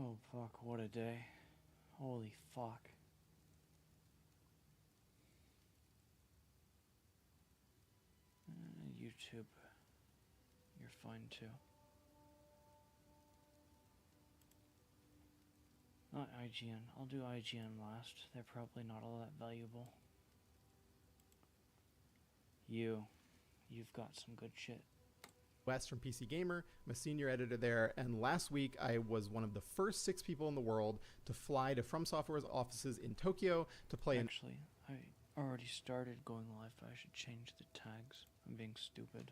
Oh fuck, what a day. Holy fuck. YouTube, you're fine too. Not IGN. I'll do IGN last. They're probably not all that valuable. You've got some good shit. Wes from PC Gamer. I'm a senior editor there, and last week I was one of the first 6 people in the world to fly to From Software's offices in Tokyo to play. Actually, I already started going live, but I should change the tags. I'm being stupid.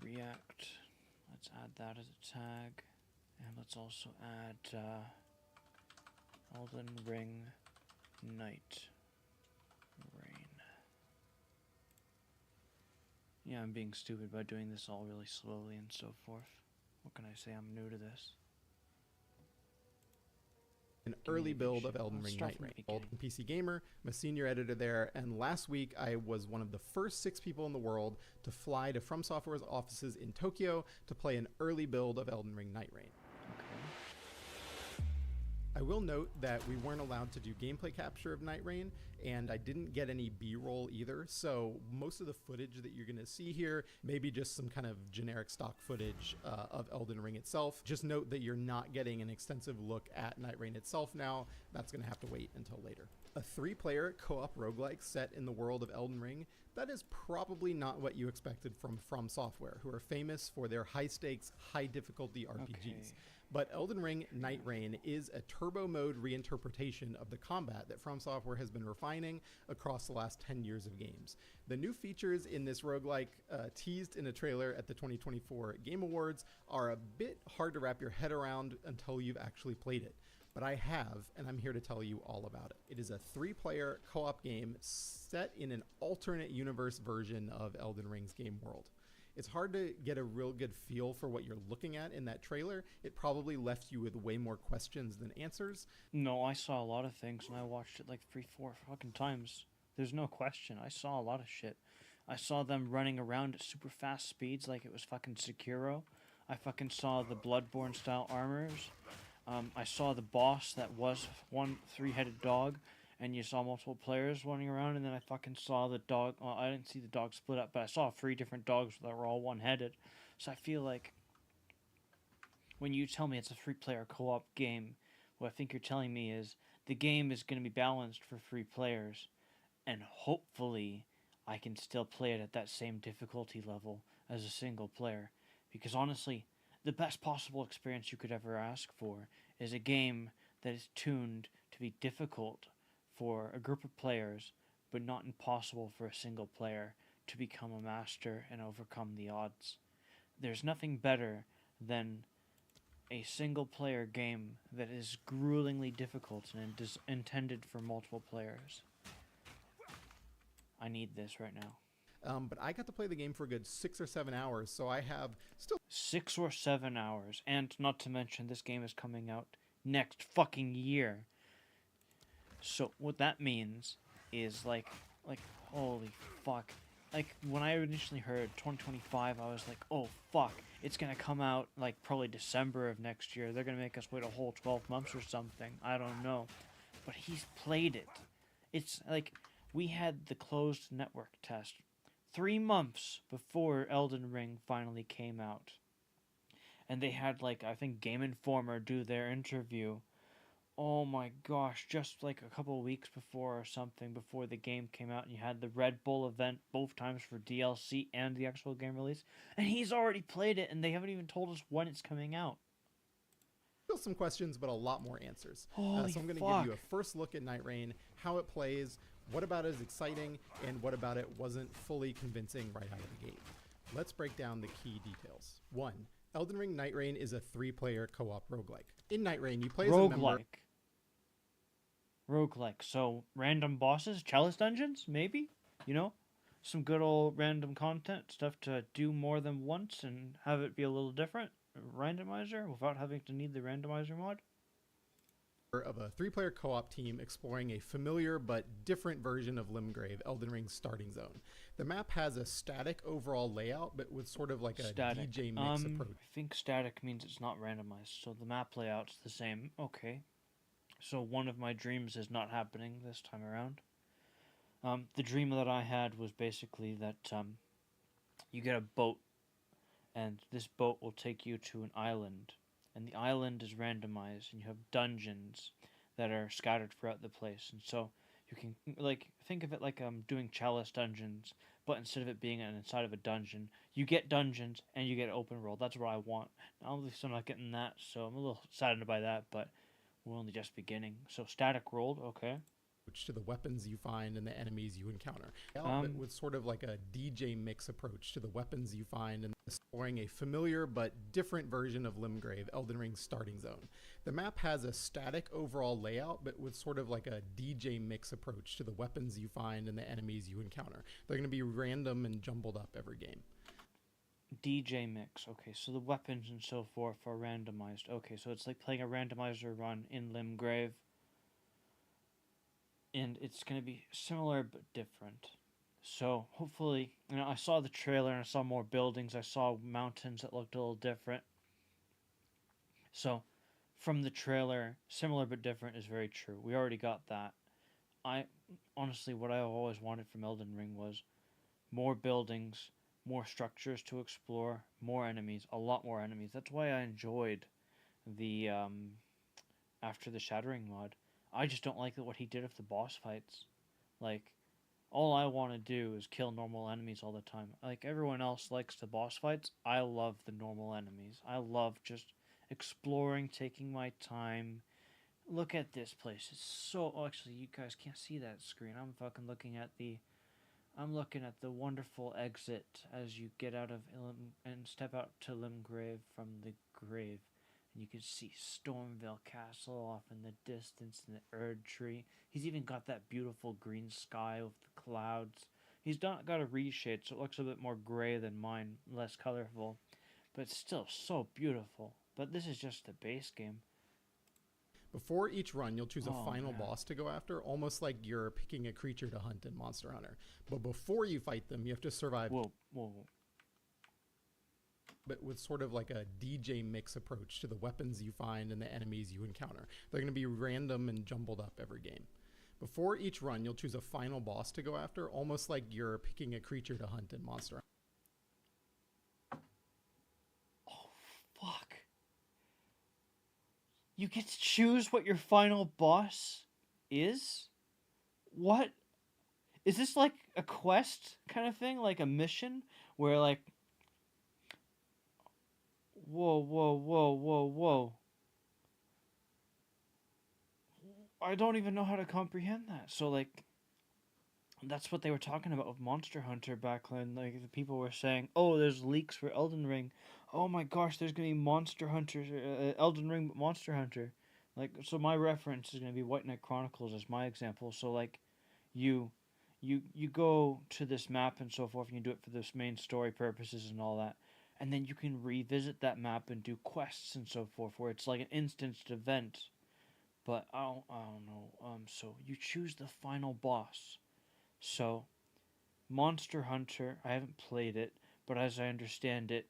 React. Let's add that as a tag. And let's also add Elden Ring Nightreign. Yeah, I'm being stupid by doing this all really slowly and so forth. What can I say? I'm new to this. An early build of Elden Ring Nightreign. PC Gamer. I'm a senior editor there, and last week I was one of the first 6 people in the world to fly to From Software's offices in Tokyo to play an early build of Elden Ring Nightreign. I will note that we weren't allowed to do gameplay capture of Nightreign, and I didn't get any B-roll either, so most of the footage that you're going to see here may be just some kind of generic stock footage of Elden Ring itself. Just note that you're not getting an extensive look at Nightreign itself now. That's going to have to wait until later. A 3-player co-op roguelike set in the world of Elden Ring, that is probably not what you expected from Software, who are famous for their high-stakes, high-difficulty RPGs. Okay. But Elden Ring Nightreign is a turbo mode reinterpretation of the combat that From Software has been refining across the last 10 years of games. The new features in this roguelike, teased in a trailer at the 2024 Game Awards, are a bit hard to wrap your head around until you've actually played it. But I have, and I'm here to tell you all about it. It is a 3-player co-op game set in an alternate universe version of Elden Ring's game world. It's hard to get a real good feel for what you're looking at in that trailer. It probably left you with way more questions than answers. No, I saw a lot of things, and I watched it like 3-4 fucking times. There's no question. I saw a lot of shit. I saw them running around at super fast speeds like it was fucking Sekiro. I fucking saw the Bloodborne style armors. I saw the boss that was one 3-headed dog, and you saw multiple players running around, and then I fucking saw the dog. Well, I didn't see the dog split up, but I saw 3 different dogs that were all one-headed. So I feel like when you tell me it's a 3-player co-op game, what I think you're telling me is the game is going to be balanced for 3 players, and hopefully I can still play it at that same difficulty level as a single player. Because honestly, the best possible experience you could ever ask for is a game that is tuned to be difficult for a group of players, but not impossible for a single player to become a master and overcome the odds. There's nothing better than a single player game that is gruelingly difficult and is intended for multiple players. I need this right now. But I got to play the game for a good 6 or 7 hours, so I have still 6 or 7 hours, and not to mention this game is coming out next fucking year. So what that means is like holy fuck. Like when I initially heard 2025, I was like, oh fuck, it's gonna come out like probably December of next year. They're gonna make us wait a whole 12 months or something. I don't know, but he's played it. It's like we had the closed network test 3 months before Elden Ring finally came out, and they had like I think Game Informer do their interview. Oh my gosh, just like a couple of weeks before or something, before the game came out, and you had the Red Bull event both times for DLC and the actual game release, and he's already played it, and they haven't even told us when it's coming out. Still some questions, but a lot more answers. So I'm going to give you a first look at Nightreign, how it plays, what about it is exciting, and what about it wasn't fully convincing right out of the gate. Let's break down the key details. 1. Elden Ring Nightreign is a 3-player co-op roguelike. In Nightreign, you play as a member... Roguelike. So, random bosses, chalice dungeons, maybe? You know? Some good old random content, stuff to do more than once and have it be a little different. Randomizer, without having to need the randomizer mod. of a 3-player co-op team exploring a familiar but different version of Limgrave, Elden Ring's starting zone. The map has a static overall layout, but with sort of like a Static. DJ mix approach. I think static means it's not randomized, so the map layout's the same. Okay. So one of my dreams is not happening this time around. The dream that I had was basically that you get a boat, and this boat will take you to an island, and the island is randomized, and you have dungeons that are scattered throughout the place, and so you can think of it like doing chalice dungeons, but instead of it being inside of a dungeon, you get dungeons and you get open world. That's what I want. Now, obviously, I'm not getting that, so I'm a little saddened by that, but we're only just beginning. So static world, okay. To the weapons you find and the enemies you encounter. But with sort of like a DJ mix approach to the weapons you find and exploring a familiar but different version of Limgrave, Elden Ring's starting zone. The map has a static overall layout, but with sort of like a DJ mix approach to the weapons you find and the enemies you encounter. They're going to be random and jumbled up every game. DJ mix, okay, so the weapons and so forth are randomized. Okay, so it's like playing a randomizer run in Limgrave. And it's going to be similar but different. So hopefully, I saw the trailer and I saw more buildings. I saw mountains that looked a little different. So from the trailer, similar but different is very true. We already got that. Honestly, what I always wanted from Elden Ring was more buildings, more structures to explore, more enemies, a lot more enemies. That's why I enjoyed the After the Shattering mod. I just don't like what he did with the boss fights. Like, all I want to do is kill normal enemies all the time. Like, everyone else likes the boss fights. I love the normal enemies. I love just exploring, taking my time. Look at this place. It's so... Oh, actually, you guys can't see that screen. I'm fucking looking at the... I'm looking at the wonderful exit as you get out of and step out to Limgrave from the grave. And you can see Stormvale Castle off in the distance and the Erd Tree. He's even got that beautiful green sky with the clouds. He's got a reshade, so it looks a bit more gray than mine, less colorful. But it's still so beautiful. But this is just the base game. Before each run, you'll choose a final boss to go after, almost like you're picking a creature to hunt in Monster Hunter. But before you fight them, you have to survive... Whoa. But with sort of like a DJ mix approach to the weapons you find and the enemies you encounter. They're going to be random and jumbled up every game. Before each run, you'll choose a final boss to go after, almost like you're picking a creature to hunt in Monster Hunter. Oh, fuck. You get to choose what your final boss is? What? Is this like a quest kind of thing? Like a mission? Where like... Whoa. I don't even know how to comprehend that. So, like, that's what they were talking about with Monster Hunter back when, like, the people were saying, oh, there's leaks for Elden Ring. Oh my gosh, there's going to be Monster Hunter, Elden Ring Monster Hunter. Like, so my reference is going to be White Knight Chronicles as my example. So, like, you go to this map and so forth, and you do it for this main story purposes and all that. And then you can revisit that map and do quests and so forth, where it's like an instanced event. But I don't know. So you choose the final boss. So, Monster Hunter, I haven't played it, but as I understand it,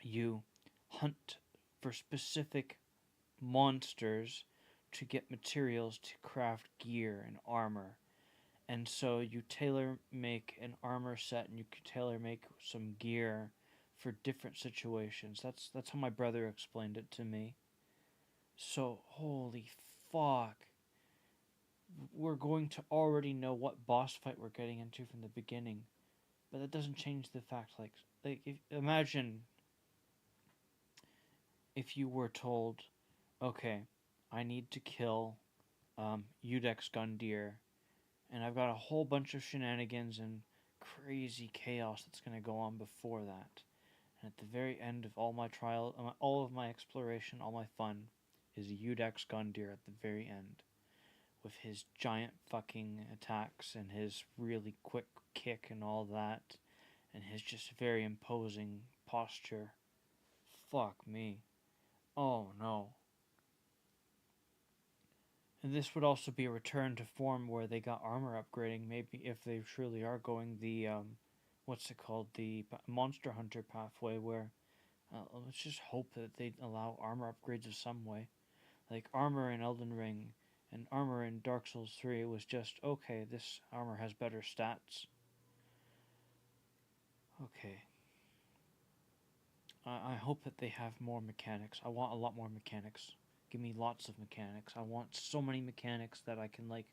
you hunt for specific monsters to get materials to craft gear and armor. And so you tailor make an armor set, and you can tailor make some gear for different situations. That's how my brother explained it to me. So, holy fuck. We're going to already know what boss fight we're getting into from the beginning. But that doesn't change the fact, imagine if you were told, okay, I need to kill Udex Gundyr, and I've got a whole bunch of shenanigans and crazy chaos that's going to go on before that. And at the very end of all my trial, all of my exploration, all my fun, is Udex Gundyr at the very end. With his giant fucking attacks and his really quick kick and all that. And his just very imposing posture. Fuck me. Oh no. And this would also be a return to form where they got armor upgrading. Maybe if they truly are going the what's it called, the Monster Hunter pathway, where let's just hope that they allow armor upgrades of some way. Like armor in Elden Ring and armor in Dark Souls 3 was just okay. This armor has better stats. Okay. I hope that they have more mechanics. I want a lot more mechanics. Give me lots of mechanics. I want so many mechanics that I can like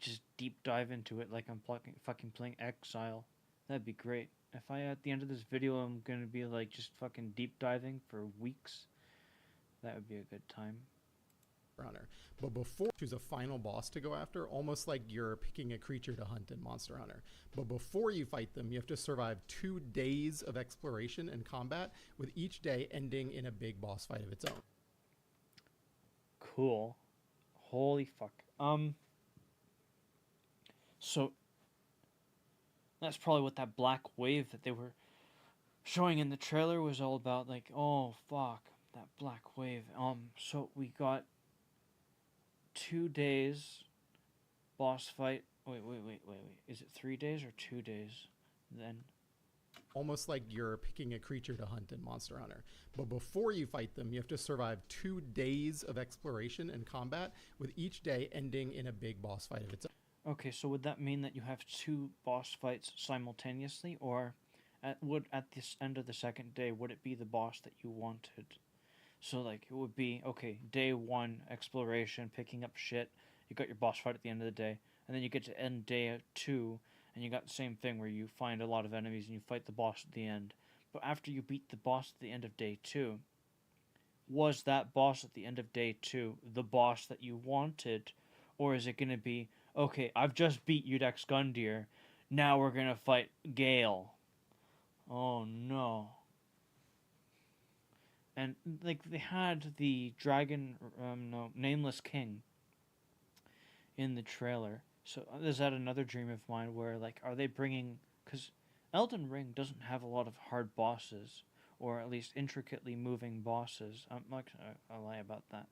just deep dive into it like I'm fucking playing Exile. That'd be great. If I at the end of this video I'm gonna be like just fucking deep diving for weeks, that would be a good time. Hunter. But before, choose a final boss to go after, almost like you're picking a creature to hunt in Monster Hunter. But before you fight them, you have to survive 2 days of exploration and combat, with each day ending in a big boss fight of its own. Cool. Holy fuck. So that's probably what that black wave that they were showing in the trailer was all about. Like, oh fuck, that black wave. So we got 2 days boss fight. Wait. Is it 3 days or 2 days? Then almost like you're picking a creature to hunt in Monster Hunter. But before you fight them, you have to survive 2 days of exploration and combat, with each day ending in a big boss fight of its own. Okay, so would that mean that you have 2 boss fights simultaneously, or at this end of the second day, would it be the boss that you wanted? So like it would be okay, day 1 exploration, picking up shit. You got your boss fight at the end of the day, and then you get to end day 2, and you got the same thing where you find a lot of enemies and you fight the boss at the end. But after you beat the boss at the end of day 2, was that boss at the end of day 2 the boss that you wanted, or is it gonna be okay? I've just beat Udex Gundyr, now we're gonna fight Gale. Oh no. And like they had the dragon, Nameless King in the trailer. So is that another dream of mine where like are they bringing, because Elden Ring doesn't have a lot of hard bosses, or at least intricately moving bosses. I'm like I lie about that.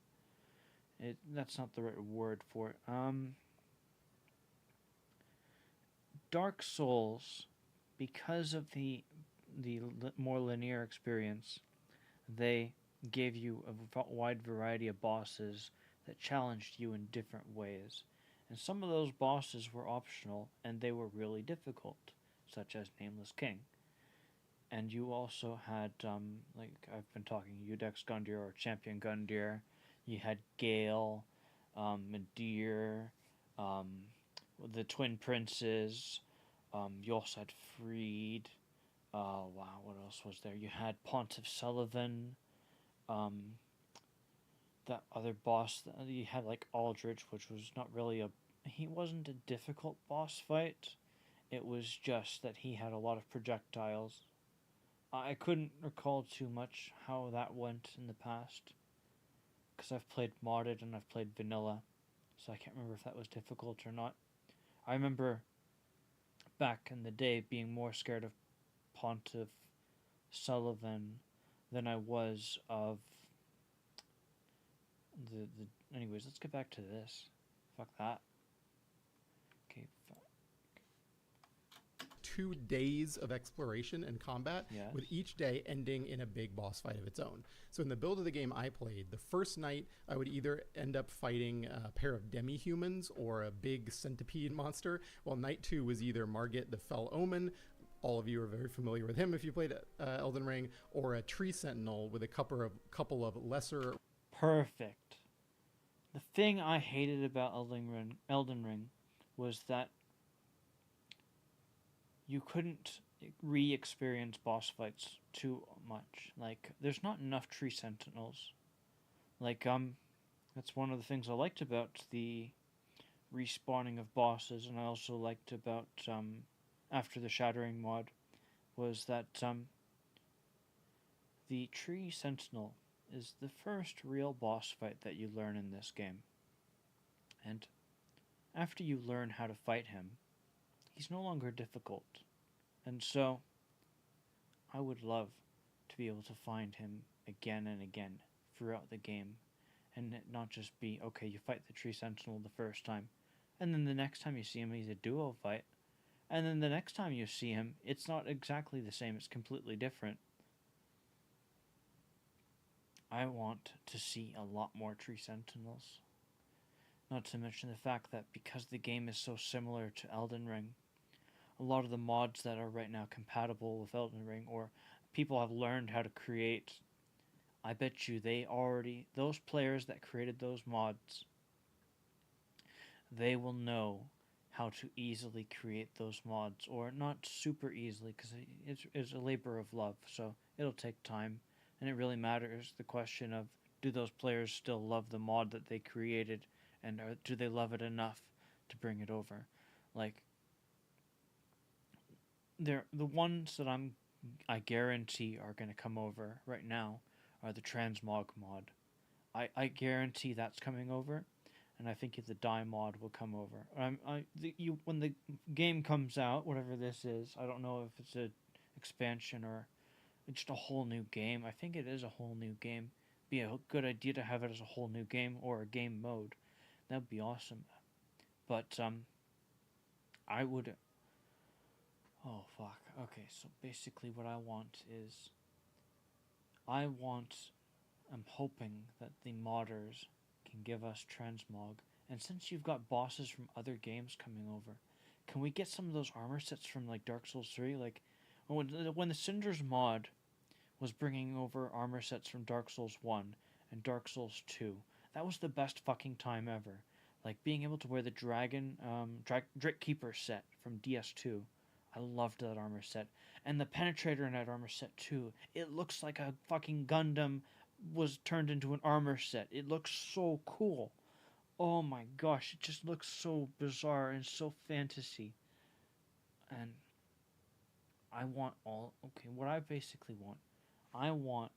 That's not the right word for it. Dark Souls, because of the more linear experience, they gave you a wide variety of bosses that challenged you in different ways. And some of those bosses were optional and they were really difficult, such as Nameless King. And you also had, like I've been talking, Udex Gundyr or Champion Gundyr. You had Gale, Medir, the Twin Princes. You also had Freed. Wow, what else was there? You had Pontiff Sullivan. That other boss, you had like Aldrich, which was not really he wasn't a difficult boss fight. It was just that he had a lot of projectiles. I couldn't recall too much how that went in the past, because I've played modded and I've played vanilla, so I can't remember if that was difficult or not. I remember back in the day being more scared of Pontiff Sullivan than I was of the anyways, let's get back to this. Fuck that. Okay, fuck. 2 days of exploration and combat, Yes. with each day ending in a big boss fight of its own. So in the build of the game I played, the first night I would either end up fighting a pair of demi-humans or a big centipede monster, while night 2 was either Margit the Fell Omen, all of you are very familiar with him if you played Elden Ring, or a tree sentinel with a couple of lesser... Perfect. The thing I hated about Elden Ring was that you couldn't re-experience boss fights too much. Like, there's not enough tree sentinels. Like, that's one of the things I liked about the respawning of bosses, and I also liked about, after the Shattering mod, was that, the tree sentinel is the first real boss fight that you learn in this game. And after you learn how to fight him, he's no longer difficult. And so, I would love to be able to find him again and again throughout the game and it not just be, okay, you fight the tree sentinel the first time, and then the next time you see him, he's a duo fight, and then the next time you see him, it's not exactly the same, it's completely different. I want to see a lot more tree sentinels. Not to mention the fact that because the game is so similar to Elden Ring, a lot of the mods that are right now compatible with Elden Ring, or people have learned how to create, I bet you those players that created those mods, they will know how to easily create those mods, or not super easily, because it's a labor of love, so it'll take time, and it really matters the question of, do those players still love the mod that they created, and do they love it enough to bring it over? Like, they're the ones that I guarantee are going to come over right now are the transmog mod. I guarantee that's coming over, and I think if the die mod will come over. When the game comes out, whatever this is, I don't know if it's a expansion or just a whole new game. I think it is a whole new game. Be a good idea to have it as a whole new game or a game mode. That would be awesome. But I would. Oh fuck. Okay, so basically, what I want is, I want. I'm hoping that the modders can give us transmog. And since you've got bosses from other games coming over, can we get some of those armor sets from like Dark Souls 3? Like when the Cinders mod was bringing over armor sets from Dark Souls 1 and Dark Souls 2, that was the best fucking time ever. Like being able to wear the Drake Keeper set from DS2. I loved that armor set. And the Penetrator in that armor set too. It looks like a fucking Gundam was turned into an armor set. It looks so cool. Oh my gosh, it just looks so bizarre and so fantasy. And I want what I basically want, I want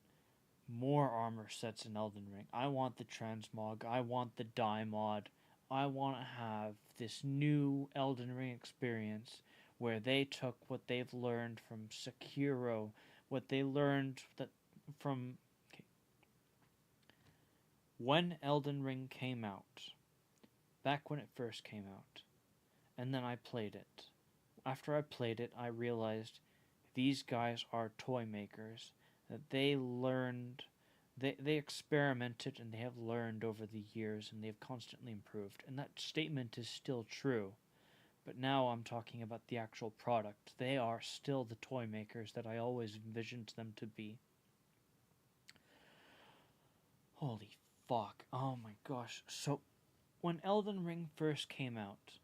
more armor sets in Elden Ring. I want the transmog. I want the die mod. I want to have this new Elden Ring experience where they took what they've learned from Sekiro, what they learned from when Elden Ring came out, back when it first came out, and then I played it. After I played it, I realized these guys are toy makers, that they learned, they experimented, and they have learned over the years, and they have constantly improved. And that statement is still true. But now I'm talking about the actual product. They are still the toy makers that I always envisioned them to be. Holy fuck. Oh my gosh. So, when Elden Ring first came out,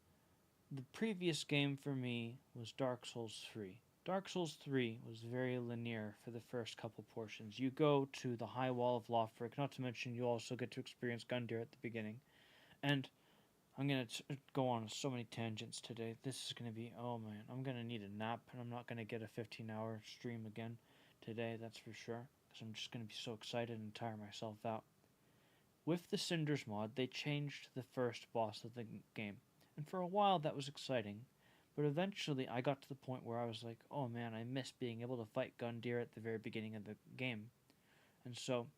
the previous game for me was Dark Souls 3. Dark Souls 3 was very linear for the first couple portions. You go to the High Wall of Lothric, not to mention you also get to experience Gundyr at the beginning. And I'm going to go on so many tangents today. This is going to be, oh man, I'm going to need a nap, and I'm not going to get a 15-hour stream again today, that's for sure, because I'm just going to be so excited and tire myself out. With the Cinders mod, they changed the first boss of the game, and for a while that was exciting, but eventually I got to the point where I was like, oh man, I miss being able to fight Gundyr at the very beginning of the game. And so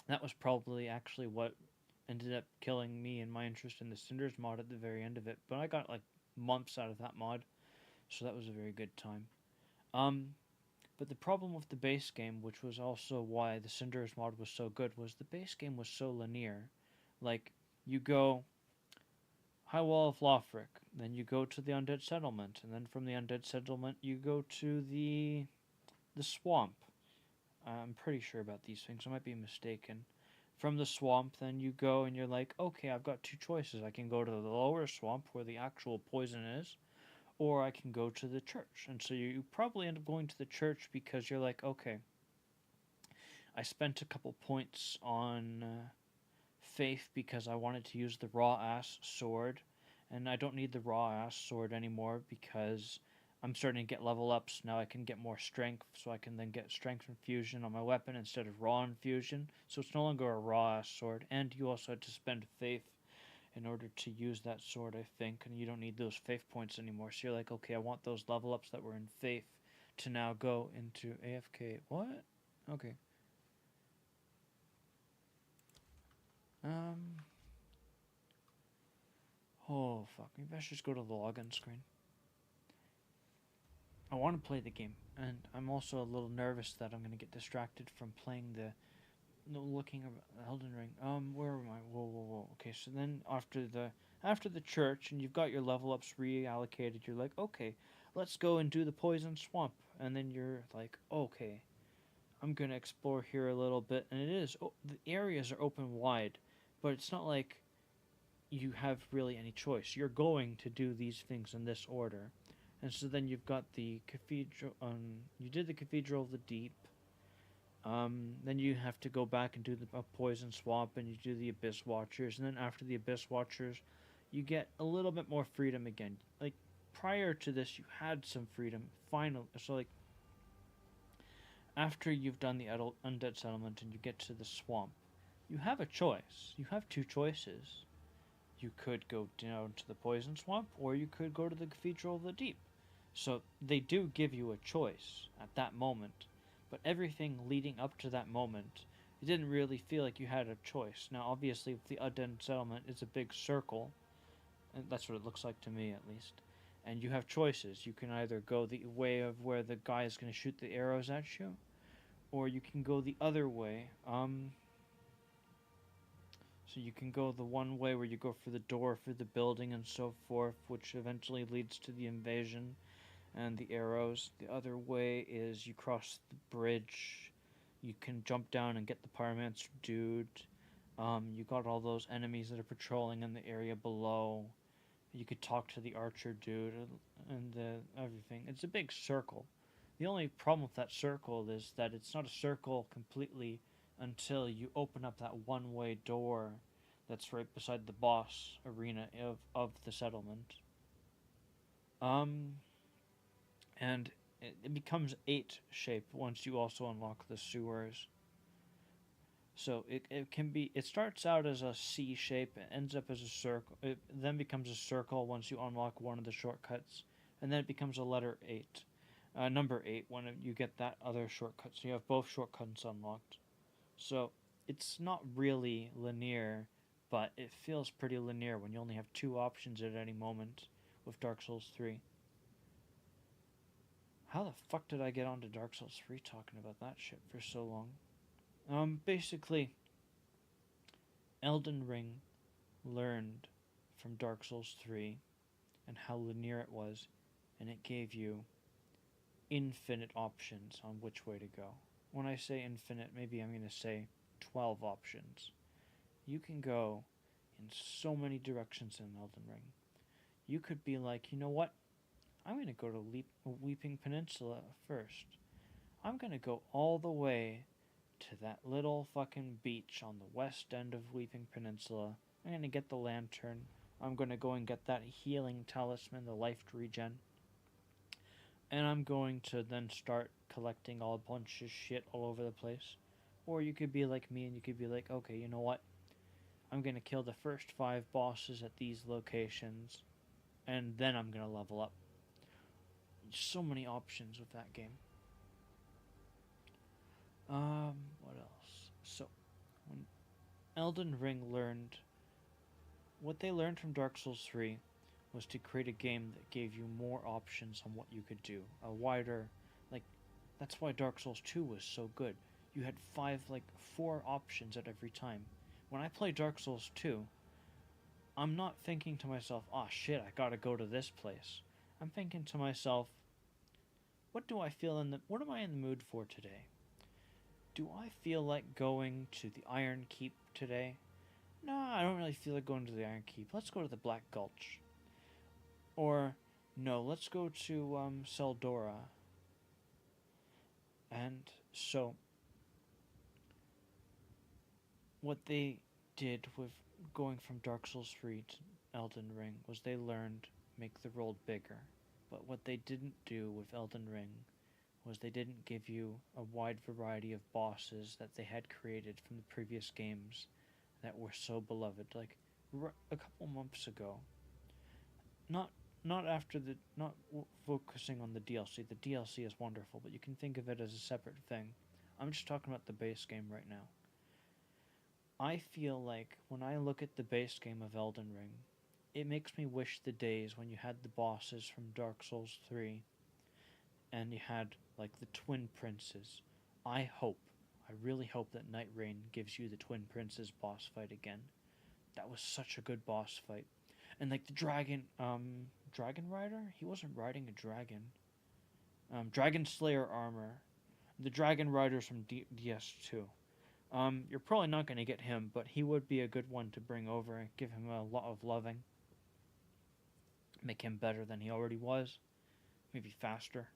that was probably actually what ended up killing me and my interest in the Cinders mod at the very end of it. But I got like months out of that mod, so that was a very good time. But the problem with the base game, which was also why the Cinders mod was so good, was the base game was so linear. Like, you go High Wall of Lothric, then you go to the Undead Settlement, and then from the Undead Settlement you go to the swamp. I'm pretty sure about these things, I might be mistaken. From the swamp, then you go and you're like, okay, I've got two choices. I can go to the lower swamp where the actual poison is, or I can go to the church. And so you probably end up going to the church because you're like, okay, I spent a couple points on faith because I wanted to use the raw ass sword, and I don't need the raw ass sword anymore because I'm starting to get level ups. Now I can get more strength, so I can then get strength infusion on my weapon instead of raw infusion. So it's no longer a raw ass sword, and you also had to spend faith in order to use that sword, I think, and you don't need those faith points anymore. So you're like, okay, I want those level ups that were in faith to now go into AFK. What? Okay. Um. Oh fuck! Maybe I should just go to the login screen. I want to play the game, and I'm also a little nervous that I'm gonna get distracted from playing the no looking at Elden Ring. Where am I? Whoa, whoa, whoa. Okay, so then after the church, and you've got your level ups reallocated, you're like, okay, let's go and do the poison swamp, and then you're like, okay, I'm gonna explore here a little bit, and the areas are open wide, but it's not like you have really any choice. You're going to do these things in this order, and so then you've got the cathedral. You did the Cathedral of the Deep. Then you have to go back and do the poison swamp, and you do the Abyss Watchers, and then after the Abyss Watchers, you get a little bit more freedom again. Like prior to this, you had some freedom. So like after you've done the undead settlement and you get to the swamp, you have a choice. You have two choices. You could go down to the poison swamp, or you could go to the Cathedral of the Deep. So they do give you a choice at that moment. But everything leading up to that moment, it didn't really feel like you had a choice. Now, obviously, the Elden settlement is a big circle, and that's what it looks like to me, at least. And you have choices. You can either go the way of where the guy is going to shoot the arrows at you, or you can go the other way. So you can go the one way where you go for the door, for the building, and so forth, which eventually leads to the invasion and the arrows. The other way is you cross the bridge. You can jump down and get the pyromancer dude. You got all those enemies that are patrolling in the area below. You could talk to the archer dude and everything. It's a big circle. The only problem with that circle is that it's not a circle completely until you open up that one-way door that's right beside the boss arena of the settlement. And it becomes 8 shape once you also unlock the sewers. So it starts out as a C shape, it ends up as a circle, it then becomes a circle once you unlock one of the shortcuts, and then it becomes a letter 8. Number 8 when you get that other shortcut. So you have both shortcuts unlocked. So it's not really linear, but it feels pretty linear when you only have 2 options at any moment with Dark Souls 3. How the fuck did I get onto Dark Souls 3 talking about that shit for so long? Basically, Elden Ring learned from Dark Souls 3 and how linear it was, and it gave you infinite options on which way to go. When I say infinite, maybe I'm going to say 12 options. You can go in so many directions in Elden Ring. You could be like, you know what? I'm going to go to Weeping Peninsula first. I'm going to go all the way to that little fucking beach on the west end of Weeping Peninsula. I'm going to get the lantern. I'm going to go and get that healing talisman, the life regen. And I'm going to then start collecting all a bunch of shit all over the place. Or you could be like me and you could be like, okay, you know what? I'm going to kill the first 5 bosses at these locations, and then I'm going to level up. So many options with that game. What else? So, when Elden Ring learned, what they learned from Dark Souls 3 was to create a game that gave you more options on what you could do. A wider, that's why Dark Souls 2 was so good. You had 4 options at every time. When I play Dark Souls 2, I'm not thinking to myself, oh shit, I gotta go to this place. I'm thinking to myself, what am I in the mood for today? Do I feel like going to the Iron Keep today? No, I don't really feel like going to the Iron Keep. Let's go to the Black Gulch. Or, no, let's go to Seldora. And so, what they did with going from Dark Souls 3 to Elden Ring was they learned make the world bigger. But what they didn't do with Elden Ring was they didn't give you a wide variety of bosses that they had created from the previous games that were so beloved. Like a couple months ago, not focusing on the DLC. The DLC is wonderful, but you can think of it as a separate thing. I'm just talking about the base game right now. I feel like when I look at the base game of Elden Ring, it makes me wish the days when you had the bosses from Dark Souls 3 and you had like the Twin Princes. I really hope that Nightreign gives you the Twin Princes boss fight again. That was such a good boss fight. And like the Dragon Rider? He wasn't riding a dragon. Dragon Slayer armor. The Dragon Riders from DS2. You're probably not going to get him, but he would be a good one to bring over and give him a lot of loving. Make him better than he already was. Maybe faster.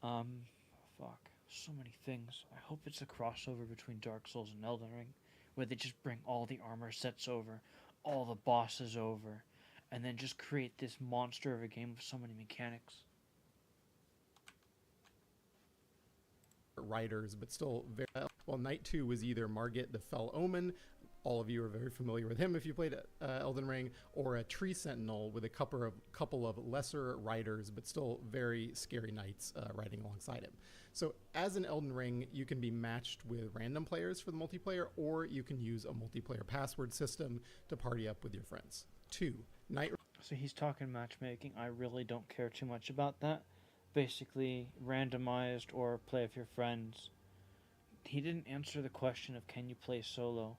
Fuck. So many things. I hope it's a crossover between Dark Souls and Elden Ring, where they just bring all the armor sets over, all the bosses over, and then just create this monster of a game with so many mechanics. Riders, but still very well. Knight 2 was either Margit the Fell Omen. All of you are very familiar with him if you played Elden Ring, or a Tree Sentinel with a couple of lesser riders, but still very scary knights riding alongside him. So as an Elden Ring, you can be matched with random players for the multiplayer, or you can use a multiplayer password system to party up with your friends. 2. Nightreign. So he's talking matchmaking. I really don't care too much about that. Basically, randomized or play with your friends. He didn't answer the question of can you play solo,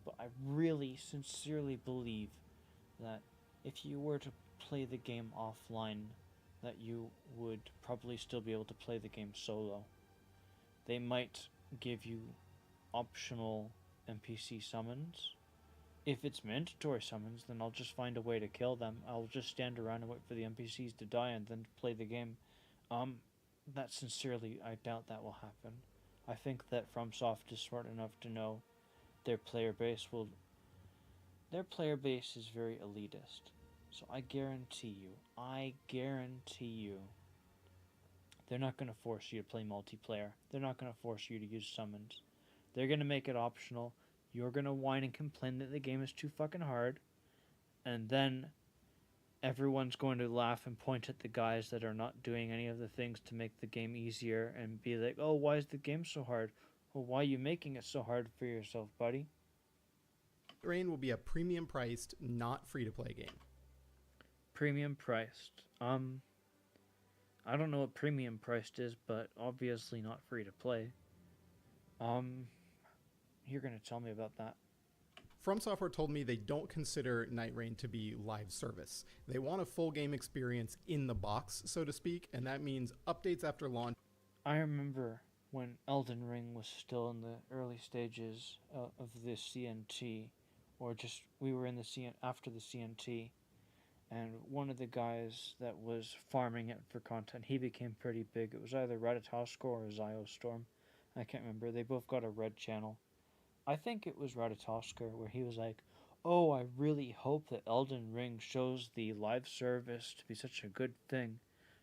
but I really sincerely believe that if you were to play the game offline, that you would probably still be able to play the game solo. They might give you optional NPC summons. If it's mandatory summons, then I'll just find a way to kill them. I'll just stand around and wait for the NPCs to die and then play the game. That sincerely, I doubt that will happen. I think that FromSoft is smart enough to know their player base is very elitist. So I guarantee you, they're not going to force you to play multiplayer. They're not going to force you to use summons. They're going to make it optional. You're going to whine and complain that the game is too fucking hard. And then everyone's going to laugh and point at the guys that are not doing any of the things to make the game easier and be like, oh, why is the game so hard? Well, why are you making it so hard for yourself, buddy? Rain will be a premium priced, not free to play game. Premium priced. I don't know what premium priced is, but obviously not free to play. You're gonna tell me about that. From Software told me they don't consider Nightreign to be live service. They want a full game experience in the box, so to speak, and that means updates after launch. I remember when Elden Ring was still in the early stages of the CNT, or just we were in the after the CNT, and one of the guys that was farming it for content, he became pretty big. It was either Ratatoskor or Ziostorm. I can't remember. They both got a red channel. I think it was Ratatoskor where he was like, oh, I really hope that Elden Ring shows the live service to be such a good thing.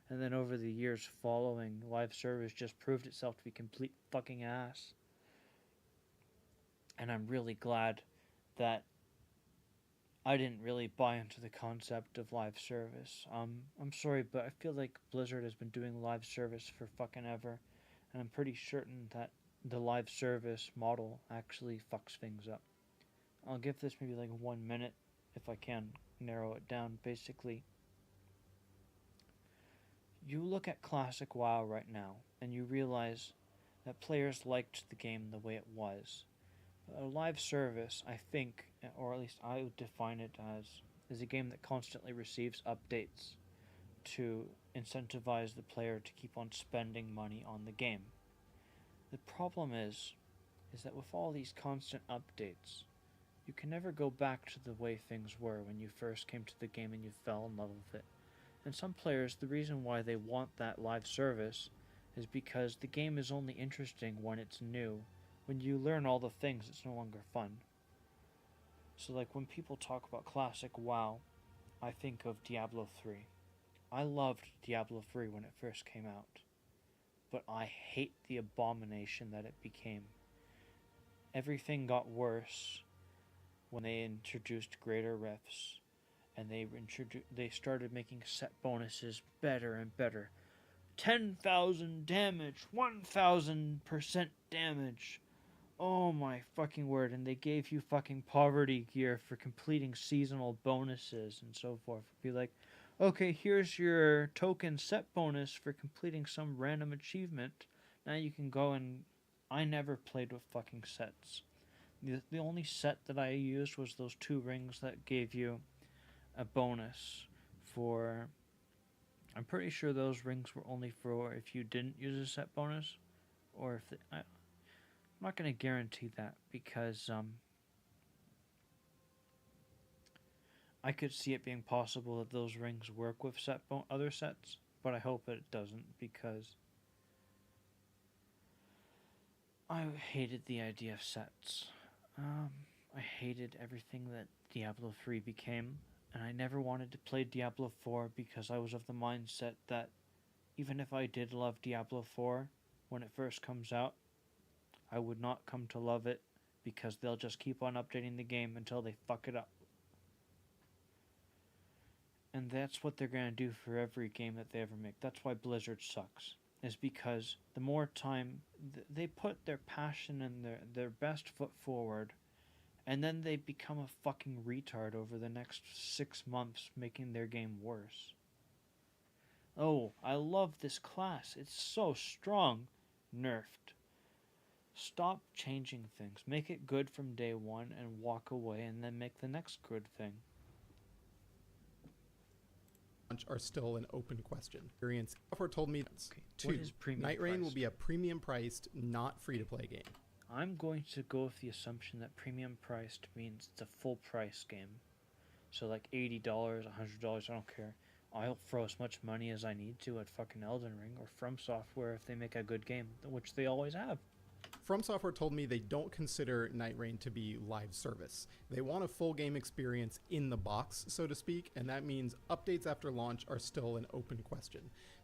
And then over the years following, live service just proved itself to be complete fucking ass. And I'm really glad that I didn't really buy into the concept of live service. I'm sorry, but I feel like Blizzard has been doing live service for fucking ever. And I'm pretty certain that the live service model actually fucks things up. I'll give this maybe like 1 minute if I can narrow it down. Basically, you look at classic WoW right now and you realize that players liked the game the way it was. A live service, I think, or at least I would define it as, is a game that constantly receives updates to incentivize the player to keep on spending money on the game. The problem is that with all these constant updates, you can never go back to the way things were when you first came to the game and you fell in love with it. And some players, the reason why they want that live service is because the game is only interesting when it's new. When you learn all the things, it's no longer fun. So like when people talk about classic WoW, I think of Diablo 3. I loved Diablo 3 when it first came out, but I hate the abomination that it became. Everything got worse when they introduced greater rifts, and they started making set bonuses better and better. 10,000 damage, 1,000% damage. Oh my fucking word. And they gave you fucking poverty gear for completing seasonal bonuses and so forth. Be like, okay, here's your token set bonus for completing some random achievement. Now you can go and. I never played with fucking sets. The only set that I used was those 2 rings that gave you a bonus for. I'm pretty sure those rings were only for if you didn't use a set bonus, or if I'm not going to guarantee that because I could see it being possible that those rings work with other sets, but I hope it doesn't because I hated the idea of sets. I hated everything that Diablo 3 became, and I never wanted to play Diablo 4 because I was of the mindset that even if I did love Diablo 4 when it first comes out, I would not come to love it because they'll just keep on updating the game until they fuck it up. And that's what they're going to do for every game that they ever make. That's why Blizzard sucks. Is because the more time they put their passion and their best foot forward, and then they become a fucking retard over the next 6 months, making their game worse. Oh, I love this class. It's so strong. Nerfed. Stop changing things. Make it good from day one and walk away and then make the next good thing. Are still an open question. Experience software told me Okay, two. what is premium Nightreign priced? will be a premium priced, not free to play game. I'm going to go with the assumption that premium priced means it's a full price game. So like $80, $100, I don't care. I'll throw as much money as I need to at fucking Elden Ring or From Software if they make a good game, which they always have. From Software told me they don't consider Nightreign to be live service. They want a full game experience in the box, so to speak, and that means updates after launch are still an open question.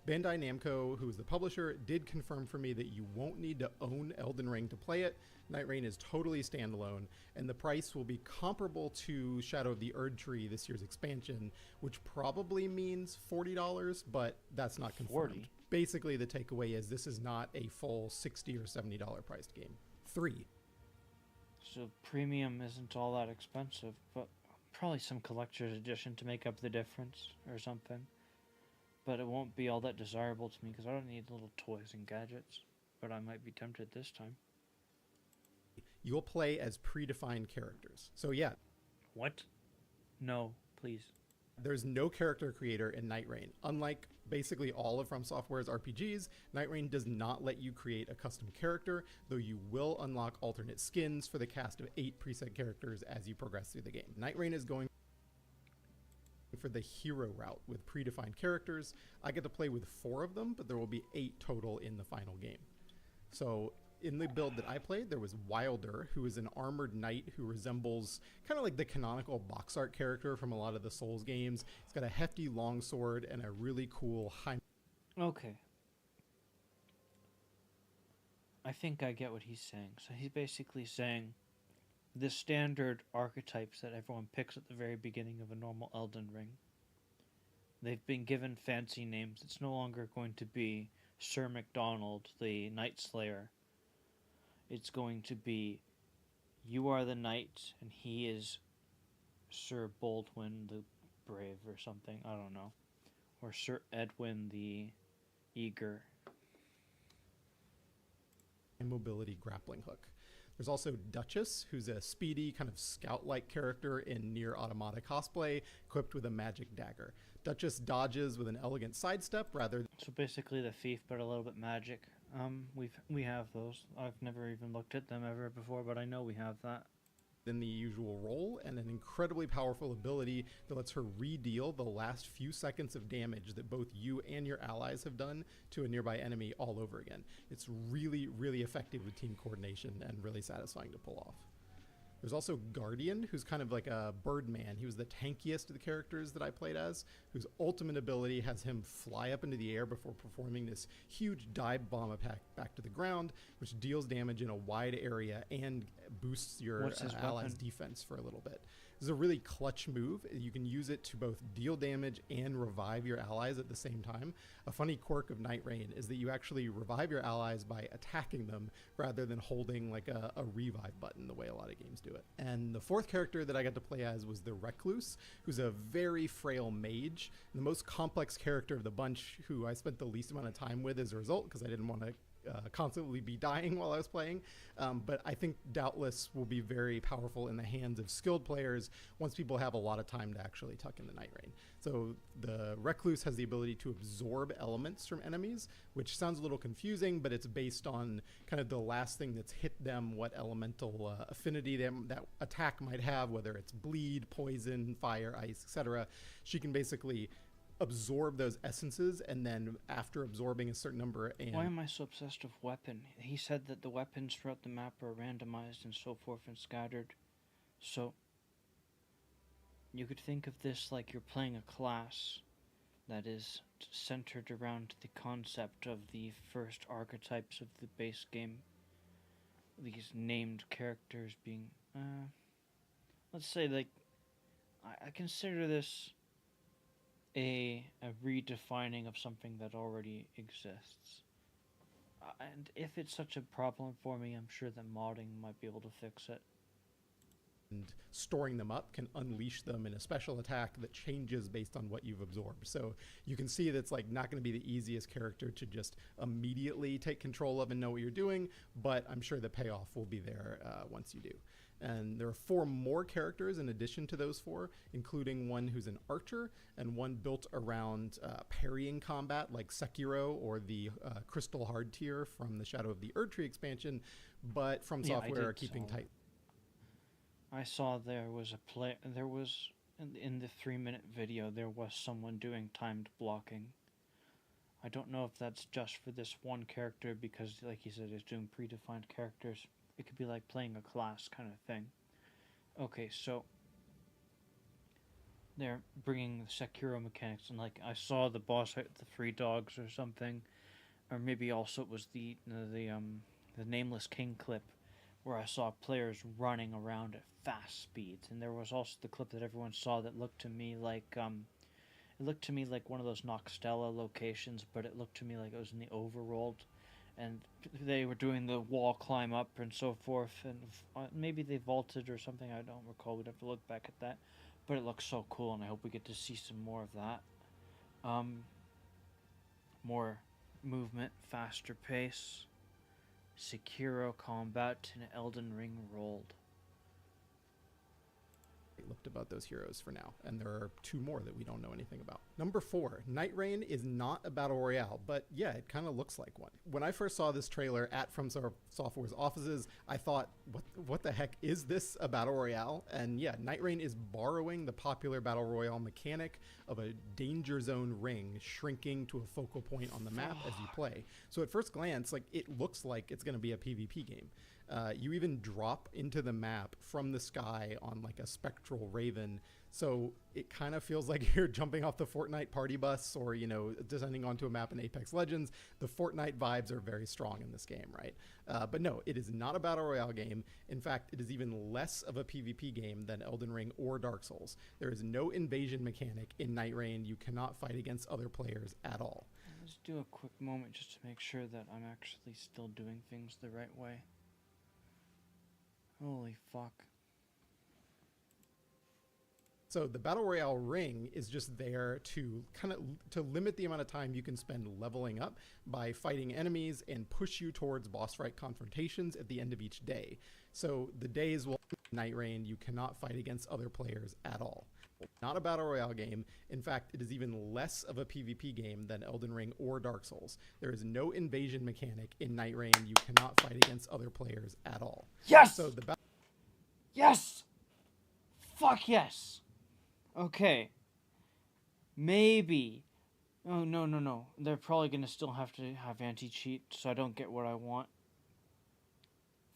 Bandai Namco, who is the publisher, did confirm for me that you won't need to own Elden Ring to play it. Nightreign is totally standalone, and the price will be comparable to Shadow of the Erdtree, this year's expansion, which probably means $40, but that's not confirmed. 40? Basically, the takeaway is this is not a full $60 or $70 priced game. 3. So premium isn't all that expensive, but probably some collector's edition to make up the difference or something. But it won't be all that desirable to me because I don't need little toys and gadgets. But I might be tempted this time. You'll play as predefined characters. So yeah. What? No, please. There's no character creator in Nightreign. Unlike basically all of From Software's RPGs, Nightreign does not let you create a custom character, though you will unlock alternate skins for the cast of 8 preset characters as you progress through the game. Nightreign is going for the hero route with predefined characters. I get to play with 4 of them, but there will be 8 total in the final game. So in the build that I played, there was Wilder, who is an armored knight who resembles kind of like the canonical box art character from a lot of the Souls games. He's got a hefty longsword and a really cool high... Okay. I think I get what he's saying. So he's basically saying the standard archetypes that everyone picks at the very beginning of a normal Elden Ring. They've been given fancy names. It's no longer going to be Sir MacDonald, the Night Slayer. It's going to be, you are the knight, and he is Sir Baldwin the Brave or something. I don't know. Or Sir Edwin the Eager. mobility grappling hook. There's also Duchess, who's a speedy, kind of scout-like character in Nier Automata cosplay, equipped with a magic dagger. Duchess dodges with an elegant sidestep rather than... So basically the thief, but a little bit magic. We have those. I've never even looked at them ever before, but I know we have that. than the usual roll, and an incredibly powerful ability that lets her re-deal the last few seconds of damage that both you and your allies have done to a nearby enemy all over again. It's really, really effective with team coordination and really satisfying to pull off. There's also Guardian, who's kind of like a Birdman. He was the tankiest of the characters that I played as, whose ultimate ability has him fly up into the air before performing this huge dive bomb attack back to the ground, which deals damage in a wide area and boosts your allies' defense for a little bit. is a really clutch move. You can use it to both deal damage and revive your allies at the same time. A funny quirk of Nightreign is that you actually revive your allies by attacking them rather than holding like a revive button the way a lot of games do it. And the fourth character that I got to play as was the Recluse, who's a very frail mage, the most complex character of the bunch, who I spent the least amount of time with as a result because I didn't want to constantly be dying while I was playing, but I think doubtless will be very powerful in the hands of skilled players once people have a lot of time to actually tuck into Nightreign. So the Recluse has the ability to absorb elements from enemies, which sounds a little confusing, but it's based on kind of the last thing that's hit them, what elemental affinity that attack might have, whether it's bleed, poison, fire, ice, etc. She can basically absorb those essences, and then after absorbing a certain number and Why am I so obsessed with weapon? He said that the weapons throughout the map are randomized and so forth and scattered. So you could think of this like you're playing a class that is centered around the concept of the first archetypes of the base game. These named characters being let's say like I consider this a redefining of something that already exists. And if it's such a problem for me, I'm sure that modding might be able to fix it. And storing them up can unleash them in a special attack that changes based on what you've absorbed. So you can see that's like not going to be the easiest character to just immediately take control of and know what you're doing, but I'm sure the payoff will be there once you do. And there are 4 more characters in addition to those 4, including one who's an archer and one built around parrying combat like Sekiro or the Crystal Hard tier from the Shadow of the Erdtree expansion, but From Software are keeping tight. I saw there was in the 3-minute video, there was someone doing timed blocking. I don't know if that's just for this one character because, like he said, it's doing predefined characters. It could be like playing a class kind of thing. Okay, so they're bringing the Sekiro mechanics, and like I saw the boss fight with the 3 dogs or something, or maybe also it was the Nameless King clip, where I saw players running around at fast speeds, and there was also the clip that everyone saw that looked to me like one of those Noxtella locations, but it looked to me like it was in the overworld. And they were doing the wall climb up and so forth, and maybe they vaulted or something, I don't recall, we'd have to look back at that, but it looks so cool, and I hope we get to see some more of that. More movement, faster pace, Sekiro combat, and Elden Ring rolled. Looked about those heroes for now, and there are 2 more that we don't know anything about. Number 4, Nightreign is not a battle royale, but yeah, it kind of looks like one. When I first saw this trailer at From Software's offices, I thought, what the heck is this, a battle royale? And yeah, Nightreign is borrowing the popular battle royale mechanic of a danger zone ring shrinking to a focal point on the map as you play. So at first glance, like, it looks like it's going to be a PvP game. You even drop into the map from the sky on like a spectral raven, so it kind of feels like you're jumping off the Fortnite party bus or, you know, descending onto a map in Apex Legends. The Fortnite vibes are very strong in this game, right? But no, it is not a battle royale game. In fact, it is even less of a PvP game than Elden Ring or Dark Souls. There is no invasion mechanic in Nightreign. You cannot fight against other players at all. Let's do a quick moment just to make sure that I'm actually still doing things the right way. Holy fuck. So the Battle Royale ring is just there to to limit the amount of time you can spend leveling up by fighting enemies and push you towards boss fight confrontations at the end of each day. So the days will Nightreign, you cannot fight against other players at all. Not a Battle Royale game. In fact, it is even less of a PvP game than Elden Ring or Dark Souls. There is no invasion mechanic in Nightreign. You cannot fight against other players at all. Yes! So the Yes! Fuck yes! Okay. Maybe. Oh, no. They're probably gonna still have to have anti-cheat, so I don't get what I want.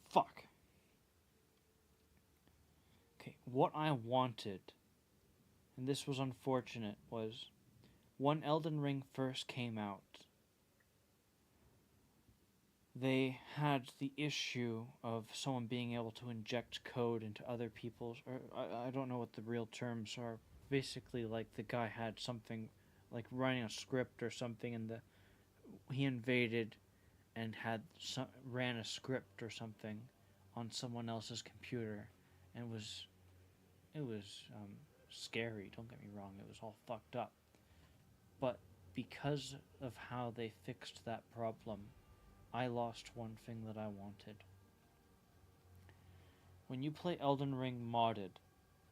Fuck. Okay, what I wanted, and this was unfortunate, was when Elden Ring first came out, they had the issue of someone being able to inject code into other people's, or I don't know what the real terms are. Basically, like the guy had something, like running a script or something, and he invaded and ran a script or something on someone else's computer, and it was scary. Don't get me wrong; it was all fucked up, but because of how they fixed that problem, I lost one thing that I wanted. When you play Elden Ring modded,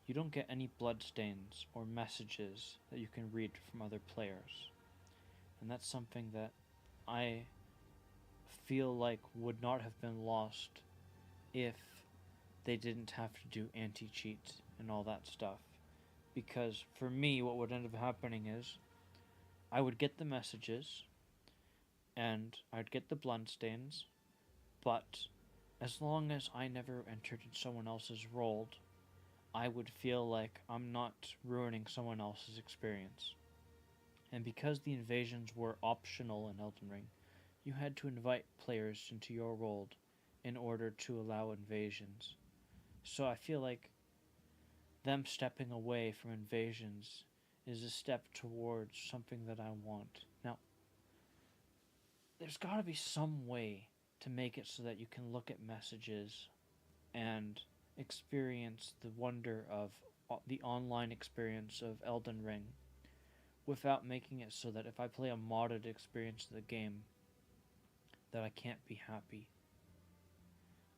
you don't get any bloodstains or messages that you can read from other players. And that's something that I feel like would not have been lost if they didn't have to do anti-cheat and all that stuff. Because for me, what would end up happening is I would get the messages and I'd get the bloodstains, but as long as I never entered in someone else's role, I would feel like I'm not ruining someone else's experience. And because the invasions were optional in Elden Ring, you had to invite players into your world in order to allow invasions. So I feel like them stepping away from invasions is a step towards something that I want. Now, there's got to be some way to make it so that you can look at messages and experience the wonder of the online experience of Elden Ring without making it so that if I play a modded experience of the game, that I can't be happy.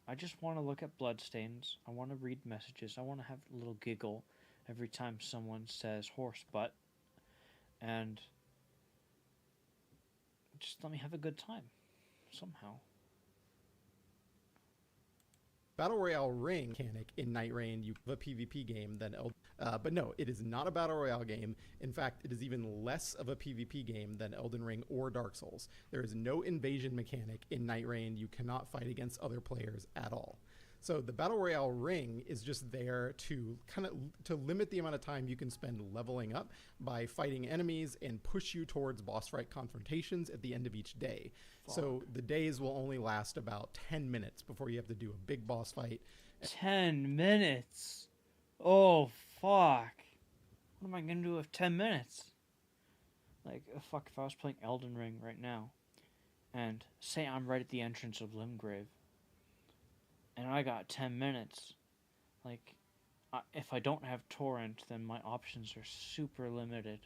I just want to look at bloodstains. I want to read messages. I want to have a little giggle every time someone says horse butt. And just let me have a good time. Somehow. Battle Royale ring mechanic in Nightreign, you have a PvP game than Elden. But no, it is not a Battle Royale game. In fact, it is even less of a PvP game than Elden Ring or Dark Souls. There is no invasion mechanic in Nightreign. You cannot fight against other players at all. So the Battle Royale ring is just there to to limit the amount of time you can spend leveling up by fighting enemies and push you towards boss fight confrontations at the end of each day. Fuck. So the days will only last about 10 minutes before you have to do a big boss fight. 10 minutes? Oh, fuck. What am I going to do with 10 minutes? Like, fuck, if I was playing Elden Ring right now, and say I'm right at the entrance of Limgrave, and I got 10 minutes. Like, if I don't have torrent, then my options are super limited.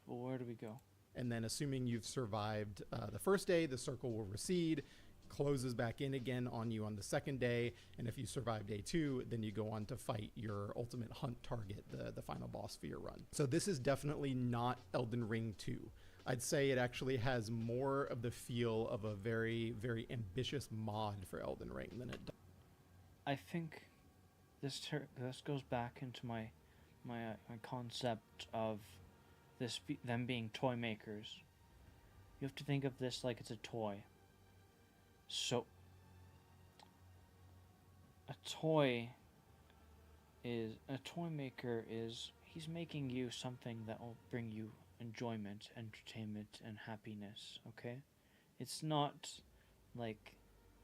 Well, where do we go? And then assuming you've survived the first day, the circle will recede, closes back in again on you on the second day. And if you survive day 2, then you go on to fight your ultimate hunt target, the final boss for your run. So this is definitely not Elden Ring 2. I'd say it actually has more of the feel of a very, very ambitious mod for Elden Ring than it does. I think this goes back into my concept of them being toy makers. You have to think of this like it's a toy. So a toy maker is he's making you something that will bring you enjoyment, entertainment, and happiness, okay? It's not like...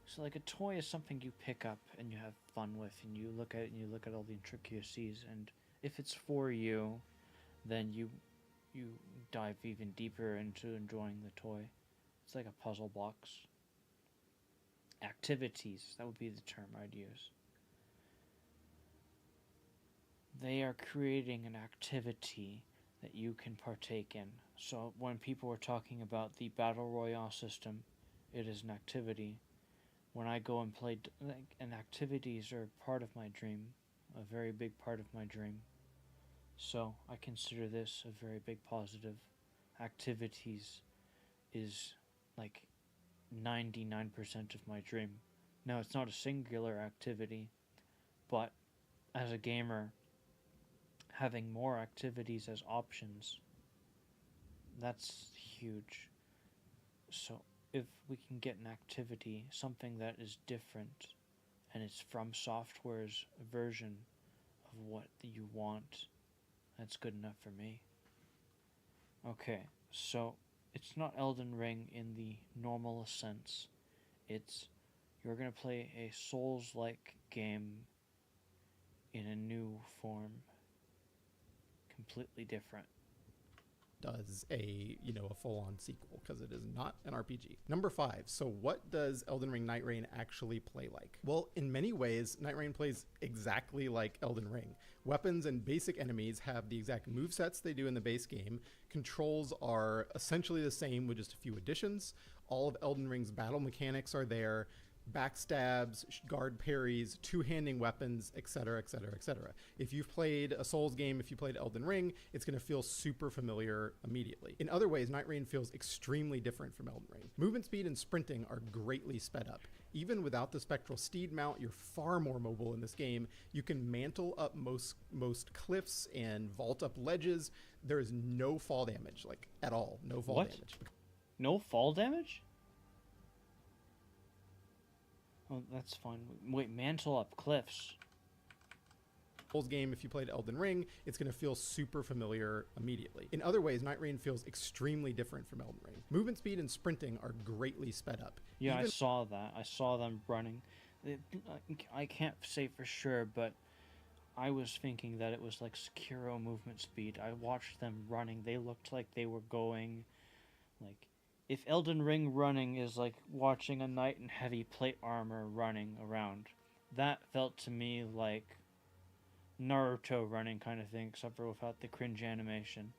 So, like, a toy is something you pick up and you have fun with, and you look at it and you look at all the intricacies, and if it's for you, then you dive even deeper into enjoying the toy. It's like a puzzle box. Activities, that would be the term I'd use. They are creating an activity that you can partake in. So when people were talking about the Battle Royale system, it is an activity. When I go and play, and activities are part of my dream, a very big part of my dream. So I consider this a very big positive. Activities is like 99% of my dream. Now, it's not a singular activity, but as a gamer, having more activities as options, that's huge. So if we can get an activity, something that is different, and it's from software's version of what you want, that's good enough for me. Okay, so it's not Elden Ring in the normal sense. It's you're gonna play a Souls-like game in a new form, completely different. Does a full-on sequel, because it is not an RPG. Number 5. So what does Elden Ring Nightreign actually play like? Well, in many ways, Nightreign plays exactly like Elden Ring. Weapons and basic enemies have the exact movesets they do in the base game. Controls are essentially the same with just a few additions. All of Elden Ring's battle mechanics are there. Backstabs, guard parries, two-handing weapons, etc., etc., etc. If you've played a Souls game, if you played Elden Ring, it's going to feel super familiar immediately. In other ways, Nightreign feels extremely different from Elden Ring. Movement speed and sprinting are greatly sped up. Even without the Spectral Steed mount, you're far more mobile in this game. You can mantle up most cliffs and vault up ledges. There is no fall damage, like, at all. No fall damage. No fall damage? Oh, that's fine. Wait, mantle up cliffs. Souls game, if you played Elden Ring, it's going to feel super familiar immediately. In other ways, Nightreign feels extremely different from Elden Ring. Movement speed and sprinting are greatly sped up. Yeah, I saw that. I saw them running. I can't say for sure, but I was thinking that it was like Sekiro movement speed. I watched them running. They looked like they were going like if Elden Ring running is like watching a knight in heavy plate armor running around, that felt to me like Naruto running kind of thing, except for without the cringe animation.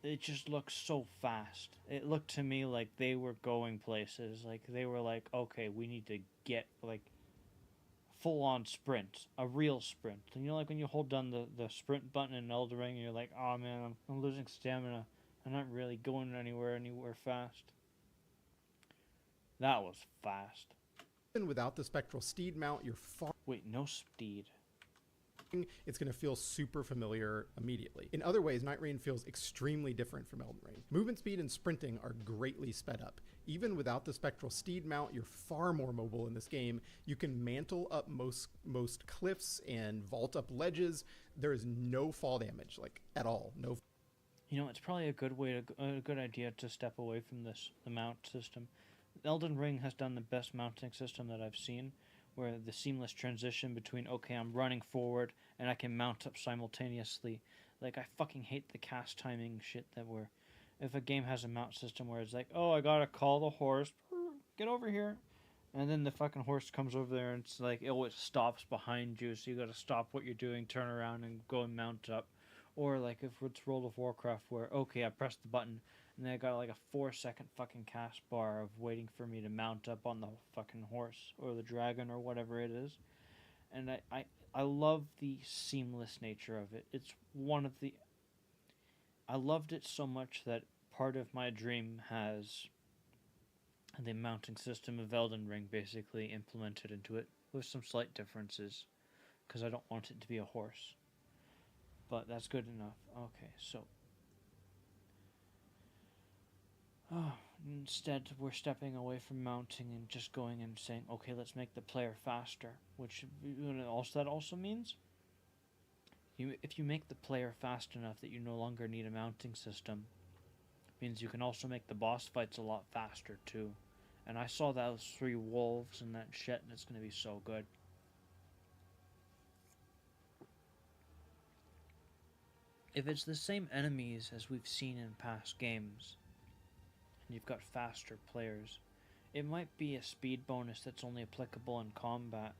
It just looked so fast. It looked to me like they were going places. Like they were like, okay, we need to get like full on sprint, a real sprint. And like when you hold down the sprint button in Elden Ring, and you're like, oh man, I'm losing stamina. I'm not really going anywhere fast. That was fast. Even without the Spectral Steed mount, you're far... Wait, no steed. It's going to feel super familiar immediately. In other ways, Nightreign feels extremely different from Elden Ring. Movement speed and sprinting are greatly sped up. Even without the Spectral Steed mount, you're far more mobile in this game. You can mantle up most cliffs and vault up ledges. There is no fall damage, like, at all. No. It's probably a good idea to step away from the mount system. Elden Ring has done the best mounting system that I've seen, where the seamless transition between, okay, I'm running forward and I can mount up simultaneously. Like, I fucking hate the cast timing shit if a game has a mount system where it's like, oh, I gotta call the horse, get over here. And then the fucking horse comes over there and it's like, oh, it stops behind you, so you gotta stop what you're doing, turn around and go and mount up. Or like if it's World of Warcraft where, okay, I pressed the button and then I got like a 4-second fucking cast bar of waiting for me to mount up on the fucking horse or the dragon or whatever it is. And I love the seamless nature of it. It's one of the... I loved it so much that part of my dream has the mounting system of Elden Ring basically implemented into it with some slight differences because I don't want it to be a horse. But that's good enough. Okay, so... instead, we're stepping away from mounting and just going and saying, okay, let's make the player faster. Which that also means, if you make the player fast enough that you no longer need a mounting system, means you can also make the boss fights a lot faster too. And I saw those 3 wolves and that shit, and it's going to be so good. If it's the same enemies as we've seen in past games, and you've got faster players, it might be a speed bonus that's only applicable in combat.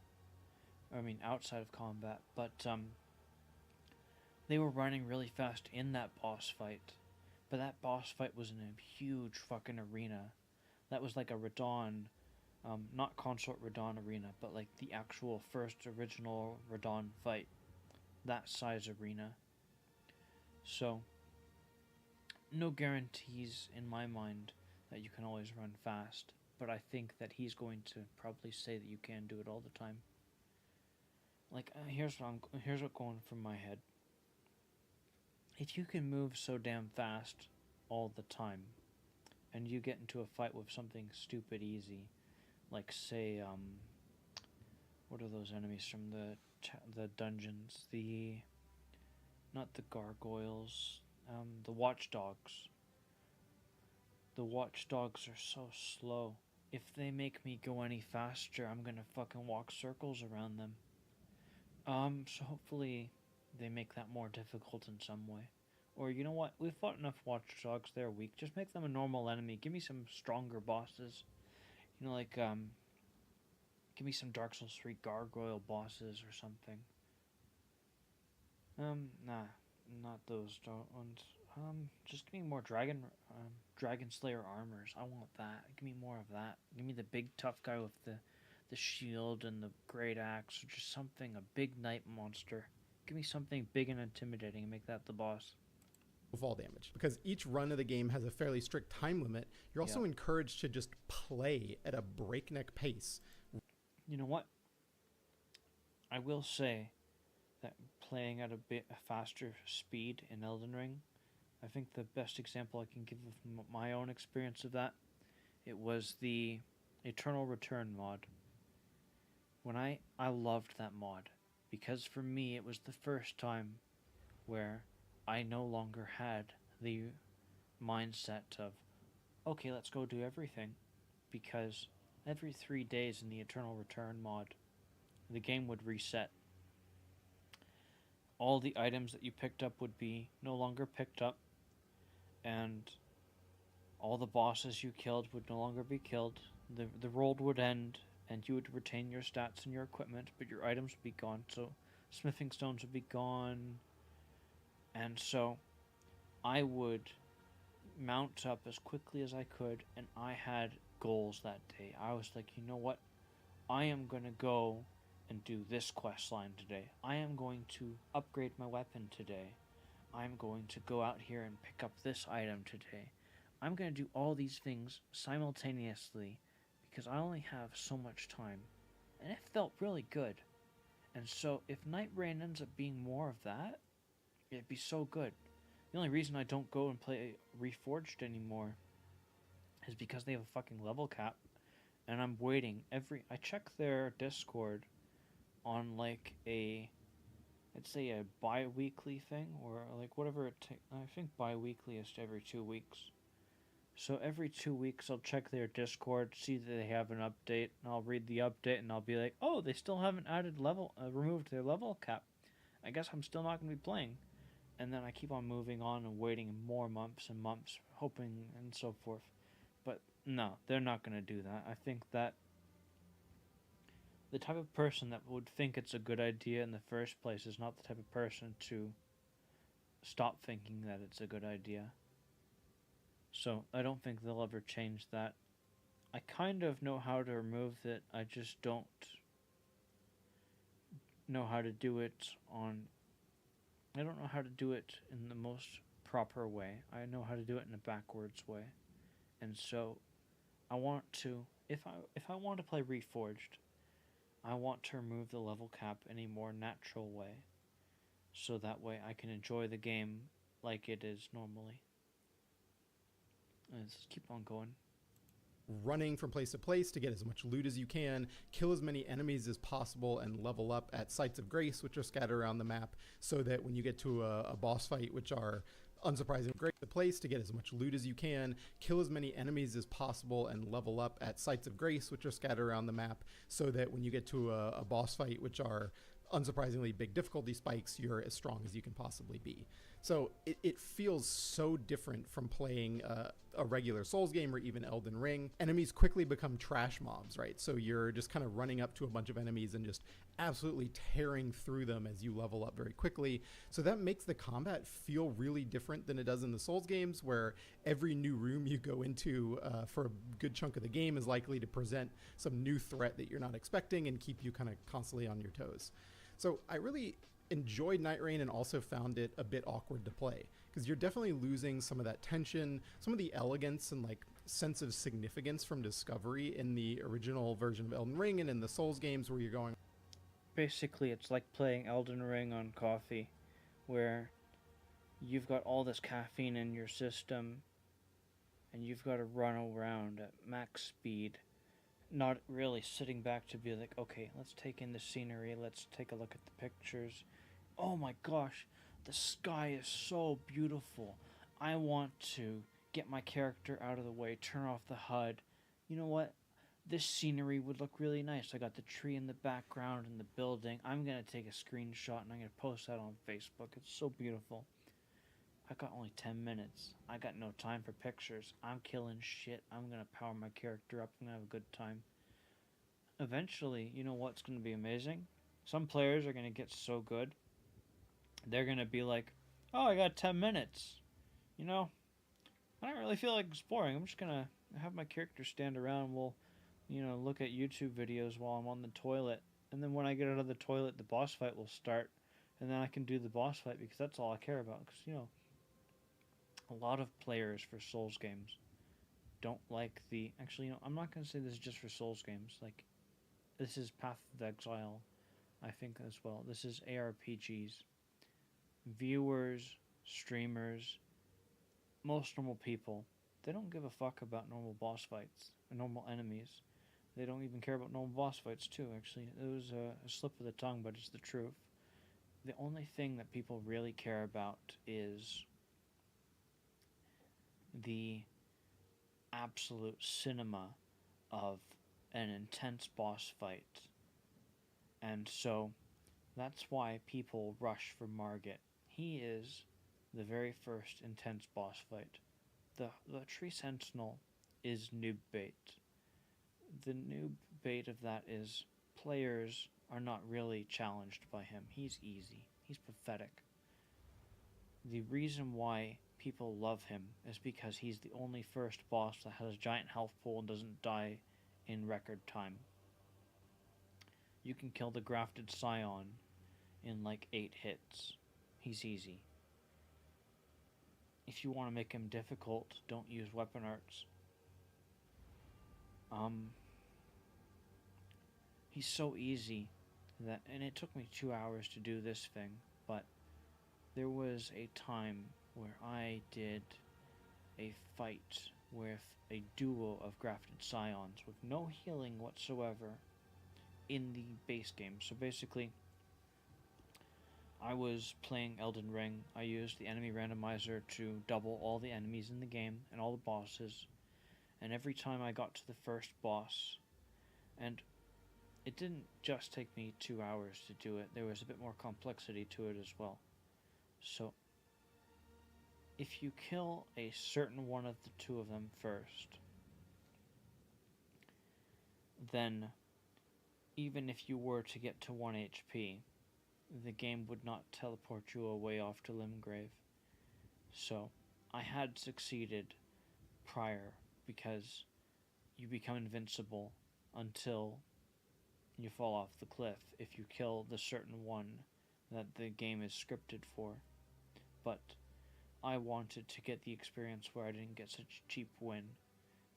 Outside of combat, but they were running really fast in that boss fight. But that boss fight was in a huge fucking arena. That was like a Radon, not Consort Radon arena, but like the actual first original Radon fight. That size arena. So, no guarantees in my mind that you can always run fast, but I think that he's going to probably say that you can do it all the time. Like, here's what going from my head. If you can move so damn fast all the time, and you get into a fight with something stupid easy, like say, what are those enemies from the dungeons? Not the gargoyles, the watchdogs. The watchdogs are so slow. If they make me go any faster, I'm gonna fucking walk circles around them. So hopefully they make that more difficult in some way. Or you know what? We've fought enough watchdogs, they're weak. Just make them a normal enemy. Give me some stronger bosses. You know, like, give me some Dark Souls 3 gargoyle bosses or something. Nah, not those ones. Just give me more Dragon Slayer armors. I want that. Give me more of that. Give me the big tough guy with the shield and the great axe, or just something, a big night monster. Give me something big and intimidating and make that the boss. Fall damage, because each run of the game has a fairly strict time limit. You're also encouraged to just play at a breakneck pace. You know what? I will say that playing at a faster speed in Elden Ring, I think the best example I can give of my own experience of that, it was the Eternal Return mod. When I loved that mod, because for me it was the first time where I no longer had the mindset of, okay, let's go do everything, because every 3 days in the Eternal Return mod, the game would reset. All the items that you picked up would be no longer picked up, and all the bosses you killed would no longer be killed. The world would end, and you would retain your stats and your equipment, but your items would be gone. So smithing stones would be gone, and so I would mount up as quickly as I could, and I had goals that day. I was like, you know what? I am going to go and do this quest line today. I am going to upgrade my weapon today. I'm going to go out here and pick up this item today. I'm going to do all these things simultaneously because I only have so much time. And it felt really good. And so if Nightreign ends up being more of that, it'd be so good. The only reason I don't go and play Reforged anymore is because they have a fucking level cap. And I'm waiting I check their Discord on like let's say a bi-weekly thing, or like whatever it takes. I think bi-weekly is every 2 weeks. So every 2 weeks I'll check their Discord, see that they have an update, and I'll read the update and I'll be like, oh, they still haven't removed their level cap. I guess I'm still not going to be playing. And then I keep on moving on and waiting more months and months, hoping and so forth. But no, they're not going to do that. I think that the type of person that would think it's a good idea in the first place is not the type of person to stop thinking that it's a good idea. So I don't think they'll ever change that. I kind of know how to remove it, I just don't know how to do it I don't know how to do it in the most proper way. I know how to do it in a backwards way. And so I want to, if I want to play Reforged, I want to remove the level cap in a more natural way, so that way I can enjoy the game like it is normally. Let's just keep on going. Running from place to place to get as much loot as you can, kill as many enemies as possible, and level up at sites of grace, which are scattered around the map, so that when you get to a boss fight, which are unsurprisingly great, the place to get as much loot as you can, kill as many enemies as possible, and level up at sites of grace, which are scattered around the map, so that when you get to a boss fight, which are unsurprisingly big difficulty spikes, you're as strong as you can possibly be. So it feels so different from playing a regular Souls game or even Elden Ring. Enemies quickly become trash mobs, right? So you're just kind of running up to a bunch of enemies and just absolutely tearing through them as you level up very quickly. So that makes the combat feel really different than it does in the Souls games, where every new room you go into for a good chunk of the game is likely to present some new threat that you're not expecting and keep you kind of constantly on your toes. So I really enjoyed Nightreign and also found it a bit awkward to play, because you're definitely losing some of that tension, some of the elegance and like sense of significance from discovery in the original version of Elden Ring and in the Souls games, where you're going. Basically, it's like playing Elden Ring on coffee, where you've got all this caffeine in your system and you've got to run around at max speed, not really sitting back to be like, okay, let's take in the scenery, let's take a look at the pictures. Oh my gosh, the sky is so beautiful. I want to get my character out of the way, turn off the HUD. You know what? This scenery would look really nice. I got the tree in the background and the building. I'm going to take a screenshot and I'm going to post that on Facebook. It's so beautiful. I got only 10 minutes. I got no time for pictures. I'm killing shit. I'm going to power my character up. I'm going to have a good time. Eventually, you know what's going to be amazing? Some players are going to get so good. They're going to be like, oh, I got 10 minutes. You know, I don't really feel like exploring. I'm just going to have my character stand around and we'll, look at YouTube videos while I'm on the toilet. And then when I get out of the toilet, the boss fight will start. And then I can do the boss fight because that's all I care about. Because, a lot of players for Souls games don't like the... Actually, I'm not going to say this is just for Souls games. Like, this is Path of Exile, I think, as well. This is ARPGs. Viewers, streamers, most normal people, they don't give a fuck about normal boss fights or normal enemies. They don't even care about normal boss fights, too, actually. It was a slip of the tongue, but it's the truth. The only thing that people really care about is the absolute cinema of an intense boss fight. And so that's why people rush for Margit. He is the very first intense boss fight. The Tree Sentinel is noob bait. The noob bait of that is players are not really challenged by him. He's easy. He's pathetic. The reason why people love him is because he's the only first boss that has a giant health pool and doesn't die in record time. You can kill the grafted Scion in like 8 hits. He's easy. If you want to make him difficult, don't use weapon arts. He's so easy that, and it took me 2 hours to do this thing, but there was a time where I did a fight with a duo of grafted Scions with no healing whatsoever in the base game. So basically, I was playing Elden Ring. I used the enemy randomizer to double all the enemies in the game and all the bosses. And every time I got to the first boss, and it didn't just take me 2 hours to do it, there was a bit more complexity to it as well. So, if you kill a certain one of the two of them first, then even if you were to get to 1 HP, the game would not teleport you away off to Limgrave. So, I had succeeded prior because you become invincible until you fall off the cliff if you kill the certain one that the game is scripted for. But I wanted to get the experience where I didn't get such a cheap win,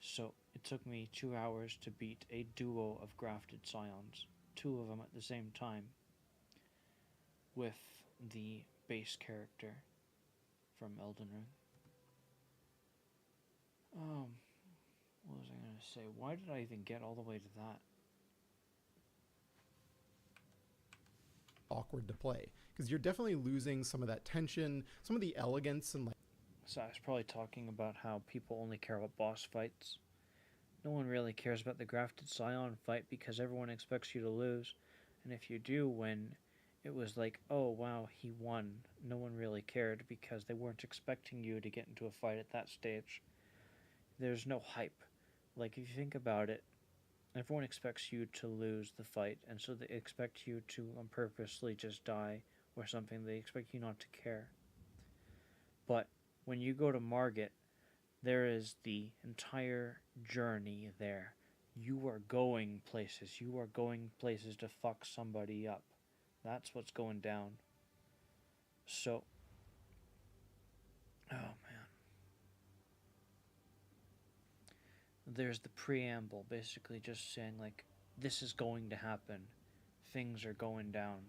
so it took me 2 hours to beat a duo of grafted Scions, 2 of them at the same time, with the base character from Elden Ring. What was I going to say? Why did I even get all the way to that? Awkward to play, because you're definitely losing some of that tension, some of the elegance, and like... So I was probably talking about how people only care about boss fights. No one really cares about the grafted Scion fight because everyone expects you to lose, and if you do win, it was like, oh wow, he won. No one really cared because they weren't expecting you to get into a fight at that stage. There's no hype. Like, if you think about it, everyone expects you to lose the fight, and so they expect you to purposely just die or something. They expect you not to care. But when you go to Margit, there is the entire journey there. You are going places. You are going places to fuck somebody up. That's what's going down. So, oh man. There's the preamble, basically just saying, like, this is going to happen. Things are going down.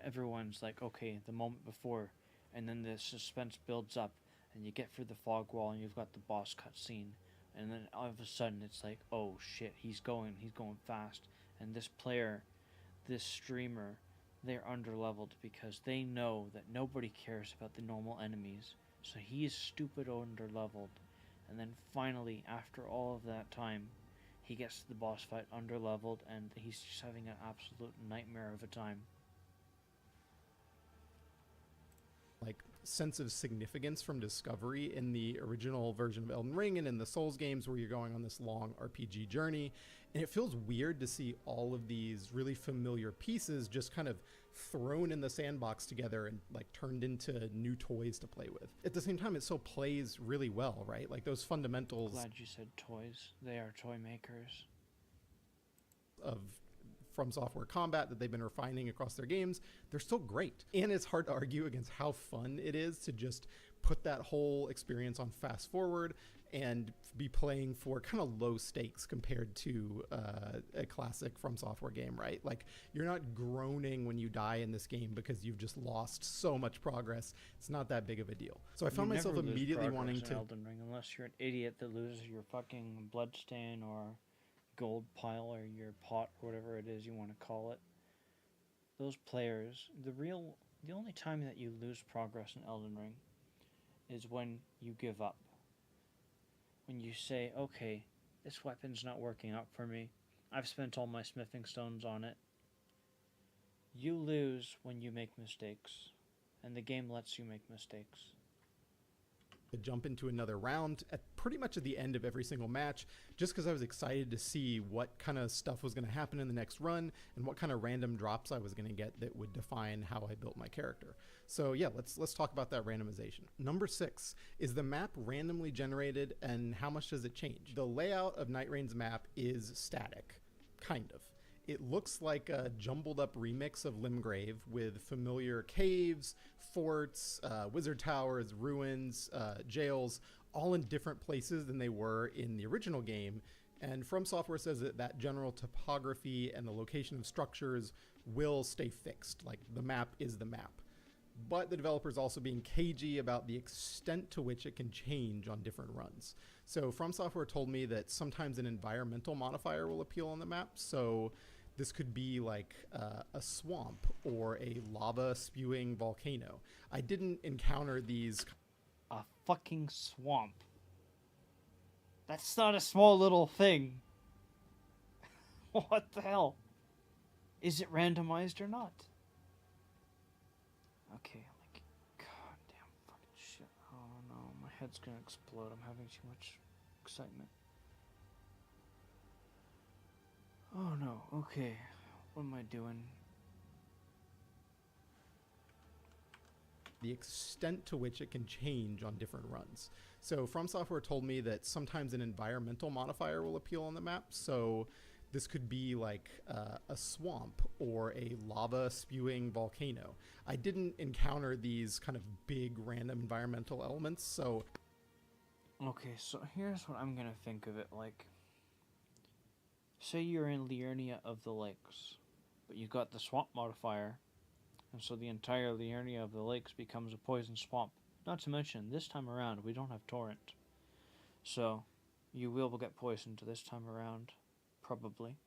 Everyone's like, okay, the moment before, and then the suspense builds up, and you get through the fog wall, and you've got the boss cutscene, and then all of a sudden it's like, oh shit, he's going fast, and this player, this streamer, they're underleveled because they know that nobody cares about the normal enemies, so he is stupid underleveled, And then finally, after all of that time, he gets to the boss fight underleveled, and he's just having an absolute nightmare of a time. Like sense of significance from discovery in the original version of Elden Ring and in the Souls games where you're going on this long RPG journey. And it feels weird to see all of these really familiar pieces just kind of thrown in the sandbox together and like turned into new toys to play with. At the same time, it still plays really well, right? Like those fundamentals. Glad you said toys. They are toy makers. Of From Software combat that they've been refining across their games, they're still great. And it's hard to argue against how fun it is to just put that whole experience on fast forward and be playing for kind of low stakes compared to a classic From Software game, right? Like you're not groaning when you die in this game because you've just lost so much progress. It's not that big of a deal. So I found myself immediately wanting to Elden Ring, unless you're an idiot that loses your fucking bloodstain or gold pile or your pot or whatever it is you want to call it. Those players, the only time that you lose progress in Elden Ring is when you give up. When you say, okay, this weapon's not working out for me. I've spent all my smithing stones on it. You lose when you make mistakes, and the game lets you make mistakes. Jump into another round at pretty much at the end of every single match, just because I was excited to see what kind of stuff was going to happen in the next run and what kind of random drops I was going to get that would define how I built my character. So yeah, let's talk about that randomization. Number 6, is the map randomly generated, and how much does it change? The layout of Nightraign's map is static, kind of. It looks like a jumbled up remix of Limgrave with familiar caves, forts, wizard towers, ruins, jails, all in different places than they were in the original game. And From Software says that that general topography and the location of structures will stay fixed. Like the map is the map. But the developer's also being cagey about the extent to which it can change on different runs. So From Software told me that sometimes an environmental modifier will appeal on the map. So this could be like a swamp or a lava spewing volcano. I didn't encounter these. A fucking swamp. That's not a small little thing. What the hell? Is it randomized or not? Okay, like, goddamn fucking shit. Oh no, my head's gonna explode. I'm having too much excitement. Oh no, okay. What am I doing? The extent to which it can change on different runs. So From Software told me that sometimes an environmental modifier will appeal on the map. So this could be like a swamp or a lava spewing volcano. I didn't encounter these kind of big random environmental elements, so... Okay, so here's what I'm gonna think of it like. Say you're in Liurnia of the Lakes, but you got the swamp modifier, and so the entire Liurnia of the Lakes becomes a poison swamp. Not to mention, this time around, we don't have Torrent. So, you will get poisoned this time around. Probably.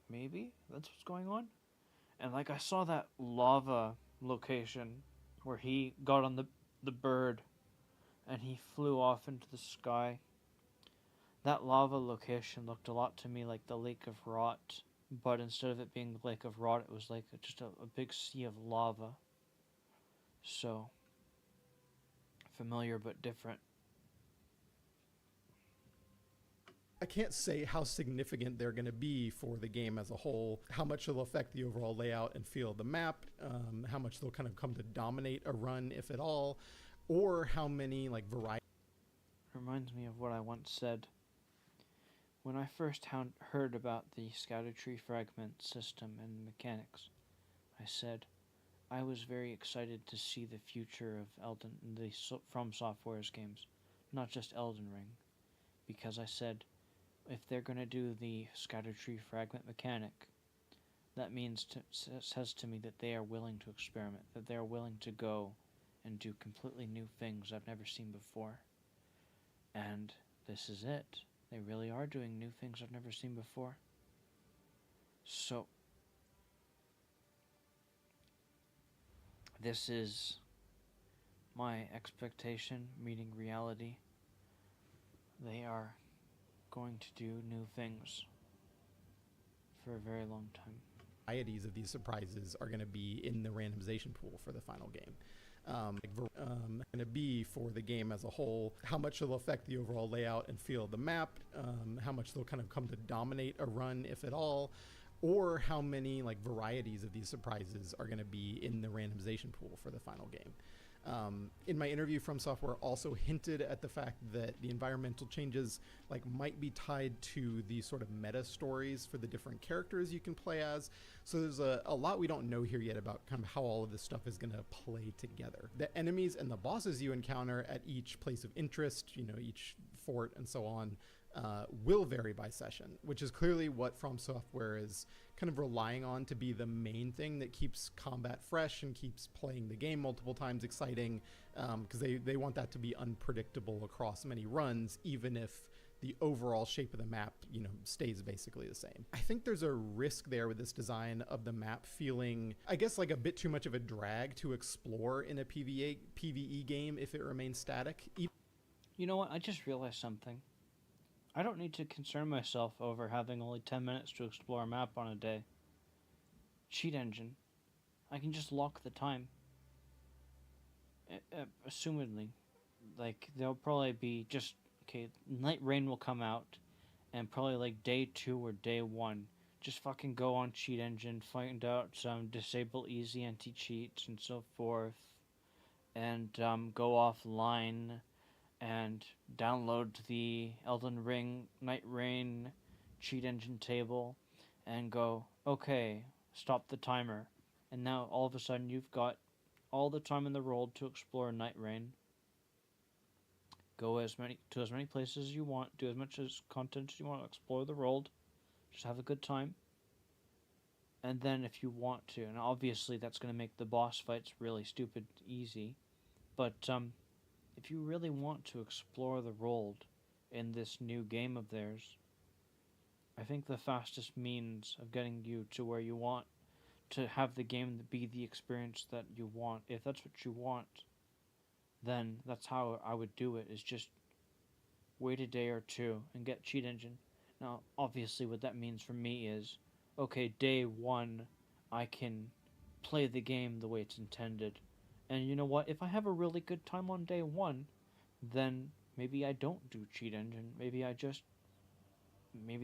Maybe that's what's going on. And like I saw that lava location where he got on the bird and he flew off into the sky. That lava location looked a lot to me like the Lake of Rot, but instead of it being the Lake of Rot, it was like just a big sea of lava. So, familiar but different. I can't say how significant they're going to be for the game as a whole, how much they'll affect the overall layout and feel of the map, how much they'll kind of come to dominate a run, if at all, or how many like variety. Reminds me of what I once said. When I first heard about the scatter tree fragment system and mechanics, I said I was very excited to see the future of Elden, the From Software's games, not just Elden Ring, because I said, if they're going to do the scatter tree fragment mechanic, that means says to me that they are willing to experiment, that they are willing to go and do completely new things I've never seen before. And this is it. They really are doing new things I've never seen before. So, this is my expectation meeting reality. They are going to do new things for a very long time. Varieties of these surprises are going to be in the randomization pool for the final game. Going to be for the game as a whole, how much it'll affect the overall layout and feel of the map, how much they'll kind of come to dominate a run, if at all, or how many like varieties of these surprises are going to be in the randomization pool for the final game. In my interview, From Software also hinted at the fact that the environmental changes like might be tied to the sort of meta stories for the different characters you can play as. So there's a lot we don't know here yet about kind of how all of this stuff is going to play together. The enemies and the bosses you encounter at each place of interest, you know, each fort and so on, will vary by session, which is clearly what From Software is kind of relying on to be the main thing that keeps combat fresh and keeps playing the game multiple times exciting, because they want that to be unpredictable across many runs, even if the overall shape of the map, you know, stays basically the same. I think there's a risk there with this design of the map feeling, I guess, like a bit too much of a drag to explore in a PvE game if it remains static. You know what? I just realized something. I don't need to concern myself over having only 10 minutes to explore a map on a day. Cheat engine. I can just lock the time. Assumedly. Like, there'll probably be just... Okay, Nightreign will come out, and probably like day 2 or day 1, just fucking go on Cheat Engine, find out some disable easy anti-cheats and so forth, and go offline and download the Elden Ring Nightreign Cheat Engine table and go, okay, stop the timer. And now all of a sudden you've got all the time in the world to explore Nightreign. Go as many places as you want, do as much as content as you want, explore the world, just have a good time. And then if you want to, and obviously that's going to make the boss fights really stupid easy, but if you really want to explore the world in this new game of theirs, I think the fastest means of getting you to where you want to have the game be the experience that you want, if that's what you want, then that's how I would do it, is just wait a day or two and get Cheat Engine. Now, obviously what that means for me is, okay, day 1, I can play the game the way it's intended. And you know what? If I have a really good time on day 1, then maybe I don't do Cheat Engine. Maybe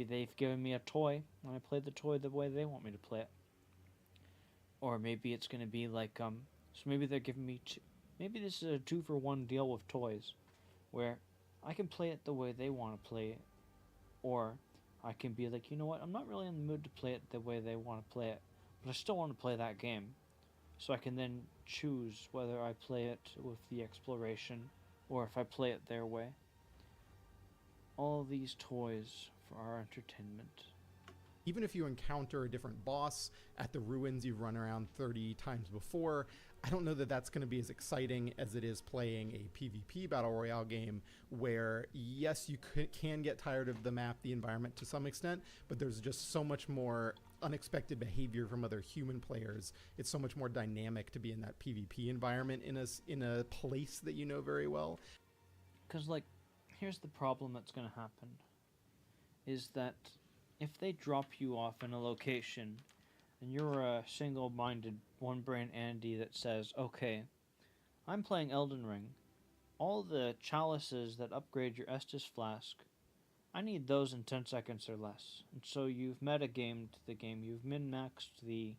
they've given me a toy, and I play the toy the way they want me to play it. Or maybe it's going to be like, so maybe they're giving me maybe this is a 2-for-1 deal with toys, where I can play it the way they want to play it, or I can be like, you know what, I'm not really in the mood to play it the way they want to play it, but I still want to play that game. So I can then choose whether I play it with the exploration, or if I play it their way. All these toys for our entertainment. Even if you encounter a different boss at the ruins you've run around 30 times before, I don't know that that's going to be as exciting as it is playing a PvP Battle Royale game where, yes, you can get tired of the map, the environment to some extent, but there's just so much more unexpected behavior from other human players. It's so much more dynamic to be in that PvP environment in a place that you know very well. Because, like, here's the problem that's going to happen, is that if they drop you off in a location and you're a single-minded, one-brain Andy that says, okay, I'm playing Elden Ring, all the chalices that upgrade your Estus flask, I need those in 10 seconds or less. And so you've metagamed the game, you've min-maxed the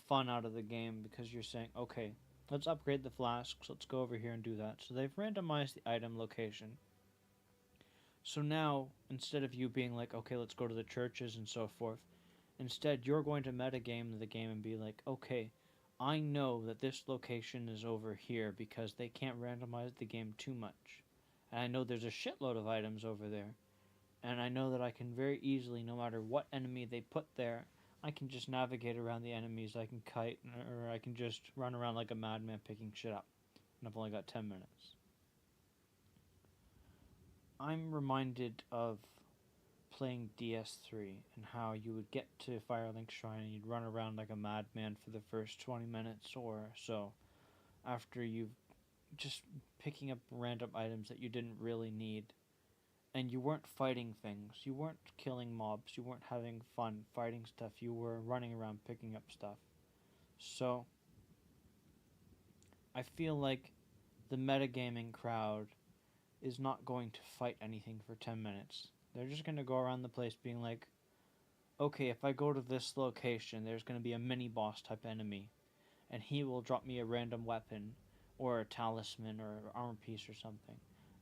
fun out of the game because you're saying, okay, let's upgrade the flasks, let's go over here and do that. So they've randomized the item location. So now, instead of you being like, okay, let's go to the churches and so forth, instead you're going to metagame the game and be like, okay, I know that this location is over here because they can't randomize the game too much. And I know there's a shitload of items over there. And I know that I can very easily, no matter what enemy they put there, I can just navigate around the enemies, I can kite, or I can just run around like a madman picking shit up. And I've only got 10 minutes. I'm reminded of playing DS3 and how you would get to Firelink Shrine and you'd run around like a madman for the first 20 minutes or so after you've just picking up random items that you didn't really need. And you weren't fighting things. You weren't killing mobs. You weren't having fun fighting stuff. You were running around picking up stuff. So, I feel like the metagaming crowd is not going to fight anything for 10 minutes. They're just going to go around the place being like, okay, if I go to this location, there's going to be a mini boss type enemy, and he will drop me a random weapon, or a talisman, or an armor piece or something.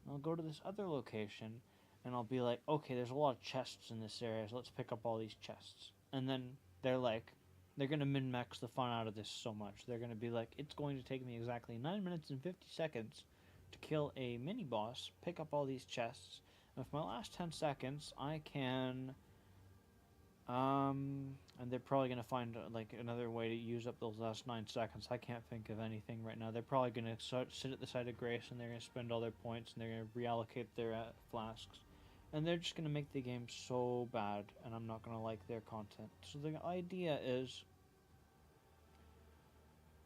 And I'll go to this other location, and I'll be like, okay, there's a lot of chests in this area, so let's pick up all these chests. And then they're like, they're going to min-max the fun out of this so much. They're going to be like, it's going to take me exactly 9 minutes and 50 seconds to kill a mini-boss, pick up all these chests, and with my last 10 seconds, I can... and they're probably going to find like another way to use up those last 9 seconds. I can't think of anything right now. They're probably going to sit at the side of grace, and they're going to spend all their points, and they're going to reallocate their flasks. And they're just going to make the game so bad, and I'm not going to like their content. So the idea is,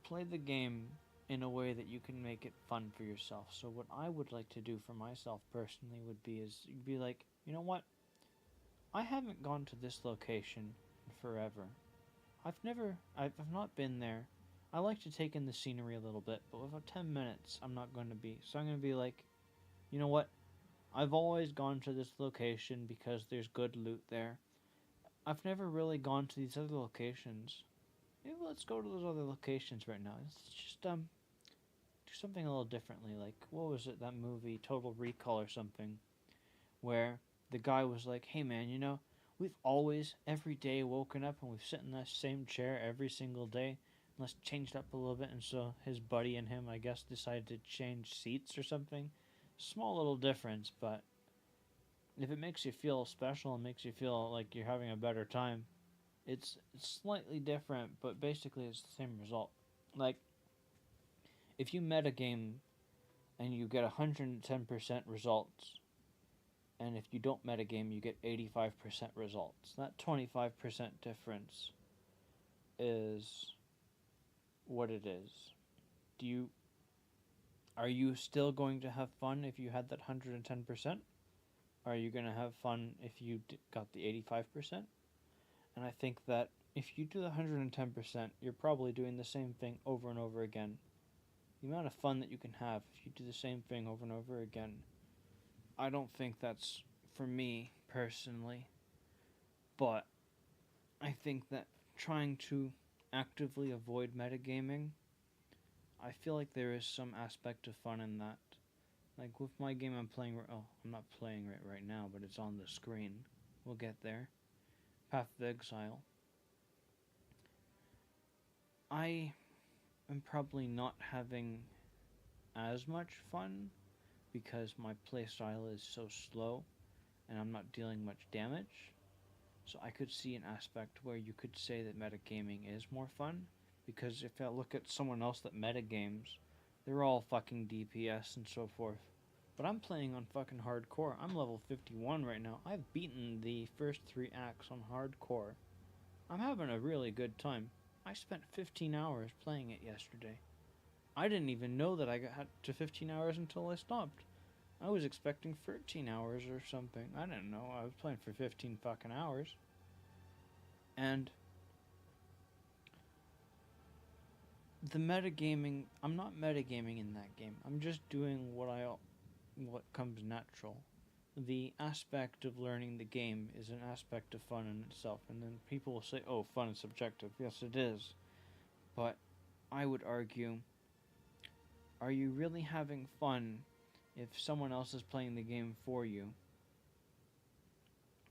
play the game in a way that you can make it fun for yourself. So what I would like to do for myself personally would be like, you know what? I haven't gone to this location in forever. I've not been there. I like to take in the scenery a little bit, but within 10 minutes, I'm not going to be. So I'm going to be like, you know what? I've always gone to this location because there's good loot there. I've never really gone to these other locations. Maybe let's go to those other locations right now. Let's just do something a little differently. Like, what was it, that movie, Total Recall or something, where the guy was like, hey man, you know, we've always, every day, woken up and we've sit in that same chair every single day. Let's change it up a little bit. And so his buddy and him, I guess, decided to change seats or something. Small little difference, but if it makes you feel special and makes you feel like you're having a better time, it's slightly different, but basically it's the same result. Like, if you metagame and you get 110% results, and if you don't metagame, you get 85% results. That 25% difference is what it is. Are you still going to have fun if you had that 110%? Are you going to have fun if you got the 85%? And I think that if you do the 110%, you're probably doing the same thing over and over again. The amount of fun that you can have if you do the same thing over and over again, I don't think that's for me personally. But I think that trying to actively avoid metagaming, I feel like there is some aspect of fun in that. Like with my game I'm playing, I'm not playing it right now, but it's on the screen. We'll get there. Path of Exile. I am probably not having as much fun because my playstyle is so slow and I'm not dealing much damage. So I could see an aspect where you could say that metagaming is more fun, because if I look at someone else that metagames, they're all fucking DPS and so forth. But I'm playing on fucking hardcore. I'm level 51 right now. I've beaten the first 3 acts on hardcore. I'm having a really good time. I spent 15 hours playing it yesterday. I didn't even know that I got to 15 hours until I stopped. I was expecting 13 hours or something. I didn't know. I was playing for 15 fucking hours. And the metagaming, I'm not metagaming in that game. I'm just doing what comes natural. The aspect of learning the game is an aspect of fun in itself. And then people will say, oh, fun is subjective. Yes, it is. But I would argue, are you really having fun if someone else is playing the game for you?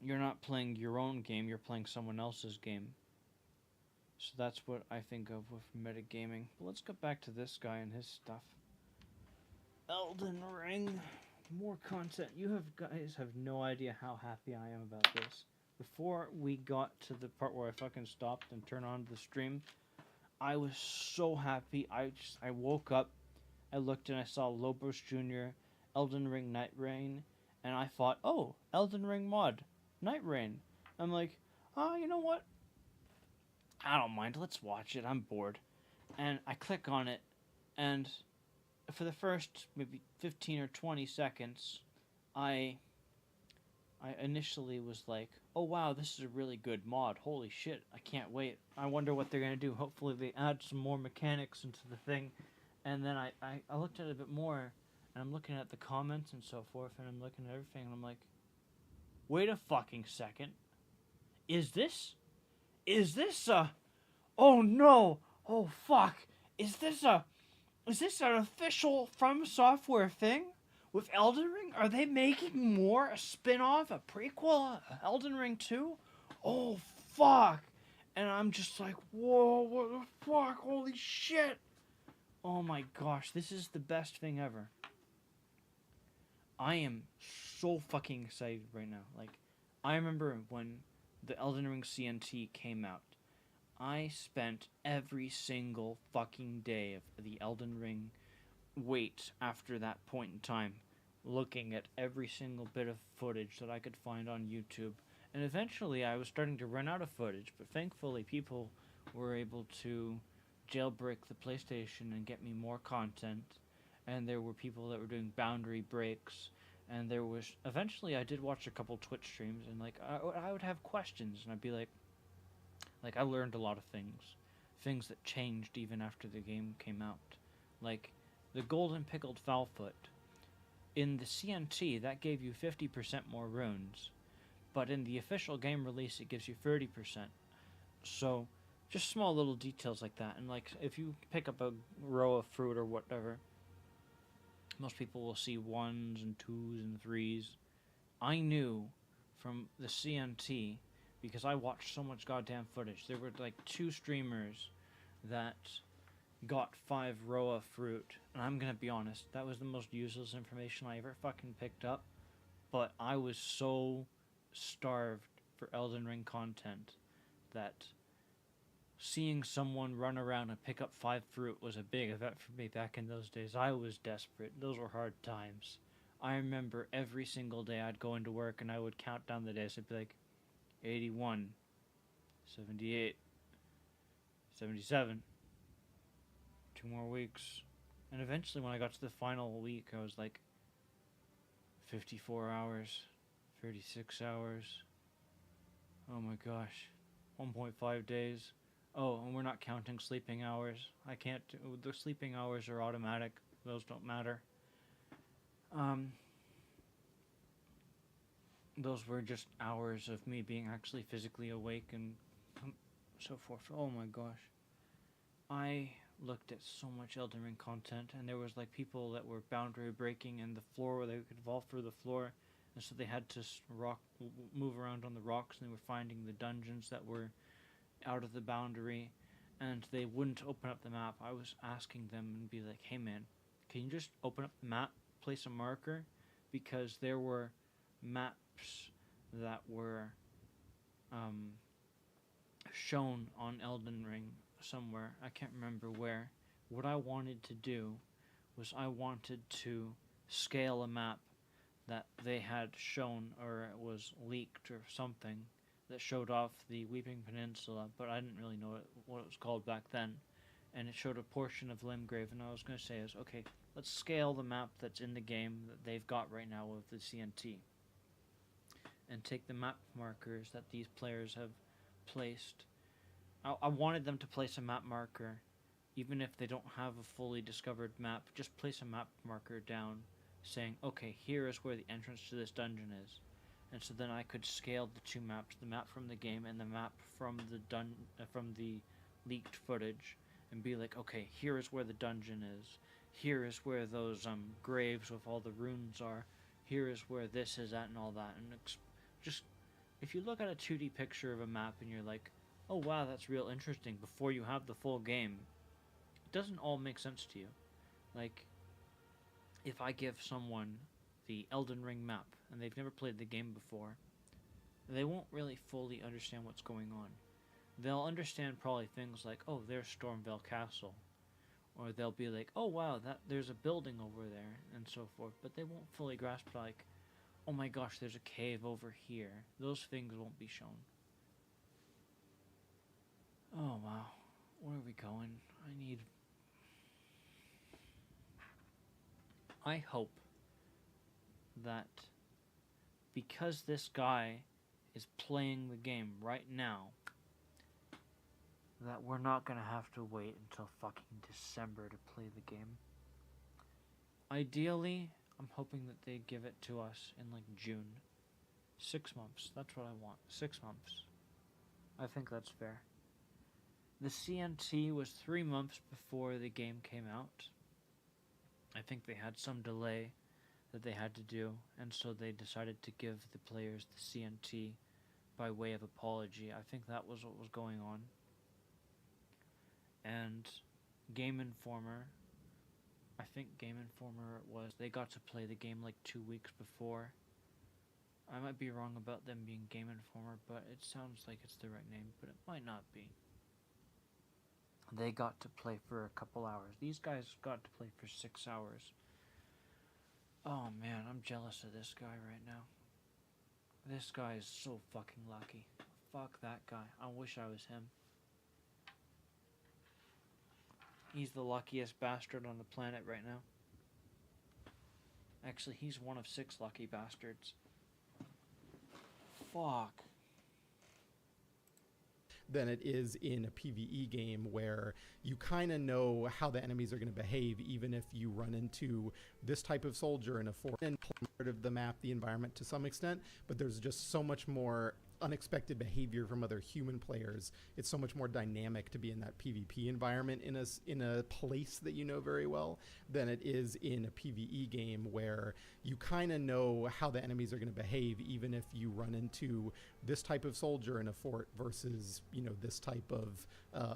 You're not playing your own game, you're playing someone else's game. So that's what I think of with metagaming. But let's get back to this guy and his stuff. Elden Ring. More content. You guys have no idea how happy I am about this. Before we got to the part where I fucking stopped and turned on the stream, I was so happy. I woke up, I looked and I saw Lobos Jr., Elden Ring Nightreign, and I thought, oh, Elden Ring mod, Nightreign. I'm like, oh, you know what? I don't mind. Let's watch it. I'm bored. And I click on it, and for the first maybe 15 or 20 seconds, I I initially was like, oh wow, this is a really good mod. Holy shit, I can't wait. I wonder what they're going to do. Hopefully they add some more mechanics into the thing. And then I looked at it a bit more, and I'm looking at the comments and so forth, and I'm looking at everything, and I'm like, wait a fucking second. Is this a, oh no, oh fuck, is this an official From Software thing? With Elden Ring? Are they making more? A spin-off? A prequel? Elden Ring 2? Oh, fuck. And I'm just like, whoa, what the fuck? Holy shit. Oh my gosh, this is the best thing ever. I am so fucking excited right now. Like, I remember when the Elden Ring CNT came out. I spent every single fucking day of the Elden Ring wait after that point in time looking at every single bit of footage that I could find on YouTube. And eventually I was starting to run out of footage, but thankfully people were able to jailbreak the PlayStation and get me more content. And there were people that were doing boundary breaks. And there was, eventually I did watch a couple Twitch streams, and like I would have questions, and I'd be like I learned a lot of things that changed even after the game came out. Like the golden pickled foulfoot. In the CNT, that gave you 50% more runes, but in the official game release, it gives you 30%. So, just small little details like that. And like, if you pick up a row of fruit or whatever, most people will see 1s and 2s and 3s. I knew from the CNT, because I watched so much goddamn footage, there were like 2 streamers that got 5 Roa fruit, and I'm gonna be honest, that was the most useless information I ever fucking picked up, but I was so starved for Elden Ring content that seeing someone run around and pick up 5 fruit was a big event for me back in those days. I was desperate. Those were hard times. I remember every single day I'd go into work and I would count down the days. I'd be like, 81, 78, 77, 2 more weeks. And eventually when I got to the final week, I was like 54 hours, 36 hours. Oh my gosh. 1.5 days. Oh, and we're not counting sleeping hours. I can't the sleeping hours are automatic. Those don't matter. Those were just hours of me being actually physically awake and so forth. Oh my gosh. I looked at so much Elden Ring content, and there was like people that were boundary breaking in the floor where they could vault through the floor, and so they had to move around on the rocks, and they were finding the dungeons that were out of the boundary, and they wouldn't open up the map. I was asking them and be like, hey man, can you just open up the map, place a marker, because there were maps that were shown on Elden Ring somewhere. I can't remember where. What I wanted to do was I wanted to scale a map that they had shown, or it was leaked or something, that showed off the Weeping Peninsula, but I didn't really know what it was called back then. And it showed a portion of Limgrave, and I was going to say is, okay, let's scale the map that's in the game that they've got right now with the CNT. And take the map markers that these players have placed. I wanted them to place a map marker, even if they don't have a fully discovered map. Just place a map marker down, saying, okay, here is where the entrance to this dungeon is. And so then I could scale the 2 maps, the map from the game and the map from the leaked footage, and be like, okay, here is where the dungeon is. Here is where those graves with all the runes are. Here is where this is at and all that. And just, if you look at a 2D picture of a map and you're like, oh wow, that's real interesting, before you have the full game, it doesn't all make sense to you. Like, if I give someone the Elden Ring map, and they've never played the game before, they won't really fully understand what's going on. They'll understand probably things like, oh, there's Stormvale Castle. Or they'll be like, oh wow, there's a building over there, and so forth. But they won't fully grasp, like, oh my gosh, there's a cave over here. Those things won't be shown. Oh wow, where are we going? I hope that because this guy is playing the game right now, that we're not gonna have to wait until fucking December to play the game. Ideally, I'm hoping that they give it to us in like June. 6 months. That's what I want. 6 months. I think that's fair. The CNT was 3 months before the game came out. I think they had some delay that they had to do, and so they decided to give the players the CNT by way of apology. I think that was what was going on. And Game Informer, I think Game Informer was, they got to play the game like 2 weeks before. I might be wrong about them being Game Informer, but it sounds like it's the right name, but it might not be. They got to play for a couple hours. These guys got to play for 6 hours. Oh man, I'm jealous of this guy right now. This guy is so fucking lucky. Fuck that guy. I wish I was him. He's the luckiest bastard on the planet right now. Actually, he's one of 6 lucky bastards. Fuck. Than it is in a PvE game where you kind of know how the enemies are going to behave, even if you run into this type of soldier in a foreign part of the map, the environment to some extent, but there's just so much more unexpected behavior from other human players. It's so much more dynamic to be in that PvP environment in a place that you know very well than it is in a PvE game where you kind of know how the enemies are going to behave, even if you run into this type of soldier in a fort versus, you know, this type of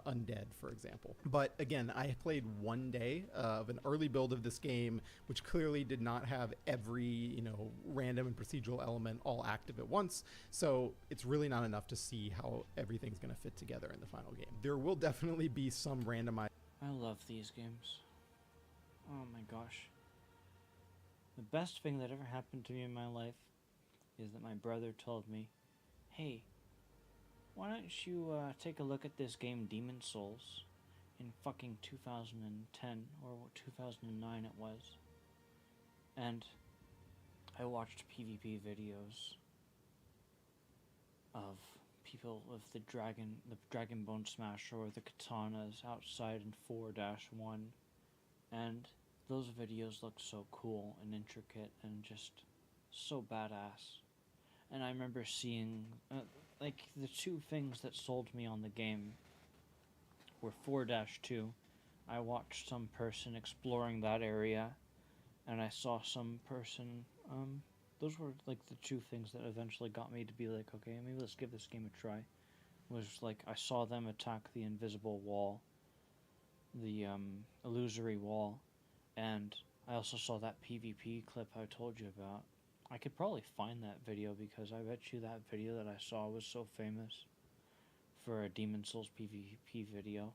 undead, for example. But again, I played 1 day of an early build of this game, which clearly did not have every, you know, random and procedural element all active at once. So it's really not enough to see how everything's going to fit together in the final game. There will definitely be some randomized. I love these games. Oh my gosh. The best thing that ever happened to me in my life is that my brother told me, hey, why don't you take a look at this game Demon Souls in fucking 2010 or 2009 it was. And I watched PvP videos of people with the dragon bone smasher or the katanas outside in 4-1, and those videos look so cool and intricate and just so badass. And I remember seeing like the 2 things that sold me on the game were 4-2. I watched some person exploring that area, and I saw some person those were like the 2 things that eventually got me to be like, okay, maybe let's give this game a try. Was like I saw them attack the invisible wall, the illusory wall, and I also saw that PvP clip I told you about. I could probably find that video because I bet you that video that I saw was so famous for a Demon Souls PvP video,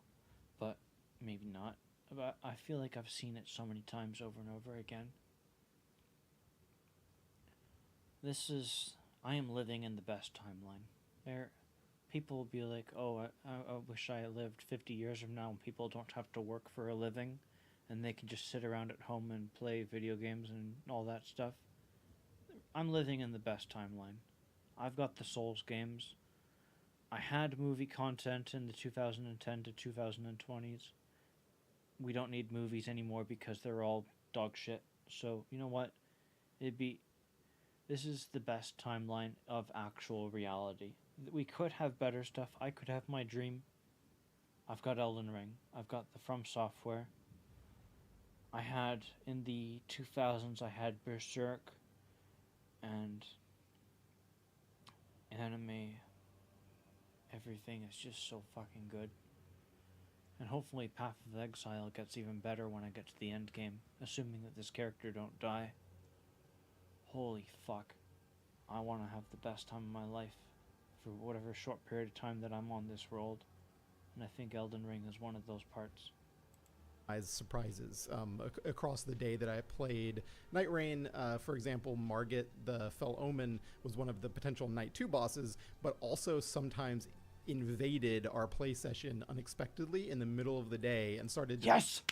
but maybe not. But I feel like I've seen it so many times over and over again. I am living in the best timeline. People will be like, oh, I wish I lived 50 years from now when people don't have to work for a living and they can just sit around at home and play video games and all that stuff. I'm living in the best timeline. I've got the Souls games. I had movie content in the 2010 to 2020s. We don't need movies anymore because they're all dog shit. So, you know what? This is the best timeline of actual reality. We could have better stuff. I could have my dream. I've got Elden Ring. I've got the From Software. I had, in the 2000s, I had Berserk and anime. Everything is just so fucking good. And hopefully Path of Exile gets even better when I get to the end game, assuming that this character don't die. Holy fuck. I want to have the best time of my life for whatever short period of time that I'm on this world. And I think Elden Ring is one of those parts. As surprises across the day that I played Nightreign, for example, Margit the Fell Omen was one of the potential Night 2 bosses, but also sometimes invaded our play session unexpectedly in the middle of the day and started Yes!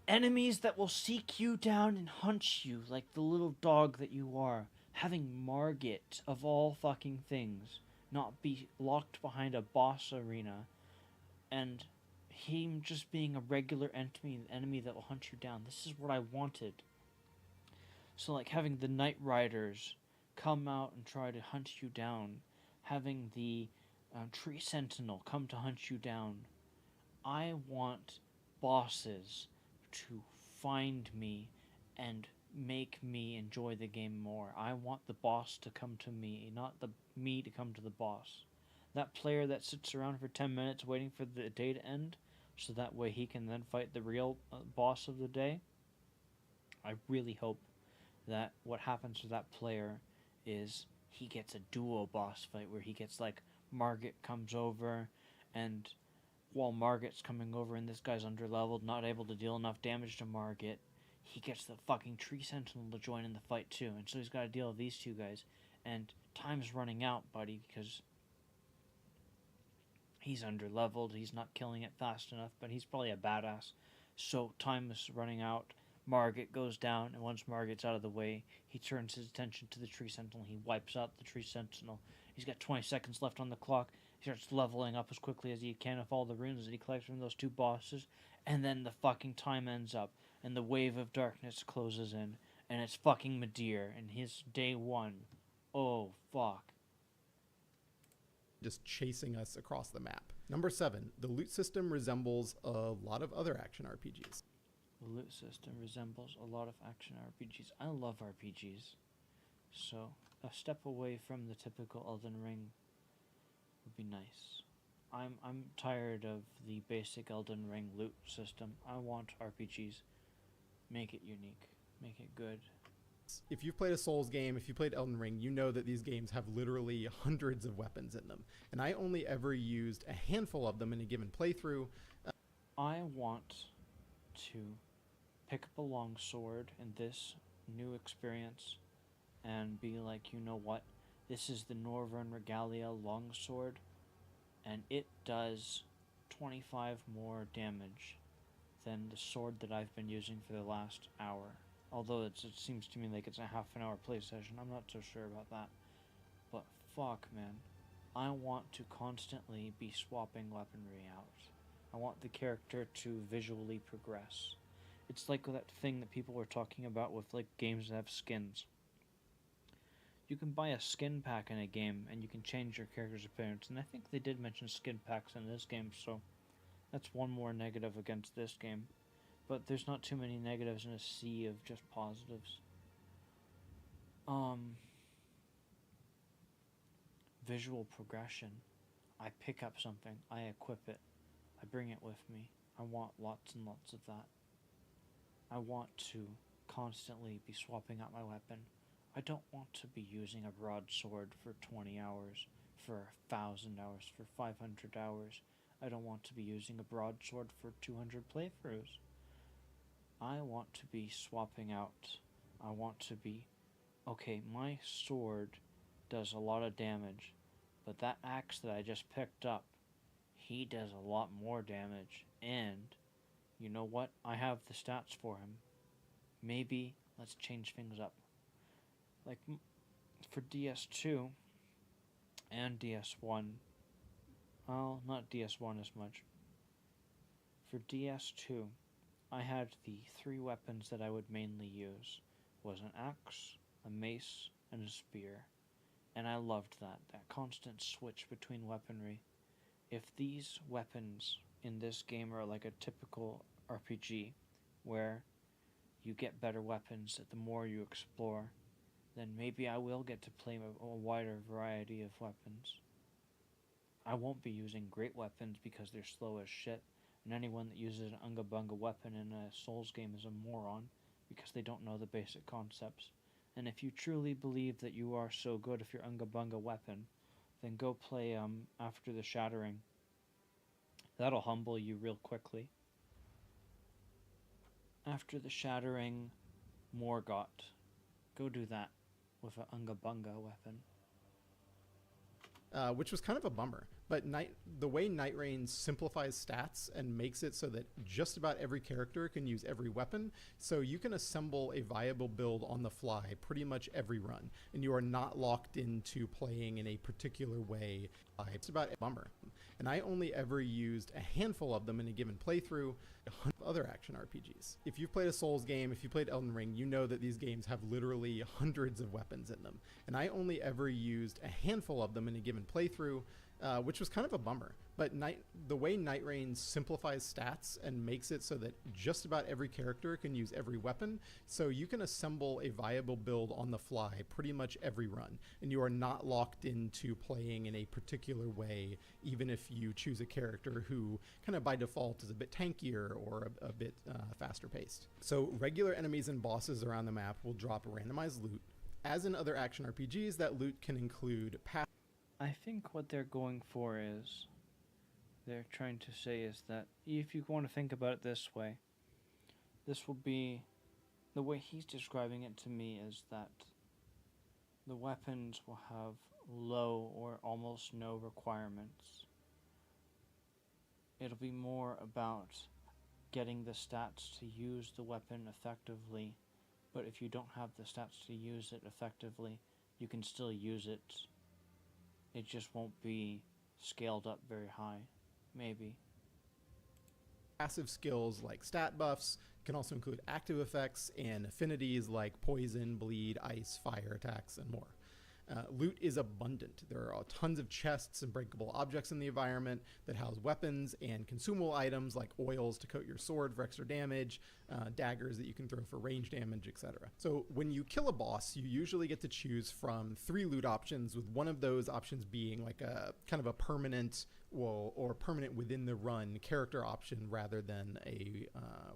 Enemies that will seek you down and hunt you like the little dog that you are. Having Margit, of all fucking things, not be locked behind a boss arena, and him just being a regular enemy that will hunt you down. This is what I wanted. So, like, having the Night Riders come out and try to hunt you down, having the Tree Sentinel come to hunt you down. I want bosses to find me and make me enjoy the game more. I want the boss to come to me, not me to come to the boss. That player that sits around for 10 minutes waiting for the day to end, so that way he can then fight the real boss of the day. I really hope that what happens to that player is he gets a duo boss fight where he gets like Margit comes over, and while Margit's coming over and this guy's underleveled, not able to deal enough damage to Margit, he gets the fucking Tree Sentinel to join in the fight too, and so he's got to deal with these two guys, and time's running out, buddy, because he's underleveled, he's not killing it fast enough, but he's probably a badass, so time is running out. Margit goes down, and once Margit's out of the way, he turns his attention to the Tree Sentinel. He wipes out the Tree Sentinel. He's got 20 seconds left on the clock. He starts leveling up as quickly as he can with all the runes that he collects from those two bosses, and then the fucking time ends up, and the wave of darkness closes in, and it's fucking Midir, and his day one. Oh, fuck. Just chasing us across the map. Number 7, the loot system resembles a lot of other action RPGs. The loot system resembles a lot of action RPGs. I love RPGs. So, a step away from the typical Elden Ring would be nice. I'm tired of the basic Elden Ring loot system. I want RPGs. Make it unique. Make it good. If you've played a Souls game, if you played Elden Ring, you know that these games have literally hundreds of weapons in them. And I only ever used a handful of them in a given playthrough. I want to pick up a longsword in this new experience and be like, you know what? This is the Northern Regalia longsword, and it does 25 more damage than the sword that I've been using for the last hour. Although it seems to me like it's a half an hour play session. I'm not so sure about that. But fuck, man. I want to constantly be swapping weaponry out. I want the character to visually progress. It's like that thing that people were talking about with like games that have skins. You can buy a skin pack in a game and you can change your character's appearance. And I think they did mention skin packs in this game, so that's one more negative against this game. But there's not too many negatives in a sea of just positives. Visual progression. I pick up something, I equip it, I bring it with me. I want lots and lots of that. I want to constantly be swapping out my weapon. I don't want to be using a broadsword for 20 hours, for 1,000 hours, for 500 hours. I don't want to be using a broadsword for 200 playthroughs. I want to be swapping out. I want to be, okay, my sword does a lot of damage, but that axe that I just picked up, he does a lot more damage, and you know what? I have the stats for him. Maybe let's change things up. Like, for DS2 and DS1, well, not DS1 as much. For DS2, I had the 3 weapons that I would mainly use. Was an axe, a mace, and a spear. And I loved that constant switch between weaponry. If these weapons in this game are like a typical RPG, where you get better weapons the more you explore, then maybe I will get to play a wider variety of weapons. I won't be using great weapons because they're slow as shit. And anyone that uses an Unga Bunga weapon in a Souls game is a moron, because they don't know the basic concepts. And if you truly believe that you are so good with your Unga Bunga weapon, then go play After the Shattering. That'll humble you real quickly. After the Shattering, Morgott. Go do that with an Unga Bunga weapon. which was kind of a bummer. But the way Nightreign simplifies stats and makes it so that just about every character can use every weapon, so you can assemble a viable build on the fly pretty much every run, and you are not locked into playing in a particular way. It's about a bummer. And I only ever used a handful of them in a given playthrough. Other action RPGs. If you've played a Souls game, if you played Elden Ring, you know that these games have literally hundreds of weapons in them. And I only ever used a handful of them in a given playthrough, which was kind of a bummer. But the way Nightreign simplifies stats and makes it so that just about every character can use every weapon, so you can assemble a viable build on the fly pretty much every run, and you are not locked into playing in a particular way, even if you choose a character who kind of by default is a bit tankier or a bit faster paced. So regular enemies and bosses around the map will drop randomized loot. As in other action RPGs, that loot can include I think what they're going for is, they're trying to say is that if you want to think about it this way, this will be, the way he's describing it to me is that the weapons will have low or almost no requirements. It'll be more about getting the stats to use the weapon effectively, but if you don't have the stats to use it effectively, you can still use it. It just won't be scaled up very high, maybe. Passive skills like stat buffs, can also include active effects and affinities like poison, bleed, ice, fire attacks, and more. Loot is abundant. There are tons of chests and breakable objects in the environment that house weapons and consumable items like oils to coat your sword for extra damage, daggers that you can throw for range damage, etc. So when you kill a boss, you usually get to choose from 3 loot options, with one of those options being like a kind of a permanent or permanent within the run character option rather than a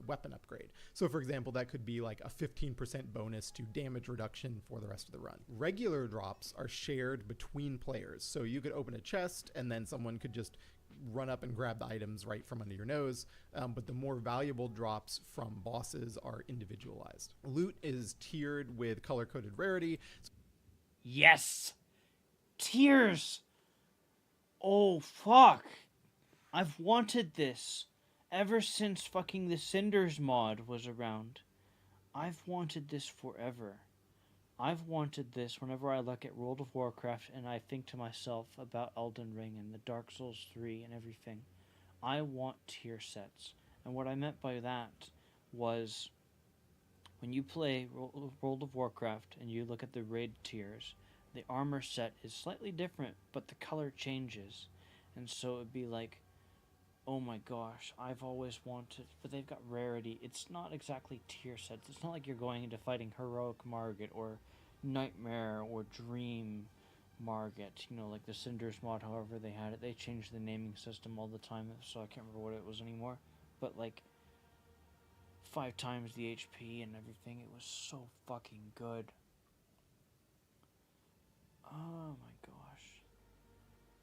weapon upgrade. So for example, that could be like a 15% bonus to damage reduction for the rest of the run. Regular drops are shared between players. So you could open a chest and then someone could just run up and grab the items right from under your nose. But the more valuable drops from bosses are individualized. Loot is tiered with color-coded rarity. Yes! Tears! Oh, fuck. I've wanted this ever since fucking the Cinders mod was around. I've wanted this forever. I've wanted this whenever I look at World of Warcraft and I think to myself about Elden Ring and the Dark Souls 3 and everything. I want tier sets. And what I meant by that was, when you play World of Warcraft and you look at the raid tiers, the armor set is slightly different, but the color changes. And so it'd be like, oh my gosh, I've always wanted, but they've got rarity. It's not exactly tier sets. It's not like you're going into fighting Heroic Margit or Nightmare or Dream Margit, you know, like the Cinders mod, however they had it. They changed the naming system all the time, so I can't remember what it was anymore. But like, 5 times the HP and everything. It was so fucking good. Oh my gosh.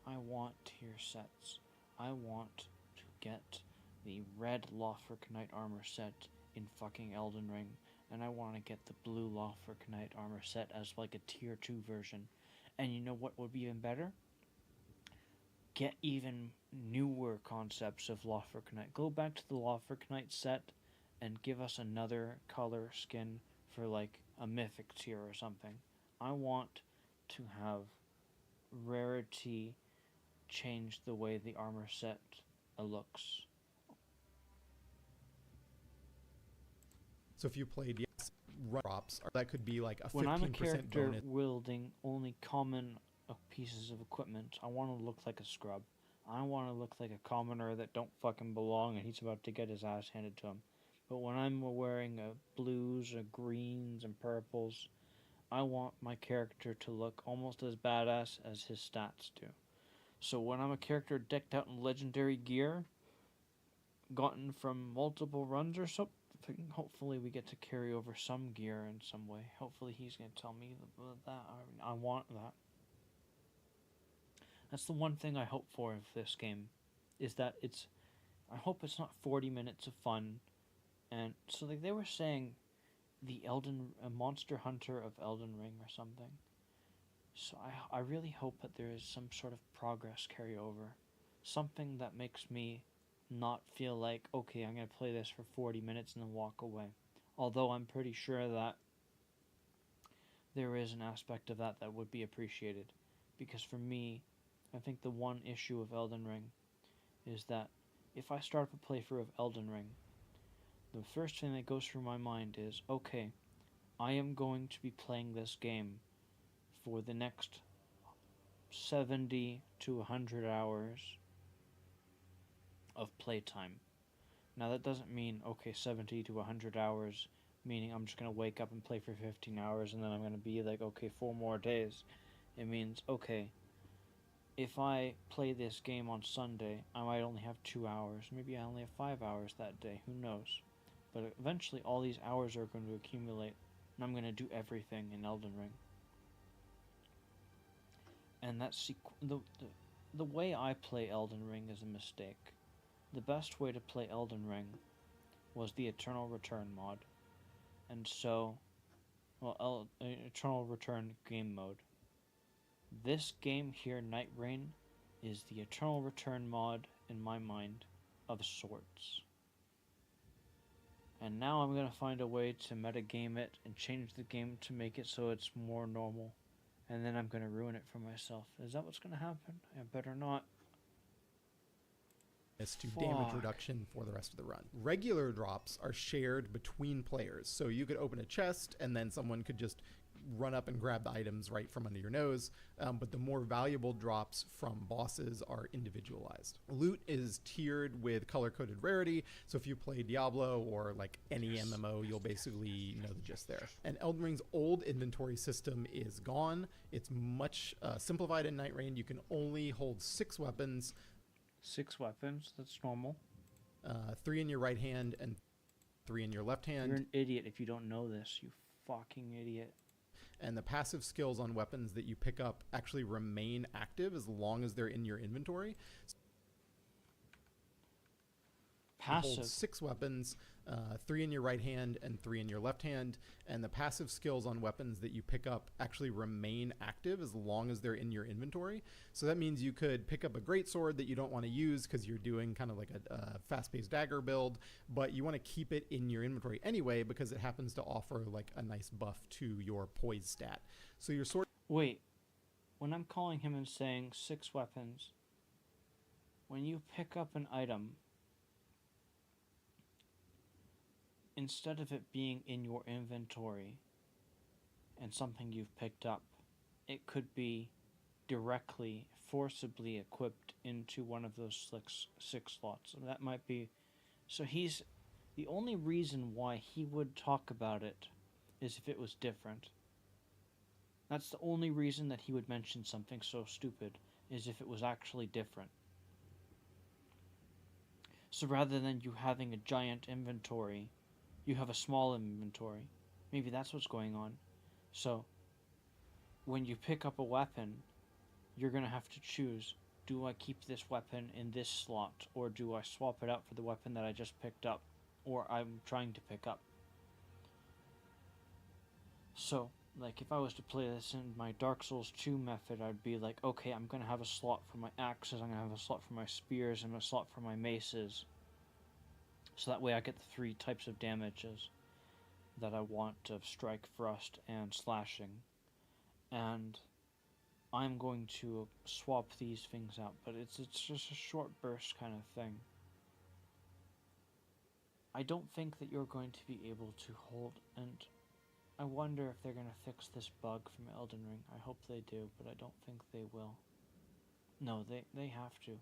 I want tier sets. I want to get the red Lothric Knight armor set in fucking Elden Ring. And I want to get the blue Lothric Knight armor set as like a tier 2 version. And you know what would be even better? Get even newer concepts of Lothric Knight. Go back to the Lothric Knight set and give us another color skin for like a mythic tier or something. I want to have rarity change the way the armor set looks. So if you played drops, that could be like a 15% when I'm a character bonus. wielding only common pieces of equipment, I want to look like a scrub. I want to look like a commoner that don't fucking belong and he's about to get his ass handed to him. But when I'm wearing blues, greens, and purples, I want my character to look almost as badass as his stats do. So when I'm a character decked out in legendary gear, gotten from multiple runs or something, hopefully we get to carry over some gear in some way. Hopefully he's going to tell me that. I want that. That's the one thing I hope for of this game, is that I hope it's not 40 minutes of fun. And so like they were saying, the Monster Hunter of Elden Ring or something. So I really hope that there is some sort of progress carryover. Something that makes me not feel like, okay, I'm going to play this for 40 minutes and then walk away. Although I'm pretty sure that there is an aspect of that that would be appreciated. Because for me, I think the one issue of Elden Ring is that if I start up a playthrough of Elden Ring, the first thing that goes through my mind is, okay, I am going to be playing this game for the next 70 to 100 hours of playtime. Now that doesn't mean, okay, 70 to 100 hours, meaning I'm just going to wake up and play for 15 hours and then I'm going to be like, okay, 4 more days. It means, okay, if I play this game on Sunday, I might only have 2 hours. Maybe I only have 5 hours that day. Who knows? But eventually, all these hours are going to accumulate, and I'm going to do everything in Elden Ring. And that's the way I play Elden Ring is a mistake. The best way to play Elden Ring was the Eternal Return mod, and so, well, Eternal Return game mode. This game here, Nightreign, is the Eternal Return mod, in my mind, of sorts. And now I'm going to find a way to metagame it and change the game to make it so it's more normal. And then I'm going to ruin it for myself. Is that what's going to happen? I better not. To damage reduction for the rest of the run. Regular drops are shared between players. So you could open a chest and then someone could just run up and grab the items right from under your nose, but the more valuable drops from bosses are individualized. Loot is tiered with color-coded rarity, so if you play Diablo or like any MMO, you'll basically know the gist there. And Elden Ring's old inventory system is gone. It's much simplified in Nightreign. You can only hold 6 weapons. 6 weapons, that's normal. 3 in your right hand and 3 in your left hand. You're an idiot if you don't know this, you fucking idiot. And the passive skills on weapons that you pick up actually remain active as long as they're in your inventory. Passive. You hold 6 weapons, 3 in your right hand and 3 in your left hand, and the passive skills on weapons that you pick up actually remain active as long as they're in your inventory. So that means you could pick up a greatsword that you don't want to use because you're doing kind of like a fast-paced dagger build, but you want to keep it in your inventory anyway because it happens to offer like a nice buff to your poise stat. So your sword... Wait, when I'm calling him and saying 6 weapons, when you pick up an item, instead of it being in your inventory and something you've picked up, it could be directly, forcibly equipped into one of those 6 slots. And that might be... So he's... The only reason why he would talk about it is if it was different. That's the only reason that he would mention something so stupid, is if it was actually different. So rather than you having a giant inventory, you have a small inventory. Maybe that's what's going on. So, when you pick up a weapon, you're going to have to choose, do I keep this weapon in this slot, or do I swap it out for the weapon that I just picked up, or I'm trying to pick up? So, like, if I was to play this in my Dark Souls 2 method, I'd be like, okay, I'm going to have a slot for my axes, I'm going to have a slot for my spears, and a slot for my maces. So that way I get the 3 types of damages that I want of strike, thrust, and slashing. And I'm going to swap these things out, but it's just a short burst kind of thing. I don't think that you're going to be able to hold, and I wonder if they're going to fix this bug from Elden Ring. I hope they do, but I don't think they will. No, they have to.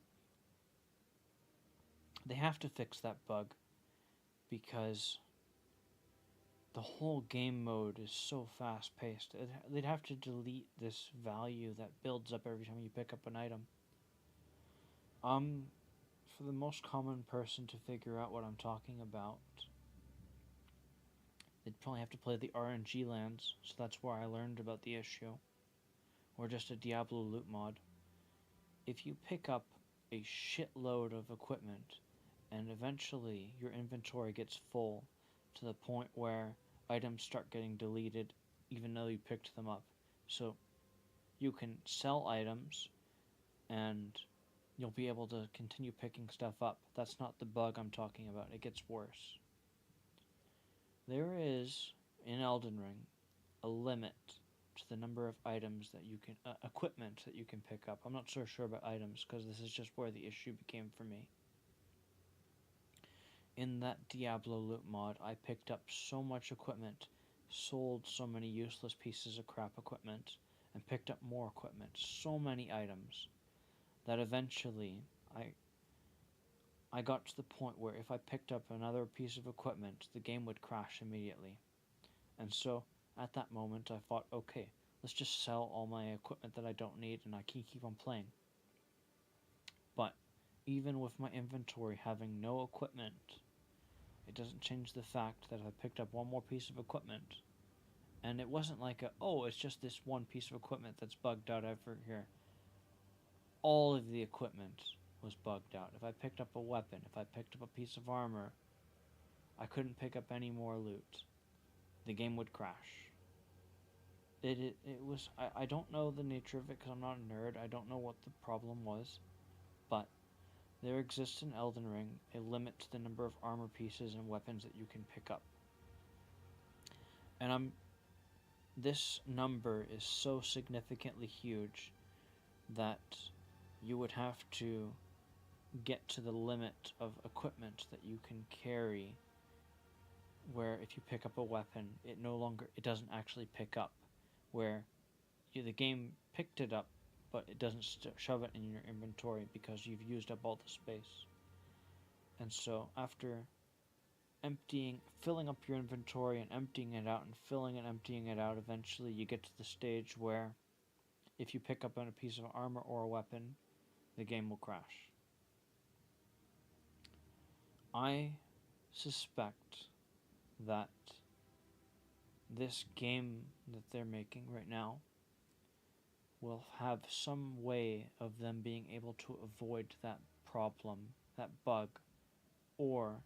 They have to fix that bug, because the whole game mode is so fast-paced. They'd have to delete this value that builds up every time you pick up an item. For the most common person to figure out what I'm talking about, they'd probably have to play the RNG lands, so that's where I learned about the issue. Or just a Diablo loot mod. If you pick up a shitload of equipment, and eventually your inventory gets full to the point where items start getting deleted even though you picked them up. So you can sell items and you'll be able to continue picking stuff up. That's not the bug I'm talking about. It gets worse. There is, in Elden Ring, a limit to the number of items that you can, equipment that you can pick up. I'm not so sure about items because this is just where the issue became for me. In that Diablo loot mod, I picked up so much equipment, sold so many useless pieces of crap equipment, and picked up more equipment, so many items, that eventually I got to the point where if I picked up another piece of equipment, the game would crash immediately. And so, at that moment, I thought, okay, let's just sell all my equipment that I don't need and I can keep on playing. But, even with my inventory having no equipment, it doesn't change the fact that I picked up one more piece of equipment. And it wasn't like it's just this one piece of equipment that's bugged out over here. All of the equipment was bugged out. If I picked up a weapon, if I picked up a piece of armor, I couldn't pick up any more loot. The game would crash. It was, I don't know the nature of it because I'm not a nerd. I don't know what the problem was. But there exists in Elden Ring a limit to the number of armor pieces and weapons that you can pick up. And this number is so significantly huge that you would have to get to the limit of equipment that you can carry, where if you pick up a weapon, it doesn't actually pick up, where the game picked it up, but it doesn't shove it in your inventory because you've used up all the space. And so after filling up your inventory and emptying it out and filling and emptying it out, eventually you get to the stage where if you pick up a piece of armor or a weapon, the game will crash. I suspect that this game that they're making right now will have some way of them being able to avoid that problem, that bug, or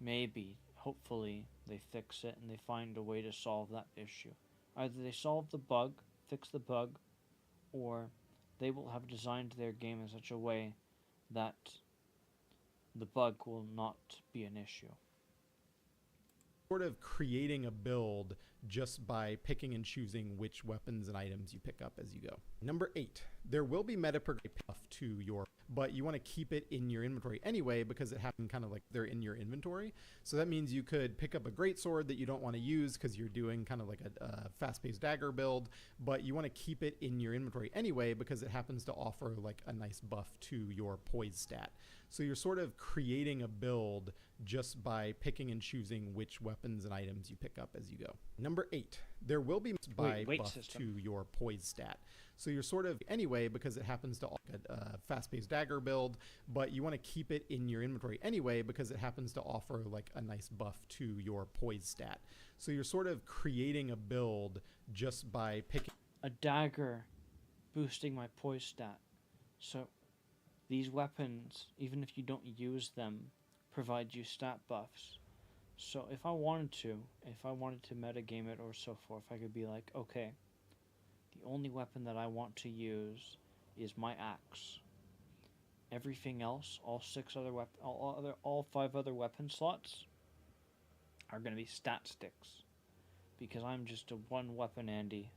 maybe, hopefully, they fix it and they find a way to solve that issue. Either they solve the bug, fix the bug, or they will have designed their game in such a way that the bug will not be an issue. Sort of creating a build just by picking and choosing which weapons and items you pick up as you go. Number 8, there will be meta progression to your, but you want to keep it in your inventory anyway because it happened kind of like they're in your inventory. So that means you could pick up a great sword that you don't want to use because you're doing kind of like a fast-paced dagger build, but you want to keep it in your inventory anyway because it happens to offer like a nice buff to your poise stat. So you're sort of creating a build just by picking and choosing which weapons and items you pick up as you go. Number 8, there will be buff system to your poise stat. So you're sort of anyway because it happens to offer a fast-paced dagger build, but you want to keep it in your inventory anyway because it happens to offer like a nice buff to your poise stat. So you're sort of creating a build just by picking a dagger boosting my poise stat. So these weapons, even if you don't use them, provide you stat buffs. So if I wanted to metagame it or so forth, I could be like, okay, the only weapon that I want to use is my axe. Everything else, all 5 other weapon slots are going to be stat sticks. Because I'm just a one weapon Andy.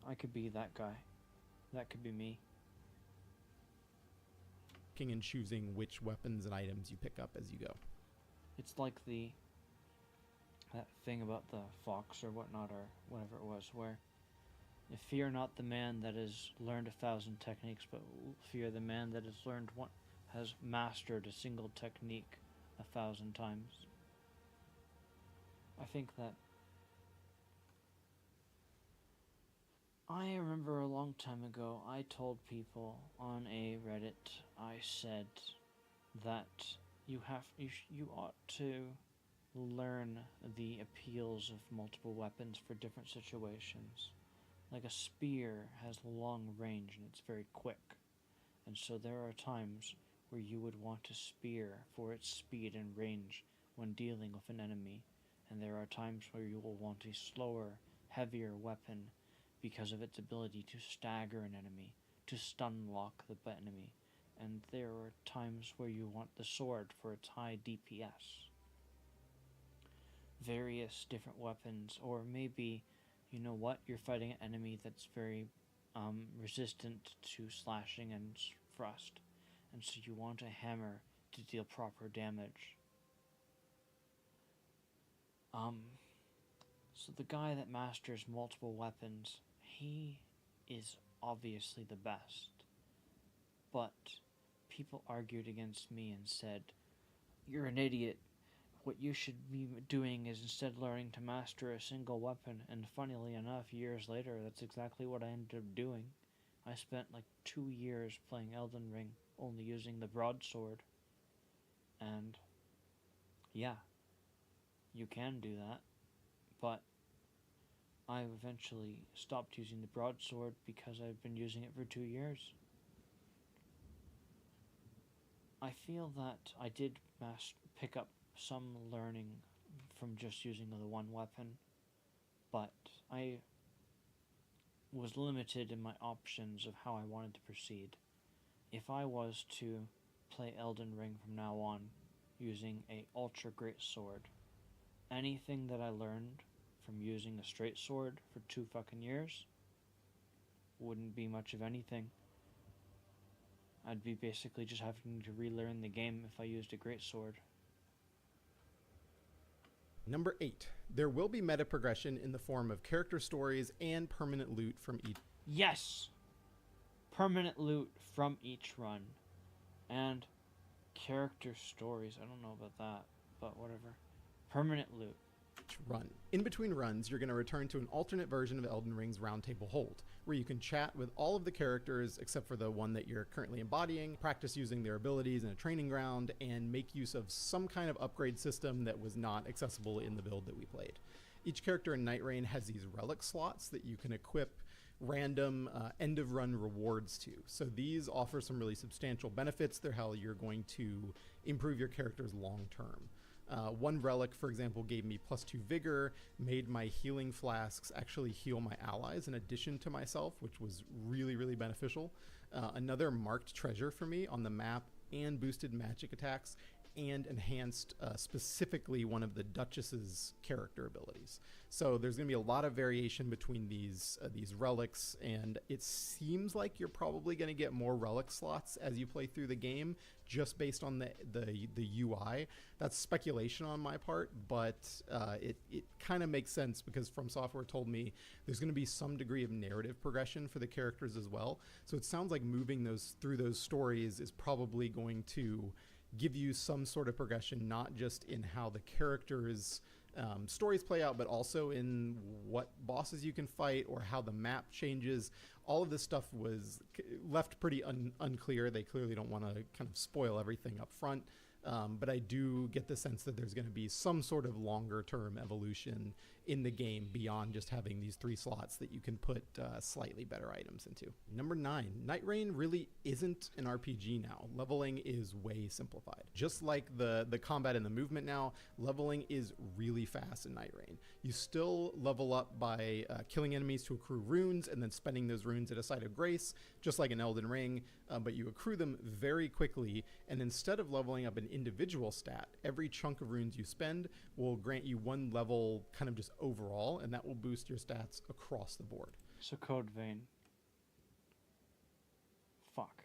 I could be that guy. That could be me. picking and choosing which weapons and items you pick up as you go. It's like that thing about the fox or whatnot or whatever it was, where fear not the man that has learned 1,000 techniques, but fear the man that has mastered a single technique 1,000 times. I think that I remember a long time ago I told people on a Reddit, I said that you ought to learn the appeals of multiple weapons for different situations. Like a spear has long range and it's very quick, and so there are times where you would want a spear for its speed and range when dealing with an enemy, and there are times where you will want a slower, heavier weapon because of its ability to stagger an enemy, to stun lock the enemy, and there are times where you want the sword for its high DPS. Various different weapons, or maybe, you know what, you're fighting an enemy that's very resistant to slashing and thrust, and so you want a hammer to deal proper damage. So the guy that masters multiple weapons, he is obviously the best. But people argued against me and said, "You're an idiot. What you should be doing is instead learning to master a single weapon." And funnily enough, years later, that's exactly what I ended up doing. I spent like 2 years playing Elden Ring, only using the broadsword. And yeah, you can do that. But I eventually stopped using the broadsword because I've been using it for 2 years. I feel that I did pick up some learning from just using the one weapon, but I was limited in my options of how I wanted to proceed. If I was to play Elden Ring from now on using a ultra great sword, anything that I learned from using a straight sword for 2 fucking years wouldn't be much of anything. I'd be basically just having to relearn the game if I used a great sword. Number 8. There will be meta progression in the form of character stories and permanent loot from each. Yes! Permanent loot from each run. And character stories. I don't know about that, but whatever. Permanent loot. Run. In between runs, you're going to return to an alternate version of Elden Ring's Roundtable Hold, where you can chat with all of the characters except for the one that you're currently embodying, practice using their abilities in a training ground, and make use of some kind of upgrade system that was not accessible in the build that we played. Each character in Nightreign has these relic slots that you can equip random end-of-run rewards to. So these offer some really substantial benefits. They're how you're going to improve your characters long-term. One relic, for example, gave me +2 vigor, made my healing flasks actually heal my allies in addition to myself, which was really, really beneficial. Another marked treasure for me on the map and boosted magic attacks and enhanced specifically one of the Duchess's character abilities. So there's going to be a lot of variation between these relics, and it seems like you're probably going to get more relic slots as you play through the game, just based on the UI. That's speculation on my part, but it kind of makes sense because From Software told me there's going to be some degree of narrative progression for the characters as well. So it sounds like moving through those stories is probably going to give you some sort of progression, not just in how the characters' stories play out, but also in what bosses you can fight or how the map changes. All of this stuff was left pretty unclear. They clearly don't want to kind of spoil everything up front, but I do get the sense that there's going to be some sort of longer-term evolution in the game beyond just having these 3 slots that you can put slightly better items into. Number 9, Nightreign really isn't an RPG now. Leveling is way simplified. Just like the combat and the movement now, leveling is really fast in Nightreign. You still level up by killing enemies to accrue runes and then spending those runes at a site of grace, just like in Elden Ring, but you accrue them very quickly, and instead of leveling up an individual stat, every chunk of runes you spend will grant you 1 level kind of just overall, and that will boost your stats across the board. So Code Vein. Fuck.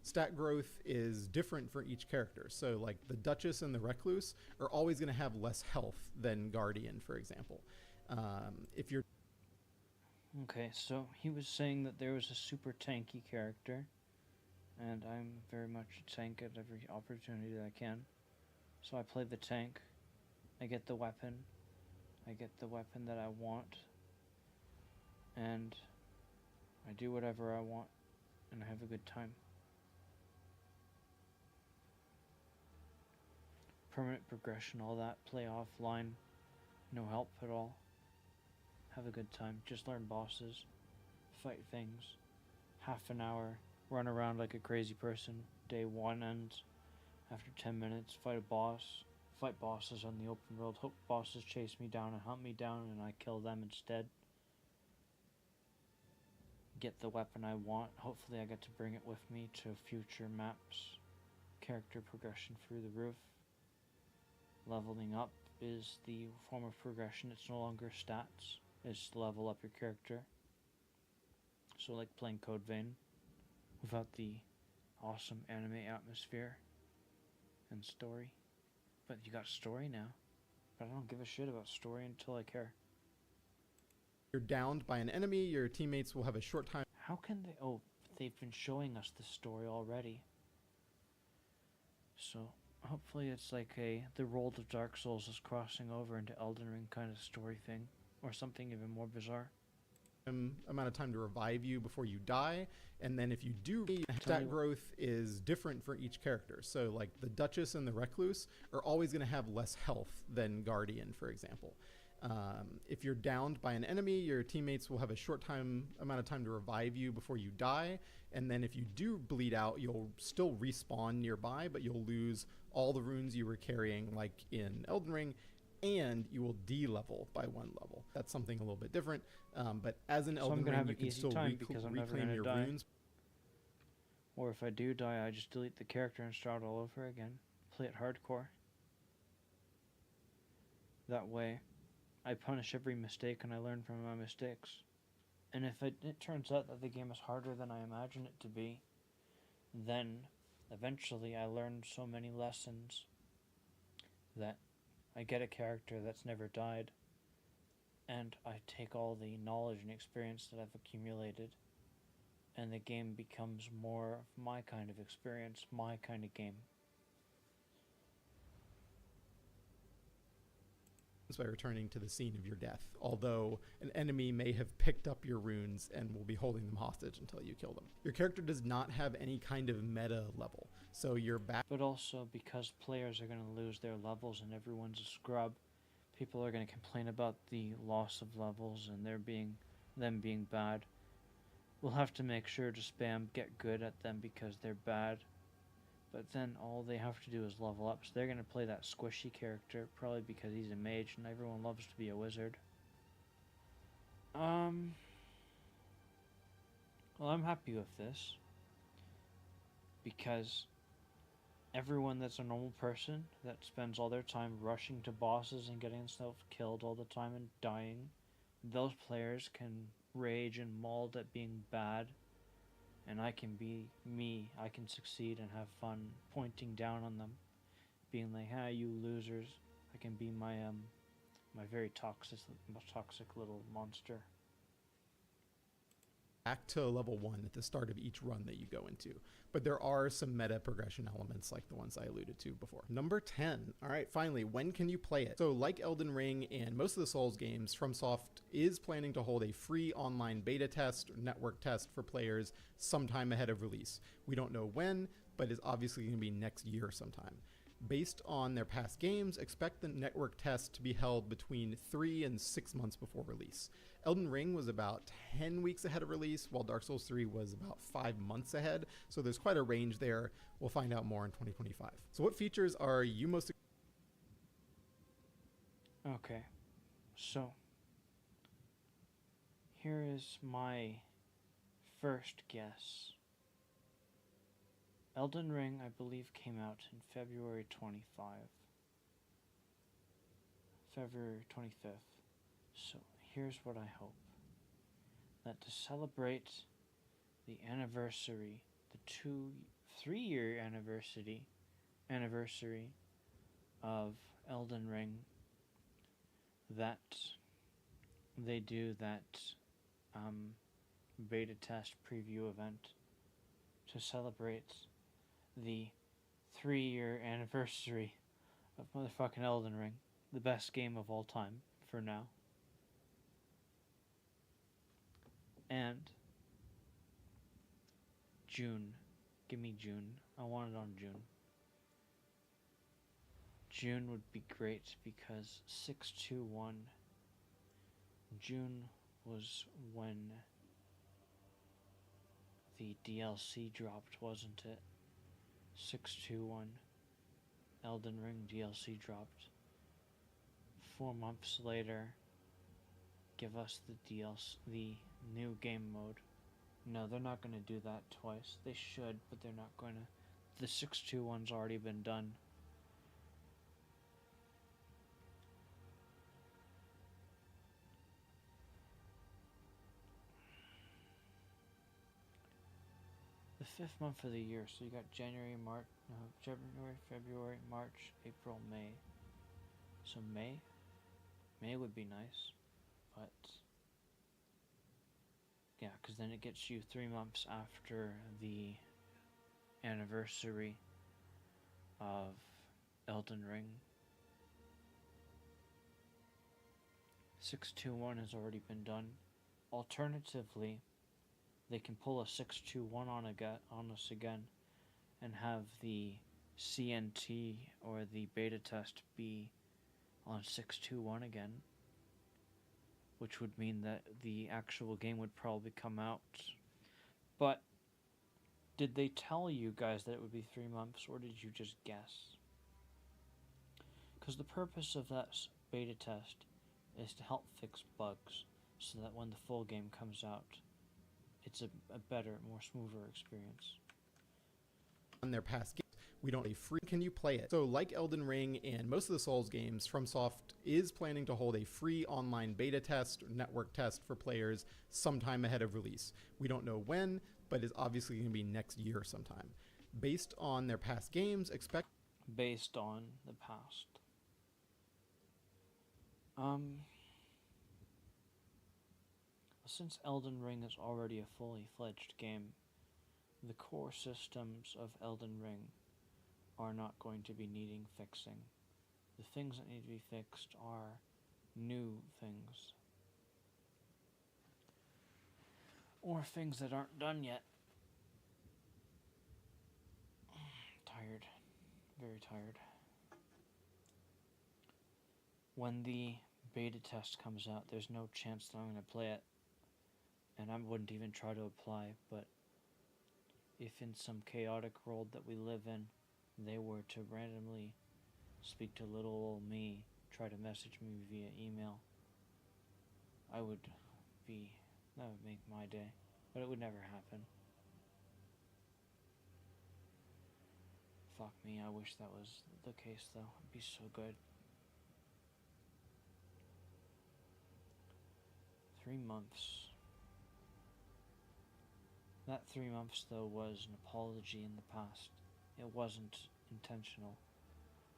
Stat growth is different for each character. So like the Duchess and the Recluse are always going to have less health than Guardian, for example. If you're Okay, so he was saying that there was a super tanky character, and I'm very much a tank at every opportunity that I can. So I play the tank, I get the weapon that I want, and I do whatever I want, and I have a good time. Permanent progression, all that, play offline, no help at all. Have a good time, just learn bosses, fight things, half an hour, run around like a crazy person. Day 1 ends after 10 minutes, fight a boss, fight bosses on the open world. Hope bosses chase me down and hunt me down and I kill them instead. Get the weapon I want. Hopefully I get to bring it with me to future maps. Character progression through the roof. Leveling up is the form of progression. It's no longer stats. It's to level up your character. So like playing Code Vein without the awesome anime atmosphere and story. But you got story now. But I don't give a shit about story until I care. You're downed by an enemy, your teammates will have a short time. How can they... Oh, they've been showing us the story already. So, hopefully it's like the world of Dark Souls is crossing over into Elden Ring kind of story thing. Or something even more bizarre. Amount of time to revive you before you die, and then if you do, stat growth is different for each character. So like the Duchess and the Recluse are always going to have less health than Guardian, for example. If you're downed by an enemy, your teammates will have a short amount of time to revive you before you die, and then if you do bleed out, you'll still respawn nearby, but you'll lose all the runes you were carrying like in Elden Ring, and you will de-level by 1 level. That's something a little bit different, but as in Elden Ring, you can still reclaim your runes. Or if I do die, I just delete the character and start all over again. Play it hardcore. That way, I punish every mistake and I learn from my mistakes. And if it turns out that the game is harder than I imagine it to be, then eventually I learn so many lessons that I get a character that's never died, and I take all the knowledge and experience that I've accumulated, and the game becomes more of my kind of experience, my kind of game. By returning to the scene of your death, although an enemy may have picked up your runes and will be holding them hostage until you kill them. Your character does not have any kind of meta level, so you're back. But also, because players are going to lose their levels and everyone's a scrub, people are going to complain about the loss of levels and them being bad. We'll have to make sure to spam get good at them because they're bad. But then all they have to do is level up. So they're going to play that squishy character, probably because he's a mage and everyone loves to be a wizard. Well, I'm happy with this. Because everyone that's a normal person that spends all their time rushing to bosses and getting themselves killed all the time and dying, those players can rage and maul at being bad. And I can be me. I can succeed and have fun pointing down on them, being like, "Ah, you losers." I can be my very toxic little monster. Back to level 1 at the start of each run that you go into. But there are some meta progression elements like the ones I alluded to before. Number 10. All right, finally, when can you play it? So like Elden Ring and most of the Souls games, FromSoft is planning to hold a free online beta test or network test for players sometime ahead of release. We don't know when, but it's obviously going to be next year sometime. Based on their past games, expect the network test to be held between 3 and 6 months before release. Elden Ring was about 10 weeks ahead of release, while Dark Souls 3 was about 5 months ahead, so there's quite a range there. We'll find out more in 2025. So what features are you most... Okay, so here is my first guess. Elden Ring, I believe, came out in February 25th. So here's what I hope. That to celebrate the anniversary, the 3-year anniversary of Elden Ring, that they do that beta test preview event to celebrate the 3-year anniversary of motherfucking Elden Ring, the best game of all time for now. And June. Give me June. I want it on June. June would be great because 6/21 June was when the DLC dropped, wasn't it? 6/21 Elden Ring DLC dropped. 4 months later, give us the DLC, the new game mode. No, they're not going to do that twice. They should, but they're not going to. The 6.2 one's already been done. The 5th month of the year, so you got January, February, March, April, May. So May would be nice, but yeah, because then it gets you 3 months after the anniversary of Elden Ring. 6.2.1 has already been done. Alternatively, they can pull a 6.2.1 on us again and have the CNT or the beta test be on 6.2.1 again, which would mean that the actual game would probably come out. But did they tell you guys that it would be 3 months, or did you just guess? Because the purpose of that beta test is to help fix bugs, so that when the full game comes out, it's a better, more smoother experience. On their past games, we don't have free. Can you play it? So like Elden Ring and most of the Souls games, FromSoft is planning to hold a free online beta test, network test for players sometime ahead of release. We don't know when, but it's obviously going to be next year sometime. Based on their past games, expect... Based on the past. Since Elden Ring is already a fully fledged game, the core systems of Elden Ring are not going to be needing fixing. The things that need to be fixed are new things. Or things that aren't done yet. Tired. Very tired. When the beta test comes out, there's no chance that I'm going to play it. And I wouldn't even try to apply, but if in some chaotic world that we live in, they were to randomly speak to little old me, try to message me via email, that would make my day, but it would never happen. Fuck me, I wish that was the case though, it'd be so good. 3 months. That 3 months, though, was an apology in the past. It wasn't intentional.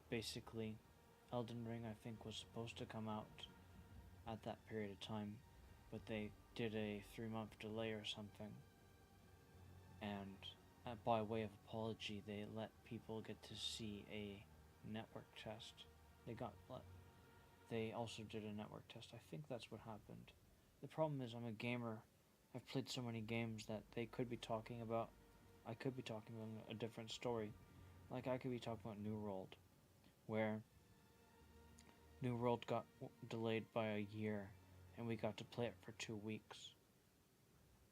Basically, Elden Ring, I think, was supposed to come out at that period of time, but they did a 3-month delay or something. And by way of apology, they let people get to see a network test. They also did a network test. I think that's what happened. The problem is I'm a gamer. I've played so many games that I could be talking about a different story. Like I could be talking about New World, where New World got delayed by a year, and we got to play it for 2 weeks.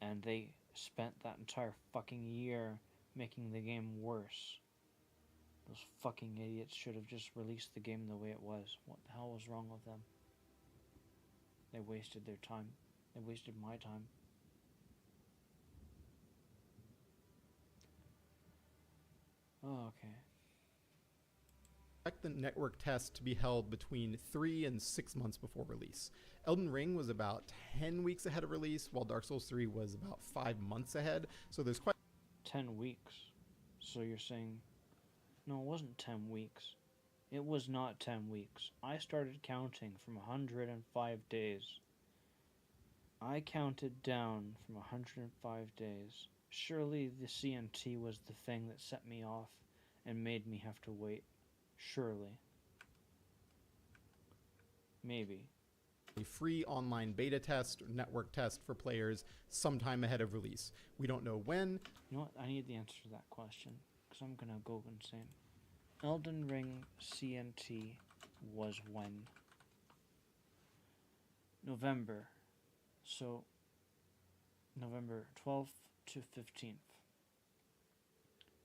And they spent that entire fucking year making the game worse. Those fucking idiots should have just released the game the way it was. What the hell was wrong with them? They wasted their time. They wasted my time. Oh, okay. Expect the network test to be held between 3 and 6 months before release. Elden Ring was about 10 weeks ahead of release, while Dark Souls 3 was about 5 months ahead. So there's quite 10 weeks. So you're saying... No, it wasn't 10 weeks. It was not 10 weeks. I started counting from 105 days. I counted down from 105 days. Surely the CNT was the thing that set me off and made me have to wait. Surely. Maybe. a free online beta test, network test for players sometime ahead of release. We don't know when. You know what? I need the answer to that question, because I'm going to go insane. Elden Ring CNT was when? November. So, November 12th to 15th.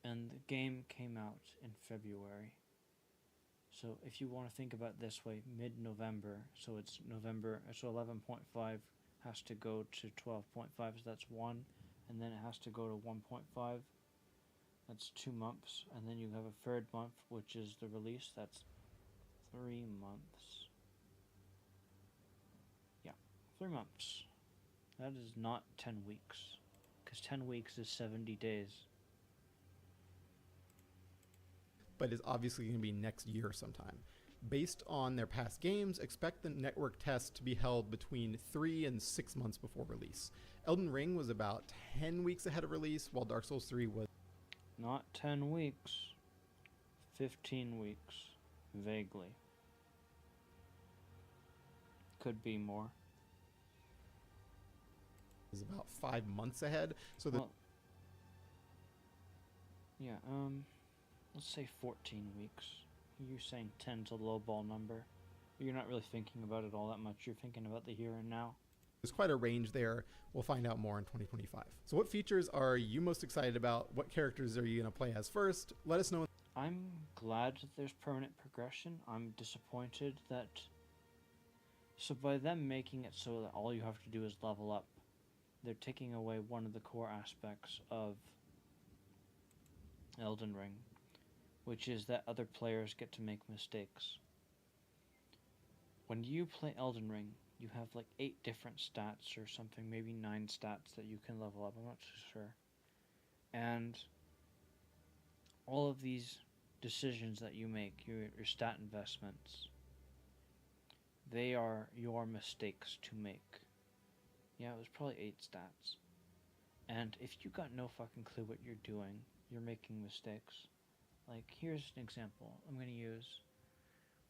And the game came out in February. So if you want to think about it this way, mid-November, so it's November, so 11.5 has to go to 12.5, so that's 1, and then it has to go to 1.5, that's 2 months, and then you have a third month, which is the release, that's 3 months. Yeah, 3 months. That is not 10 weeks, because 10 weeks is 70 days. But is obviously going to be next year sometime. Based on their past games, expect the network test to be held between 3 and 6 months before release. Elden Ring was about 10 weeks ahead of release, while Dark Souls 3 was... Not 10 weeks. 15 weeks. Vaguely. Could be more. ...is about 5 months ahead, so that... Well, yeah, let's say 14 weeks. You're saying 10's a low ball number. You're not really thinking about it all that much. You're thinking about the here and now. There's quite a range there. We'll find out more in 2025. So what features are you most excited about? What characters are you going to play as first? Let us know. I'm glad that there's permanent progression. I'm disappointed that... So by them making it so that all you have to do is level up, they're taking away one of the core aspects of Elden Ring, which is that other players get to make mistakes. When you play Elden Ring, you have like 8 different stats or something, maybe 9 stats that you can level up, I'm not too sure. And all of these decisions that you make, your stat investments, they are your mistakes to make. Yeah, it was probably 8 stats. And if you got no fucking clue what you're doing, you're making mistakes. Like, here's an example I'm going to use.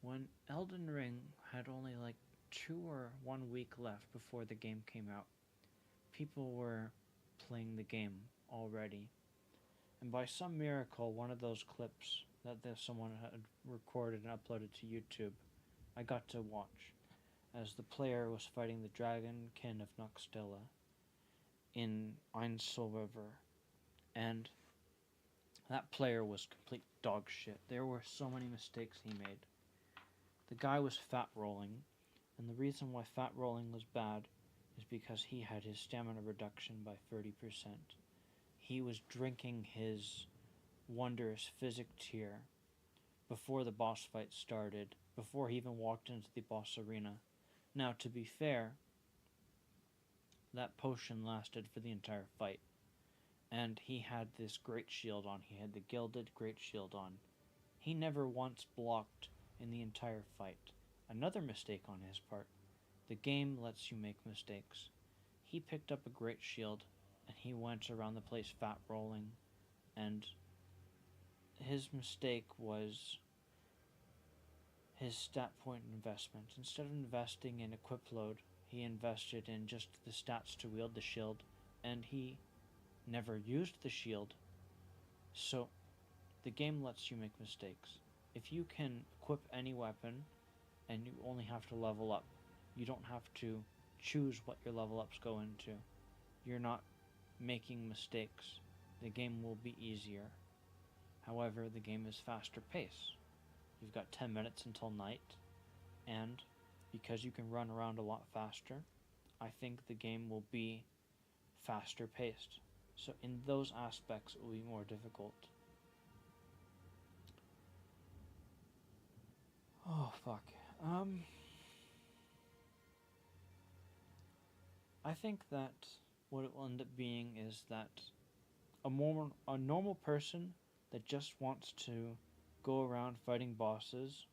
When Elden Ring had only like 2 or 1 week left before the game came out, people were playing the game already. And by some miracle, one of those clips that someone had recorded and uploaded to YouTube, I got to watch as the player was fighting the Dragonkin of Noxtella in Einzel River. And that player was complete dog shit. There were so many mistakes he made. The guy was fat rolling, and the reason why fat rolling was bad is because he had his stamina reduction by 30%. He was drinking his wondrous physic tier before the boss fight started, before he even walked into the boss arena. Now, to be fair, that potion lasted for the entire fight. And he had this great shield on. He had the gilded great shield on. He never once blocked in the entire fight. Another mistake on his part. The game lets you make mistakes. He picked up a great shield and he went around the place fat rolling, and his mistake was his stat point investment. Instead of investing in equip load, he invested in just the stats to wield the shield, and he never used the shield. So the game lets you make mistakes. If you can equip any weapon and you only have to level up, you don't have to choose what your level ups go into. You're not making mistakes. The game will be easier. However, the game is faster paced. You've got 10 minutes until night, and because you can run around a lot faster, I think the game will be faster paced. So in those aspects, it will be more difficult. Oh, fuck. I think that what it will end up being is that a normal person that just wants to go around fighting bosses,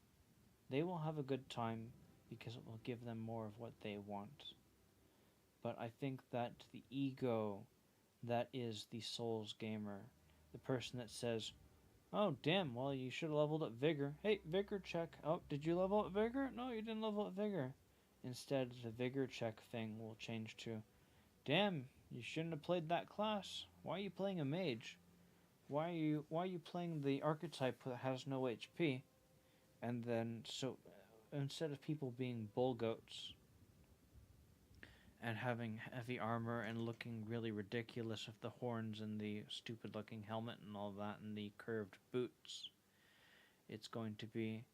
they will have a good time because it will give them more of what they want. But I think that the ego that is the Souls gamer, the person that says, oh damn, well you should have leveled up Vigor. Hey, Vigor check. Oh, did you level up Vigor? No, you didn't level up Vigor. Instead, the Vigor check thing will change to, damn, you shouldn't have played that class. Why are you playing a mage? Why are you playing the archetype that has no HP? And then, so instead of people being bull goats and having heavy armor and looking really ridiculous with the horns and the stupid looking helmet and all that and the curved boots, it's going to be,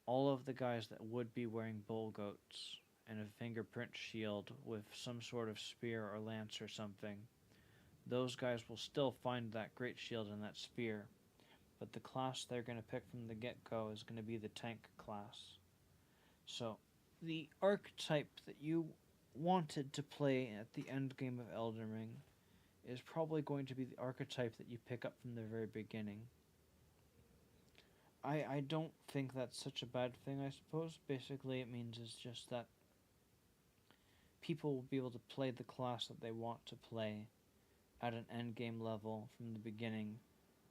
all of the guys that would be wearing bull goats and a fingerprint shield with some sort of spear or lance or something, those guys will still find that great shield and that spear. But the class they're going to pick from the get-go is going to be the tank class. So, the archetype that you wanted to play at the end game of Elden Ring is probably going to be the archetype that you pick up from the very beginning. I don't think that's such a bad thing, I suppose. Basically, it means it's just that people will be able to play the class that they want to play at an endgame level from the beginning,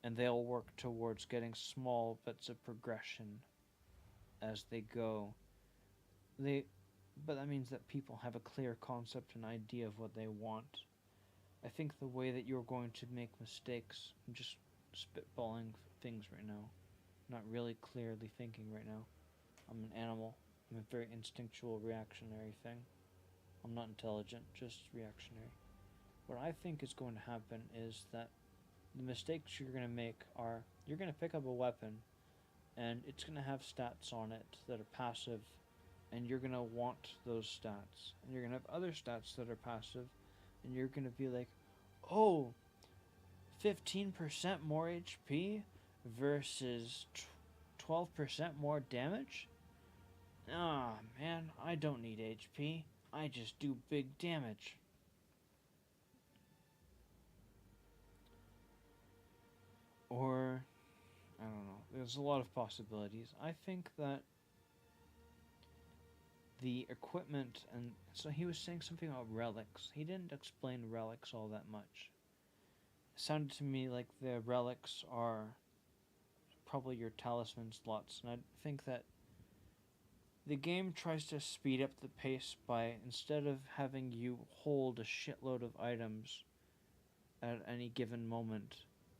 and they'll work towards getting small bits of progression as they go. But that means that people have a clear concept and idea of what they want. I think the way that you're going to make mistakes, I'm just spitballing things right now, not really clearly thinking right now. I'm an animal. I'm a very instinctual, reactionary thing. I'm not intelligent, just reactionary. What I think is going to happen is that the mistakes you're going to make are, you're going to pick up a weapon, and it's going to have stats on it that are passive, and you're going to want those stats. And you're going to have other stats that are passive, and you're going to be like, oh, 15% more HP versus 12% more damage? Ah, man, I don't need HP. I just do big damage. Or, I don't know. There's a lot of possibilities. I think that the equipment, and so he was saying something about relics. He didn't explain relics all that much. It sounded to me like the relics are probably your talisman slots, and I think that the game tries to speed up the pace by, instead of having you hold a shitload of items at any given moment,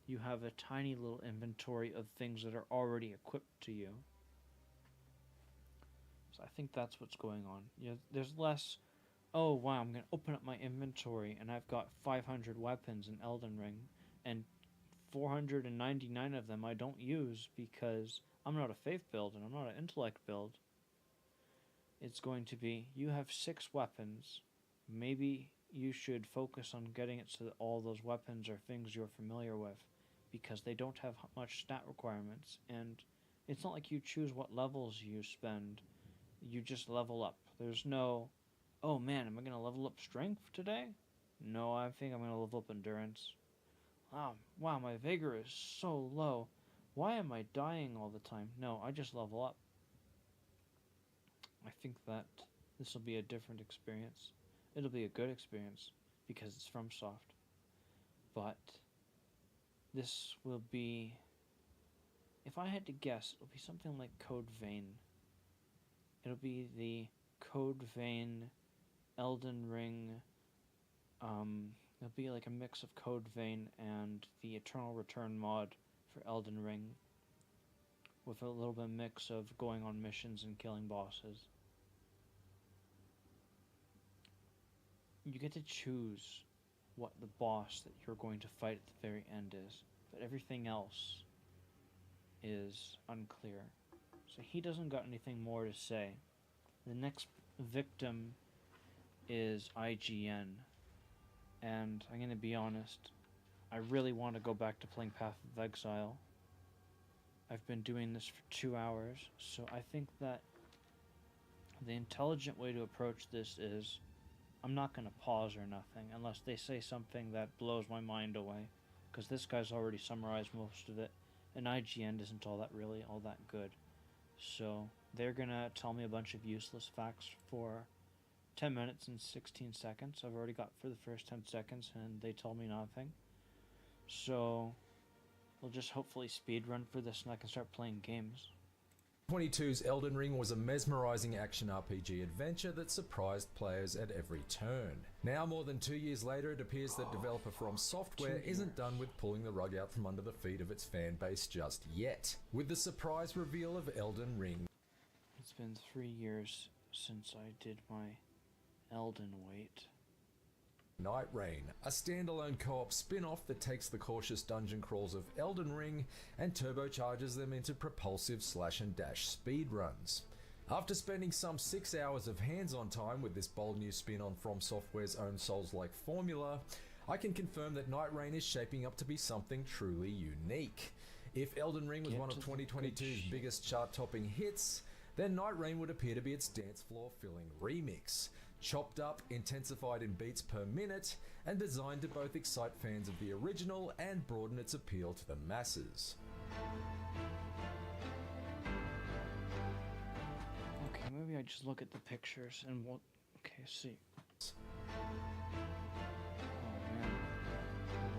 you have a tiny little inventory of things that are already equipped to you. So I think that's what's going on. There's less, oh wow, I'm going to open up my inventory and I've got 500 weapons in Elden Ring, and 499 of them I don't use because I'm not a faith build and I'm not an intellect build. It's going to be, you have 6 weapons. Maybe you should focus on getting it so that all those weapons are things you're familiar with, because they don't have much stat requirements, and it's not like you choose what levels you spend. You just level up. There's no, oh man, am I going to level up strength today? No, I think I'm going to level up endurance. Oh, wow, my vigor is so low. Why am I dying all the time? No, I just level up. I think that this will be a different experience. It'll be a good experience because it's FromSoft. But this will be, if I had to guess, it'll be something like Code Vein. It'll be the Code Vein Elden Ring. It'll be like a mix of Code Vein and the Eternal Return mod for Elden Ring, with a little bit of mix of going on missions and killing bosses. You get to choose what the boss that you're going to fight at the very end is, but everything else is unclear. So he doesn't got anything more to say. The next victim is IGN, and I'm going to be honest, I really want to go back to playing Path of Exile. I've been doing this for 2 hours, so I think that the intelligent way to approach this is, I'm not going to pause or nothing unless they say something that blows my mind away, because this guy's already summarized most of it, and IGN isn't all that good. So they're going to tell me a bunch of useless facts for 10 minutes and 16 seconds. I've already got for the first 10 seconds, and they told me nothing. So we'll just hopefully speedrun for this and I can start playing games. 2022's Elden Ring was a mesmerizing action RPG adventure that surprised players at every turn. Now, more than 2 years later, it appears that developer From Software isn't done with pulling the rug out from under the feet of its fan base just yet. With the surprise reveal of Elden Ring. It's been 3 years since I did my Elden wait. Nightreign, a standalone co-op spin-off that takes the cautious dungeon crawls of Elden Ring and turbocharges them into propulsive slash and dash speedruns. After spending some 6 hours of hands-on time with this bold new spin on From Software's own Souls-like formula, I can confirm that Nightreign is shaping up to be something truly unique. If Elden Ring was one of 2022's biggest chart-topping hits, then Nightreign would appear to be its dance floor-filling remix. Chopped up, intensified in beats per minute, and designed to both excite fans of the original and broaden its appeal to the masses. Okay, maybe I just look at the pictures and what. Okay, see. Oh man,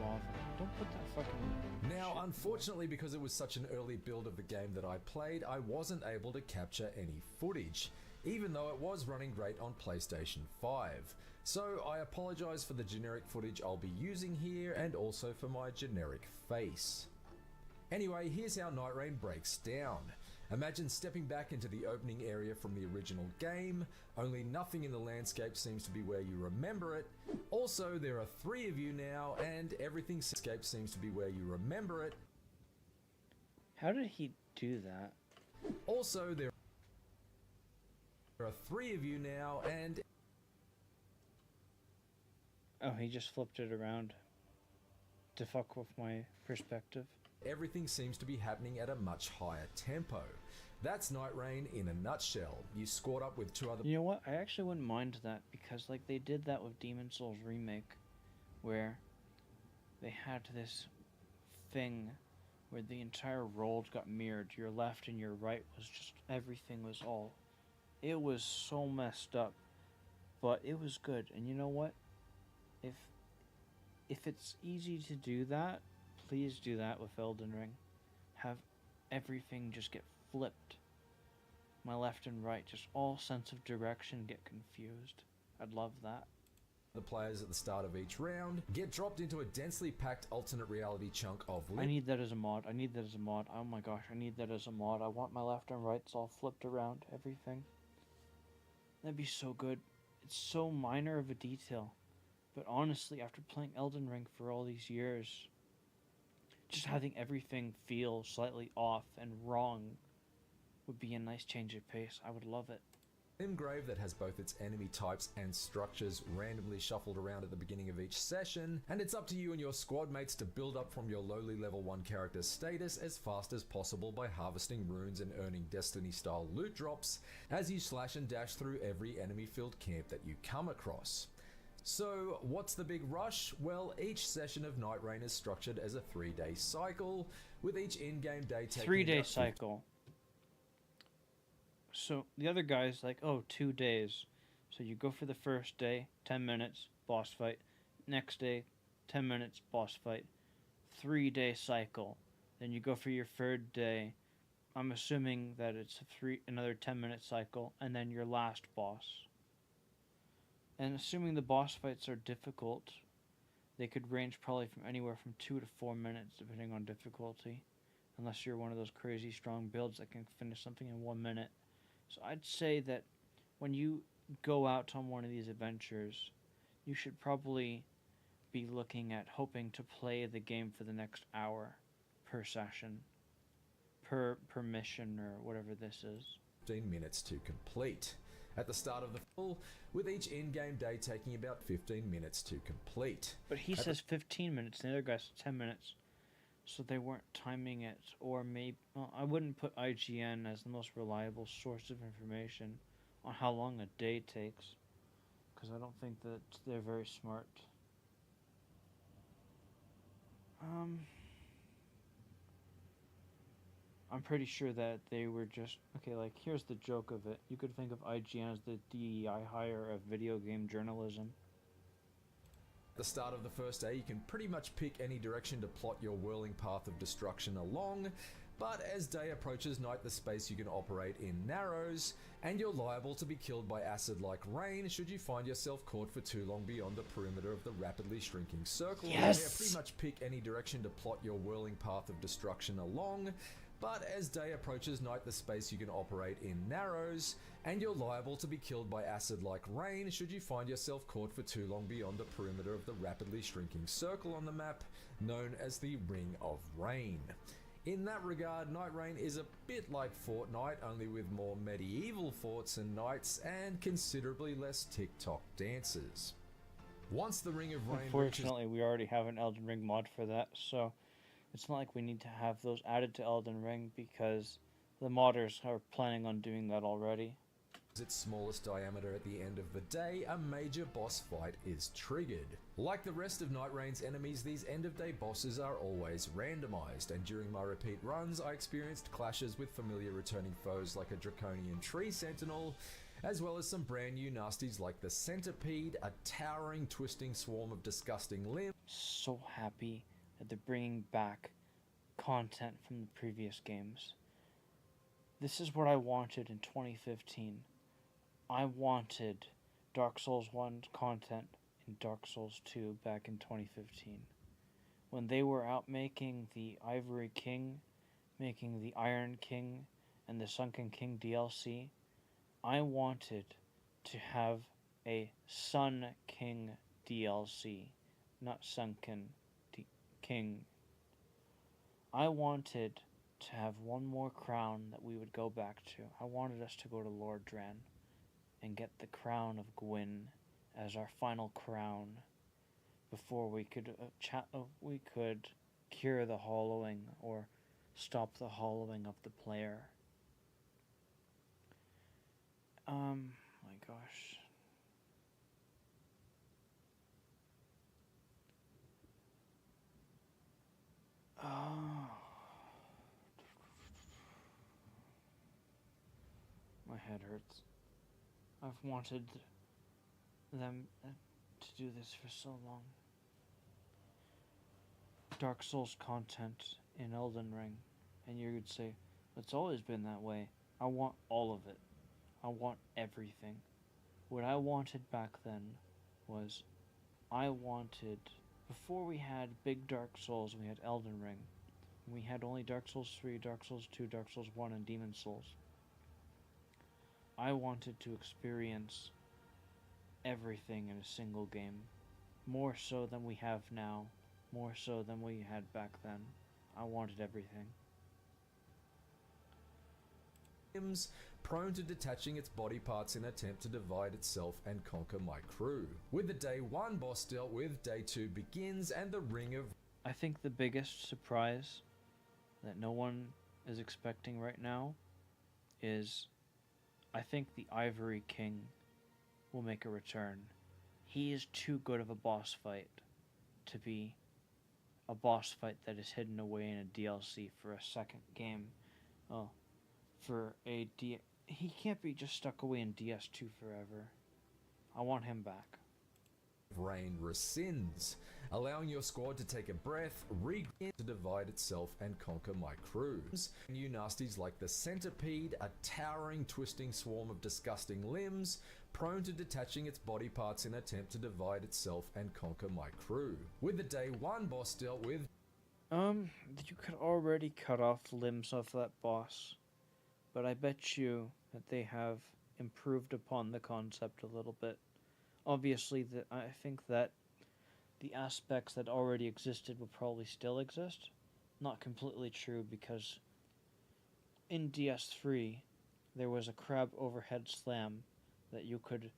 lava! Don't put that fucking. Now, shit unfortunately, because it was such an early build of the game that I played, I wasn't able to capture any footage, even though it was running great on PlayStation 5. So I apologize for the generic footage I'll be using here, and also for my generic face. Anyway, here's how Nightreign breaks down. Imagine stepping back into the opening area from the original game, only nothing in the landscape seems to be where you remember it. Also, there are 3 of you now, and everything landscape seems to be where you remember it. How did he do that? Also, there are 3 of you now, and Oh, he just flipped it around to fuck with my perspective. everything seems to be happening at a much higher tempo. That's Nightreign in a nutshell. You squad up with 2 other... You know what? I actually wouldn't mind that, because like they did that with Demon Souls Remake, where they had this thing where the entire world got mirrored. Your left and your right was just, everything was all, it was so messed up, but it was good. And you know what? If it's easy to do that, please do that with Elden Ring. Have everything just get flipped. My left and right, just all sense of direction get confused. I'd love that. The players at the start of each round get dropped into a densely packed alternate reality chunk of I need that as a mod. I need that as a mod. Oh my gosh, I need that as a mod. I want my left and rights all flipped around, everything. That'd be so good. It's so minor of a detail. But honestly, after playing Elden Ring for all these years, just having everything feel slightly off and wrong would be a nice change of pace. I would love it. Grave that has both its enemy types and structures randomly shuffled around at the beginning of each session, and it's up to you and your squad mates to build up from your lowly level 1 character's status as fast as possible by harvesting runes and earning Destiny style loot drops as you slash and dash through every enemy filled camp that you come across. So what's the big rush? Well, each session of Nightreign is structured as a 3-day cycle, with each in-game day taking 3-day about cycle. So the other guy's like, oh, 2 days. So you go for the first day, 10 minutes, boss fight. Next day, 10 minutes, boss fight. 3-day cycle. Then you go for your 3rd day. I'm assuming that it's another 10-minute cycle, and then your last boss. And assuming the boss fights are difficult, they could range probably from anywhere from 2 to 4 minutes, depending on difficulty. Unless you're one of those crazy strong builds that can finish something in 1 minute. So I'd say that when you go out on one of these adventures, you should probably be looking at hoping to play the game for the next hour per session, per mission, or whatever this is. 15 minutes to complete. At the start of the full, with each in-game day taking about 15 minutes to complete. But he says 15 minutes, and the other guy says 10 minutes. So they weren't timing it, or maybe... Well, I wouldn't put IGN as the most reliable source of information on how long a day takes, because I don't think that they're very smart. I'm pretty sure that they were just... Okay, like, here's the joke of it. You could think of IGN as the DEI hire of video game journalism. The start of the first day, you can pretty much pick any direction to plot your whirling path of destruction along, but as day approaches, night the space you can operate in narrows, and you're liable to be killed by acid-like rain should you find yourself caught for too long beyond the perimeter of the rapidly shrinking circle. Yes! You can pretty much pick any direction to plot your whirling path of destruction along, But as day approaches night, the space you can operate in narrows, and you're liable to be killed by acid-like rain should you find yourself caught for too long beyond the perimeter of the rapidly shrinking circle on the map, known as the Ring of Rain. In that regard, Nightreign is a bit like Fortnite, only with more medieval forts and knights, and considerably less TikTok dances. Once the Ring of Rain Unfortunately, we already have an Elden Ring mod for that, so it's not like we need to have those added to Elden Ring because the modders are planning on doing that already. its smallest diameter at the end of the day, a major boss fight is triggered. Like the rest of Nightreign's enemies, these end-of-day bosses are always randomized, and during my repeat runs, I experienced clashes with familiar returning foes like a draconian tree sentinel, as well as some brand new nasties like the centipede, a towering, twisting swarm of disgusting limbs. So happy that they're bringing back content from the previous games. This is what I wanted in 2015. I wanted Dark Souls 1 content in Dark Souls 2 back in 2015. When they were out making the Ivory King, making the Iron King, and the Sunken King DLC, I wanted to have a Sun King DLC, not Sunken King. I wanted to have one more crown that we would go back to. I wanted us to go to Lord Dran and get the crown of Gwyn as our final crown before we could cure the hollowing or stop the hollowing of the player. My gosh. My head hurts. I've wanted them to do this for so long. Dark Souls content in Elden Ring, and you would say, it's always been that way. I want all of it. I want everything. What I wanted back then was, before we had big Dark Souls, we had Elden Ring. We had only Dark Souls 3, Dark Souls 2, Dark Souls 1, and Demon Souls. I wanted to experience everything in a single game. More so than we have now. More so than we had back then. I wanted everything. Prone to detaching its body parts in an attempt to divide itself and conquer my crew. With the day 1 boss dealt with, day 2 begins and the Ring of... I think the biggest surprise that no one is expecting right now is I think the Ivory King will make a return. He is too good of a boss fight to be a boss fight that is hidden away in a DLC for a second game. Oh, he can't be just stuck away in DS2 forever. I want him back. Rain rescinds, allowing your squad to take a breath, regin to divide itself and conquer my crew. New nasties like the centipede, a towering, twisting swarm of disgusting limbs, prone to detaching its body parts in an attempt to divide itself and conquer my crew. With the day 1 boss dealt with... You could already cut off limbs of that boss, but I bet you that they have improved upon the concept a little bit. Obviously, I think that the aspects that already existed will probably still exist. Not completely true, because in DS3, there was a crab overhead slam that you could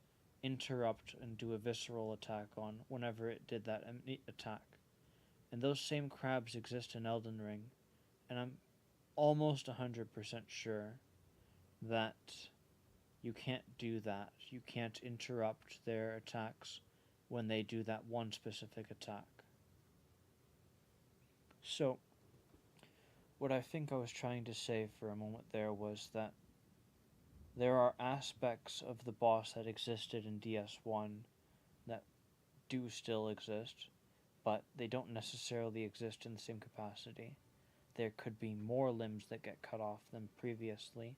interrupt and do a visceral attack on whenever it did that attack. And those same crabs exist in Elden Ring, and I'm almost 100% sure that you can't do that. You can't interrupt their attacks when they do that one specific attack. So, what I think I was trying to say for a moment there was that there are aspects of the boss that existed in DS1 that do still exist, but they don't necessarily exist in the same capacity. There could be more limbs that get cut off than previously.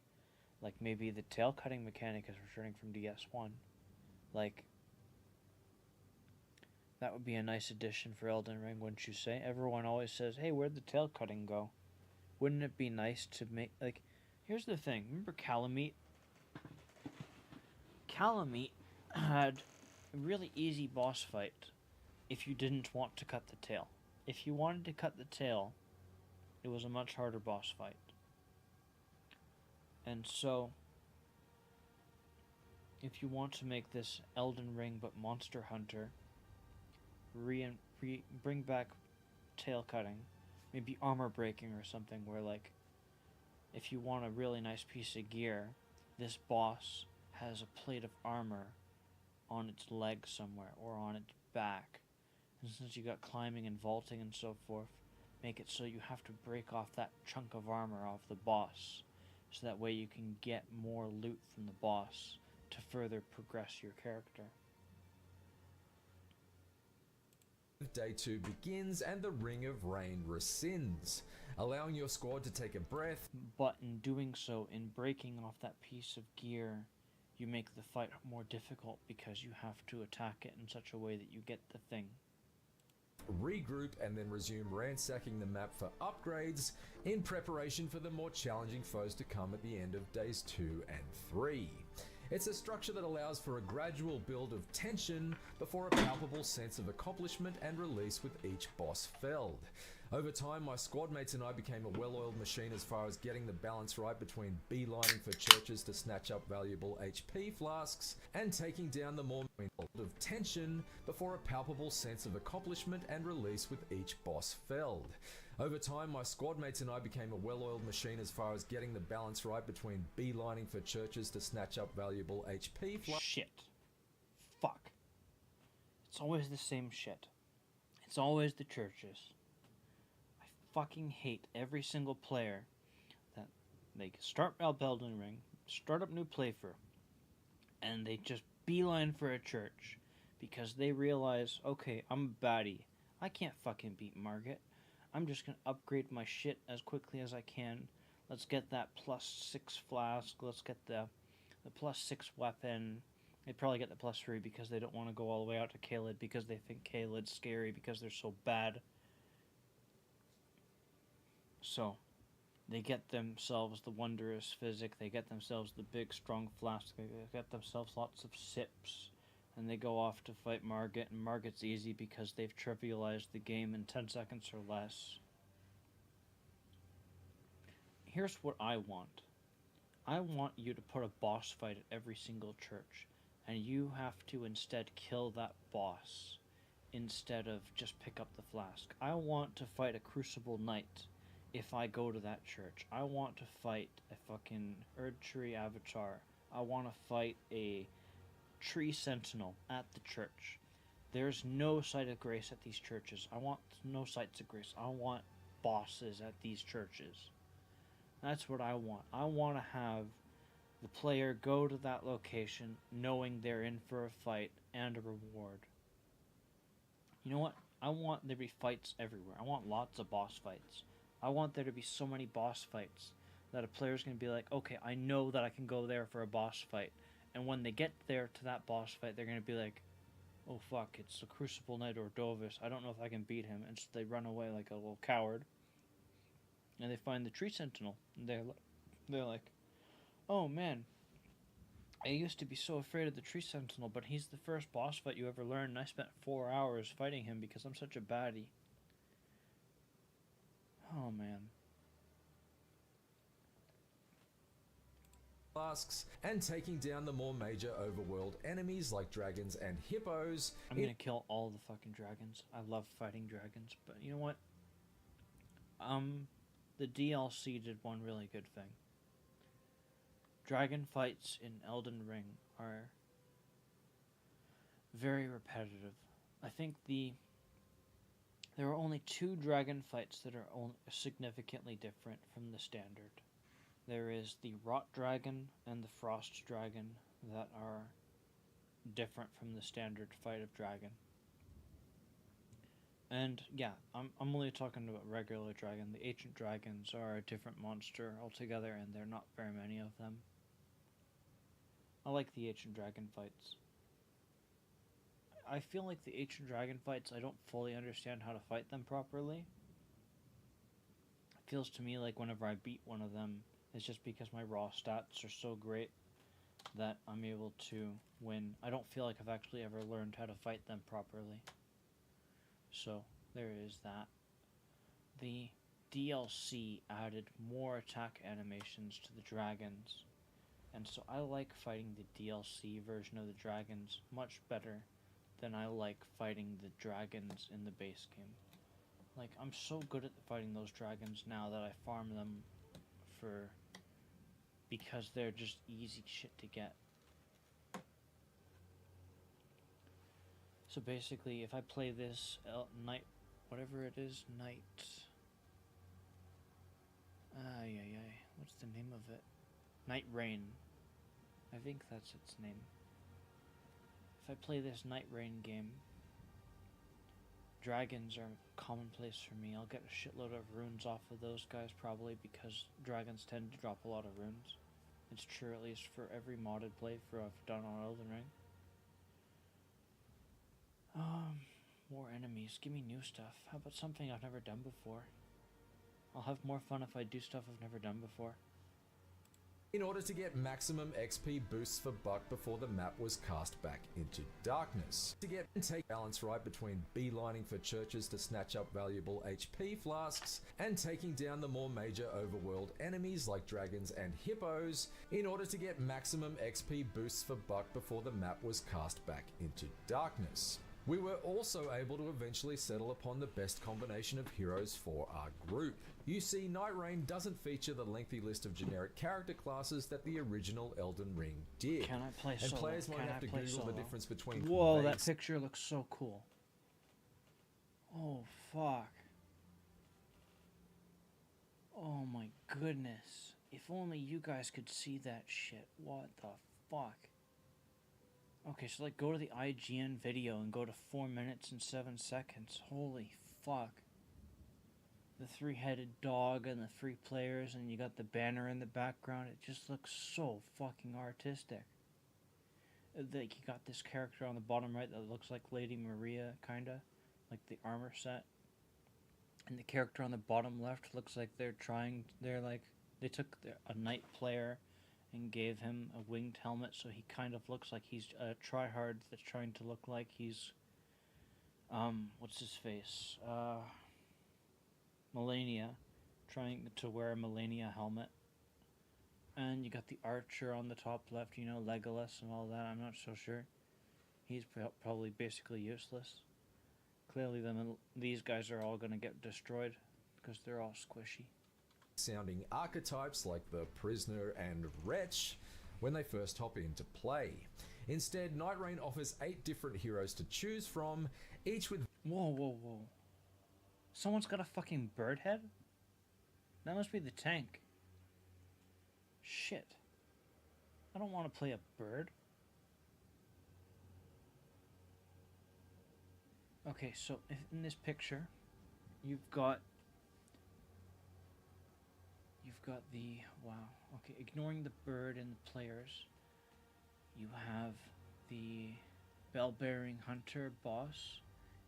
Like maybe the tail cutting mechanic is returning from DS1. Like, that would be a nice addition for Elden Ring, wouldn't you say? Everyone always says, hey, where'd the tail cutting go? Wouldn't it be nice to make, like, here's the thing. Remember Calamite? Calamite had a really easy boss fight if you didn't want to cut the tail. If you wanted to cut the tail, it was a much harder boss fight. And so, if you want to make this Elden Ring but Monster Hunter, bring back tail cutting, maybe armor breaking or something, where, like, if you want a really nice piece of gear, this boss has a plate of armor on its leg somewhere or on its back. And since you got climbing and vaulting and so forth, make it so you have to break off that chunk of armor off the boss, so that way you can get more loot from the boss to further progress your character. Day 2 begins and the Ring of Rain rescinds, allowing your squad to take a breath. But in doing so, in breaking off that piece of gear, you make the fight more difficult because you have to attack it in such a way that you get the thing. Regroup and then resume ransacking the map for upgrades in preparation for the more challenging foes to come at the end of days 2 and 3. It's a structure that allows for a gradual build of tension before a palpable sense of accomplishment and release with each boss felled. Over time, my squad mates and I became a well-oiled machine as far as getting the balance right between beelining for churches to snatch up valuable HP flasks and taking down the more of tension before a palpable sense of accomplishment and release with each boss felled. Over time, my squad mates and I became a well-oiled machine as far as getting the balance right between beelining for churches to snatch up valuable HP flasks. Shit. Fuck. It's always the same shit. It's always the churches. I fucking hate every single player that they start Elden Ring, start up new playthrough, and they just beeline for a church because they realize, okay, I'm a baddie. I can't fucking beat Margit. I'm just going to upgrade my shit as quickly as I can. Let's get that +6 flask. Let's get the +6 weapon. They probably get the +3 because they don't want to go all the way out to Caelid because they think Caelid's scary because they're so bad. So, they get themselves the wondrous physic. They get themselves the big strong flask. They get themselves lots of sips. And they go off to fight Margit, and Margit's easy because they've trivialized the game in 10 seconds or less. Here's what I want. I want you to put a boss fight at every single church, and you have to instead kill that boss instead of just pick up the flask. I want to fight a Crucible Knight if I go to that church. I want to fight a fucking Erdtree Avatar. I want to fight a Tree Sentinel at the church. There's no sight of grace at these churches. I want no sights of grace. I want bosses at these churches. That's what I want. I want to have the player go to that location knowing they're in for a fight and a reward. You know what? I want there to be fights everywhere. I want lots of boss fights. I want there to be so many boss fights that a player's going to be like, okay, I know that I can go there for a boss fight. And when they get there to that boss fight, they're going to be like, oh fuck, it's the Crucible Knight or Dovis. I don't know if I can beat him. And so they run away like a little coward. And they find the Tree Sentinel. And they're like, oh man, I used to be so afraid of the Tree Sentinel, but he's the first boss fight you ever learned. And I spent 4 hours fighting him because I'm such a baddie. Oh man. Flasks and taking down the more major overworld enemies like dragons and hippos. I'm gonna kill all the fucking dragons. I love fighting dragons, but you know what? The DLC did one really good thing. Dragon fights in Elden Ring are very repetitive. I think there are only 2 dragon fights that are significantly different from the standard. There is the Rot Dragon and the Frost Dragon that are different from the standard fight of dragon. And yeah, I'm only talking about regular dragon. The ancient dragons are a different monster altogether, and there are not very many of them. I like the ancient dragon fights. I feel like the ancient dragon fights, I don't fully understand how to fight them properly. feels to me like whenever I beat one of them, it's just because my raw stats are so great that I'm able to win. I don't feel like I've actually ever learned how to fight them properly. So, there is that. The DLC added more attack animations to the dragons, and so I like fighting the DLC version of the dragons much better than I like fighting the dragons in the base game. Like, I'm so good at fighting those dragons now that I farm them because they're just easy shit to get. So basically, if I play this whatever it is, what's the name of it? Nightreign. I think that's its name. If I play this Nightreign game, dragons are commonplace for me. I'll get a shitload of runes off of those guys probably because dragons tend to drop a lot of runes. It's true at least for every modded playthrough I've done on Elden Ring. More enemies. Give me new stuff. How about something I've never done before? I'll have more fun if I do stuff I've never done before. In order to get maximum XP boosts for Buck before the map was cast back into darkness. To get and take balance right between beelining for churches to snatch up valuable HP flasks and taking down the more major overworld enemies like dragons and hippos in order to get maximum XP boosts for Buck before the map was cast back into darkness. We were also able to eventually settle upon the best combination of heroes for our group. You see, Nightreign doesn't feature the lengthy list of generic character classes that the original Elden Ring did. Can I play solo? And players might have to Google the difference between... Whoa, that picture looks so cool. Oh, fuck. Oh my goodness. If only you guys could see that shit. What the fuck? Okay, so like go to the IGN video and go to 4 minutes and 7 seconds. Holy fuck. The three-headed dog and the three players and you got the banner in the background. It just looks so fucking artistic. Like you got this character on the bottom right that looks like Lady Maria, kinda. Like the armor set. And the character on the bottom left looks like they took a knight player and gave him a winged helmet, so he kind of looks like he's a tryhard that's trying to look like he's, what's his face? Melania, trying to wear a Melania helmet. And you got the archer on the top left, you know, Legolas and all that, I'm not so sure. He's probably basically useless. Clearly these guys are all gonna get destroyed, because they're all squishy. Sounding archetypes like the prisoner and wretch when they first hop into play. Instead, Nightreign offers 8 different heroes to choose from, each with... Whoa. Someone's got a fucking bird head? That must be the tank. Shit. I don't want to play a bird. Okay, so in this picture, you've got the, wow, okay, ignoring the bird and the players, you have the bell-bearing hunter boss,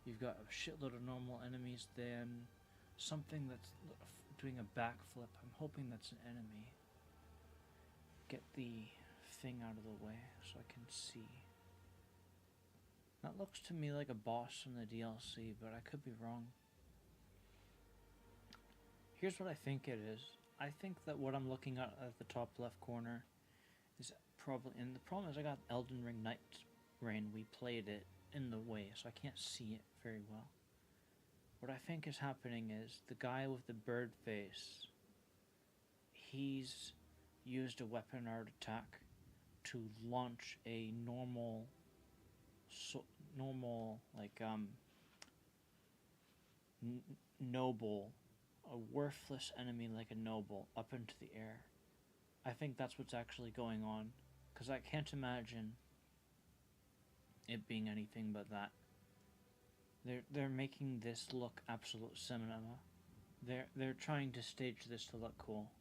you've got a shitload of normal enemies, then something that's doing a backflip. I'm hoping that's an enemy. Get the thing out of the way so I can see. That looks to me like a boss from the DLC, but I could be wrong. Here's what I think it is. I think that what I'm looking at the top left corner is probably, and the problem is I got Elden Ring Nightreign, we played it in the way, so I can't see it very well. What I think is happening is the guy with the bird face, he's used a weapon art attack to launch a normal noble, a worthless enemy like a noble, up into the air. I think that's what's actually going on, because I can't imagine it being anything but that. They're making this look absolute cinema. They're trying to stage this to look cool.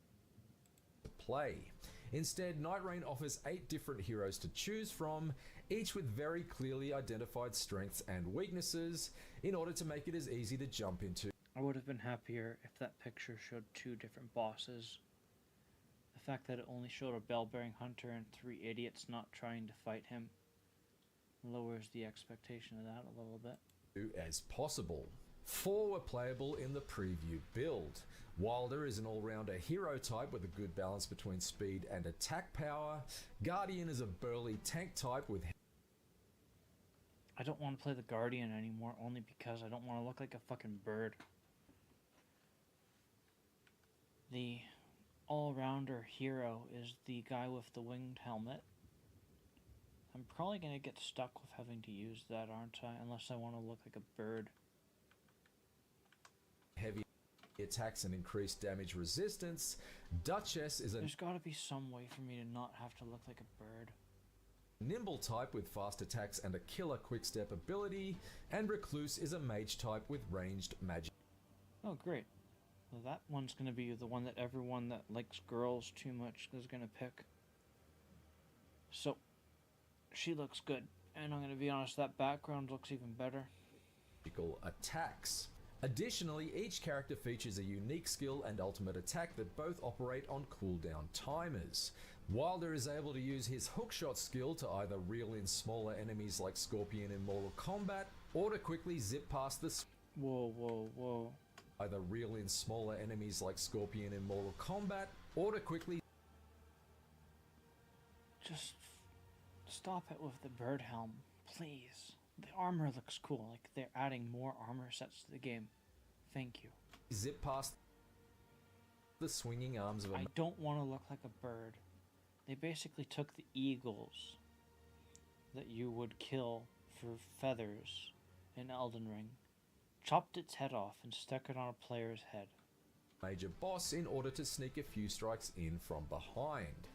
Play. Instead, Nightreign offers 8 different heroes to choose from, each with very clearly identified strengths and weaknesses, in order to make it as easy to jump into. I would have been happier if that picture showed 2 different bosses. The fact that it only showed a bell-bearing hunter and 3 idiots not trying to fight him lowers the expectation of that a little bit. As possible. 4 were playable in the preview build. Wilder is an all-rounder hero type with a good balance between speed and attack power. Guardian is a burly tank type with... I don't want to play the Guardian anymore, only because I don't want to look like a fucking bird. The all-rounder hero is the guy with the winged helmet. I'm probably going to get stuck with having to use that, aren't I? Unless I want to look like a bird. Heavy attacks and increased damage resistance. Duchess is a... There's got to be some way for me to not have to look like a bird. nimble type with fast attacks and a killer quick-step ability. And Recluse is a mage type with ranged magic. Oh, great. Well, that one's going to be the one that everyone that likes girls too much is going to pick. So, she looks good. And I'm going to be honest, that background looks even better. Attacks. Additionally, each character features a unique skill and ultimate attack that both operate on cooldown timers. Wilder is able to use his hookshot skill to either reel in smaller enemies like Scorpion in Mortal Kombat, or to quickly zip past the... Whoa, whoa, whoa. Either reel in smaller enemies like Scorpion in Mortal Kombat, or to quickly... Just stop it with the bird helm, please. The armor looks cool, like they're adding more armor sets to the game. Thank you. zip past the swinging arms of a... I don't want to look like a bird. They basically took the eagles that you would kill for feathers in Elden Ring, chopped its head off and stuck it on a player's head. Major boss in order to sneak a few strikes in from behind.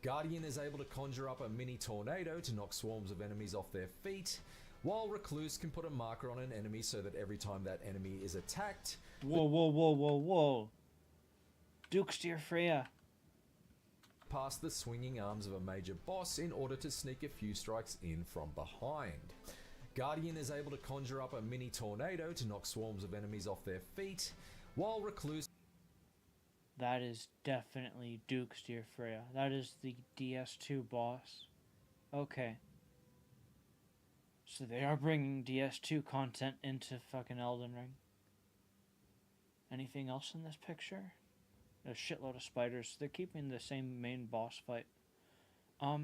Guardian is able to conjure up a mini tornado to knock swarms of enemies off their feet, while Recluse can put a marker on an enemy so that every time that enemy is attacked... Whoa, whoa, whoa, whoa, whoa. Duke's dear Freya. Past the swinging arms of a major boss in order to sneak a few strikes in from behind. Guardian is able to conjure up a mini tornado to knock swarms of enemies off their feet, while Recluse... That is definitely Duke's dear Freya. That is the DS2 boss. Okay. So they are bringing DS2 content into fucking Elden Ring. Anything else in this picture? A shitload of spiders. They're keeping the same main boss fight. I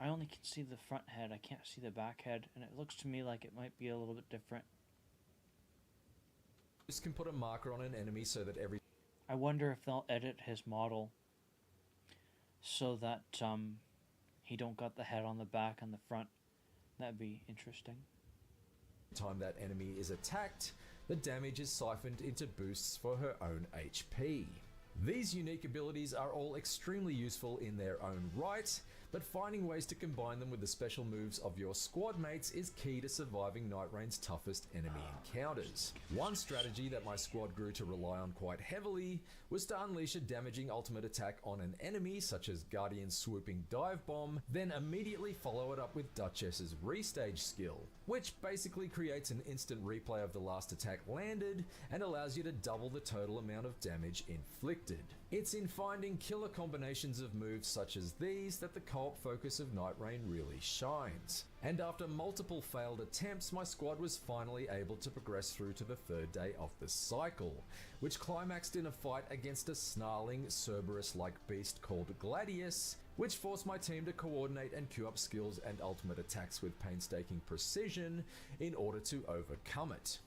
only can see the front head. I can't see the back head, and it looks to me like it might be a little bit different. This can put a marker on an enemy so that every... I wonder if they'll edit his model so that he don't got the head on the back and the front. That'd be interesting. time that enemy is attacked, the damage is siphoned into boosts for her own HP. These unique abilities are all extremely useful in their own right, but finding ways to combine them with the special moves of your squad mates is key to surviving Nightrein's toughest enemy encounters. One strategy that my squad grew to rely on quite heavily was to unleash a damaging ultimate attack on an enemy such as Guardian's swooping dive bomb, then immediately follow it up with Duchess's restage skill, which basically creates an instant replay of the last attack landed and allows you to double the total amount of damage inflicted. It's in finding killer combinations of moves such as these that the co-op focus of Nightreign really shines. And after multiple failed attempts, my squad was finally able to progress through to the third day of the cycle, which climaxed in a fight against a snarling Cerberus-like beast called Gladius, which forced my team to coordinate and queue up skills and ultimate attacks with painstaking precision in order to overcome it.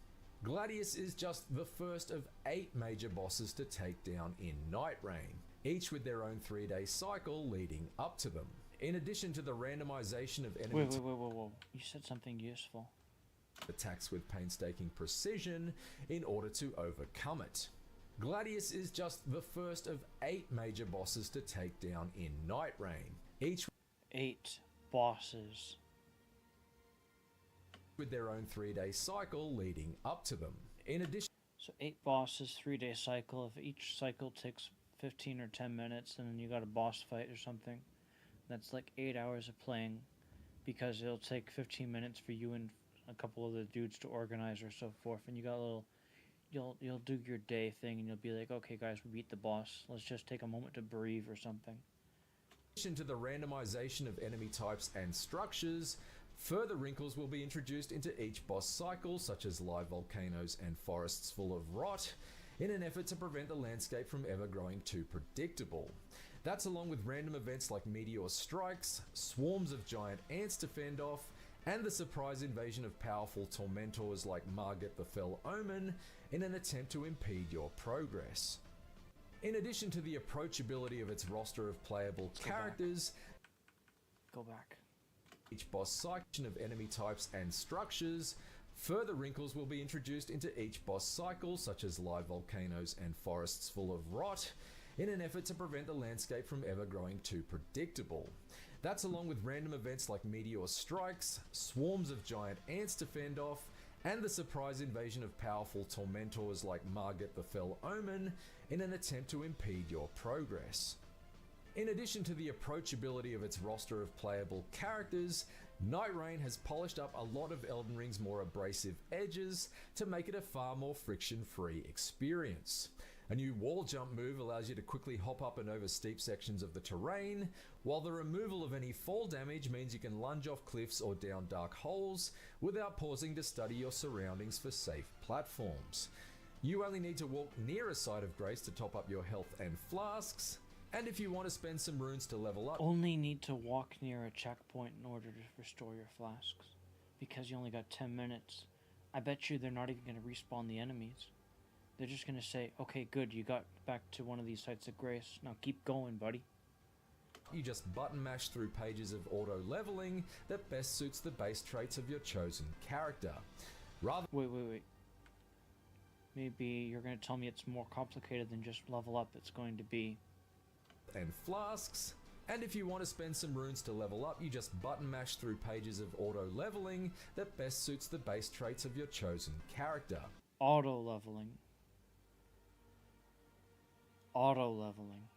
Gladius is just the first of 8 major bosses to take down in Nightreign, each with their own 3-day cycle leading up to them. In addition to the randomization of enemy Whoa. You said something useful. attacks with painstaking precision in order to overcome it. Gladius is just the first of 8 major bosses to take down in Nightreign, each 8 bosses. with their own 3-day cycle leading up to them. In addition, So 8 bosses, 3-day cycle. If each cycle takes 15 or 10 minutes, and then you got a boss fight or something, that's like 8 hours of playing, because it'll take 15 minutes for you and a couple of the dudes to organize or so forth, and you got little you'll do your day thing and you'll be like, okay guys, we beat the boss. Let's just take a moment to breathe or something. In addition to the randomization of enemy types and structures, further wrinkles will be introduced into each boss cycle, such as live volcanoes and forests full of rot, in an effort to prevent the landscape from ever growing too predictable. That's along with random events like meteor strikes, swarms of giant ants to fend off, and the surprise invasion of powerful tormentors like Margit the Fell Omen in an attempt to impede your progress. In addition to the approachability of its roster of playable characters, Go back. each boss cycle of enemy types and structures, further wrinkles will be introduced into each boss cycle, such as live volcanoes and forests full of rot, in an effort to prevent the landscape from ever growing too predictable. That's along with random events like meteor strikes, swarms of giant ants to fend off, and the surprise invasion of powerful tormentors like Margit the Fell Omen in an attempt to impede your progress. In addition to the approachability of its roster of playable characters, Nightreign has polished up a lot of Elden Ring's more abrasive edges to make it a far more friction-free experience. A new wall jump move allows you to quickly hop up and over steep sections of the terrain, while the removal of any fall damage means you can lunge off cliffs or down dark holes without pausing to study your surroundings for safe platforms. You only need to walk near a site of grace to top up your health and flasks, and if you want to spend some runes to level up, Only need to walk near a checkpoint in order to restore your flasks. Because you only got 10 minutes. I bet you they're not even going to respawn the enemies. They're just going to say, okay, good, you got back to one of these sites of grace. Now keep going, buddy. you just button mash through pages of auto leveling that best suits the base traits of your chosen character. Rather Wait. Maybe you're going to tell me it's more complicated than just level up. It's going to be... and flasks. And if you want to spend some runes to level up, you just button mash through pages of auto leveling that best suits the base traits of your chosen character. Auto leveling.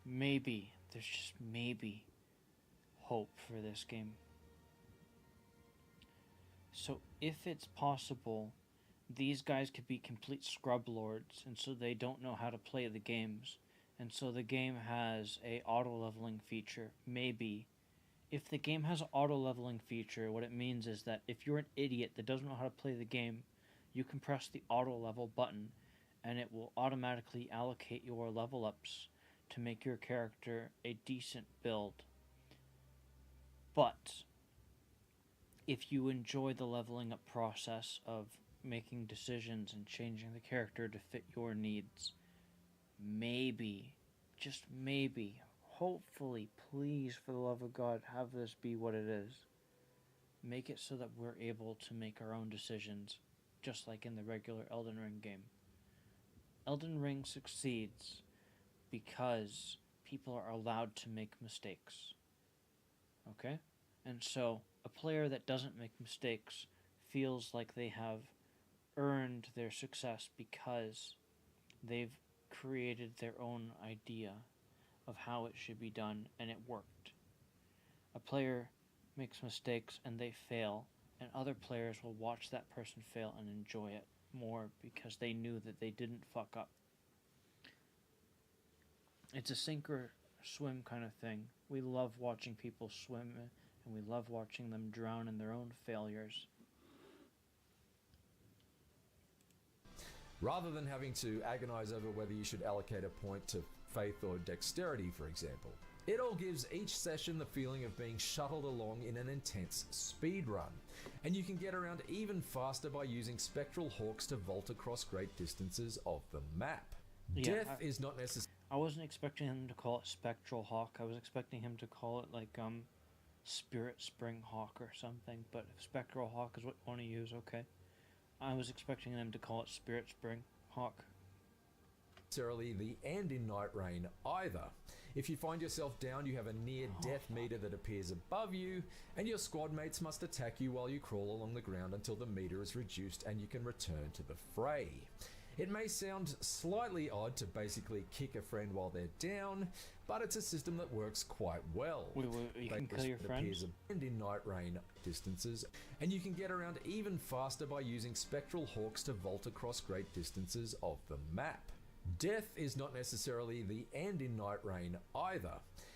Maybe, there's just maybe hope for this game. So if it's possible, these guys could be complete scrub lords, and so they don't know how to play the games. And so the game has a auto leveling feature. Maybe. If the game has an auto leveling feature, what it means is that if you're an idiot that doesn't know how to play the game, you can press the auto level button and it will automatically allocate your level ups to make your character a decent build. But if you enjoy the leveling up process of making decisions and changing the character to fit your needs, maybe, just maybe, hopefully, please, for the love of God, have this be what it is. Make it so that we're able to make our own decisions, just like in the regular Elden Ring game. Elden Ring succeeds because people are allowed to make mistakes. Okay? And so, a player that doesn't make mistakes feels like they have earned their success because they've created their own idea of how it should be done, and it worked. A player makes mistakes and they fail, and other players will watch that person fail and enjoy it more because they knew that they didn't fuck up. It's a sink or swim kind of thing. We love watching people swim, and we love watching them drown in their own failures. Rather than having to agonize over whether you should allocate a point to faith or dexterity, for example. It all gives each session the feeling of being shuttled along in an intense speed run. And you can get around even faster by using spectral hawks to vault across great distances of the map. Yeah, Death is not necessary. I wasn't expecting him to call it Spectral Hawk. I was expecting him to call it like Spirit Spring Hawk or something. But if Spectral Hawk is what you want to use, okay. I was expecting them to call it Spirit Spring Hawk. Necessarily the end in Nightreign either. If you find yourself down, you have a near-death meter that appears above you, and your squad mates must attack you while you crawl along the ground until the meter is reduced and you can return to the fray. It may sound slightly odd to basically kick a friend while they're down, but it's a system that works quite well. Wait, you can kill your friends? And in Nightreign distances, and you can get around even faster by using spectral hawks to vault across great distances of the map. Death is not necessarily the end in Nightreign either.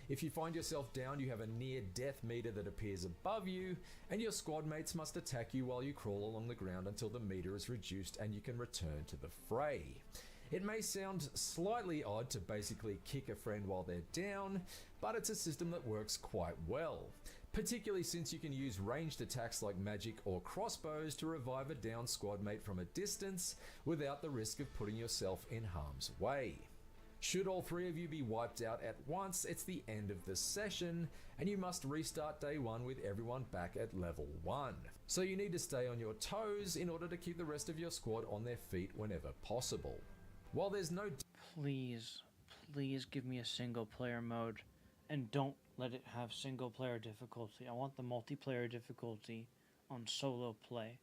If you find yourself down, you have a near-death meter that appears above you, and your squad mates must attack you while you crawl along the ground until the meter is reduced and you can return to the fray. It may sound slightly odd to basically kick a friend while they're down, but it's a system that works quite well, particularly since you can use ranged attacks like magic or crossbows to revive a down squad mate from a distance without the risk of putting yourself in harm's way. Should all three of you be wiped out at once, it's the end of the session, and you must restart day one with everyone back at level 1. So you need to stay on your toes in order to keep the rest of your squad on their feet whenever possible. While there's no... Please give me a single player mode, and don't let it have single player difficulty. I want the multiplayer difficulty on solo play.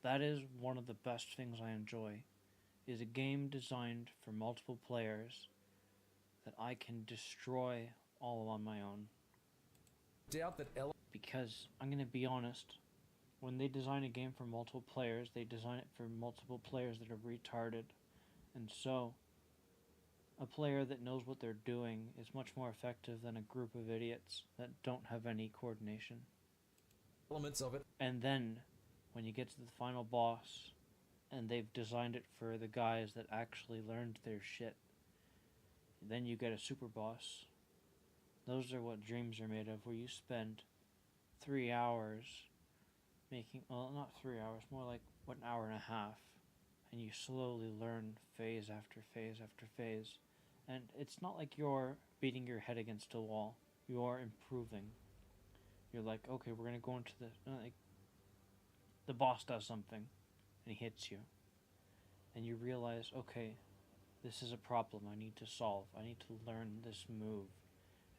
That is one of the best things I enjoy, is a game designed for multiple players that I can destroy all on my own. Doubt that because I'm going to be honest, when they design a game for multiple players, they design it for multiple players that are retarded. And so, a player that knows what they're doing is much more effective than a group of idiots that don't have any coordination. Elements of it. And then, when you get to the final boss, and they've designed it for the guys that actually learned their shit, then you get a super boss. Those are what dreams are made of, where you spend 3 hours making, well, not 3 hours, more like, an hour and a half, and you slowly learn phase after phase after phase. And it's not like you're beating your head against a wall. You are improving. You're like, okay, we're going to go into the boss does something, and he hits you. And you realize, okay, this is a problem I need to solve. I need to learn this move.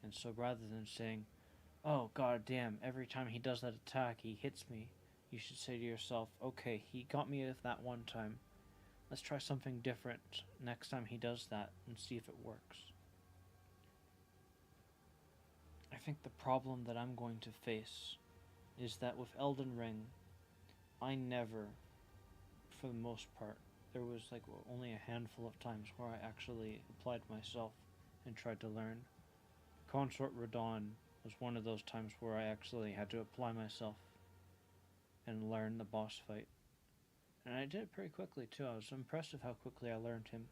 And so rather than saying, oh, god damn, every time he does that attack, he hits me, you should say to yourself, okay, he got me with that one time. Let's try something different next time he does that and see if it works. I think the problem that I'm going to face is that with Elden Ring, I never, for the most part, there was like only a handful of times where I actually applied myself and tried to learn. Consort Radon was one of those times where I actually had to apply myself and learn the boss fight. And I did it pretty quickly too. I was impressed with how quickly I learned him.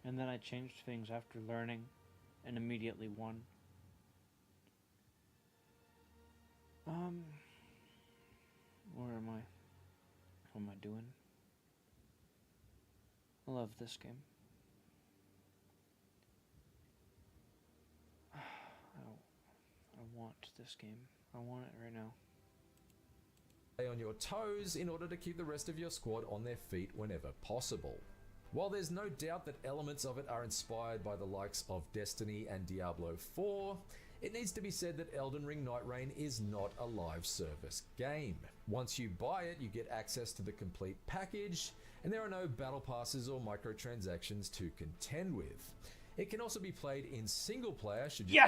And then I changed things after learning and immediately won. Where am I? What am I doing? I love this game. I want this game. I want it right now. Stay on your toes in order to keep the rest of your squad on their feet whenever possible. While there's no doubt that elements of it are inspired by the likes of Destiny and Diablo 4, it needs to be said that Elden Ring Nightreign is not a live service game. Once you buy it, you get access to the complete package, and there are no battle passes or microtransactions to contend with. It can also be played in single player should you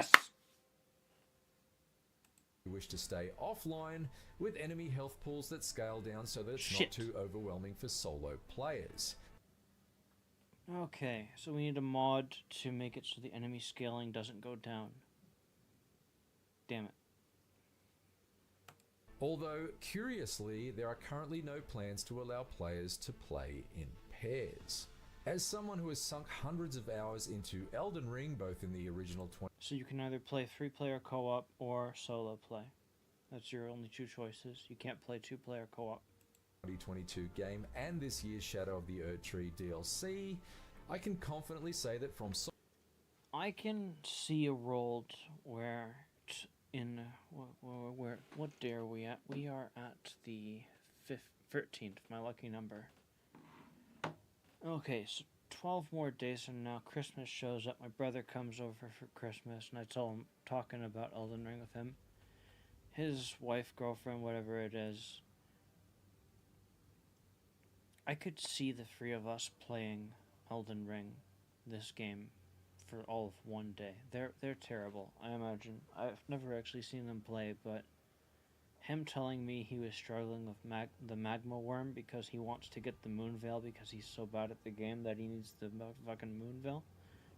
wish to stay offline, with enemy health pools that scale down so that it's not too overwhelming for solo players. Okay, so we need a mod to make it so the enemy scaling doesn't go down. Damn it. Although, curiously, there are currently no plans to allow players to play in pairs. As someone who has sunk hundreds of hours into Elden Ring, both in the original So you can either play 3-player co-op or solo play. That's your only two choices. You can't play 2-player co-op. 2022 game and this year's Shadow of the Erdtree DLC, I can confidently say that from... I can see a world where what day are we at? We are at the 13th, my lucky number. Okay, so 12 more days from now, Christmas shows up. My brother comes over for Christmas, and I tell him, talking about Elden Ring with him. His wife, girlfriend, whatever it is, I could see the three of us playing Elden Ring, this game, for all of one day. They're terrible, I imagine. I've never actually seen them play, but him telling me he was struggling with the magma worm because he wants to get the moon veil because he's so bad at the game that he needs the fucking moon veil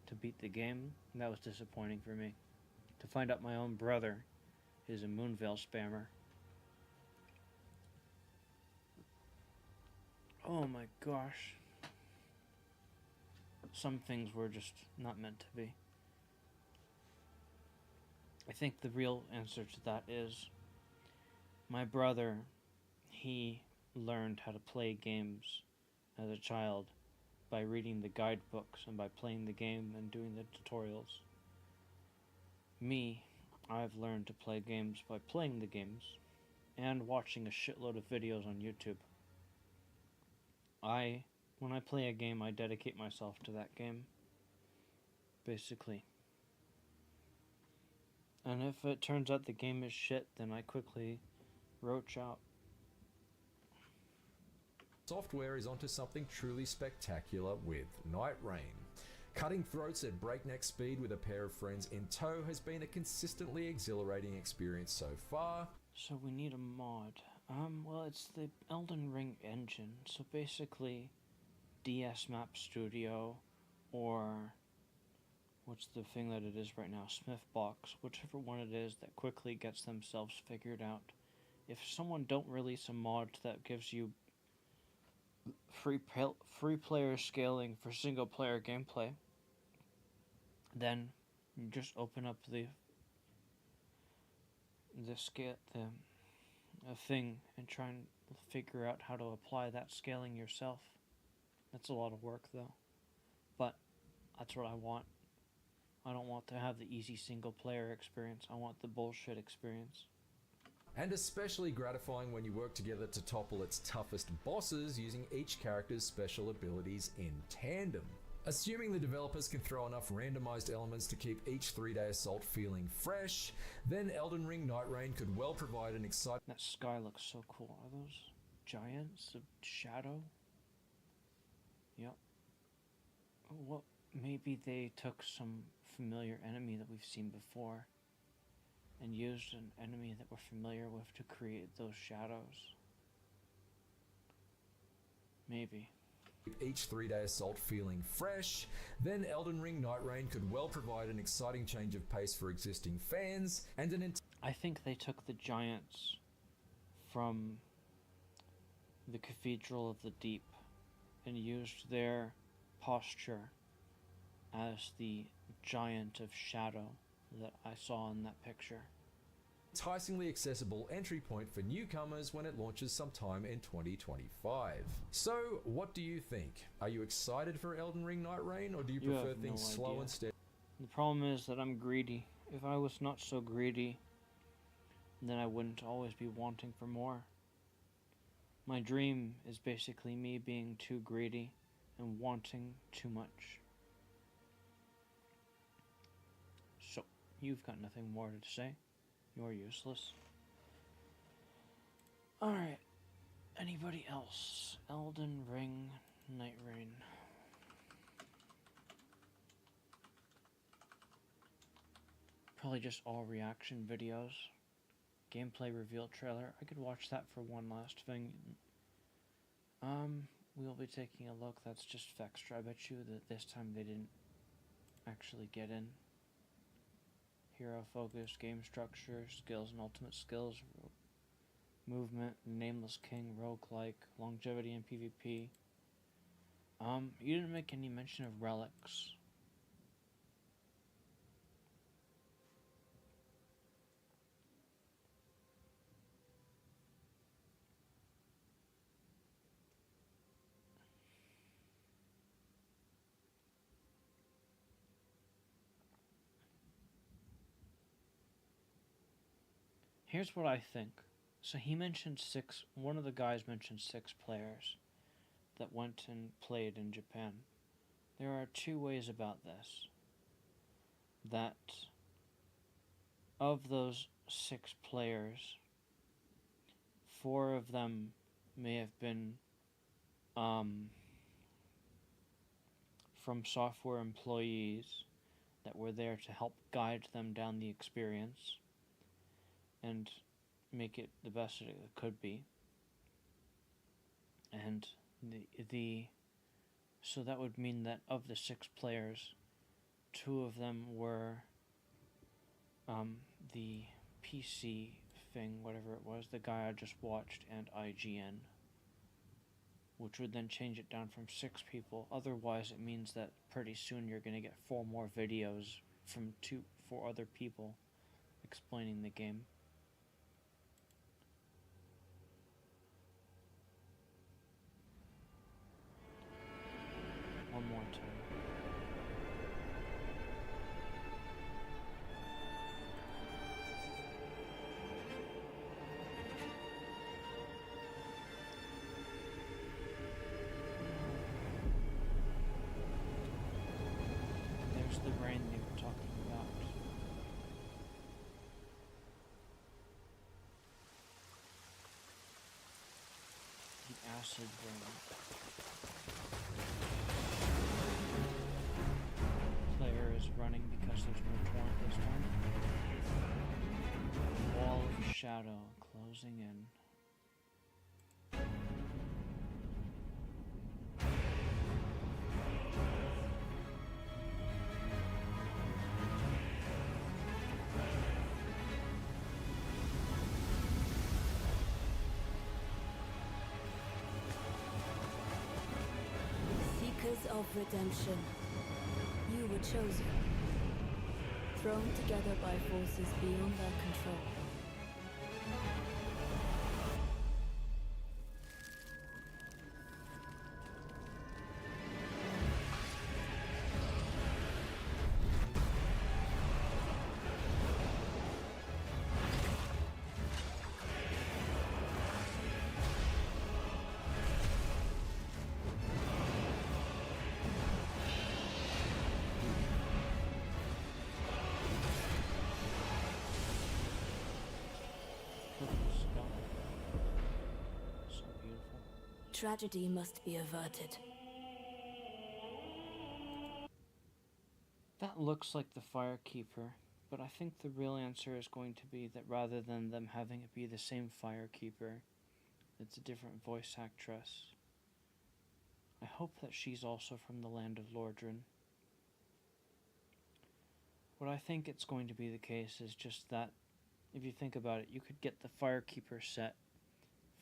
to beat the game, that was disappointing for me. To find out my own brother is a moon veil spammer. Oh my gosh. Some things were just not meant to be. I think the real answer to that is my brother, he learned how to play games as a child by reading the guidebooks and by playing the game and doing the tutorials. Me, I've learned to play games by playing the games and watching a shitload of videos on YouTube. When I play a game, I dedicate myself to that game, basically. And if it turns out the game is shit, then I quickly roach out. Software is onto something truly spectacular with Nightreign. Cutting throats at breakneck speed with a pair of friends in tow has been a consistently exhilarating experience so far. So we need a mod. Well, it's the Elden Ring engine. So basically, DS Map Studio, or what's the thing that it is right now, Smithbox, whichever one it is that quickly gets themselves figured out. If someone don't release a mod that gives you free player scaling for single player gameplay, then you just open up the thing and try and figure out how to apply that scaling yourself. That's a lot of work though, but that's what I want. I don't want to have the easy single player experience. I want the bullshit experience. And especially gratifying when you work together to topple its toughest bosses using each character's special abilities in tandem. Assuming the developers can throw enough randomized elements to keep each 3-day assault feeling fresh, then Elden Ring Nightreign could well provide an exciting... That sky looks so cool. Are those giants of shadow? Yep. Well, maybe they took some familiar enemy that we've seen before and used an enemy that we're familiar with to create those shadows. Maybe. Each 3-day assault feeling fresh, then Elden Ring Nightreign could well provide an exciting change of pace for existing fans and an... I think they took the giants from the Cathedral of the Deep and used their posture as the giant of shadow that I saw in that picture. Enticingly accessible entry point for newcomers when it launches sometime in 2025. So, what do you think? Are you excited for Elden Ring Nightreign, or do you prefer things slow and steady? The problem is that I'm greedy. If I was not so greedy, then I wouldn't always be wanting for more. My dream is basically me being too greedy and wanting too much. So, you've got nothing more to say? You're useless. Alright. Anybody else? Elden Ring Nightreign. Probably just all reaction videos. Gameplay reveal trailer. I could watch that for one last thing. We'll be taking a look. That's just Vextra. I bet you that this time they didn't actually get in. Hero focus, game structure, skills and ultimate skills, movement, nameless king, roguelike, longevity and PvP. You didn't make any mention of relics. Here's what I think. So he mentioned one of the guys mentioned 6 players that went and played in Japan. There are 2 ways about this. That of those 6 players, 4 of them may have been um, from software employees that were there to help guide them down the experience and make it the best that it could be. And so that would mean that of the 6 players, 2 of them were the PC thing, whatever it was, the guy I just watched, and IGN, which would then change it down from 6 people. Otherwise, it means that pretty soon you're going to get 4 more videos from 4 other people explaining the game. One more time. There's the rain they were talking about. The acid rain. Player is running because there's no torrent this time. Wall of shadow closing in. Seekers of redemption, you were chosen, thrown together by forces beyond their control. Tragedy must be averted. That looks like the Firekeeper, but I think the real answer is going to be that rather than them having it be the same Firekeeper, it's a different voice actress. I hope that she's also from the land of Lordran. What I think it's going to be the case is just that, if you think about it, you could get the Firekeeper set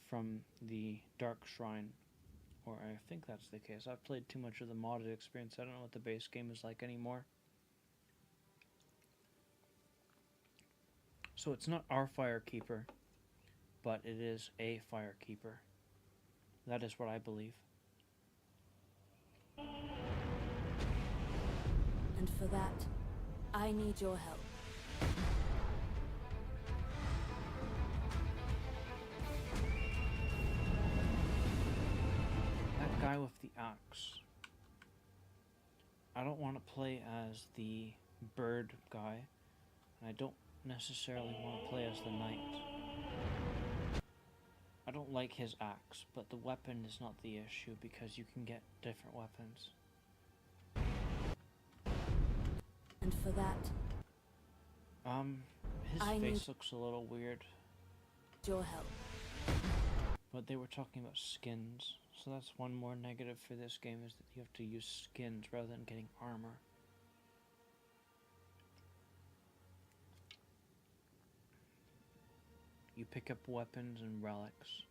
from the Dark Shrine, or I think that's the case. I've played too much of the modded experience. I don't know what the base game is like anymore. So it's not our Firekeeper, but it is a Firekeeper. That is what I believe. And for that, I need your help. That guy with the axe. I don't want to play as the bird guy, and I don't necessarily want to play as the knight. I don't like his axe, but the weapon is not the issue because you can get different weapons. And for that, his I face looks a little weird, your help. but they were talking about skins, so that's one more negative for this game, is that you have to use skins rather than getting armor. You pick up weapons and relics.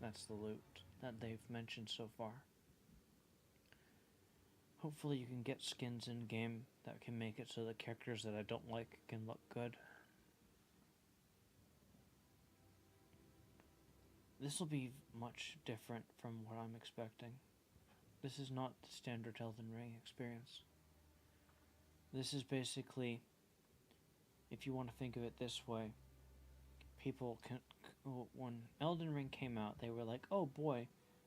That's the loot that they've mentioned so far. Hopefully you can get skins in game that can make it so the characters that I don't like can look good. This will be much different from what I'm expecting. This is not the standard Elden Ring experience. This is basically, if you want to think of it this way, people can, when Elden Ring came out, they were like, oh boy,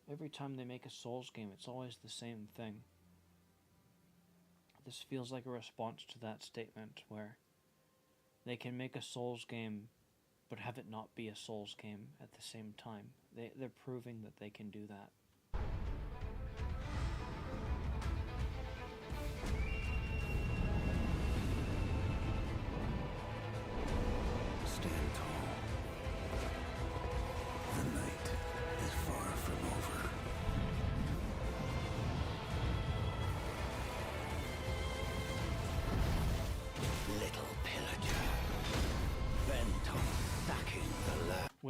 every time they make a Souls game, it's always the same thing. This feels like a response to that statement, where they can make a Souls game but have it not be a Souls game at the same time. They're proving that they can do that.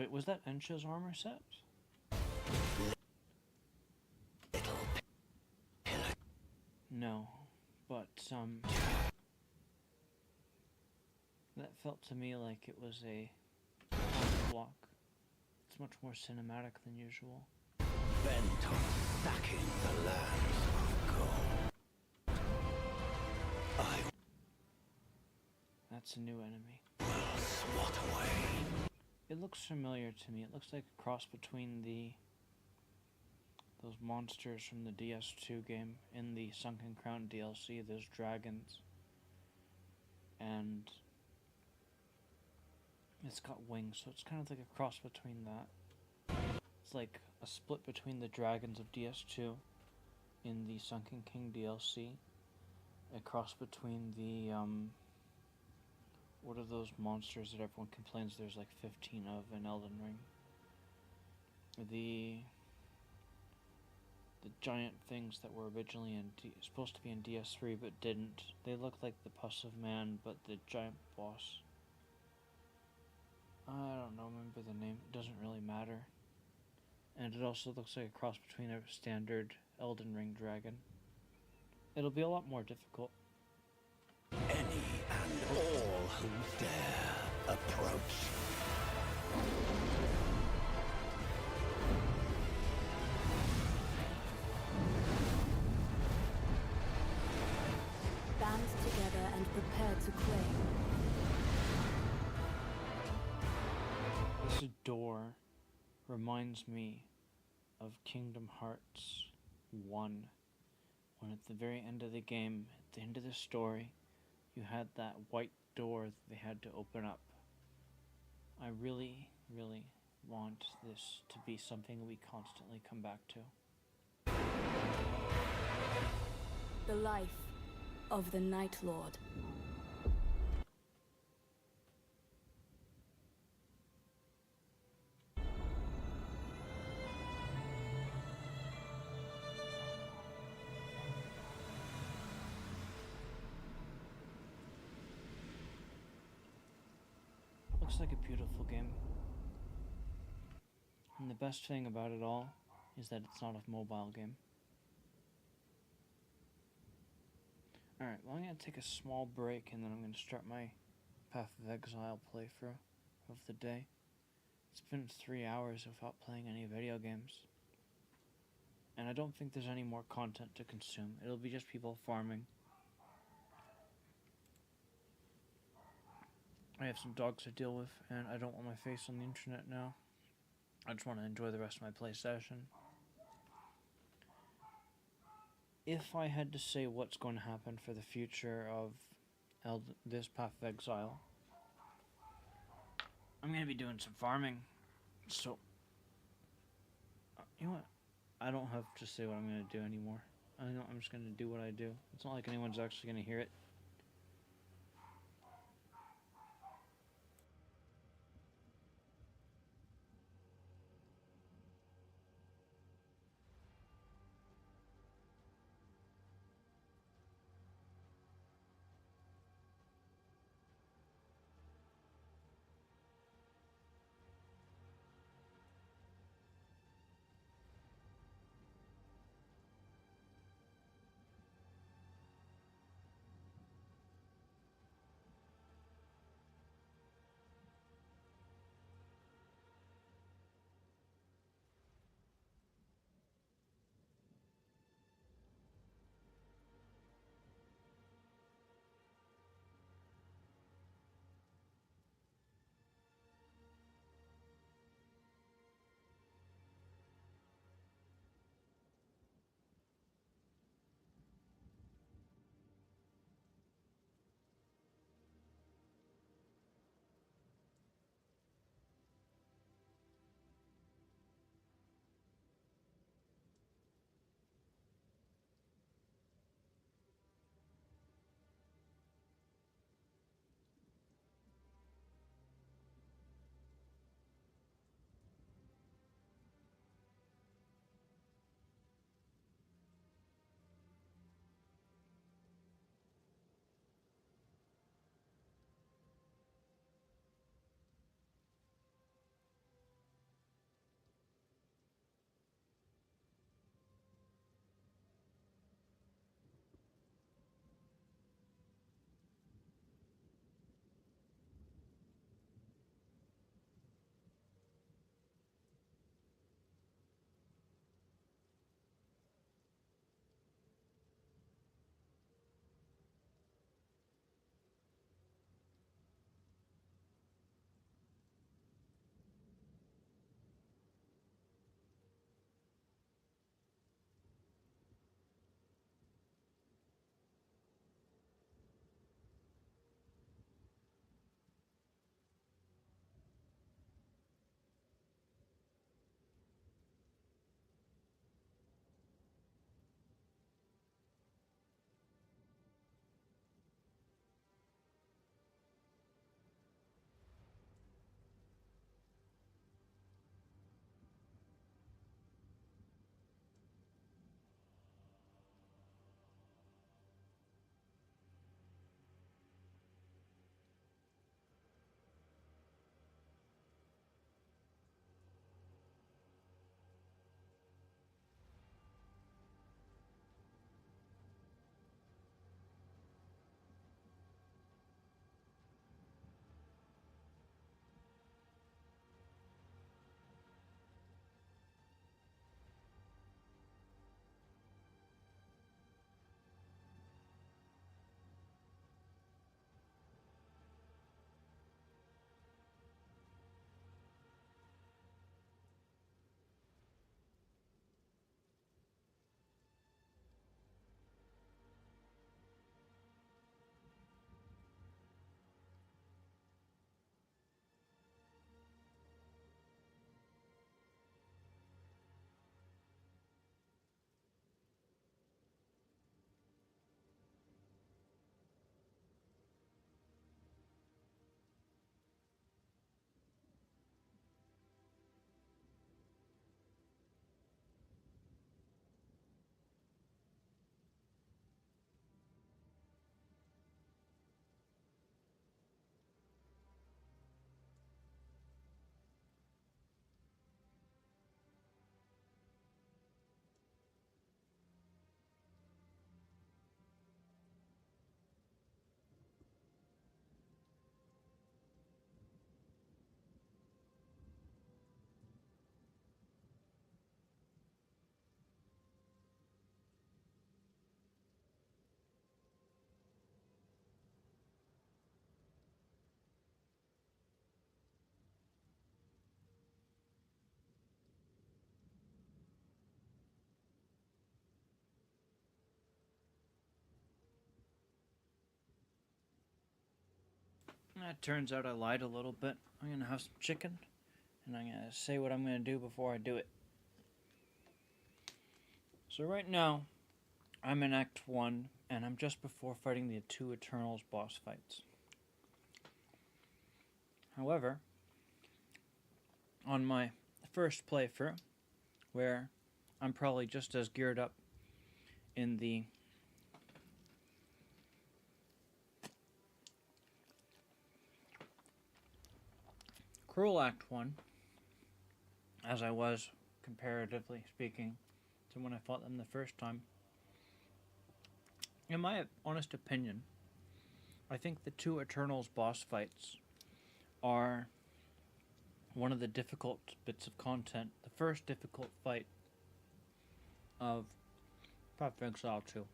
Wait, was that Ensha's armor set? No, but that felt to me like it was a block. It's much more cinematic than usual. Bent on sacking the lands of gold. That's a new enemy. Will swat away. It looks familiar to me. It looks like a cross between those monsters from the DS2 game in the Sunken Crown DLC. Those dragons, and it's got wings, so it's kind of like a cross between that. It's like a split between the dragons of DS2 in the Sunken King DLC, a cross between the what are those monsters that everyone complains there's like 15 of in Elden Ring? The giant things that were originally supposed to be in DS3 but didn't. They look like the Pus of Man, but the giant boss. I don't know, remember the name. It doesn't really matter. And it also looks like a cross between a standard Elden Ring dragon. It'll be a lot more difficult. Any and all who dare approach. Band together and prepare to claim. This door reminds me of Kingdom Hearts 1, when at the very end of the game, at the end of the story, you had that white door that they had to open up. I really, really want this to be something we constantly come back to. The life of the Night Lord. Looks like a beautiful game. And the best thing about it all is that it's not a mobile game. Alright, well I'm going to take a small break and then I'm going to start my Path of Exile playthrough of the day. It's been 3 hours without playing any video games. And I don't think there's any more content to consume. It'll be just people farming. I have some dogs to deal with, and I don't want my face on the internet now. I just want to enjoy the rest of my play session. If I had to say what's going to happen for the future of this Path of Exile, I'm going to be doing some farming. So, you know what? I don't have to say what I'm going to do anymore. I know I'm just going to do what I do. It's not like anyone's actually going to hear it. It turns out I lied a little bit. I'm gonna have some chicken, and I'm gonna say what I'm gonna do before I do it. So right now, I'm in Act 1, and I'm just before fighting the 2 Eternals boss fights. However, on my first playthrough, where I'm probably just as geared up in the Cruel Act 1, as I was, comparatively speaking, to when I fought them the first time. In my honest opinion, I think the 2 Eternals boss fights are one of the difficult bits of content. The first difficult fight of Path of Exile 2.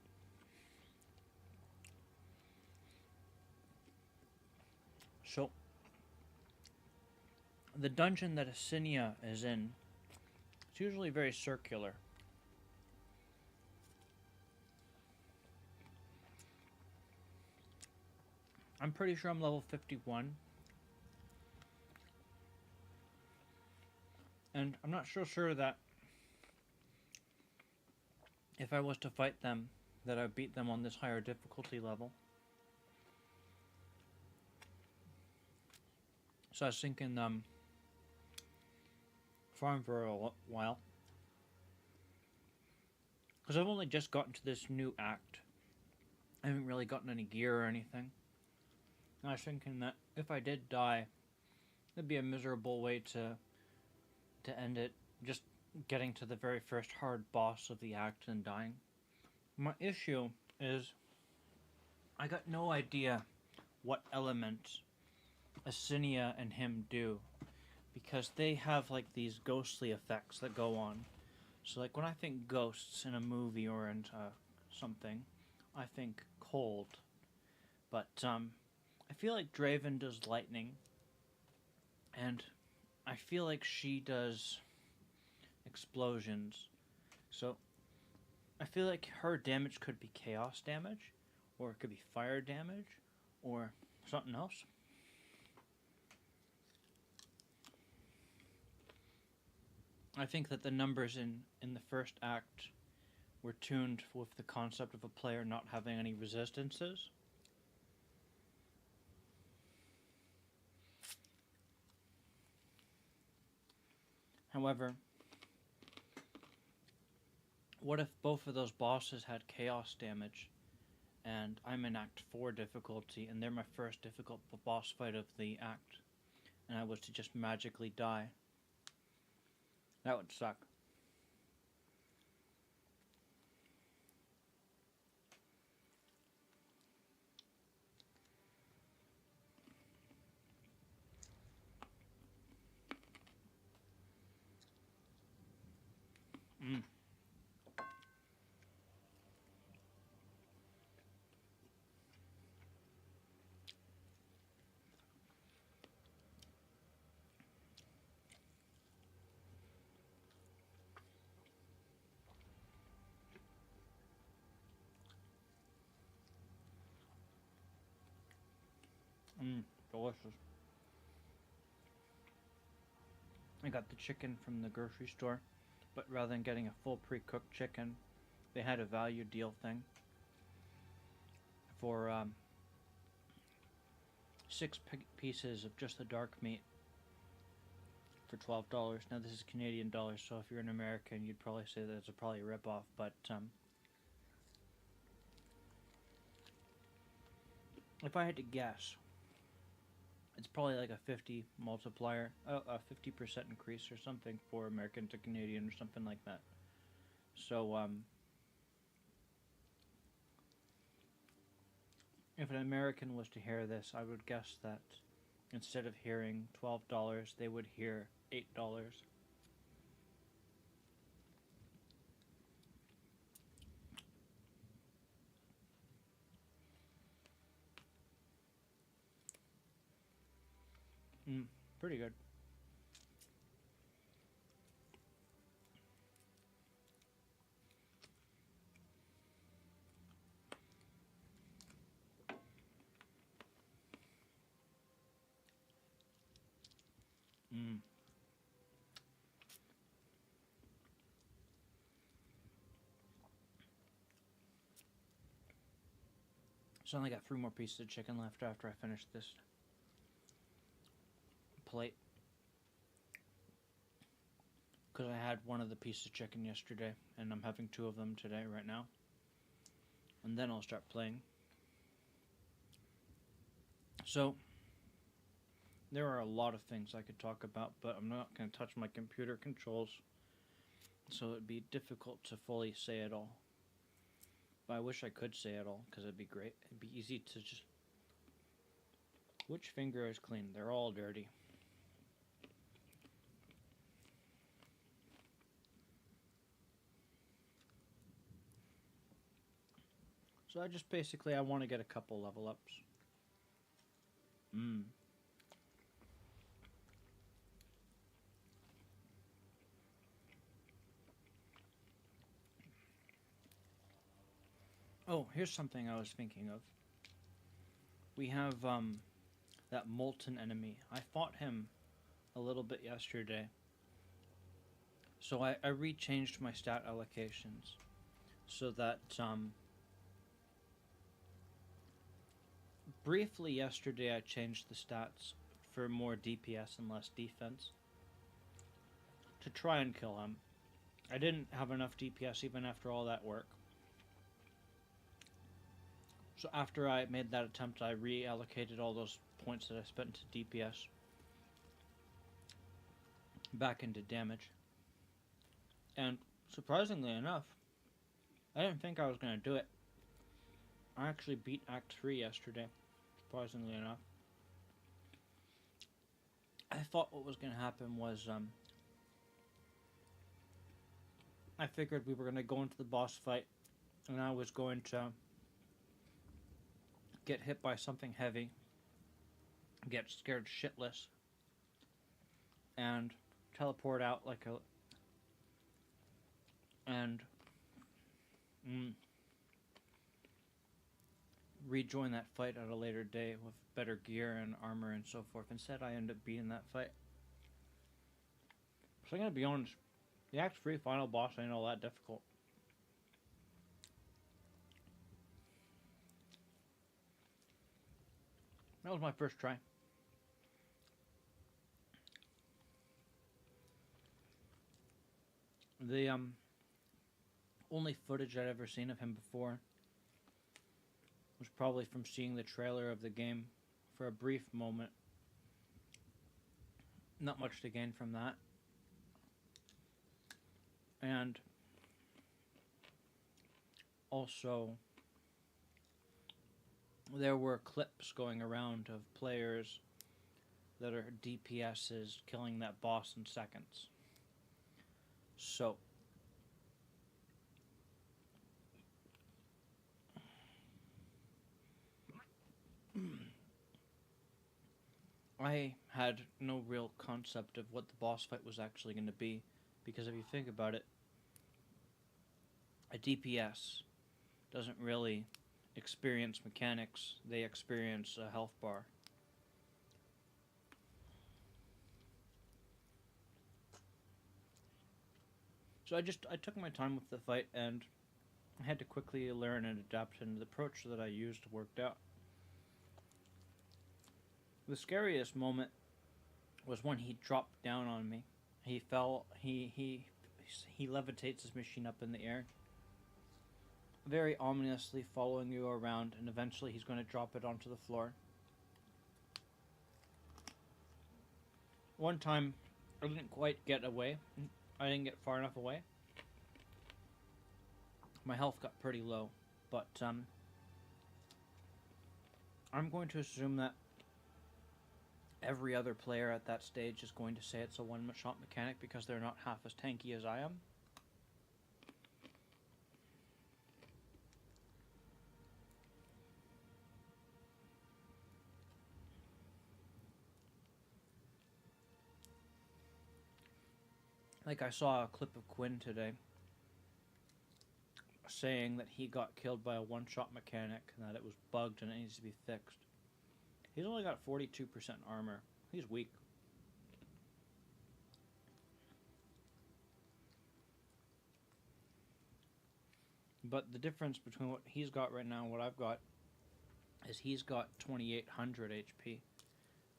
So, the dungeon that Asinia is in, it's usually very circular. I'm pretty sure I'm level 51. And I'm not so sure that if I was to fight them, that I'd beat them on this higher difficulty level. So I was thinking, farm for a while. Because I've only just gotten to this new act. I haven't really gotten any gear or anything. And I was thinking that if I did die, it'd be a miserable way to end it, just getting to the very first hard boss of the act and dying. My issue is I got no idea what elements Asinia and him do, because they have like these ghostly effects that go on. So like when I think ghosts in a movie or in something, I think cold. But I feel like Draven does lightning, and I feel like she does explosions. So I feel like her damage could be chaos damage, or it could be fire damage, or something else. I think that the numbers in the first act were tuned with the concept of a player not having any resistances. However, what if both of those bosses had chaos damage, and I'm in Act 4 difficulty, and they're my first difficult boss fight of the act, and I was to just magically die? That would suck. Delicious. I got the chicken from the grocery store, but rather than getting a full pre-cooked chicken, they had a value deal thing for 6 pieces of just the dark meat for $12. Now this is Canadian dollars, so if you're an American, you'd probably say that it's probably a rip-off, but if I had to guess, it's probably like a 50 multiplier, a 50% increase or something for American to Canadian or something like that. So, if an American was to hear this, I would guess that instead of hearing $12, they would hear $8. Pretty good. Mm. So I only got 3 more pieces of chicken left after I finish this plate. Because I had one of the pieces of chicken yesterday, and I'm having 2 of them today right now. And then I'll start playing. So, there are a lot of things I could talk about, but I'm not going to touch my computer controls, so it'd be difficult to fully say it all. But I wish I could say it all, because it'd be great. It'd be easy to just... Which finger is clean? They're all dirty. So I just basically, I want to get a couple level ups. Oh, here's something I was thinking of. We have that molten enemy. I fought him a little bit yesterday. So I rechanged my stat allocations so that briefly yesterday I changed the stats for more DPS and less defense to try and kill him. I didn't have enough DPS even after all that work. So after I made that attempt, I reallocated all those points that I spent to DPS back into damage. And surprisingly enough, I didn't think I was going to do it. I actually beat Act 3 yesterday, surprisingly enough. I thought what was going to happen was, I figured we were going to go into the boss fight, and I was going to get hit by something heavy, get scared shitless, and teleport out like a... and rejoin that fight at a later day with better gear and armor and so forth. Instead, I ended up beating that fight. So I'm gonna be honest, the Act 3 final boss ain't all that difficult. That was my first try. The only footage I'd ever seen of him before was probably from seeing the trailer of the game for a brief moment. Not much to gain from that. And also, there were clips going around of players that are DPSs killing that boss in seconds. So, I had no real concept of what the boss fight was actually going to be, because if you think about it, a DPS doesn't really experience mechanics, they experience a health bar. So I took my time with the fight, and I had to quickly learn and adapt, and the approach that I used worked out. The scariest moment was when he dropped down on me. He fell, he levitates his machine up in the air, very ominously following you around, and eventually he's going to drop it onto the floor. One time, I didn't quite get away. I didn't get far enough away. My health got pretty low, but I'm going to assume that every other player at that stage is going to say it's a one-shot mechanic because they're not half as tanky as I am. Like, I saw a clip of Quinn today saying that he got killed by a one-shot mechanic and that it was bugged and it needs to be fixed. He's only got 42% armor. He's weak. But the difference between what he's got right now and what I've got is he's got 2800 HP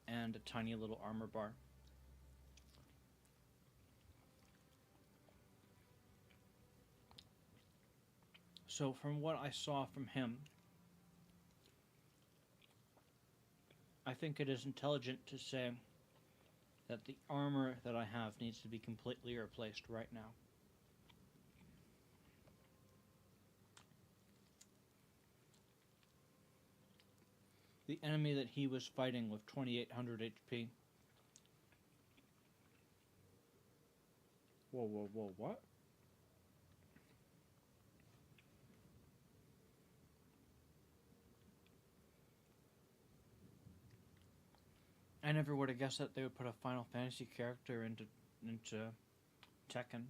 and a tiny little armor bar. So from what I saw from him, I think it is intelligent to say that the armor that I have needs to be completely replaced right now. The enemy that he was fighting with 2800 HP. Whoa, what? I never would have guessed that they would put a Final Fantasy character into Tekken.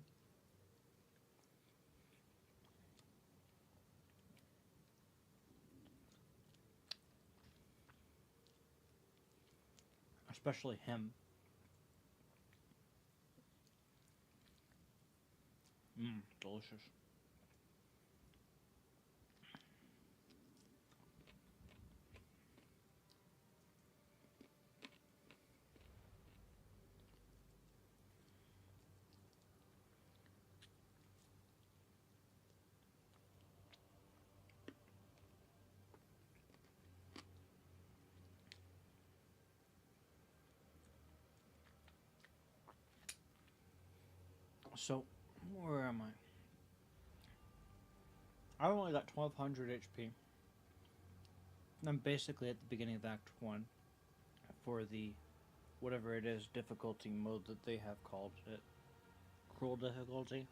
Especially him. Delicious. So, where am I? I've only got 1200 HP. I'm basically at the beginning of Act 1 for the, whatever it is, difficulty mode that they have called it. Cruel difficulty.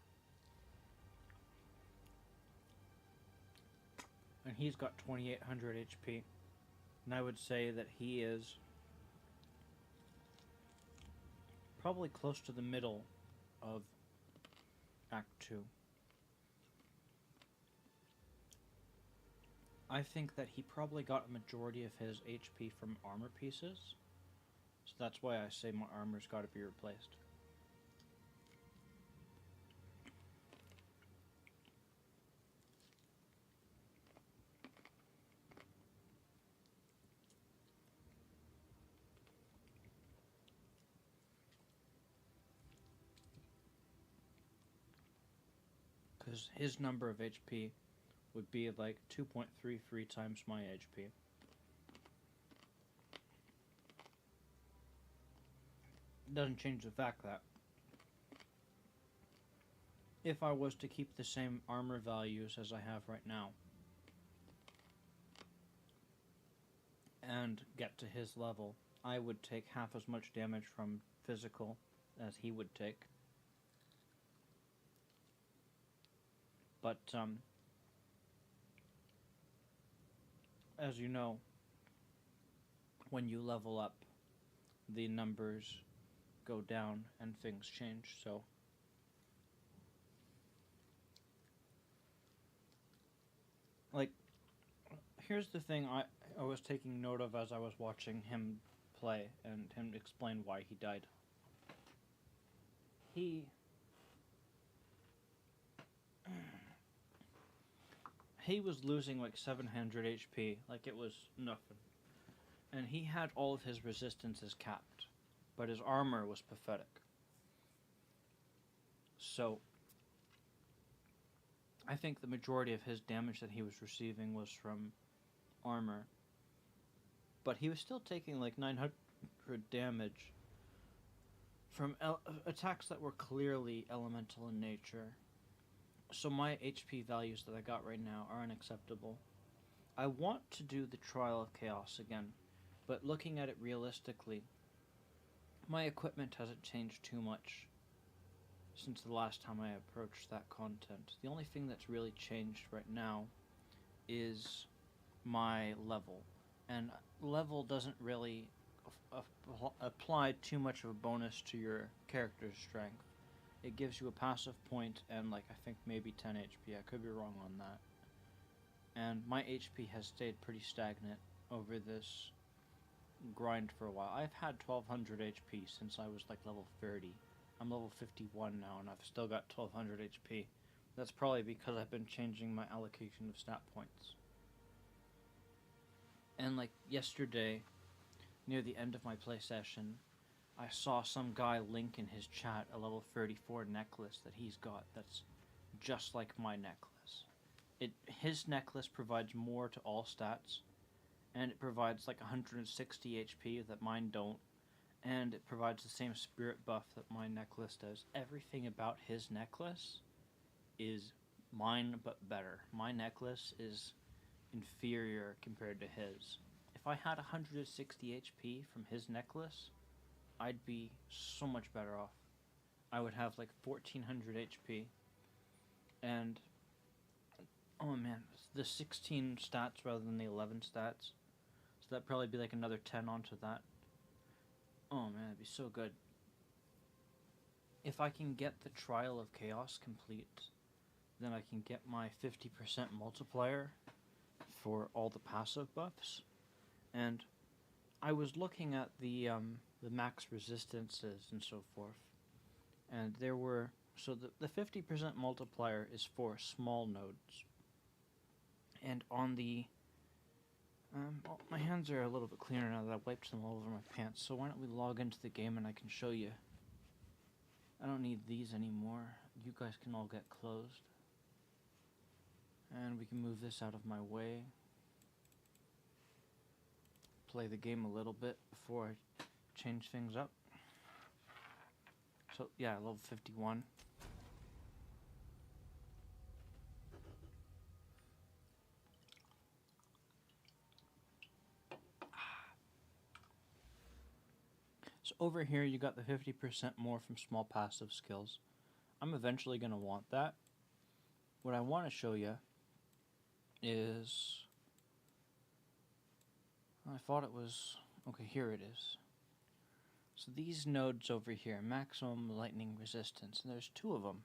And he's got 2800 HP. And I would say that he is probably close to the middle of Act 2. I think that he probably got a majority of his HP from armor pieces. So that's why I say my armor's got to be replaced. Because his number of HP would be like 2.33 times my HP. Doesn't change the fact that if I was to keep the same armor values as I have right now and get to his level, I would take half as much damage from physical as he would take. But, as you know, when you level up, the numbers go down and things change, so... Like, here's the thing I was taking note of as I was watching him play and him explain why he died. He was losing like 700 HP, like it was nothing. And he had all of his resistances capped, but his armor was pathetic. So, I think the majority of his damage that he was receiving was from armor. But he was still taking like 900 damage from attacks that were clearly elemental in nature. So my HP values that I got right now are unacceptable. I want to do the Trial of Chaos again, but looking at it realistically, my equipment hasn't changed too much since the last time I approached that content. The only thing that's really changed right now is my level. And level doesn't really apply too much of a bonus to your character's strength. It gives you a passive point and like I think maybe 10 HP. I could be wrong on that. And my HP has stayed pretty stagnant over this grind for a while. I've had 1200 HP since I was like level 30. I'm level 51 now and I've still got 1200 HP. That's probably because I've been changing my allocation of stat points. And like yesterday, near the end of my play session, I saw some guy link in his chat a level 34 necklace that he's got that's just like my necklace. His necklace provides more to all stats, and it provides like 160 HP that mine don't, and it provides the same spirit buff that my necklace does. Everything about his necklace is mine but better. My necklace is inferior compared to his. If I had 160 HP from his necklace, I'd be so much better off. I would have like 1400 HP, and oh man, the 16 stats rather than the 11 stats. So that'd probably be like another 10 onto that. Oh man, it'd be so good. If I can get the Trial of Chaos complete, then I can get my 50% multiplier for all the passive buffs. And I was looking at the max resistances and so forth. And there were... So the 50% multiplier is for small nodes. And on the... well, my hands are a little bit cleaner now that I wiped them all over my pants, so why don't we log into the game and I can show you. I don't need these anymore. You guys can all get closed. And we can move this out of my way. Play the game a little bit before I change things up. So, yeah, level 51. So over here you got the 50% more from small passive skills. I'm eventually going to want that. What I want to show you is... I thought it was... Okay, here it is. So these nodes over here, maximum lightning resistance, and there's two of them.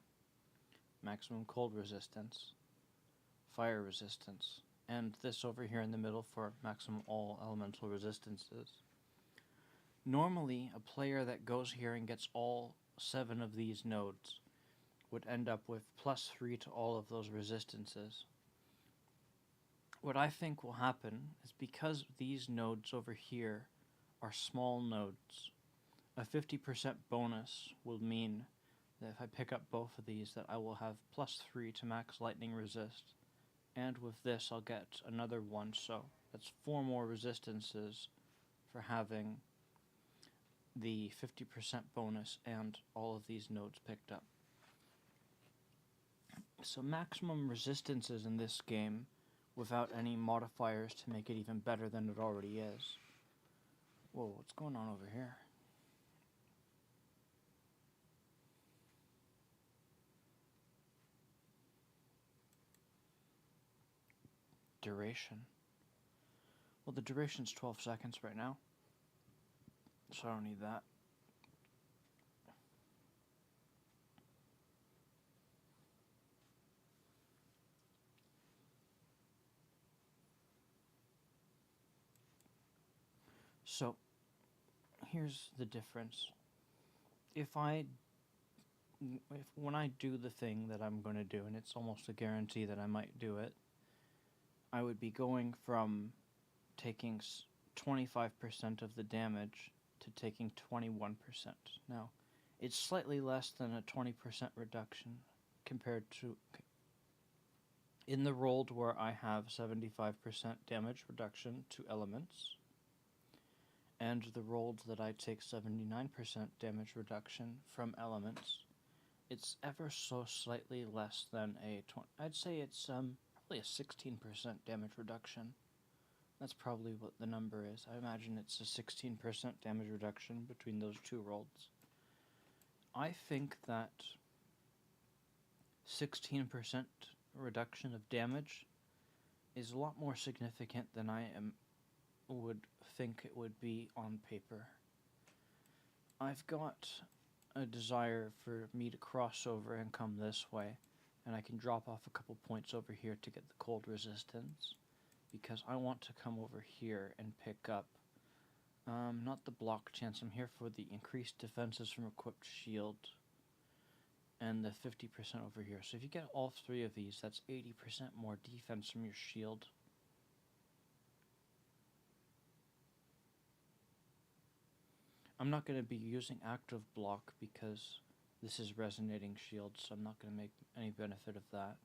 Maximum cold resistance, fire resistance, and this over here in the middle for maximum all elemental resistances. Normally, a player that goes here and gets all 7 of these nodes would end up with +3 to all of those resistances. What I think will happen is because these nodes over here are small nodes, a 50% bonus will mean that if I pick up both of these that I will have +3 to max lightning resist, and with this I'll get another one, so that's 4 more resistances for having the 50% bonus and all of these nodes picked up. So maximum resistances in this game without any modifiers to make it even better than it already is. Whoa, what's going on over here? Duration. Well, the duration's 12 seconds right now, so I don't need that. So, here's the difference. When I do the thing that I'm going to do, and it's almost a guarantee that I might do it, I would be going from taking 25% of the damage to taking 21%. Now, it's slightly less than a 20% reduction compared to in the rolled where I have 75% damage reduction to elements, and the rolled that I take 79% damage reduction from elements. It's ever so slightly less than a 20. I'd say it's probably a 16% damage reduction. That's probably what the number is. I imagine it's a 16% damage reduction between those two rolls. I think that 16% reduction of damage is a lot more significant than I would think it would be on paper. I've got a desire for me to cross over and come this way, and I can drop off a couple points over here to get the cold resistance, because I want to come over here and pick up not the block chance. I'm here for the increased defenses from equipped shield. and the 50% over here. So if you get all three of these, that's 80% more defense from your shield. I'm not going to be using active block because this is resonating shield, so I'm not going to make any benefit of that.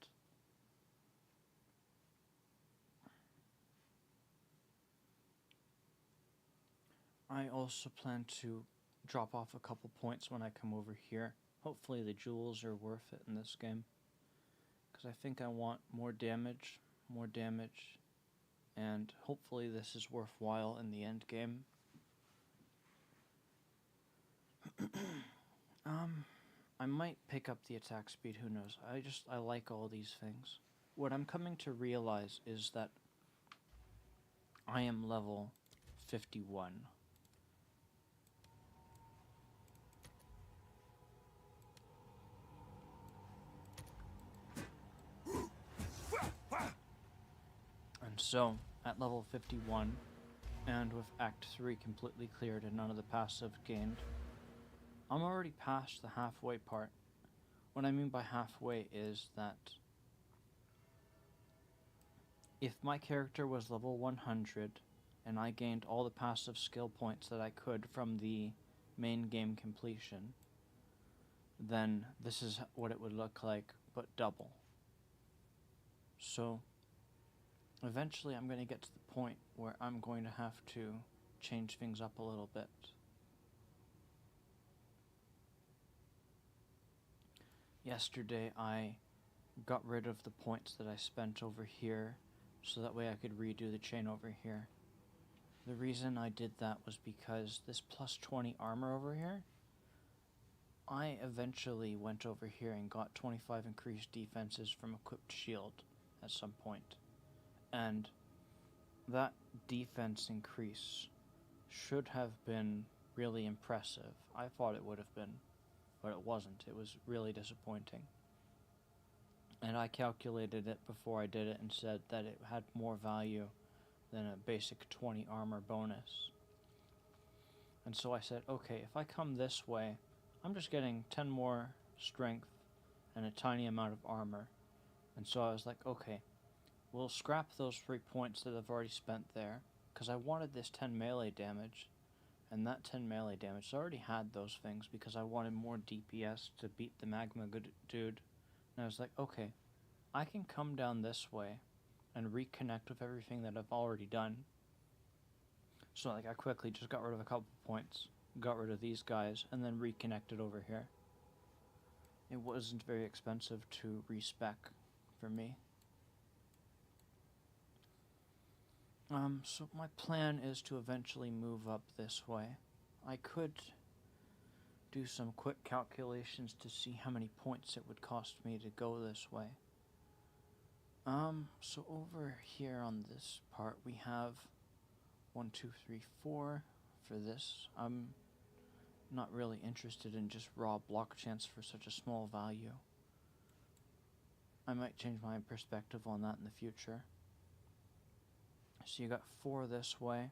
I also plan to drop off a couple points when I come over here. Hopefully the jewels are worth it in this game, because I think I want more damage, and hopefully this is worthwhile in the end game. I might pick up the attack speed, who knows. I like all these things. What I'm coming to realize is that I am level 51. And so, at level 51, and with Act 3 completely cleared and none of the passive gained, I'm already past the halfway part. What I mean by halfway is that if my character was level 100 and I gained all the passive skill points that I could from the main game completion, then this is what it would look like, but double. So eventually I'm going to get to the point where I'm going to have to change things up a little bit. Yesterday I got rid of the points that I spent over here so that way I could redo the chain over here. The reason I did that was because this plus 20 armor over here, I eventually went over here and got 25 increased defenses from equipped shield at some point. And that defense increase should have been really impressive. I thought it would have been, but it wasn't. It was really disappointing. And I calculated it before I did it and said that it had more value than a basic 20 armor bonus. And so I said, okay, if I come this way, I'm just getting 10 more strength and a tiny amount of armor. And so I was like, okay, we'll scrap those 3 points that I've already spent there, because I wanted this 10 melee damage, and that 10 melee damage, so I already had those things because I wanted more DPS to beat the magma dude. And I was like, okay, I can come down this way and reconnect with everything that I've already done. So like I quickly just got rid of a couple points, got rid of these guys, and then reconnected over here. It wasn't very expensive to respec for me. So my plan is to eventually move up this way. I could do some quick calculations to see how many points it would cost me to go this way. So over here on this part we have 1, 2, 3, 4 for this. I'm not really interested in just raw block chance for such a small value. I might change my perspective on that in the future. So you got 4 this way,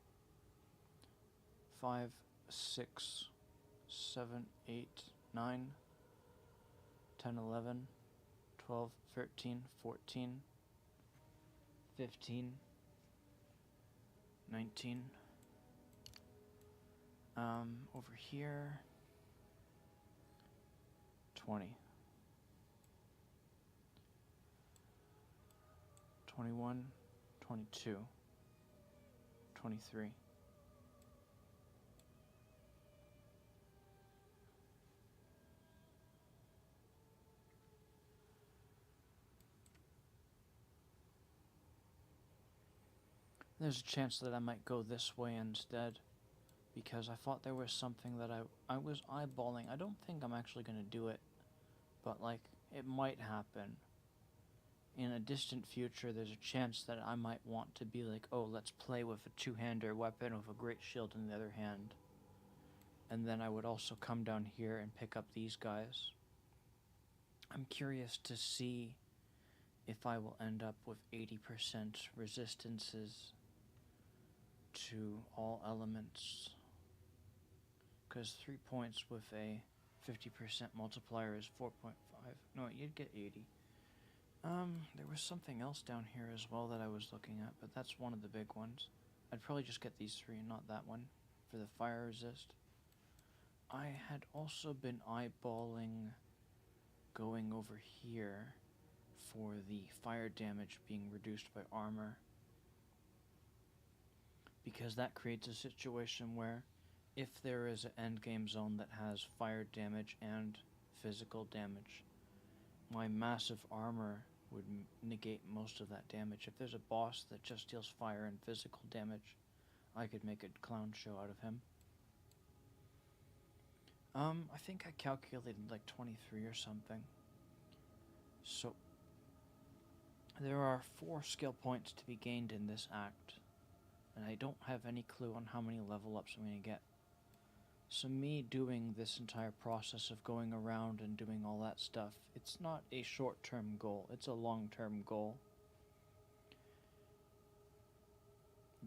5, 6, 7, 8, 9, 10, 11, 12, 13, 14, 15, 19. Over here, 20, 21, 22. 23. There's a chance that I might go this way instead, because I thought there was something that I was eyeballing. I don't think I'm actually going to do it, but like, it might happen. In a distant future, there's a chance that I might want to be like, oh, let's play with a two-hander weapon with a great shield in the other hand. And then I would also come down here and pick up these guys. I'm curious to see if I will end up with 80% resistances to all elements. Because 3 points with a 50% multiplier is 4.5. No, you'd get 80. There was something else down here as well that I was looking at, but that's one of the big ones. I'd probably just get these three and not that one for the fire resist. I had also been eyeballing going over here for the fire damage being reduced by armor, because that creates a situation where if there is an endgame zone that has fire damage and physical damage, my massive armor would negate most of that damage. If there's a boss that just deals fire and physical damage, I could make a clown show out of him. I think I calculated like 23 or something. So, there are 4 skill points to be gained in this act, and I don't have any clue on how many level ups I'm going to get. So me doing this entire process of going around and doing all that stuff, it's not a short-term goal, it's a long-term goal.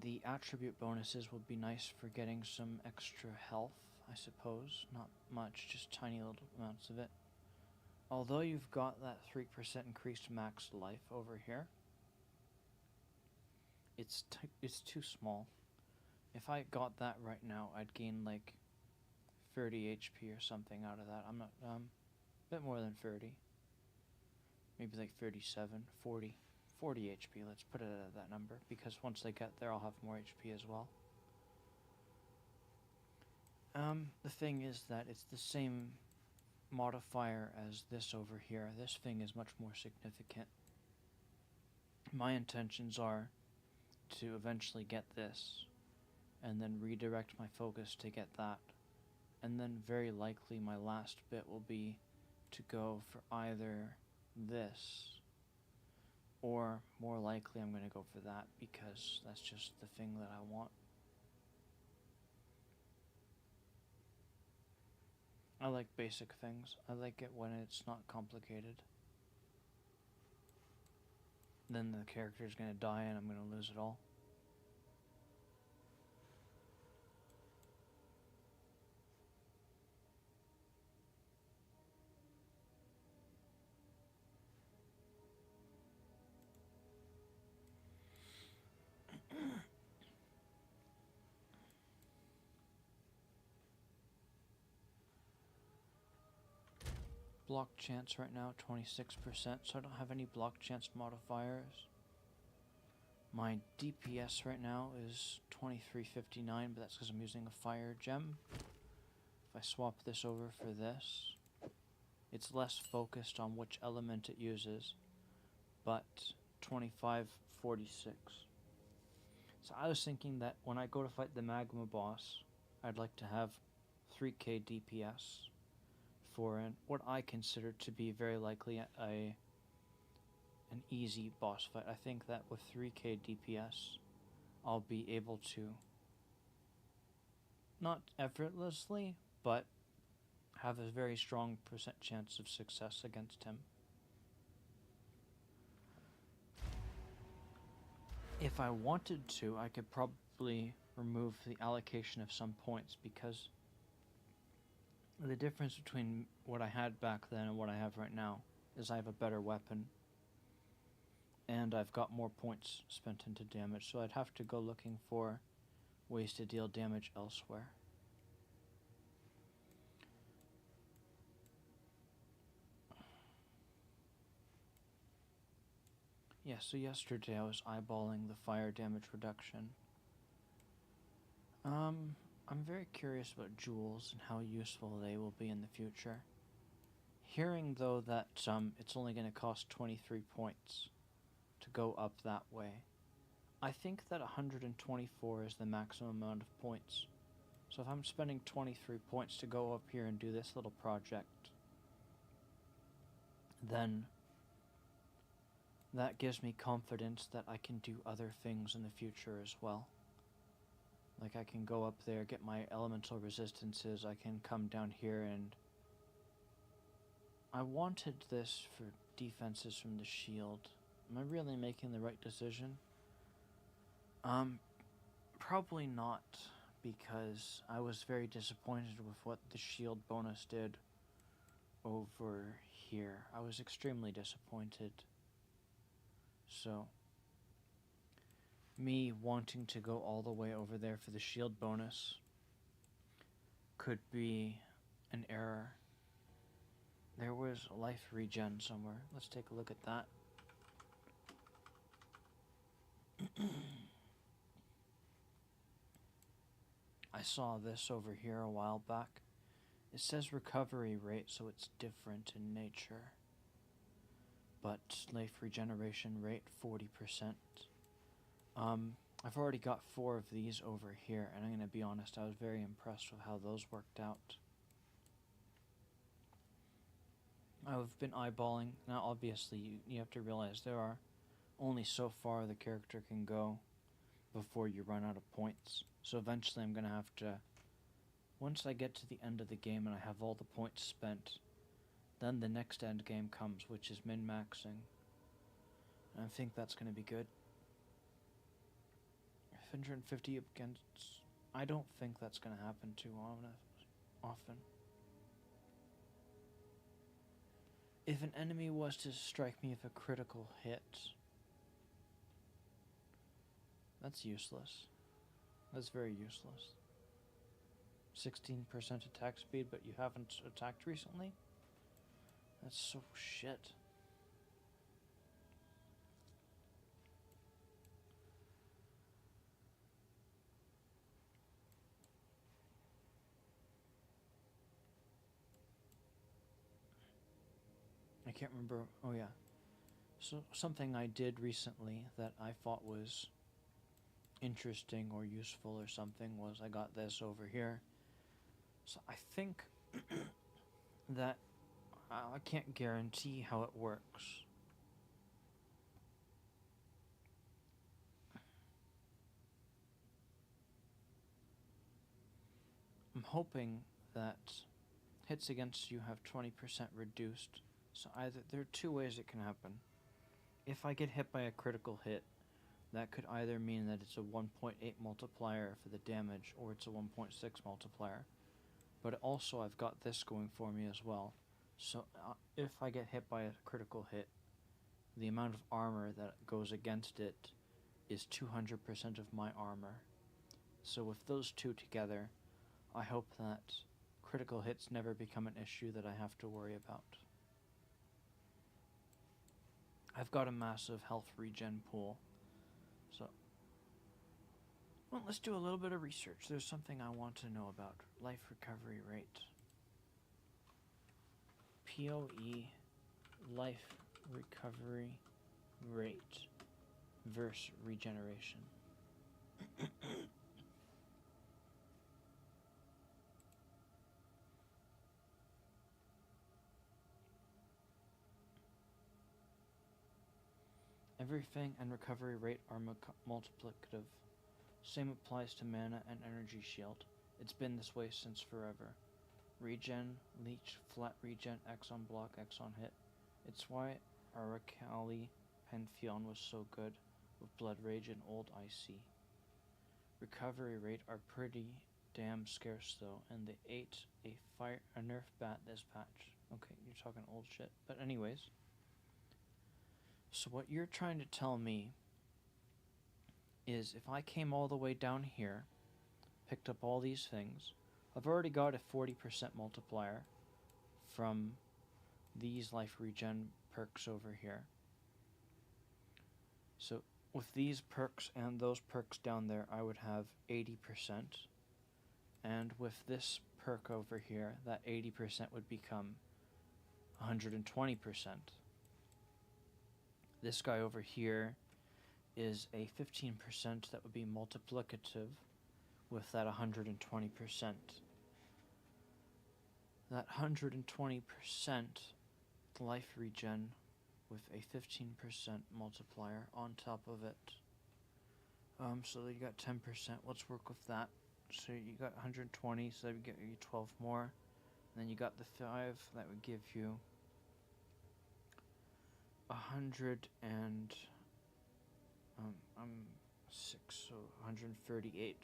The attribute bonuses would be nice for getting some extra health, I suppose. Not much, just tiny little amounts of it. Although you've got that 3% increased max life over here, it's too small. If I got that right now, I'd gain like 30 HP or something out of that. I'm not, a bit more than 30. Maybe like 37, 40. 40 HP, let's put it at that number, because once they get there, I'll have more HP as well. The thing is that it's the same modifier as this over here. This thing is much more significant. My intentions are to eventually get this, and then redirect my focus to get that. And then very likely my last bit will be to go for either this, or more likely I'm going to go for that, because that's just the thing that I want. I like basic things. I like it when it's not complicated. Then the character's going to die and I'm going to lose it all. Block chance right now, 26%, so I don't have any block chance modifiers. My DPS right now is 2359, but that's because I'm using a fire gem. If I swap this over for this, it's less focused on which element it uses, but 2546. So I was thinking that when I go to fight the magma boss, I'd like to have 3k DPS for what I consider to be very likely an easy boss fight. I think that with 3k DPS, I'll be able to, not effortlessly, but have a very strong percent chance of success against him. If I wanted to, I could probably remove the allocation of some points, because the difference between what I had back then and what I have right now is I have a better weapon, and I've got more points spent into damage, so I'd have to go looking for ways to deal damage elsewhere. Yeah, so yesterday I was eyeballing the fire damage reduction. I'm very curious about jewels and how useful they will be in the future. Hearing, though, that it's only going to cost 23 points to go up that way, I think that 124 is the maximum amount of points. So if I'm spending 23 points to go up here and do this little project, then that gives me confidence that I can do other things in the future as well. Like, I can go up there, get my elemental resistances, I can come down here and... I wanted this for defenses from the shield. Am I really making the right decision? Probably not, because I was very disappointed with what the shield bonus did over here. I was extremely disappointed. So, me wanting to go all the way over there for the shield bonus could be an error. There was life regen somewhere. Let's take a look at that. I saw this over here a while back. It says recovery rate, so it's different in nature. But life regeneration rate, 40%. I've already got 4 of these over here, and I'm going to be honest, I was very impressed with how those worked out. I've been eyeballing. Now, obviously, you have to realize there are only so far the character can go before you run out of points. So eventually I'm going to have to, once I get to the end of the game and I have all the points spent, then the next end game comes, which is min-maxing. And I think that's going to be good. 150 against... I don't think that's going to happen too often. If an enemy was to strike me with a critical hit, that's useless. That's very useless. 16% attack speed, but you haven't attacked recently? That's so shit. I can't remember. Oh yeah. So something I did recently that I thought was interesting or useful or something was I got this over here. So I think that I can't guarantee how it works. I'm hoping that hits against you have 20% reduced. So either there are 2 ways it can happen. If I get hit by a critical hit, that could either mean that it's a 1.8 multiplier for the damage, or it's a 1.6 multiplier. But also I've got this going for me as well. So if I get hit by a critical hit, the amount of armor that goes against it is 200% of my armor. So with those 2 together, I hope that critical hits never become an issue that I have to worry about. I've got a massive health regen pool. So, well, let's do a little bit of research. There's something I want to know about. Life recovery rate. PoE life recovery rate versus regeneration. Everything and recovery rate are multiplicative. Same applies to mana and energy shield. It's been this way since forever. Regen, leech, flat regen, X on block, X on hit. It's why Arakali Pantheon was so good with Blood Rage and Old IC. Recovery rate are pretty damn scarce though, and they ate a nerf bat this patch. Okay, you're talking old shit. But anyways, so what you're trying to tell me is if I came all the way down here, picked up all these things, I've already got a 40% multiplier from these life regen perks over here. So with these perks and those perks down there, I would have 80%. And with this perk over here, that 80% would become 120%. This guy over here is a 15% that would be multiplicative with that 120%. That 120% life regen with a 15% multiplier on top of it. So you got 10%. Let's work with that. So you got 120, so that would get you 12 more. And then you got the 5, that would give you 100 and I'm 6, so 138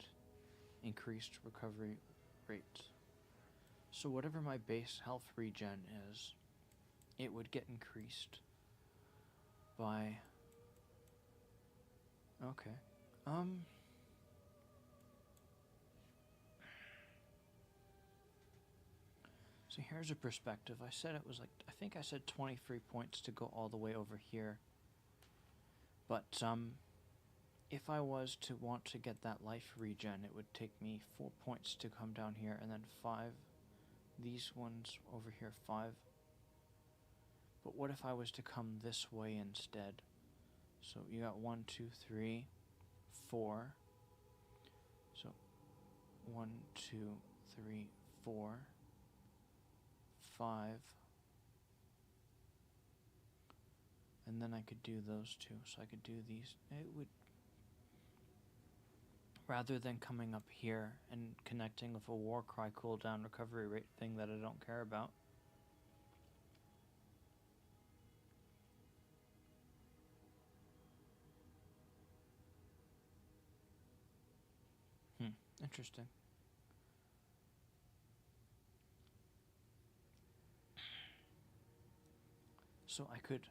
increased recovery rate. So whatever my base health regen is, it would get increased by... Okay. So here's a perspective. I said it was like, I think I said 23 points to go all the way over here. But, if I was to want to get that life regen, it would take me 4 points to come down here, and then 5. These ones over here, 5. But what if I was to come this way instead? So you got 1, 2, 3, 4. So 1, 2, 3, 4, 5. And then I could do those two. So I could do these. It would, rather than coming up here and connecting with a Warcry cooldown recovery rate thing that I don't care about. Interesting. So I could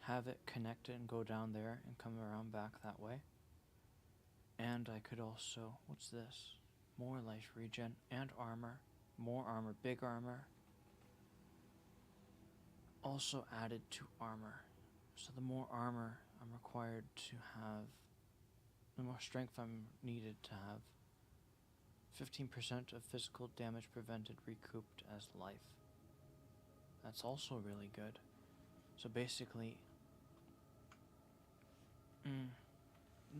have it connected and go down there and come around back that way. And I could also, what's this? More life regen and armor. More armor, big armor. Also added to armor. So the more armor I'm required to have, the more strength I'm needed to have. 15% of physical damage prevented recouped as life. That's also really good. So basically,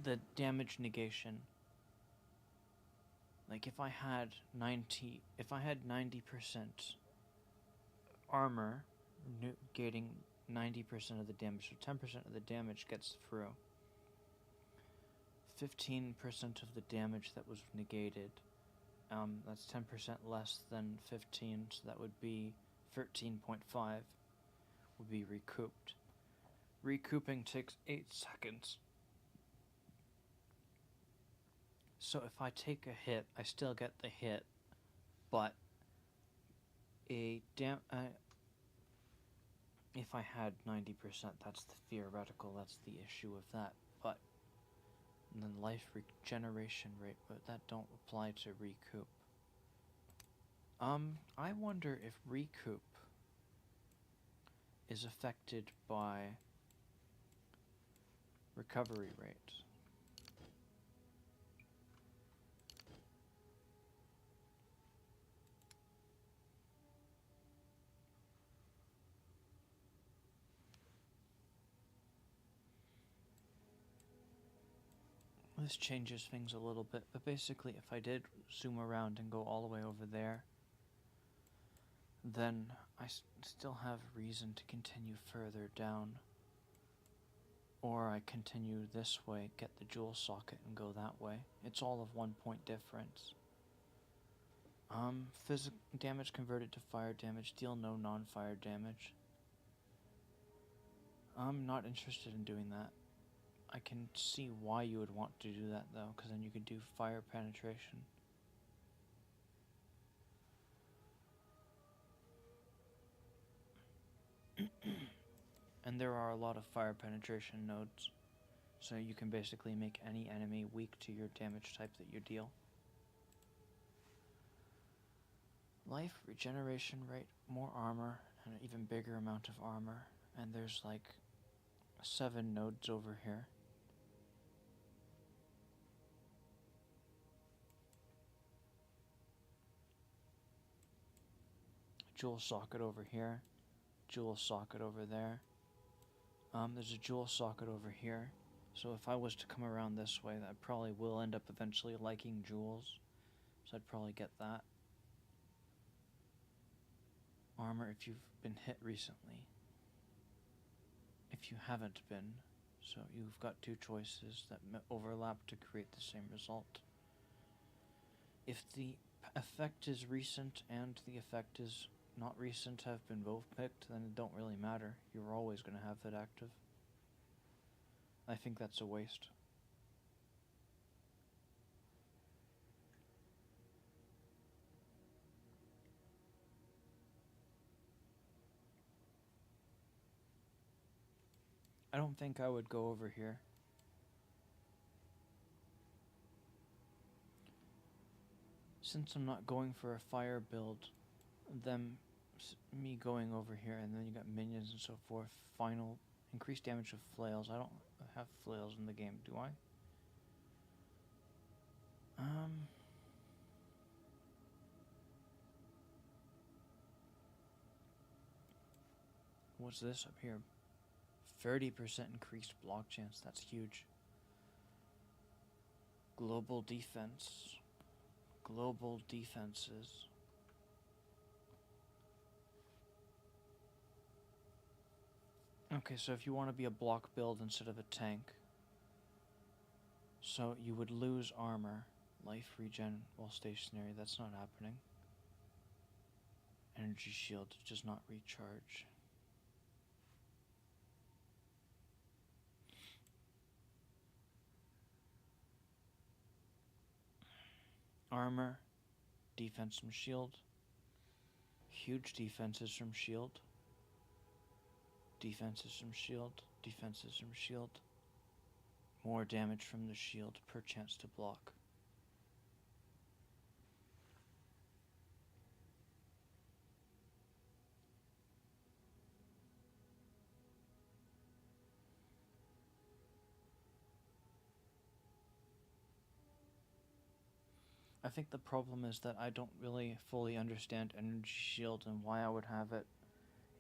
the damage negation. Like if I had 90% armor, negating 90% of the damage, so 10% of the damage gets through. 15% of the damage that was negated, that's 10% less than 15, so that would be 13.5 would be recouped. Recouping takes 8 seconds. So if I take a hit, I still get the hit, but if I had 90%, that's the theoretical, that's the issue with that. But and then life regeneration rate, but that don't apply to recoup. I wonder if recoup is affected by recovery rate. This changes things a little bit, but basically if I did zoom around and go all the way over there, then I still have reason to continue further down. Or I continue this way, get the jewel socket and go that way. It's all of 1 point difference. Physical damage converted to fire damage, deal no non-fire damage. I'm not interested in doing that. I can see why you would want to do that though, because then you could do fire penetration. And there are a lot of fire penetration nodes, so you can basically make any enemy weak to your damage type that you deal. Life, regeneration rate, more armor, and an even bigger amount of armor, and there's like 7 nodes over here. Jewel socket over here, jewel socket over there. There's a jewel socket over here. So if I was to come around this way, I probably will end up eventually liking jewels. So I'd probably get that. Armor if you've been hit recently. If you haven't been. So you've got 2 choices that overlap to create the same result. If the effect is recent and the effect is not recent have been both picked, then it don't really matter. You're always going to have it active. I think that's a waste. I don't think I would go over here. Since I'm not going for a fire build, me going over here, and then you got minions and so forth. Final increased damage of flails. I don't have flails in the game, do I? What's this up here? 30% increased block chance. That's huge. Global defense. Global defenses. Okay, so if you want to be a block build instead of a tank, so you would lose armor, life regen while stationary. That's not happening. Energy shield does not recharge. Armor, defense from shield, huge defenses from shield, defenses from shield, defenses from shield, more damage from the shield per chance to block. I think the problem is that I don't really fully understand energy shield and why I would have it.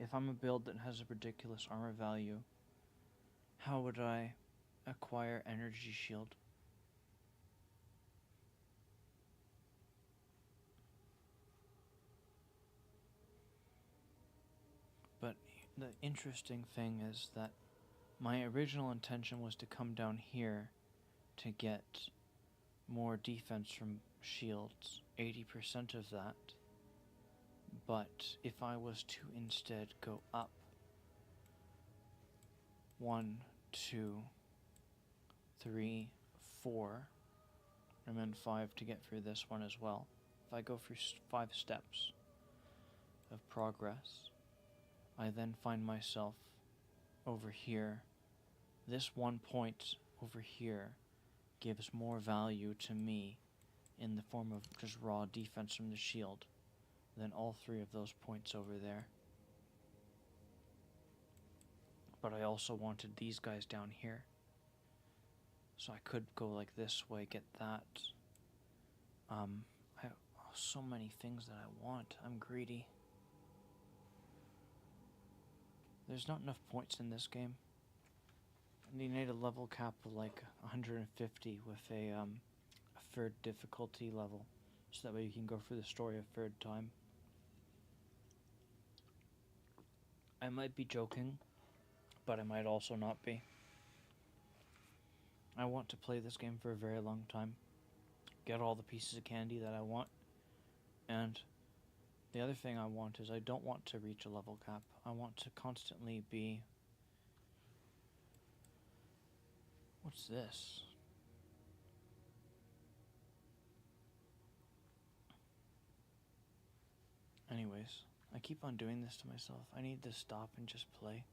If I'm a build that has a ridiculous armor value, how would I acquire energy shield? But the interesting thing is that my original intention was to come down here to get more defense from shields, 80% of that. But if I was to instead go up 1, 2, 3, 4, and then 5 to get through this one as well. If I go through 5 steps of progress, I then find myself over here. This 1 point over here gives more value to me in the form of just raw defense from the shield than all 3 of those points over there. But I also wanted these guys down here. So I could go like this way, get that. I have so many things that I want. I'm greedy. There's not enough points in this game. You need a level cap of like 150 with a 3rd difficulty level, so that way you can go through the story a 3rd time. I might be joking, but I might also not be. I want to play this game for a very long time, get all the pieces of candy that I want, and the other thing I want is I don't want to reach a level cap. I want to constantly be... What's this? Anyways, I keep on doing this to myself. I need to stop and just play.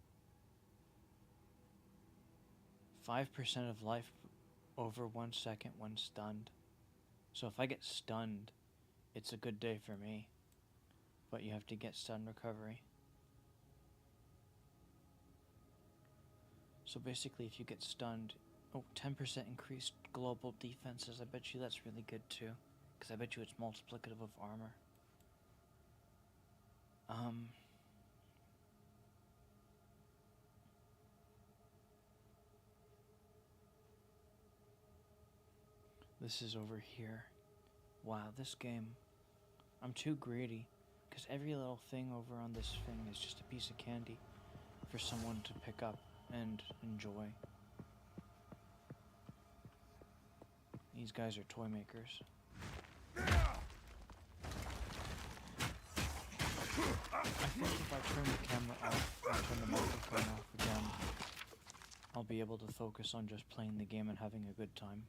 5% of life over 1 second when stunned. So if I get stunned, it's a good day for me. But you have to get stun recovery. So basically if you get stunned, 10% increased global defenses. I bet you that's really good too, because I bet you it's multiplicative of armor. This is over here. Wow, this game, I'm too greedy, because every little thing over on this thing is just a piece of candy for someone to pick up and enjoy. These guys are toy makers. I think if I turn the camera off and turn the microphone off again, I'll be able to focus on just playing the game and having a good time.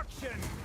destruction!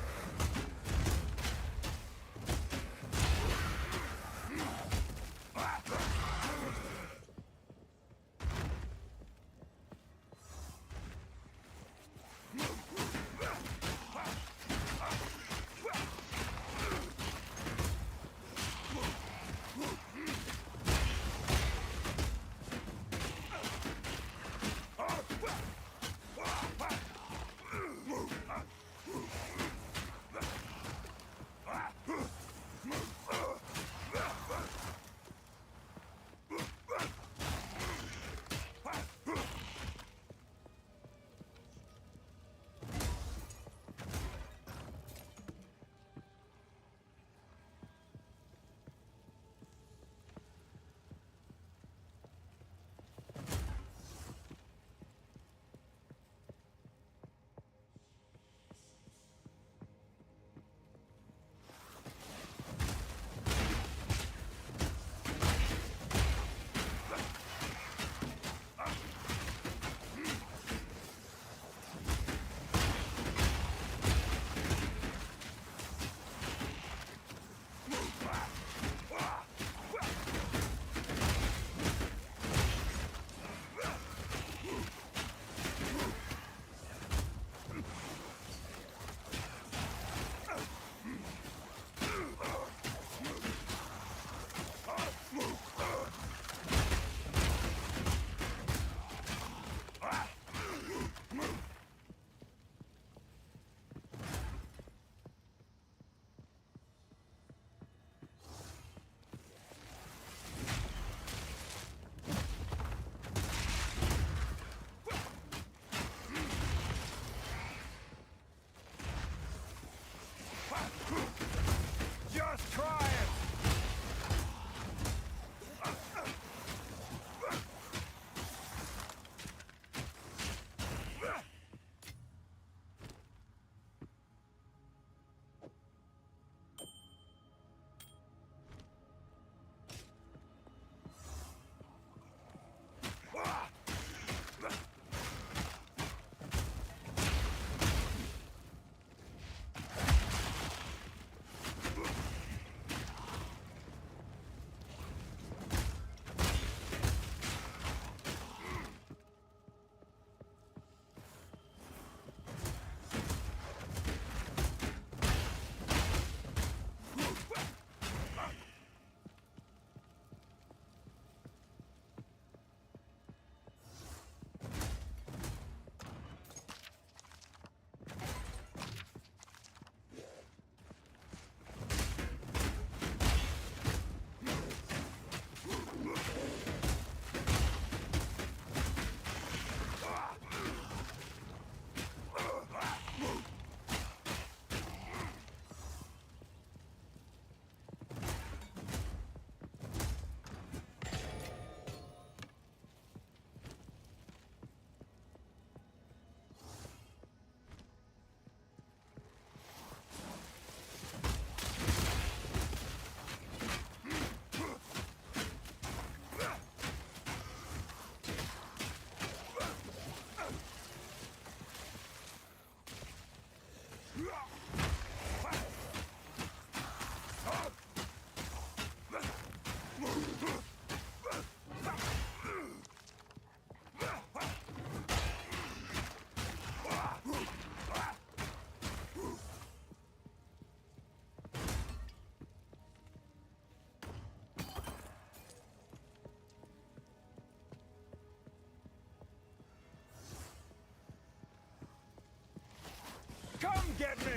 Just try it! Come get me!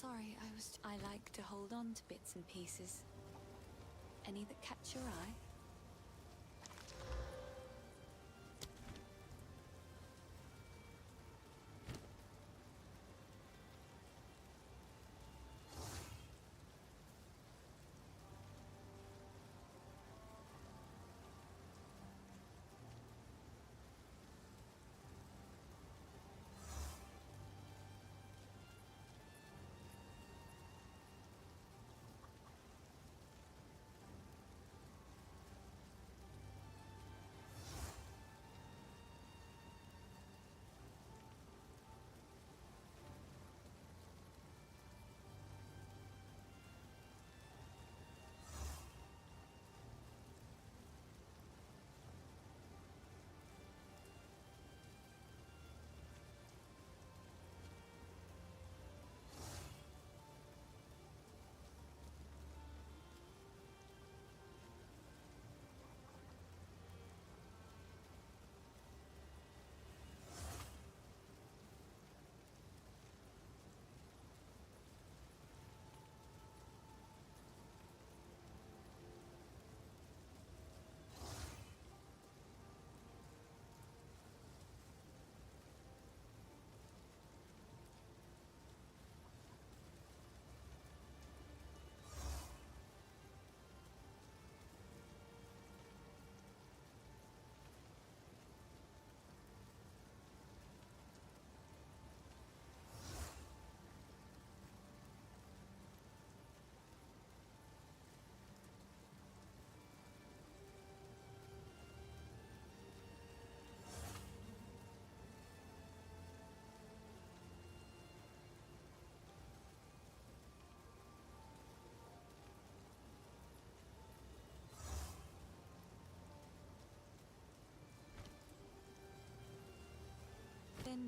Sorry, I like to hold on to bits and pieces. Any that catch your eye?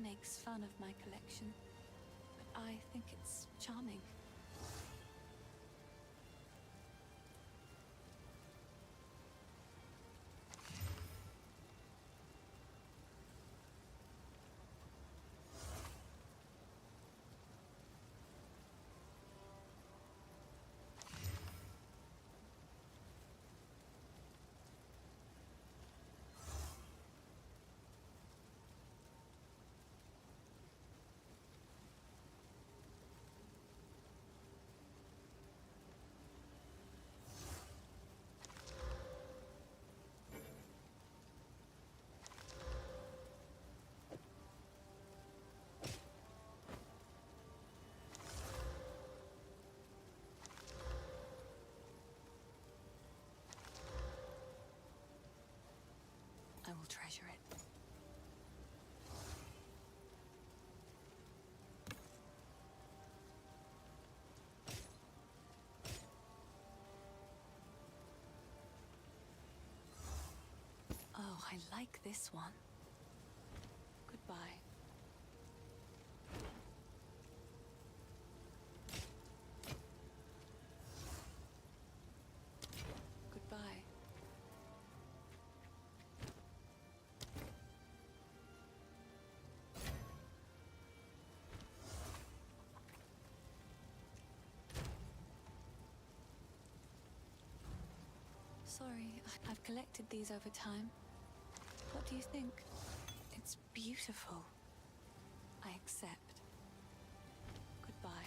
makes fun of my collection, but I think it's charming. I will treasure it. Oh, I like this one. Goodbye. Goodbye. Sorry, I've collected these over time. What do you think? It's beautiful. I accept. Goodbye.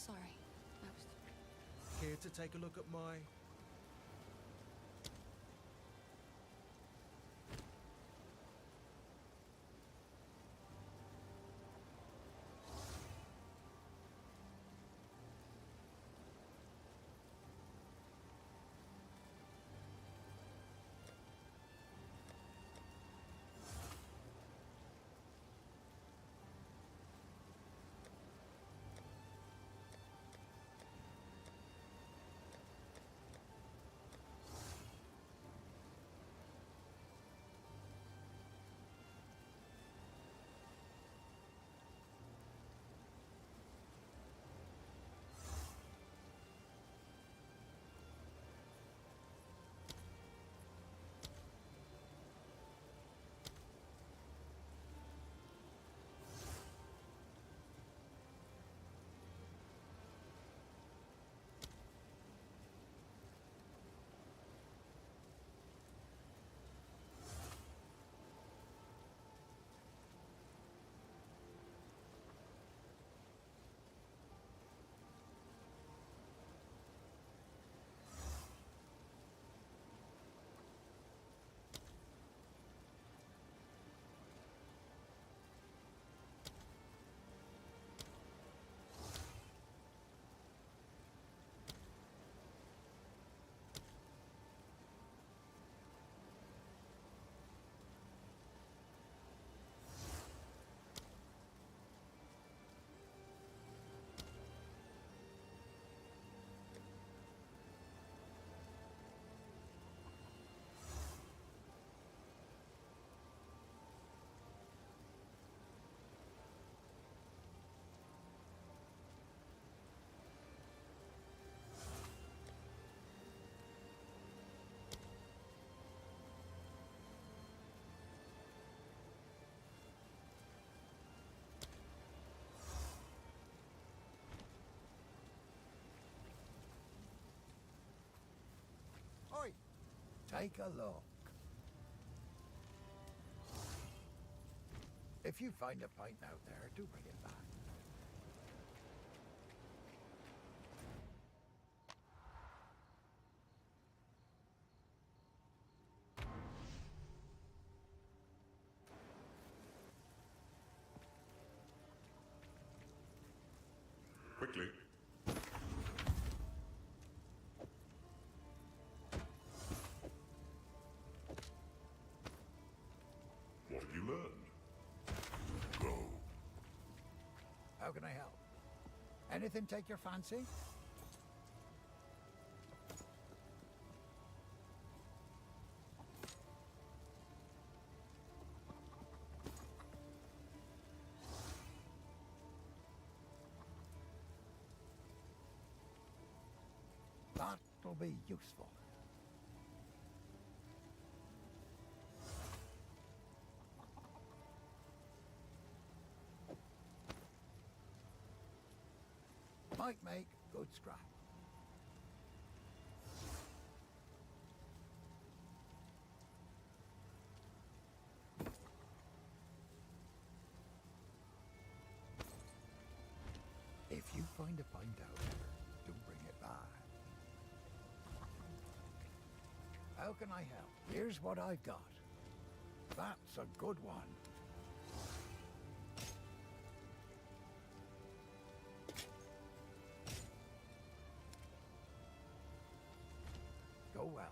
Sorry. I was... Care to take a look at my... Oi, take a look. If you find a pint out there, do bring it back. Quickly. What have you learned? Go. How can I help? Anything take your fancy? That'll be useful. Might make good scrap. If you find a pint out there, do bring it back. How can I help? Here's what I've got. That's a good one. Go well.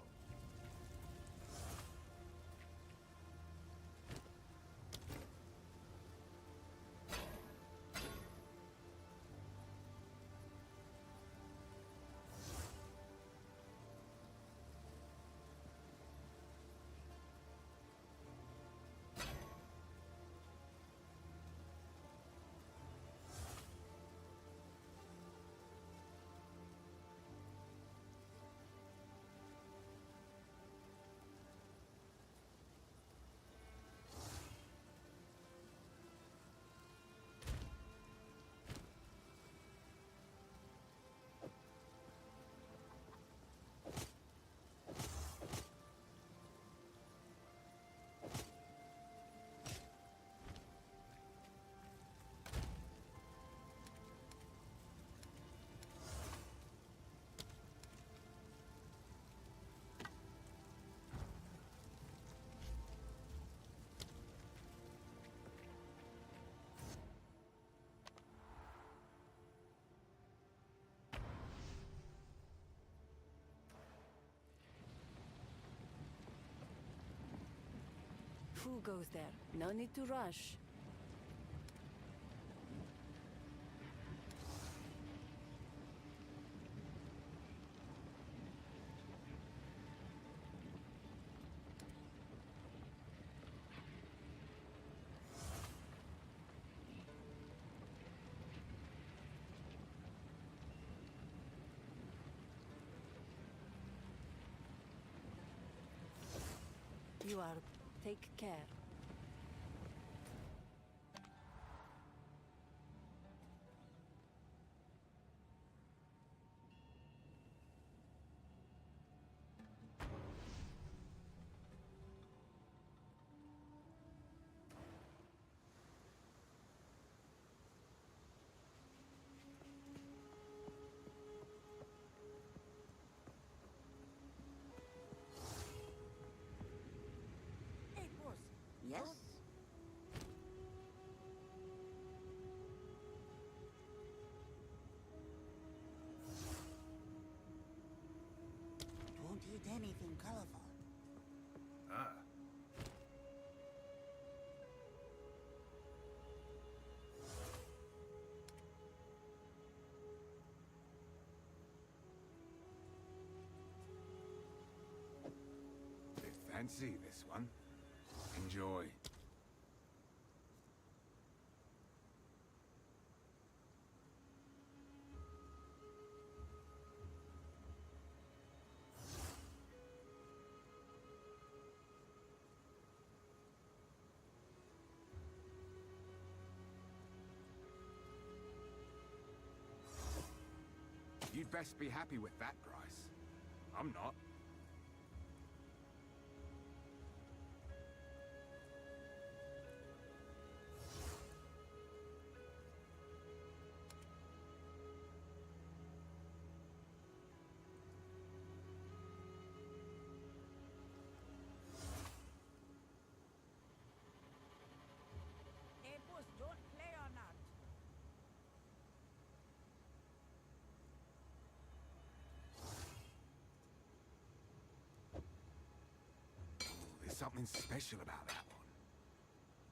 Who goes there? No need to rush. You are. Take care. Hey, boss. Yes? Don't eat anything colorful. Ah. Bit fancy, this one. Enjoy. You'd best be happy with that price. I'm not. Hey, boss, don't play or not. There's something special about that one.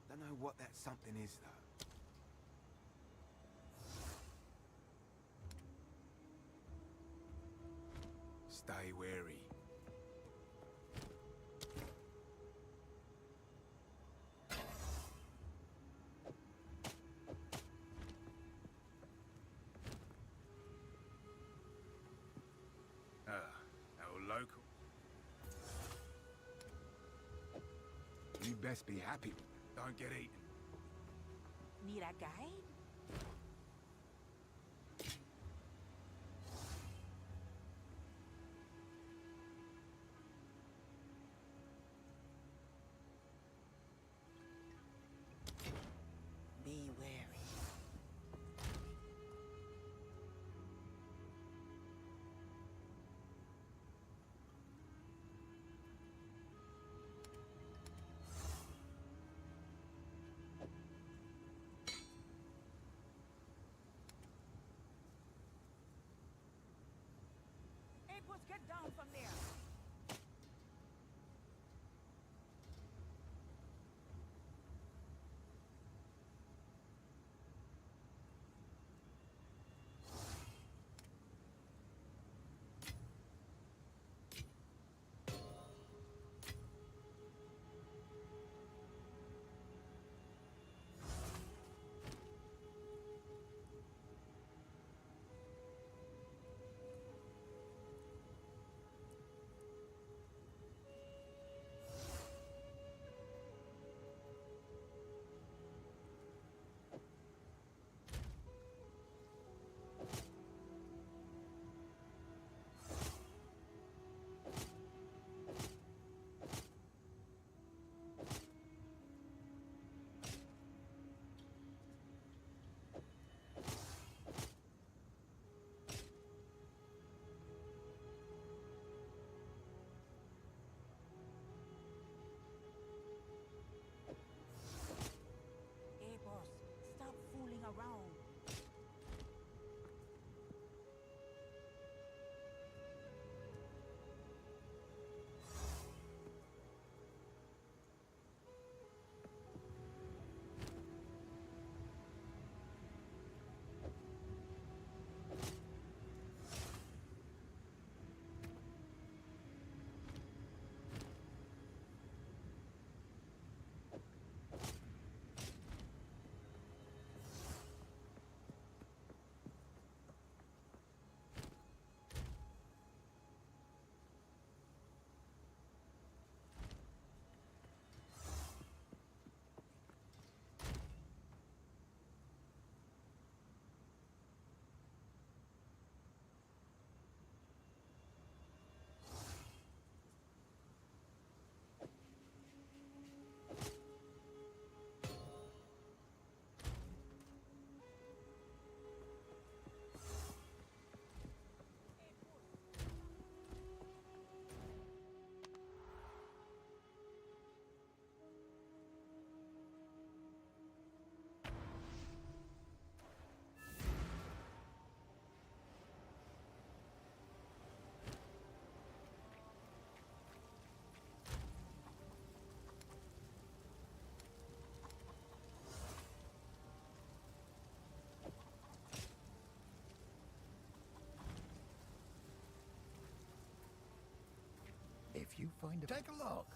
Don't know what that something is, though. Stay wary. Our local. You best be happy. Don't get eaten. Need a guide? Be wary. you find it. Take a look.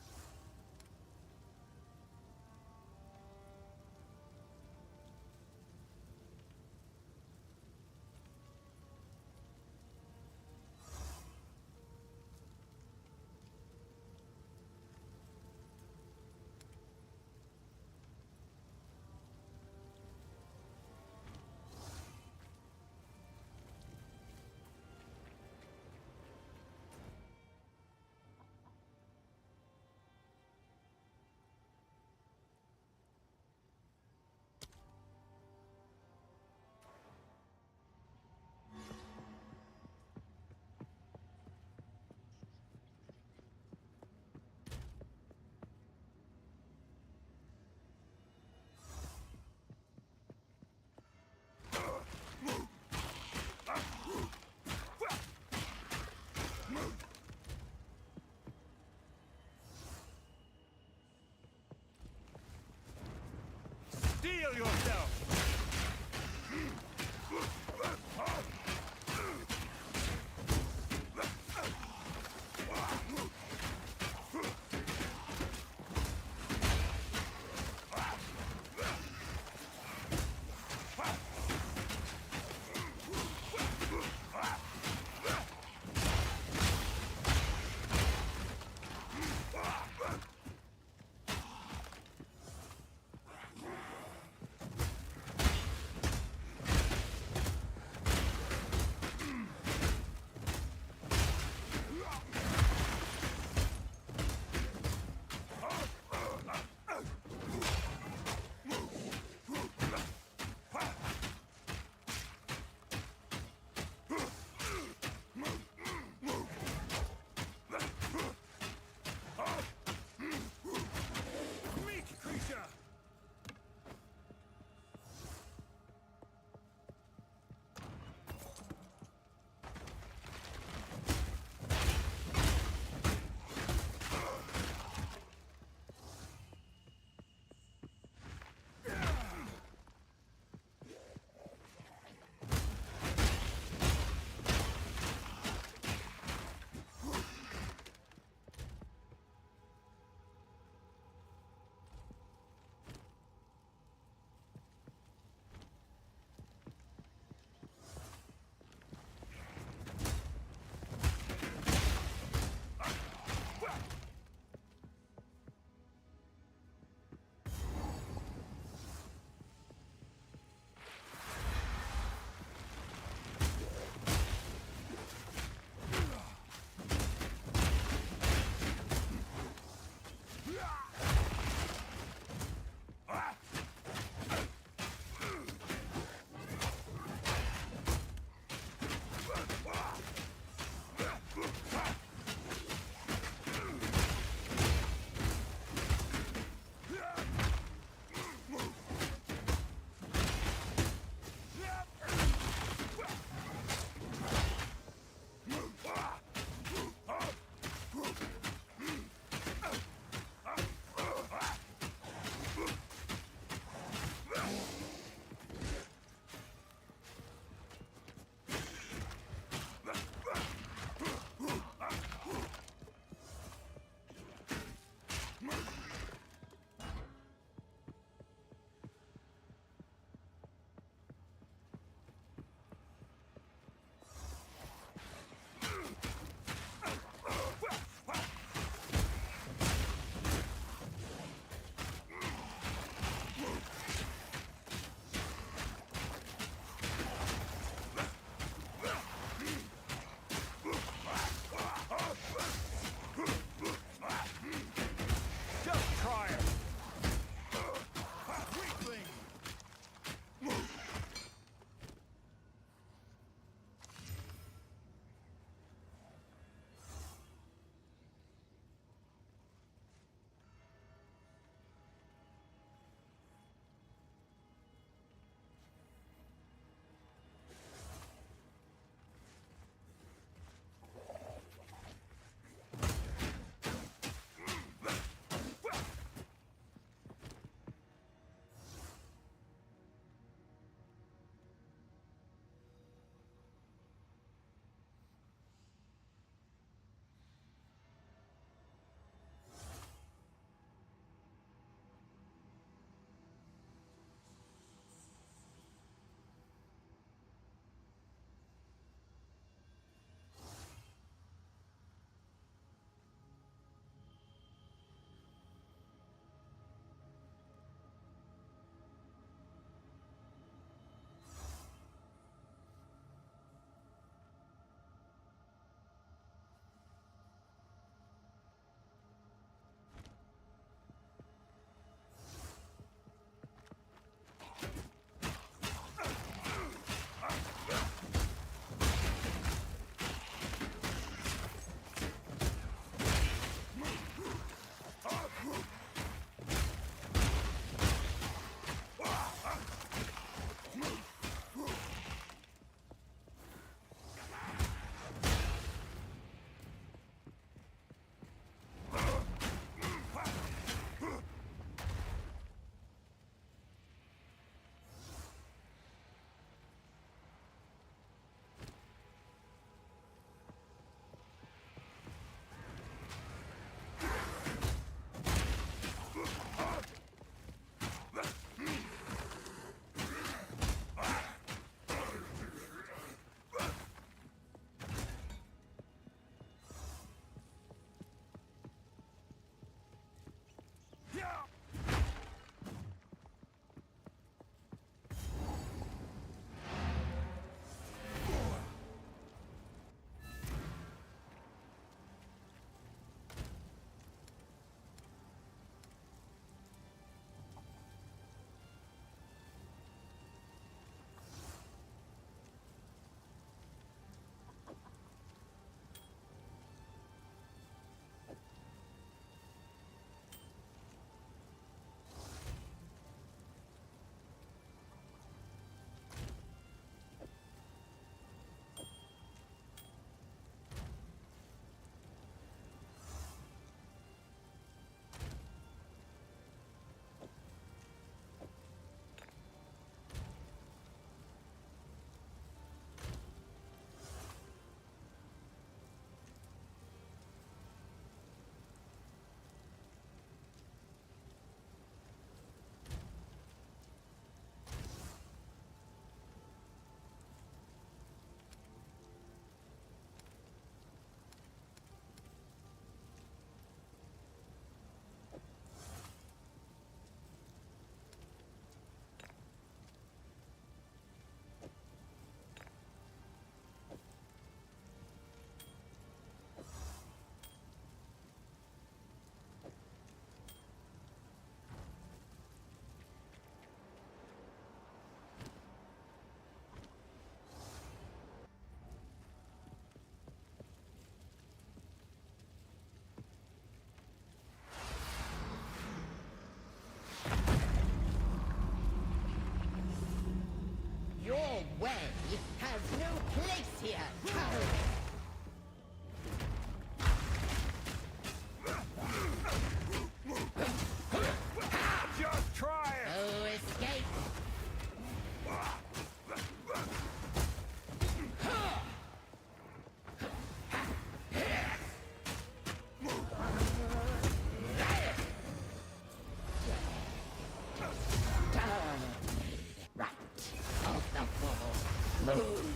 moon.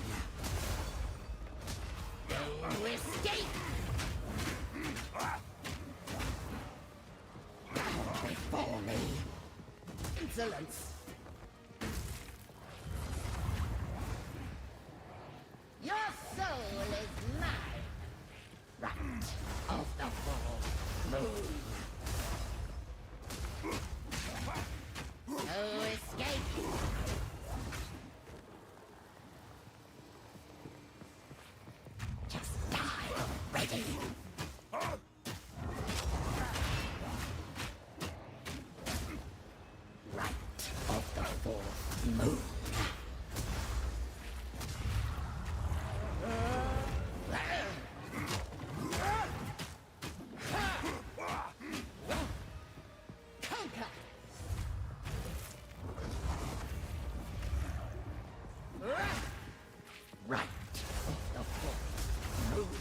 No escape! Bow before me. Insolence! Your soul is mine! Right of the full moon. No escape! Just die already! Right of the fourth moon. Conquer! Right of the fourth moon.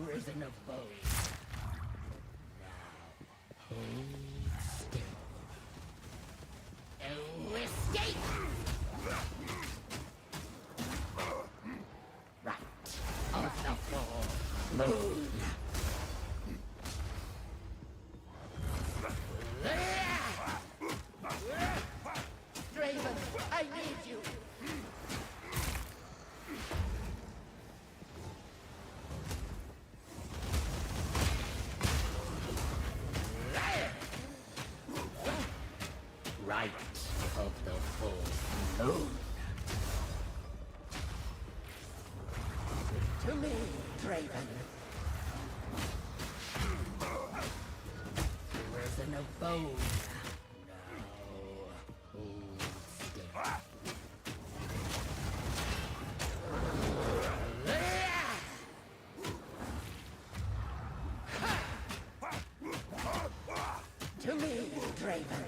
Prison of bones. Now hold still. No escape! Right of the fourth moon. Draven, I need you! Right of the full moon. To me, Draven. Prison of bone. Now, hold still. To me, Draven.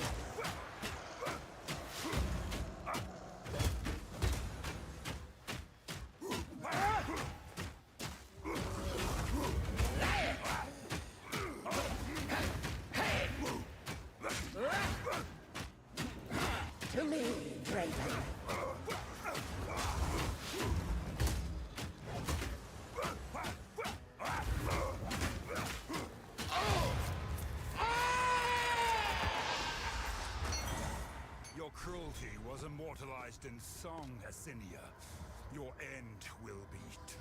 To me, Draven. Your cruelty was immortalized in song, Assinia. Your end will be too.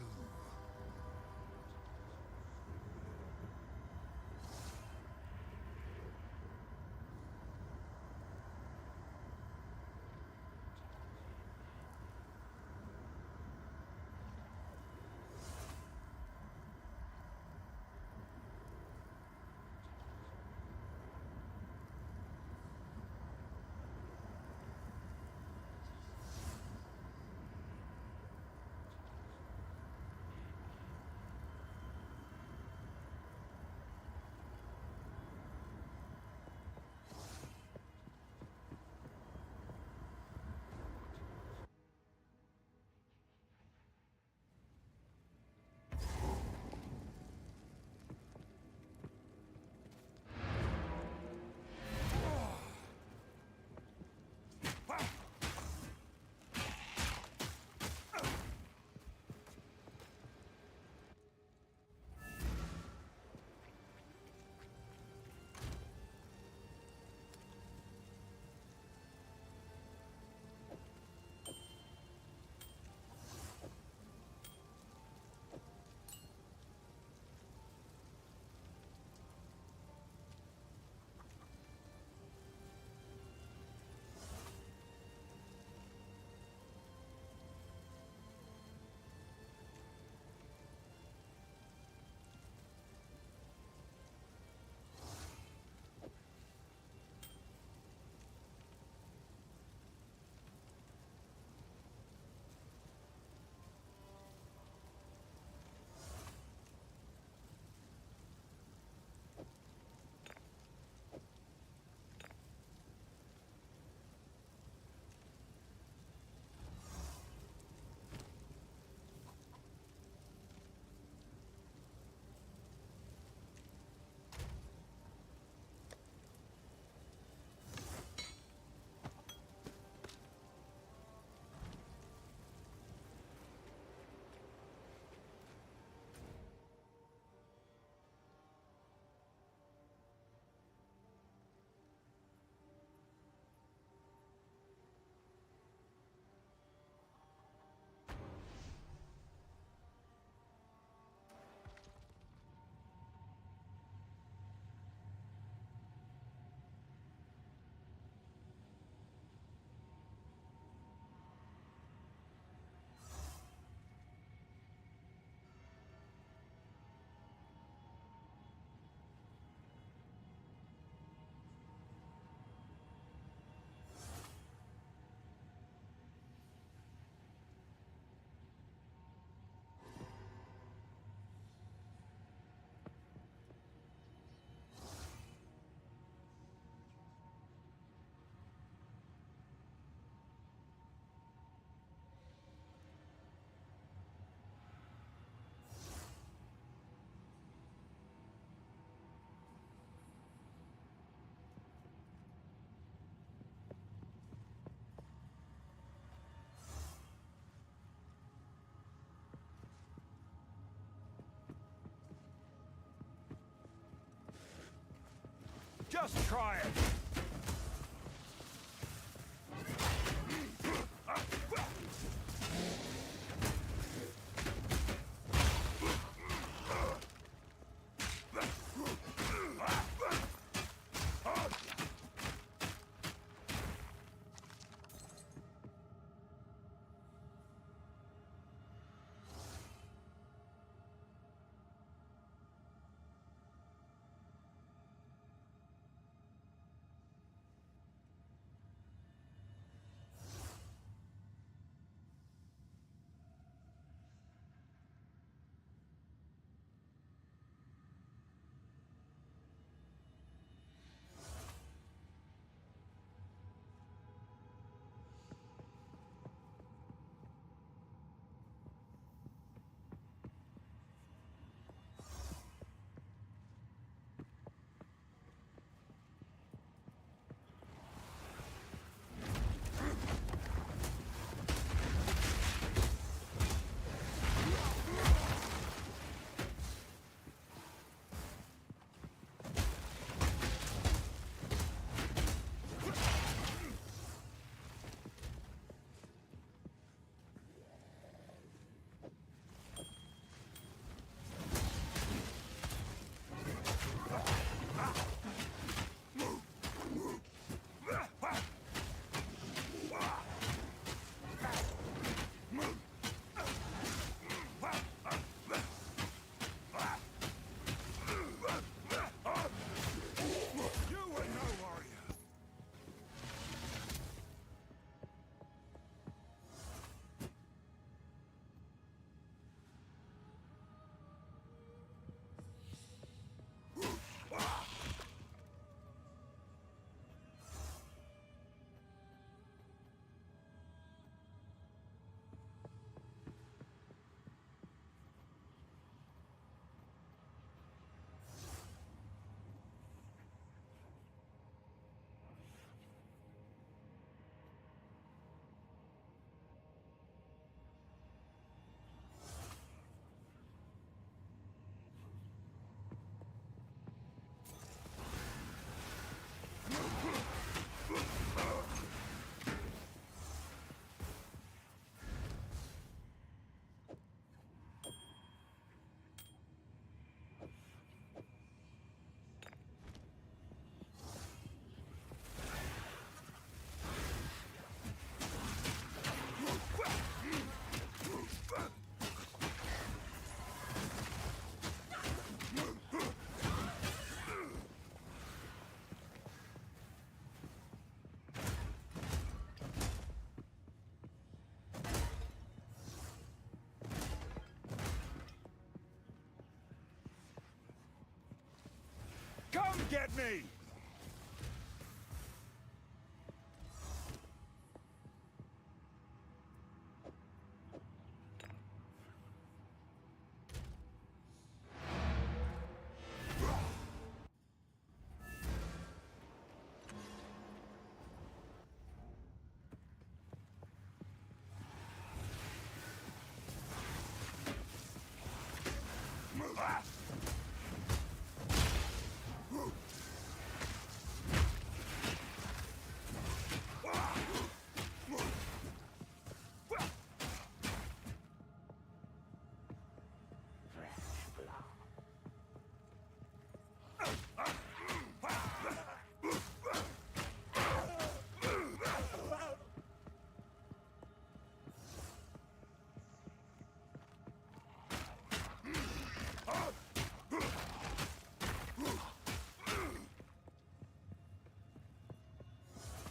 Just try it. Come get me!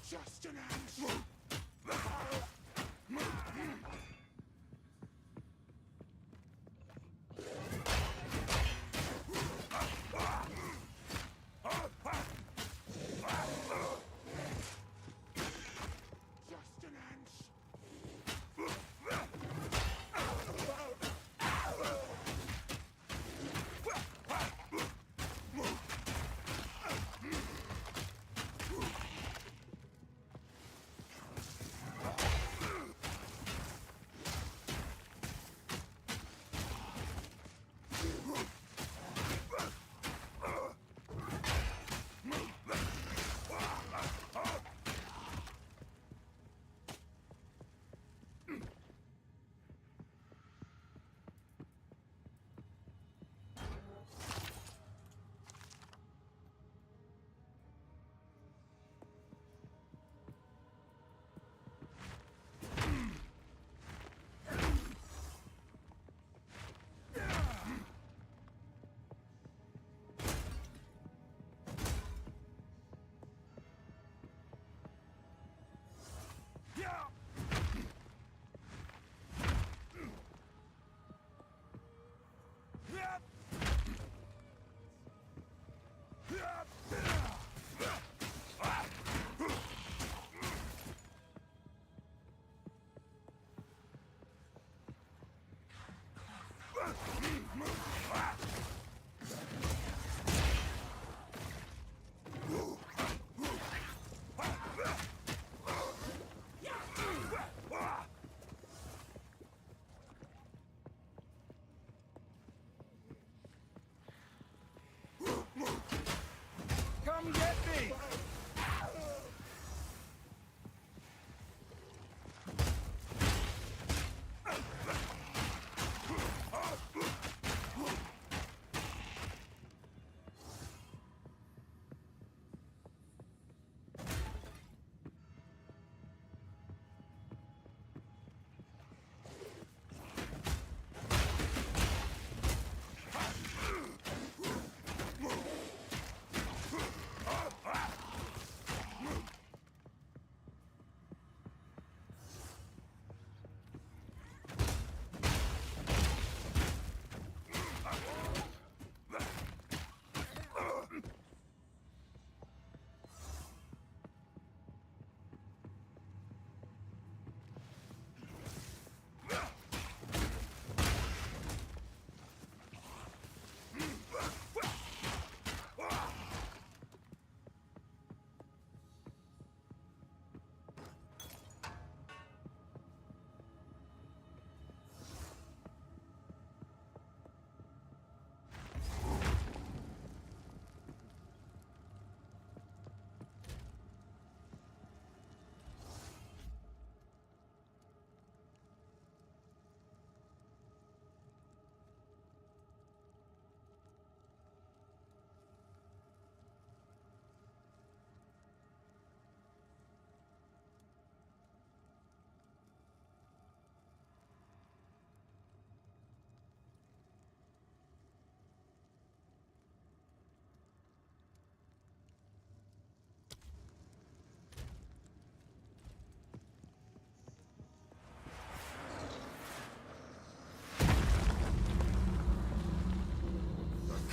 Just an answer.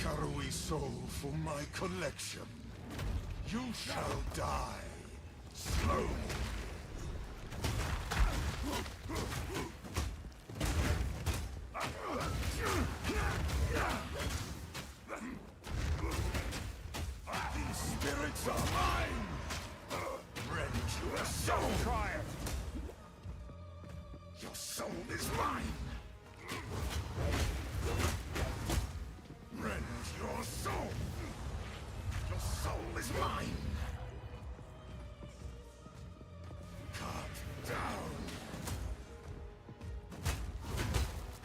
Karui soul for my collection. You shall die slowly. These spirits are mine! Rend your soul! Try it! Your soul is mine! Rend your soul! Your soul is mine! Cut down!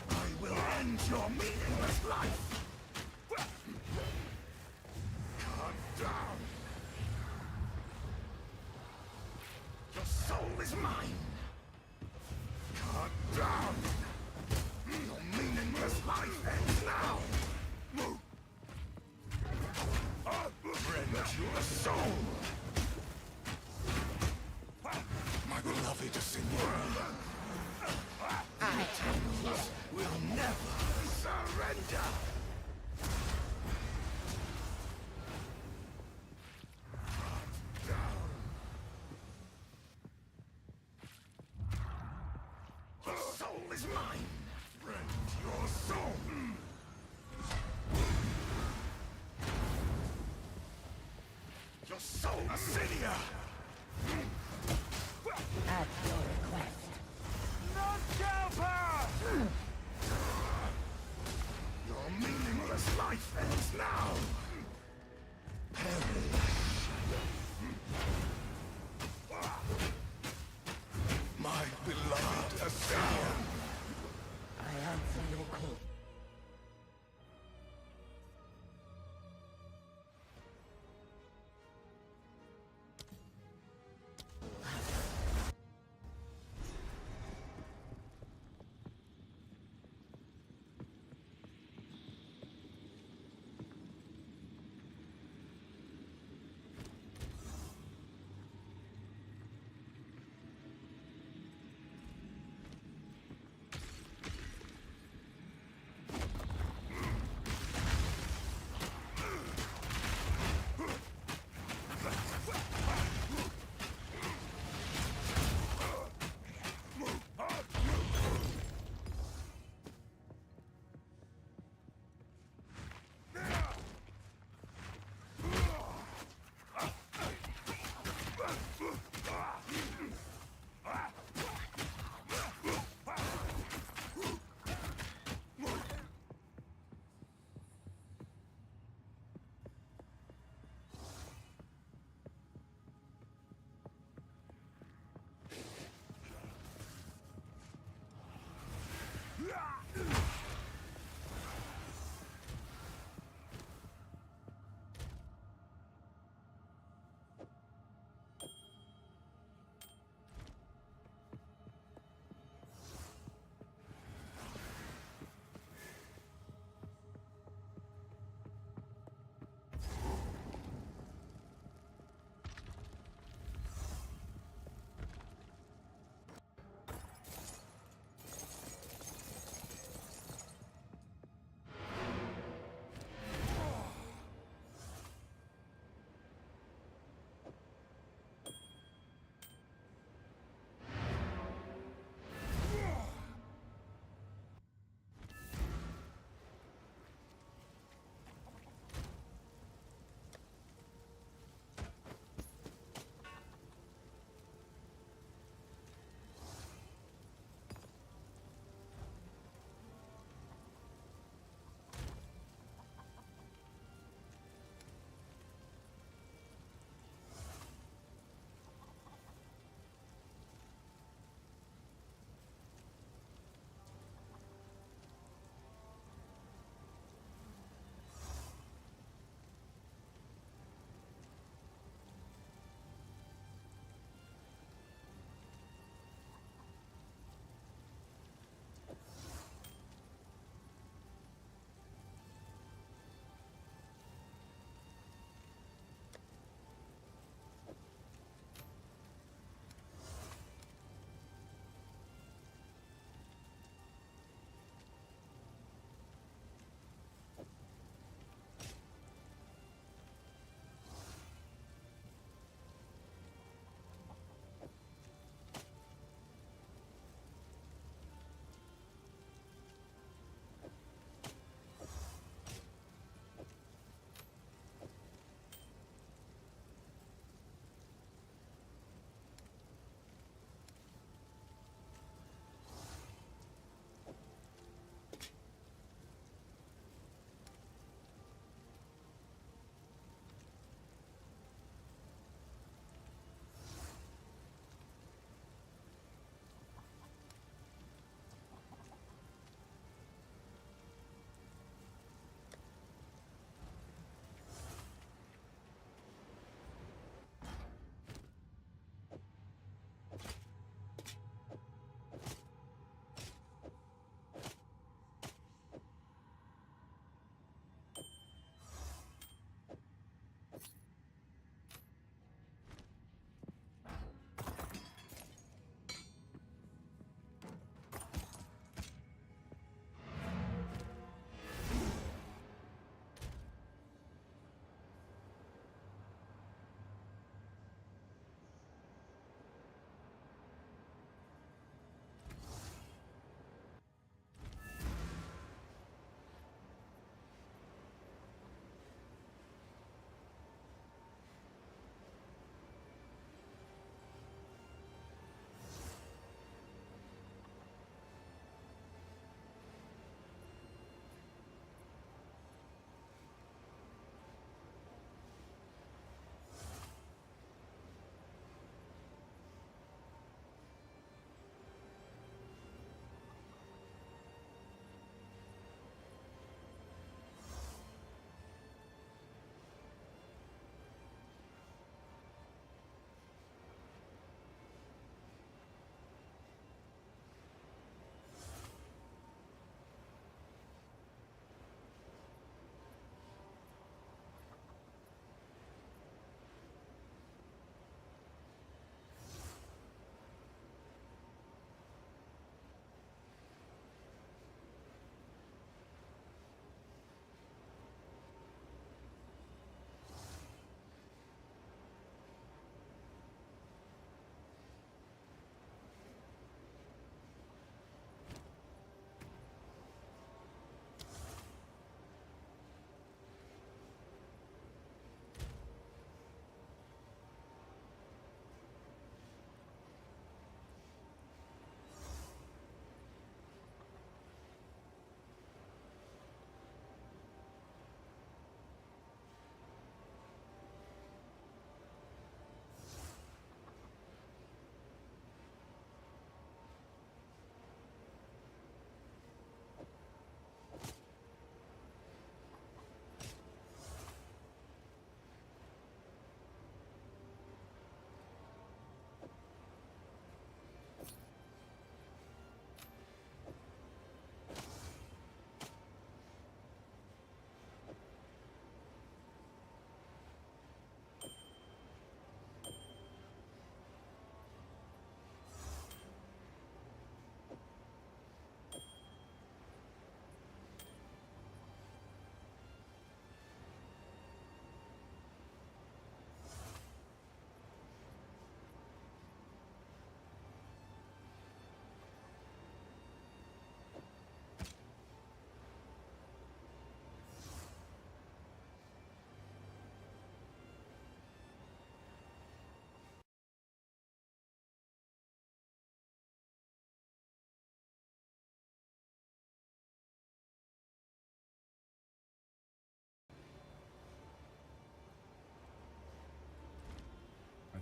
I will end your meaningless life! Cut down! Your soul is mine! Cut down! Your meaningless life ends now! Rend your soul! My beloved Senora! Eternals will never surrender! Your soul is mine! Rend your soul! Your soul, Asidia! At your request. Not Galpa! Your meaningless life ends now! Perish! My beloved Asidia! I answer your call.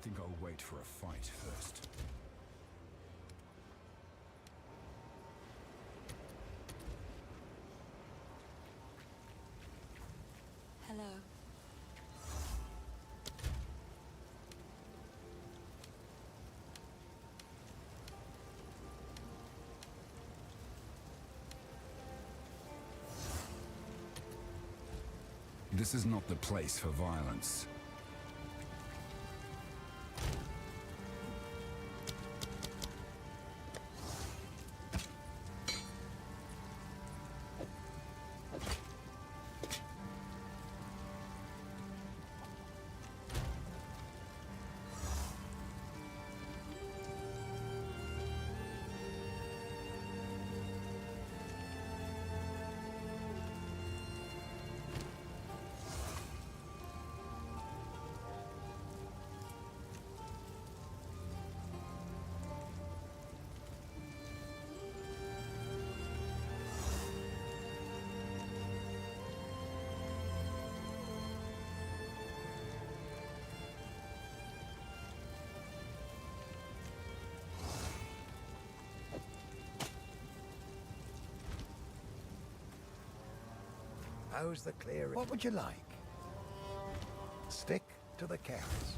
think I'll wait for a fight first. Hello. This is not the place for violence. How's the clearing? What would you like? Stick to the carrots.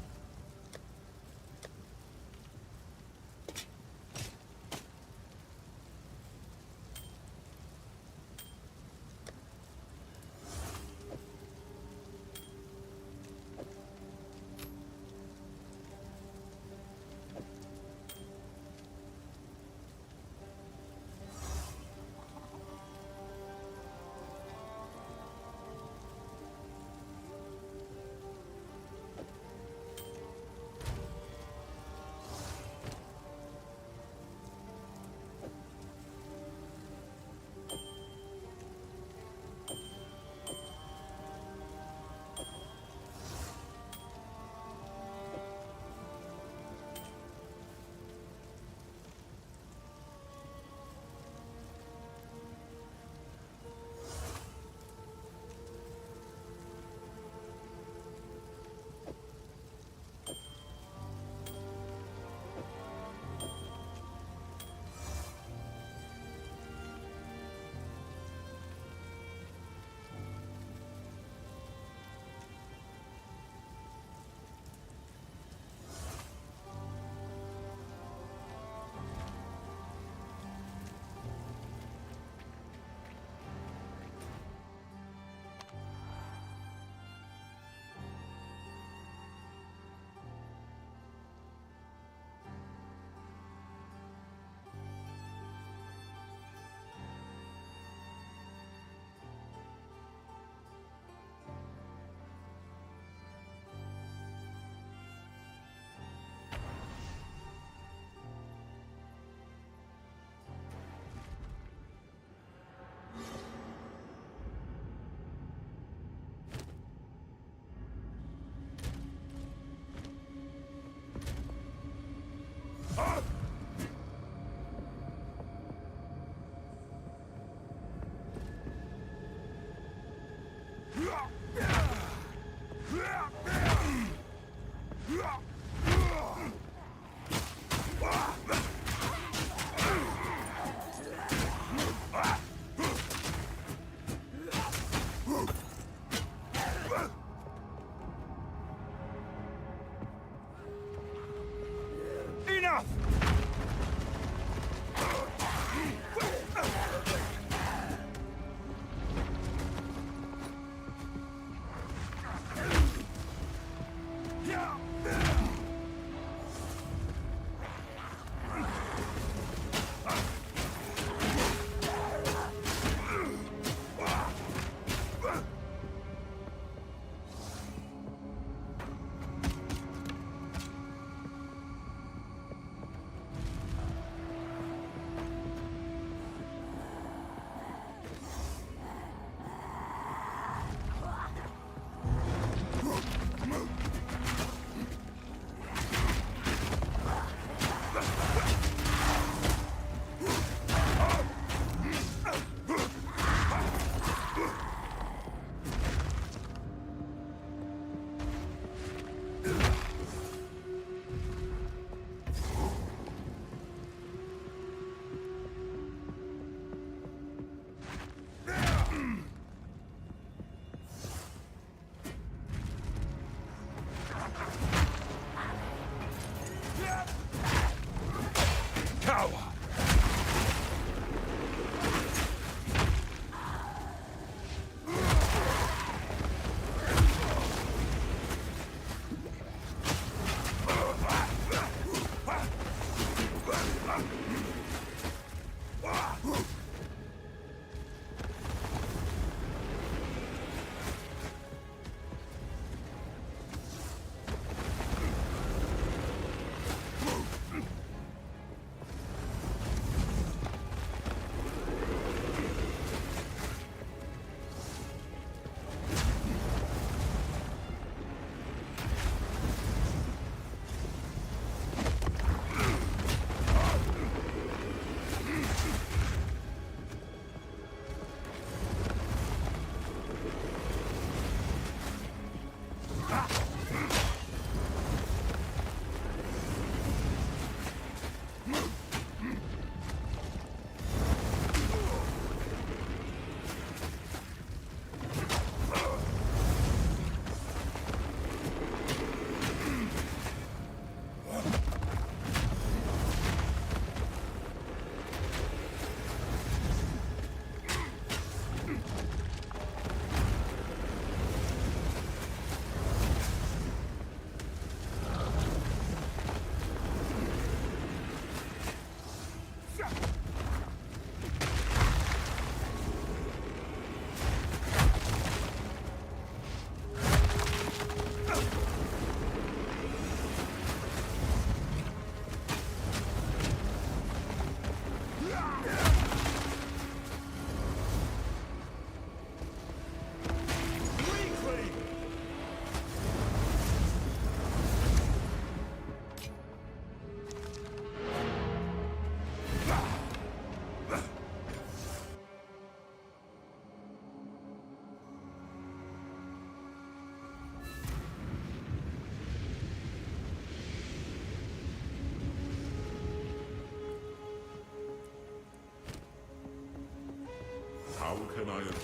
iron.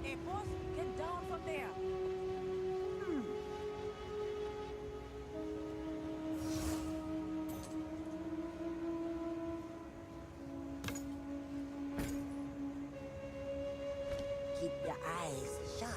Hey, boss, get down from there. Keep your eyes sharp.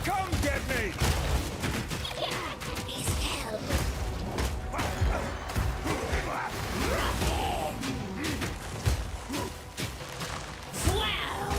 Come get me! Swell!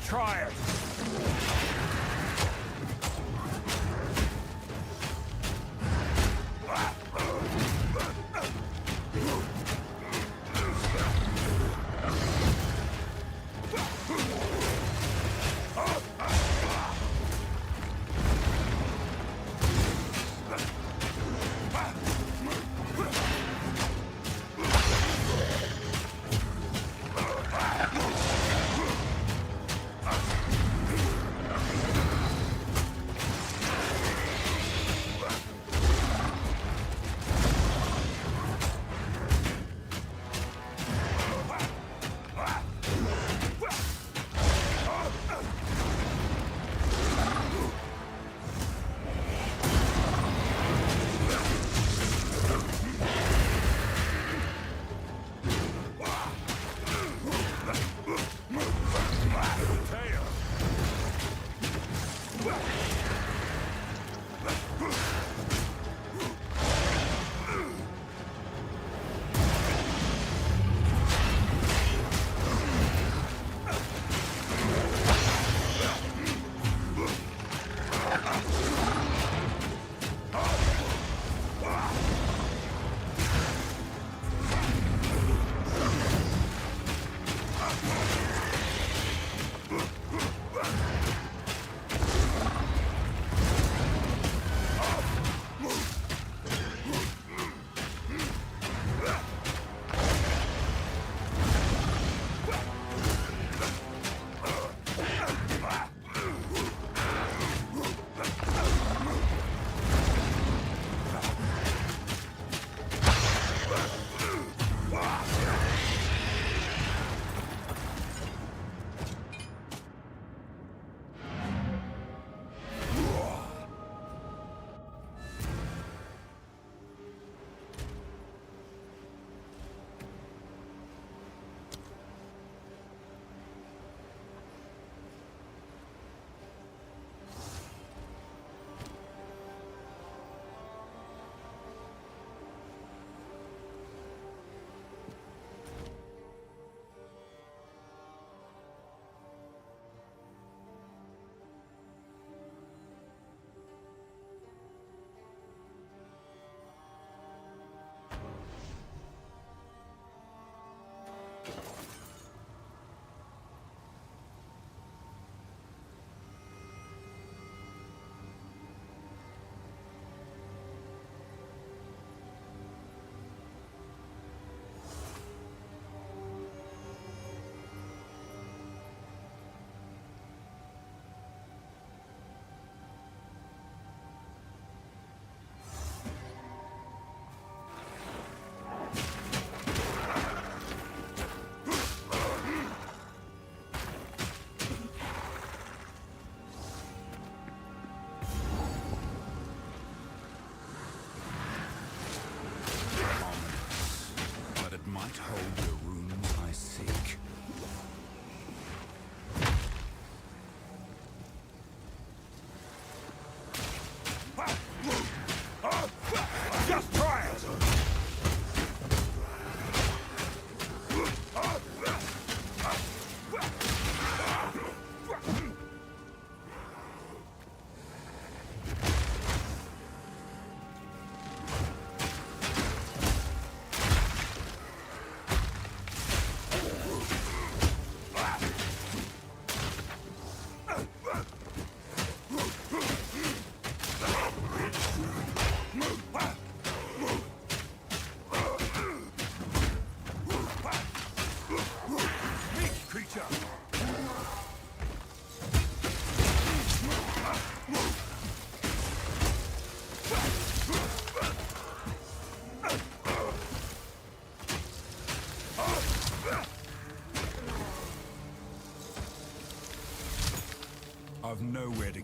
Try it!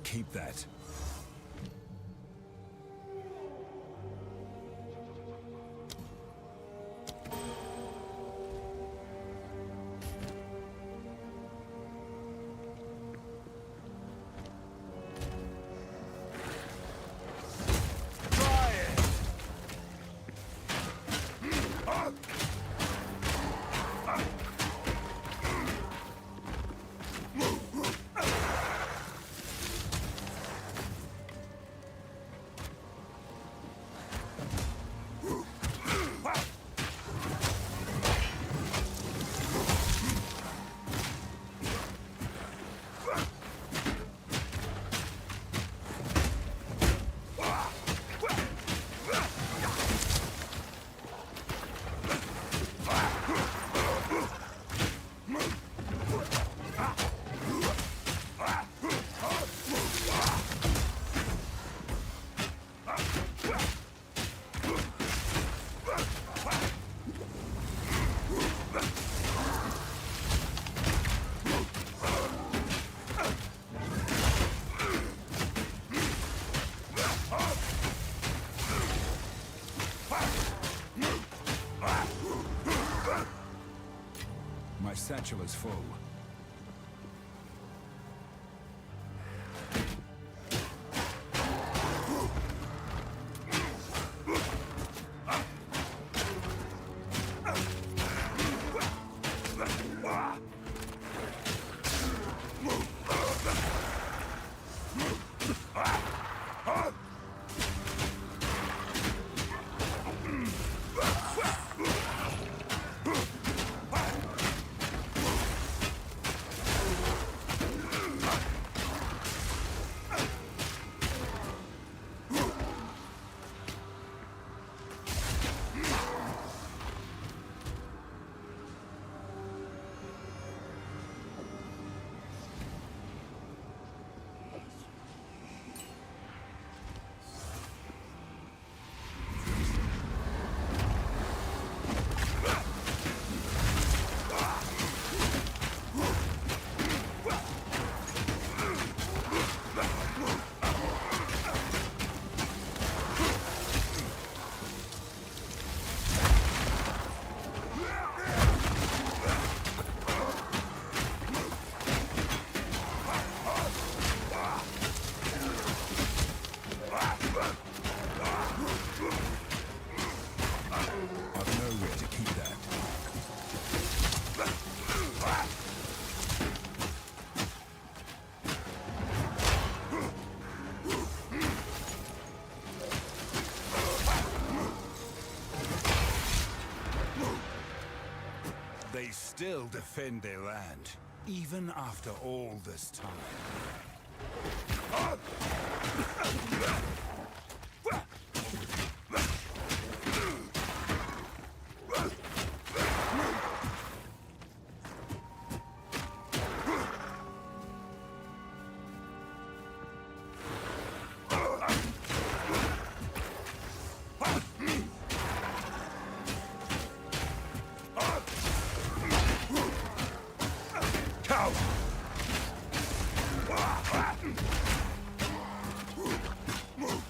Keep that. My satchel is full. They still defend their land, even after all this time. Move!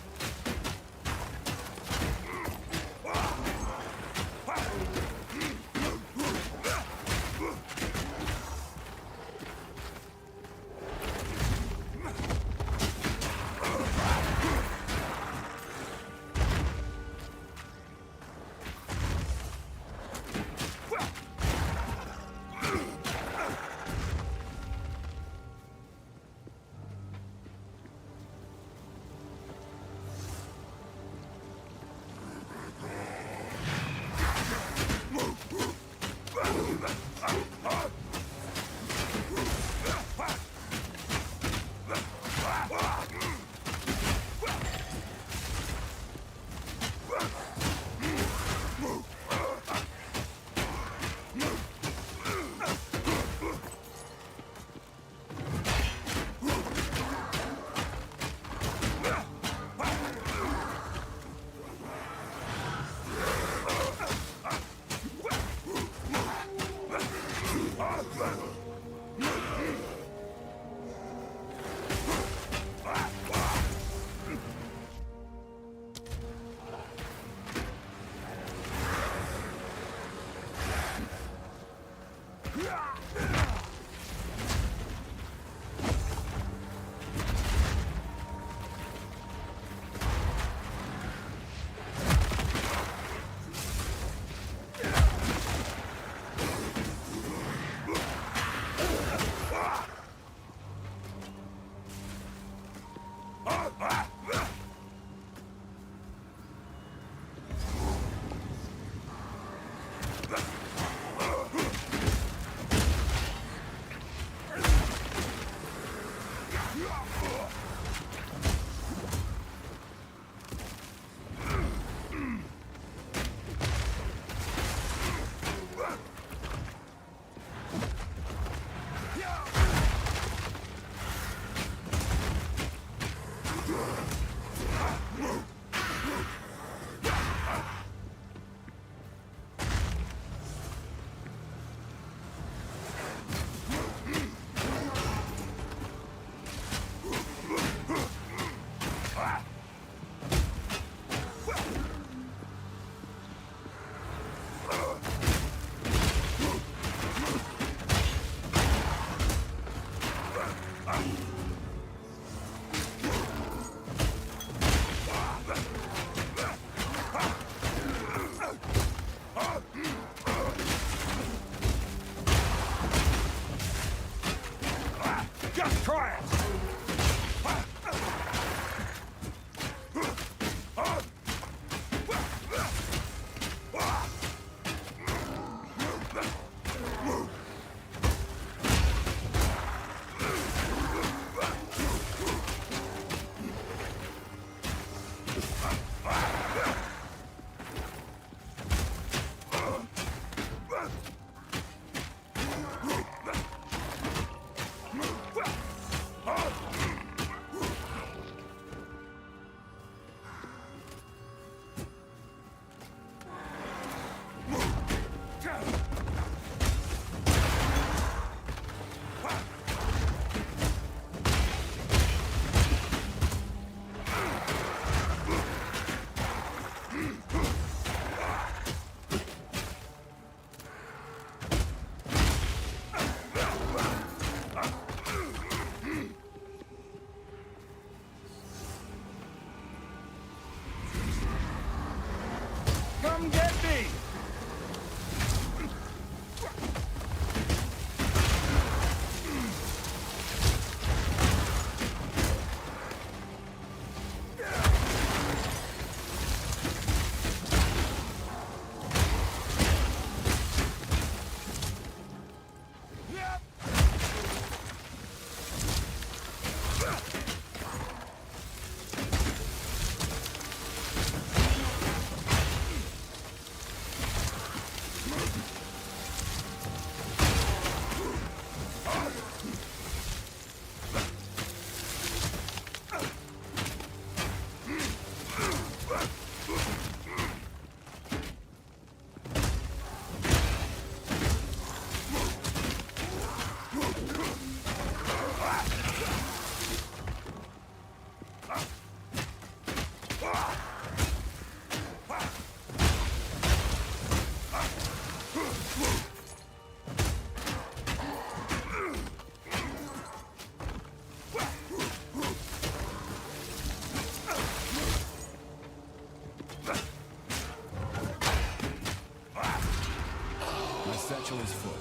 satchel is full.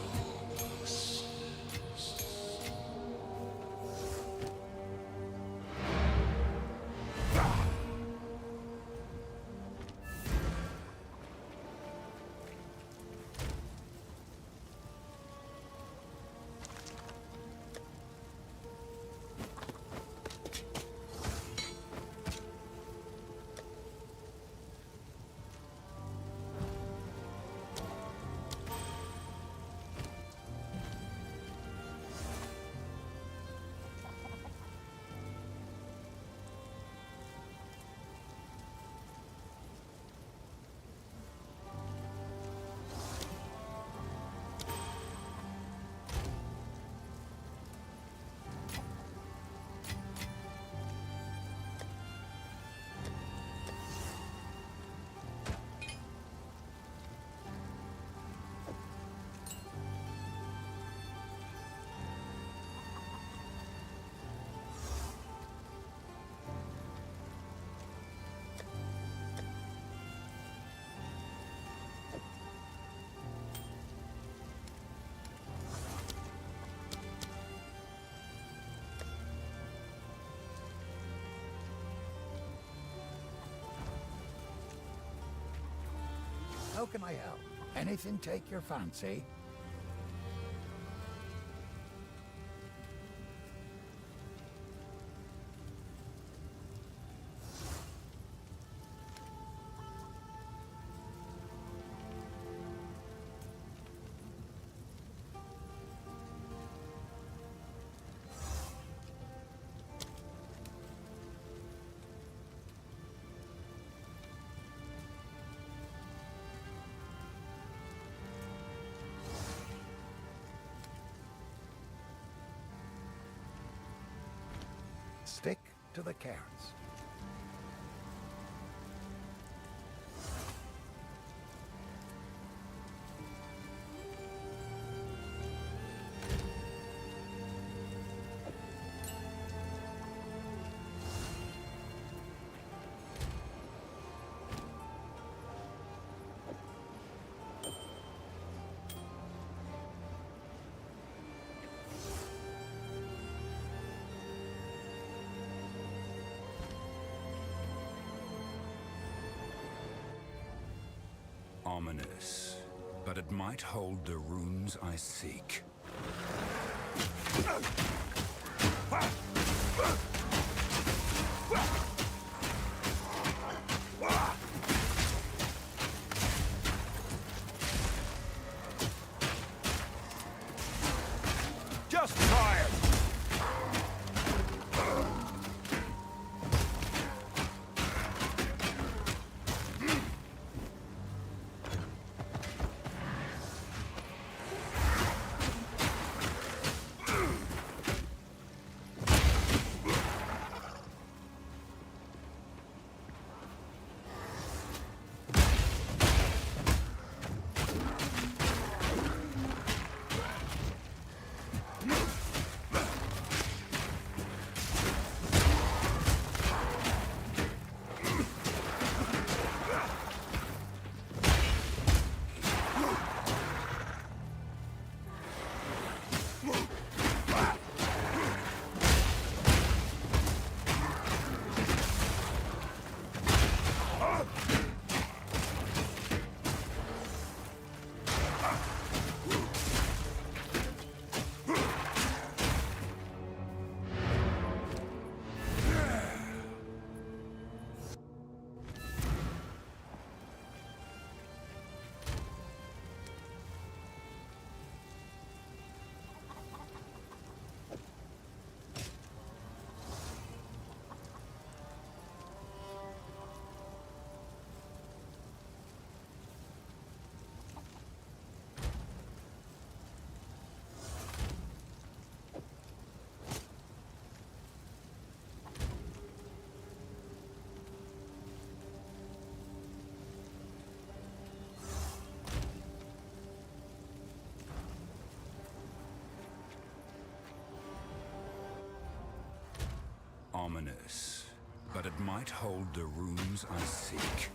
How can I help? Anything take your fancy? Stick to the carrots. Ominous, but it might hold the runes I seek. Just try it! Ominous, but it might hold the runes I seek.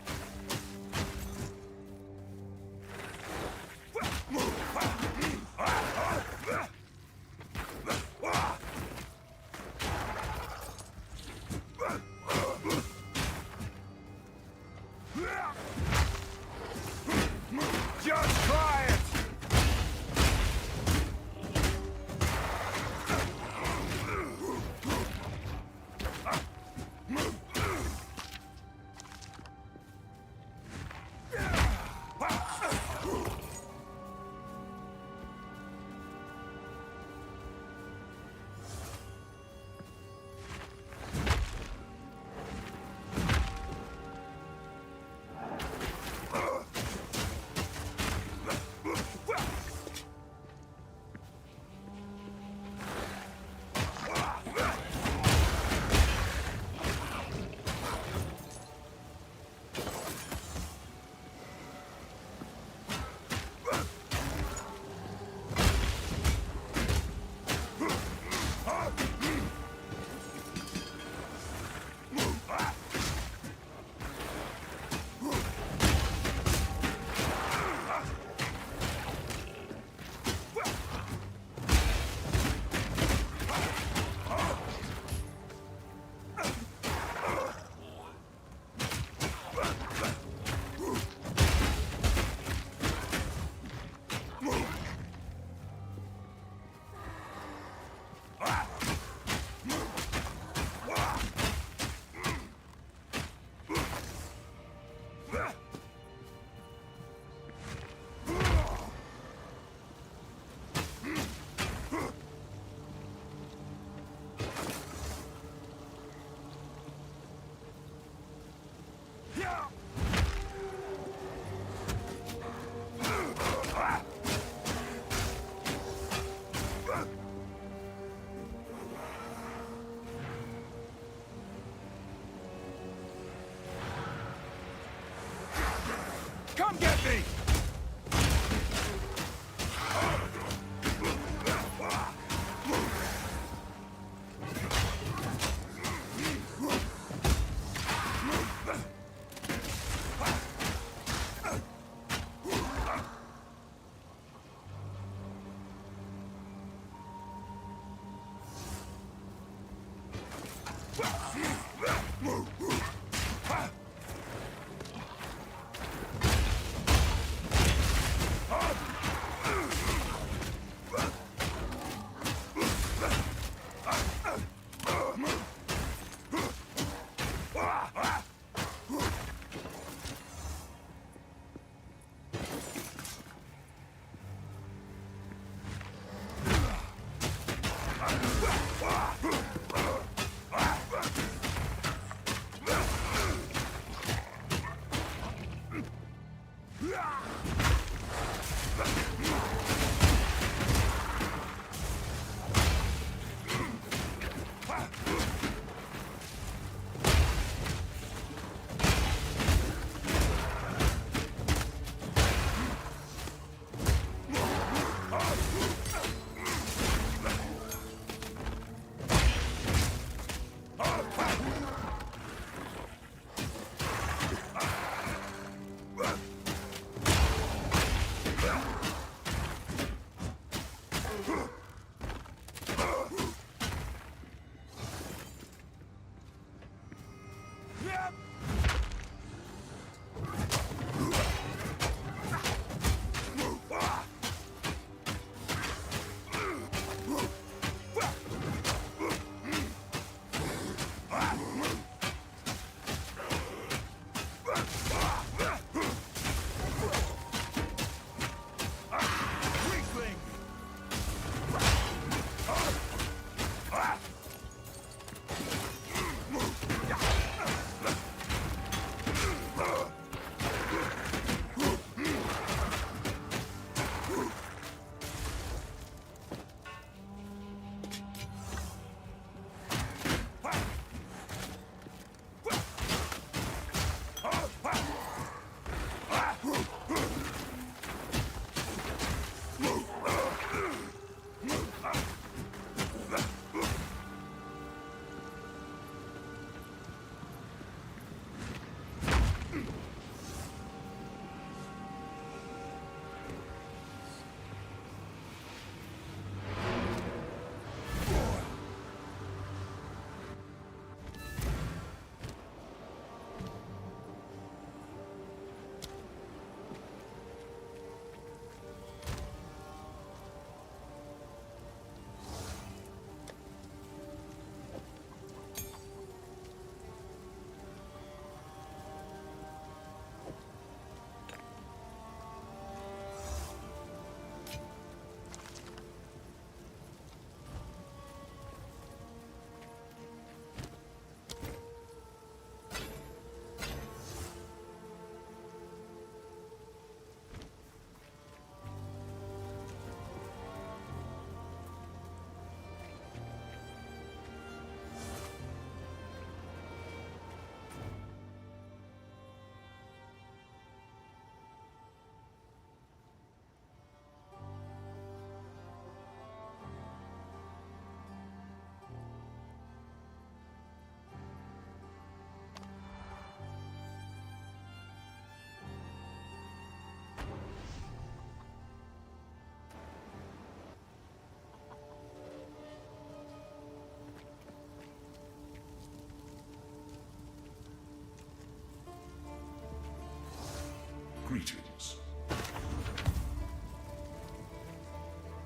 Greetings.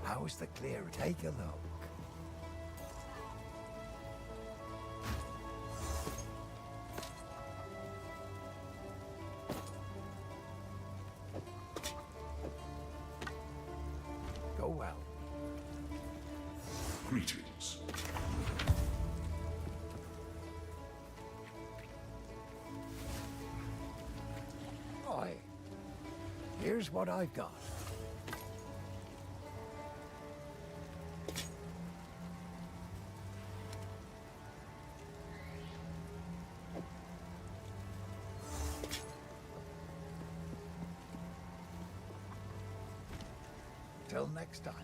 How's the clear? Take a look. Go well. Greetings. Aye. Here's what I've got. Till next time.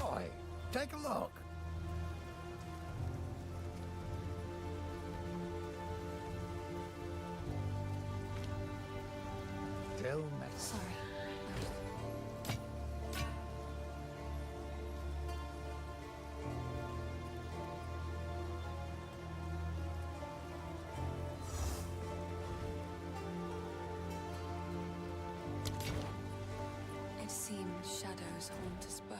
Aye, take a look. Till next. Sorry. It seems shadows haunt us both.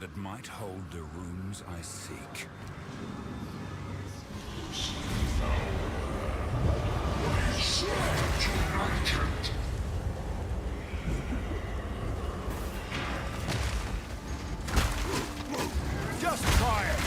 but it might hold the runes I seek. Just try it!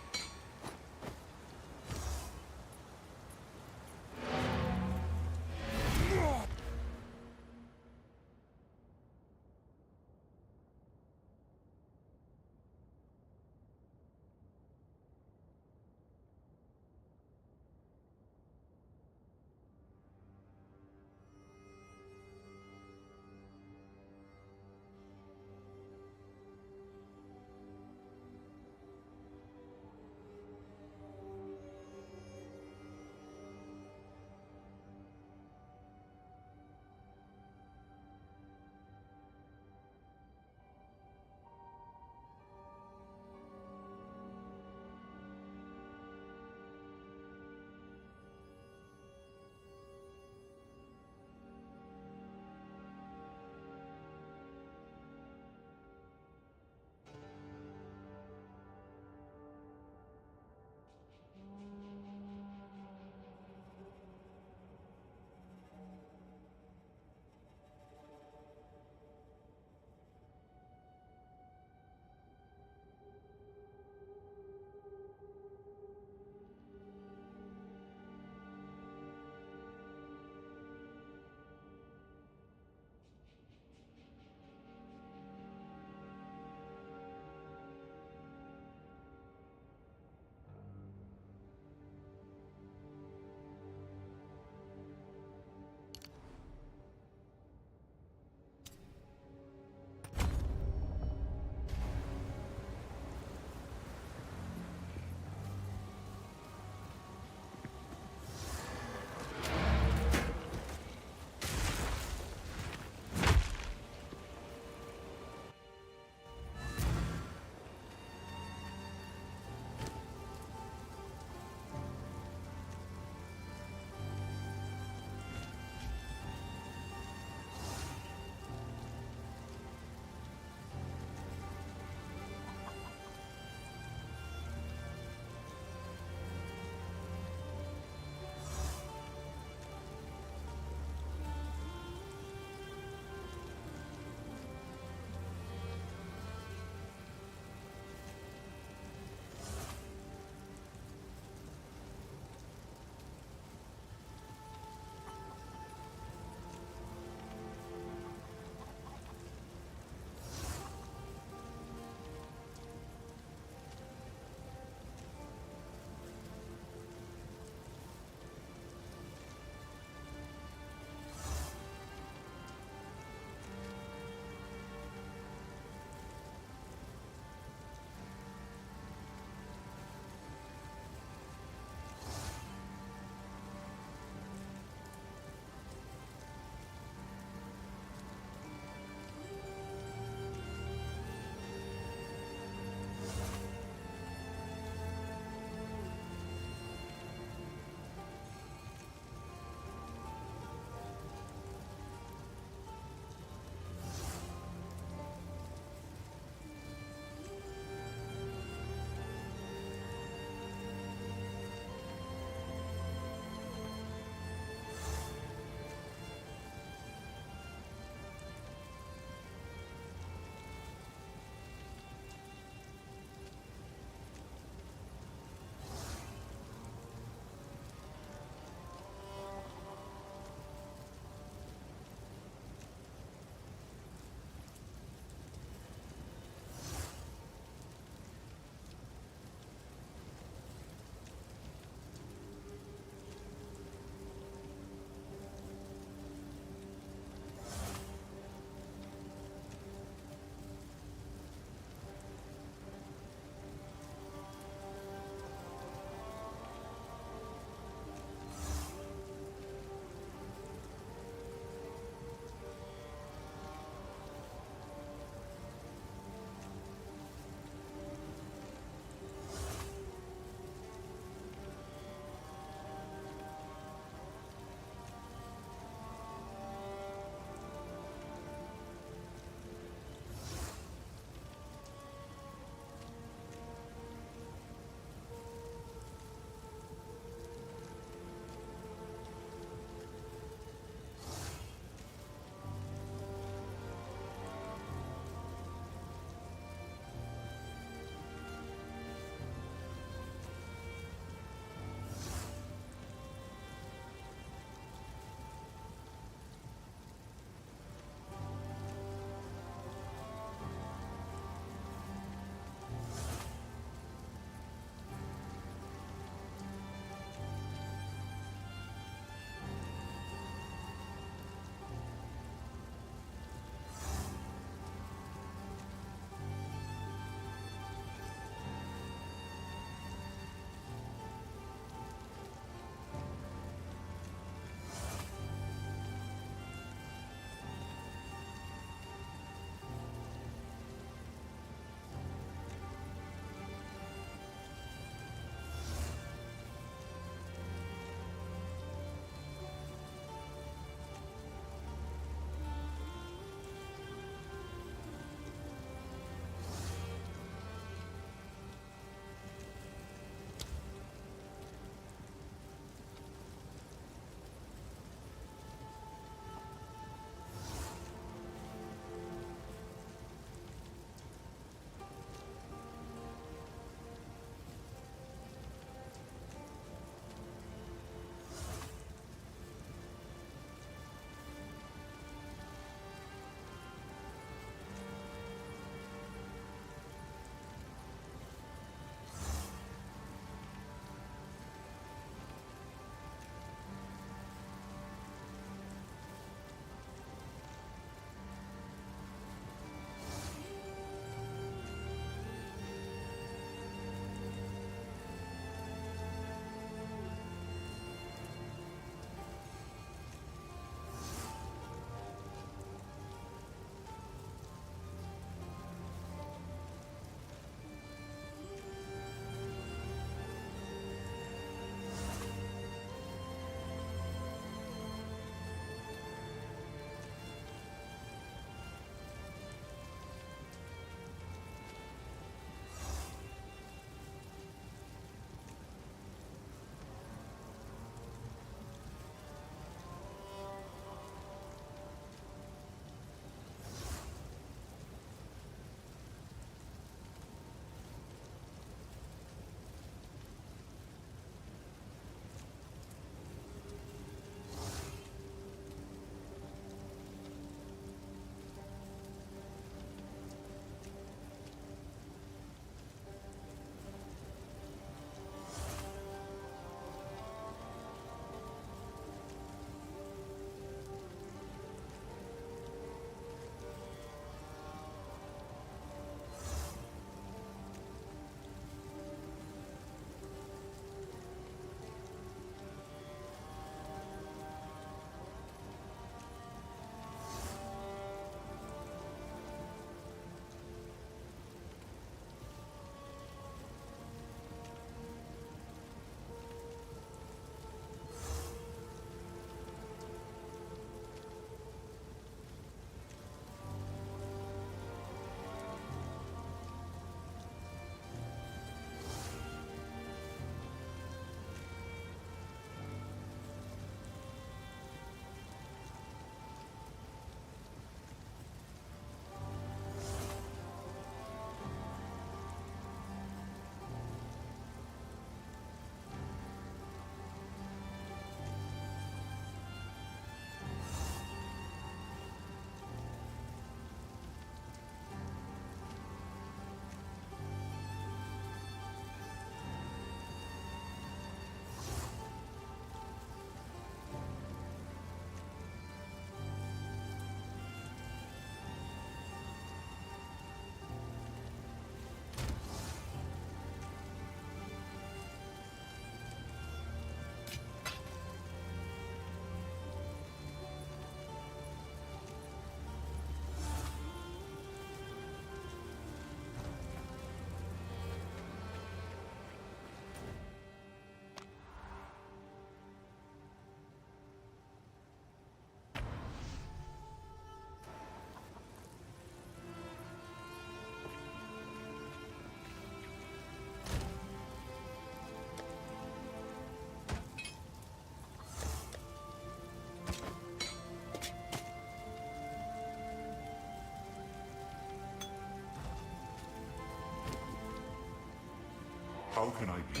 How can I be?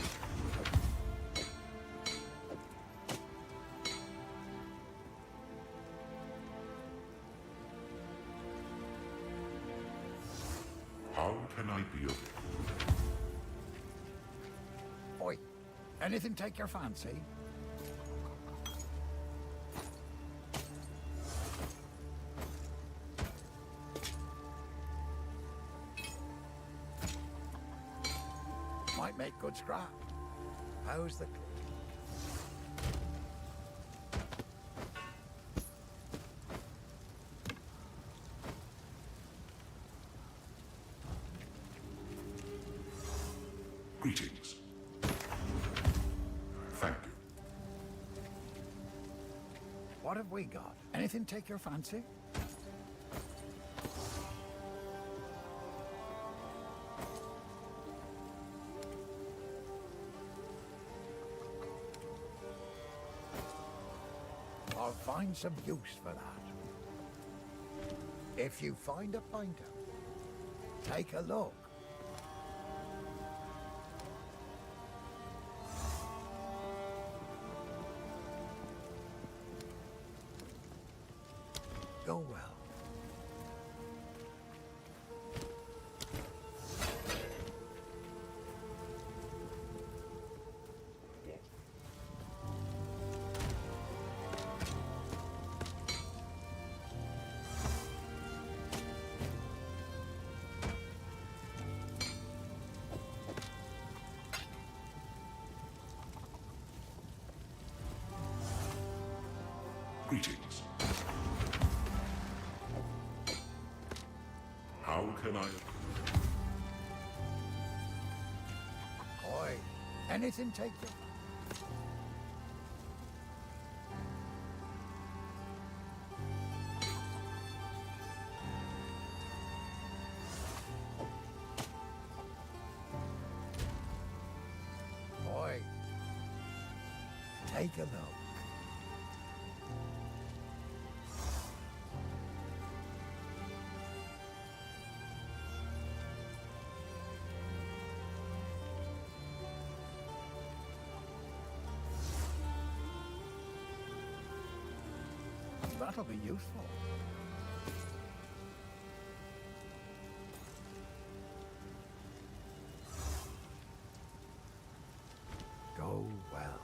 How can I be of Oi, anything take your fancy? Might make good scrap. How's the... Greetings. Thank you. What have we got? Anything take your fancy? I'll find some use for that. If you find a pointer, take a look. Go well. Greetings. How can I... Oi, anything take your... Oi, take a look. That'll be useful. Go well.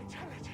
vitality.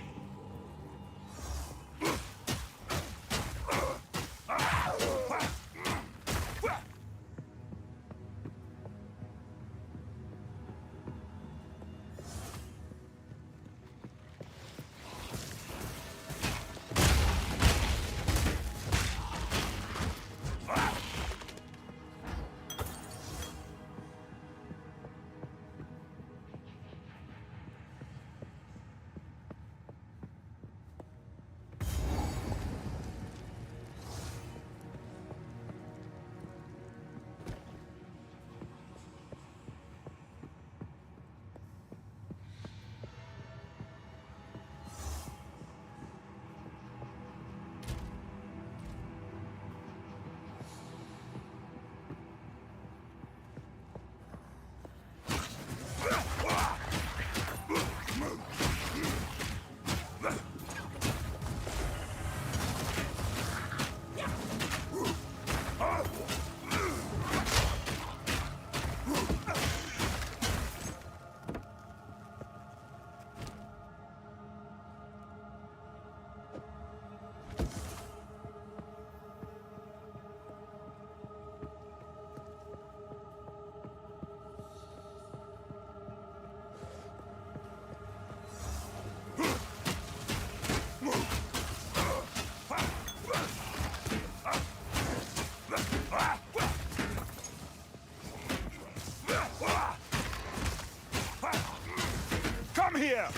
Come here!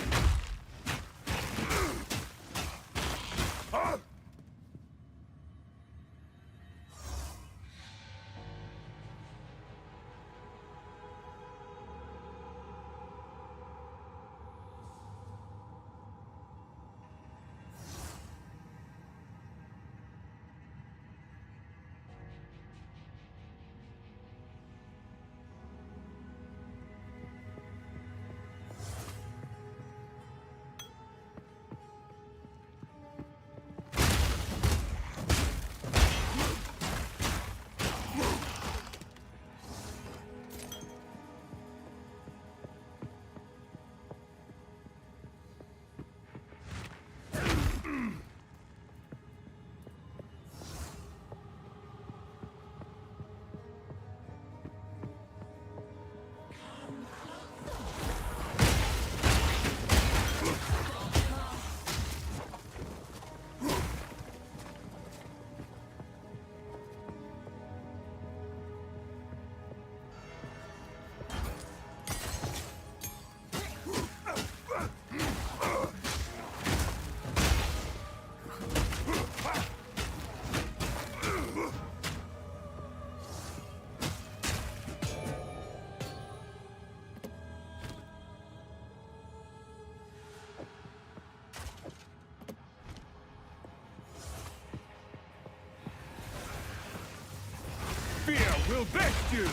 Fear will best you!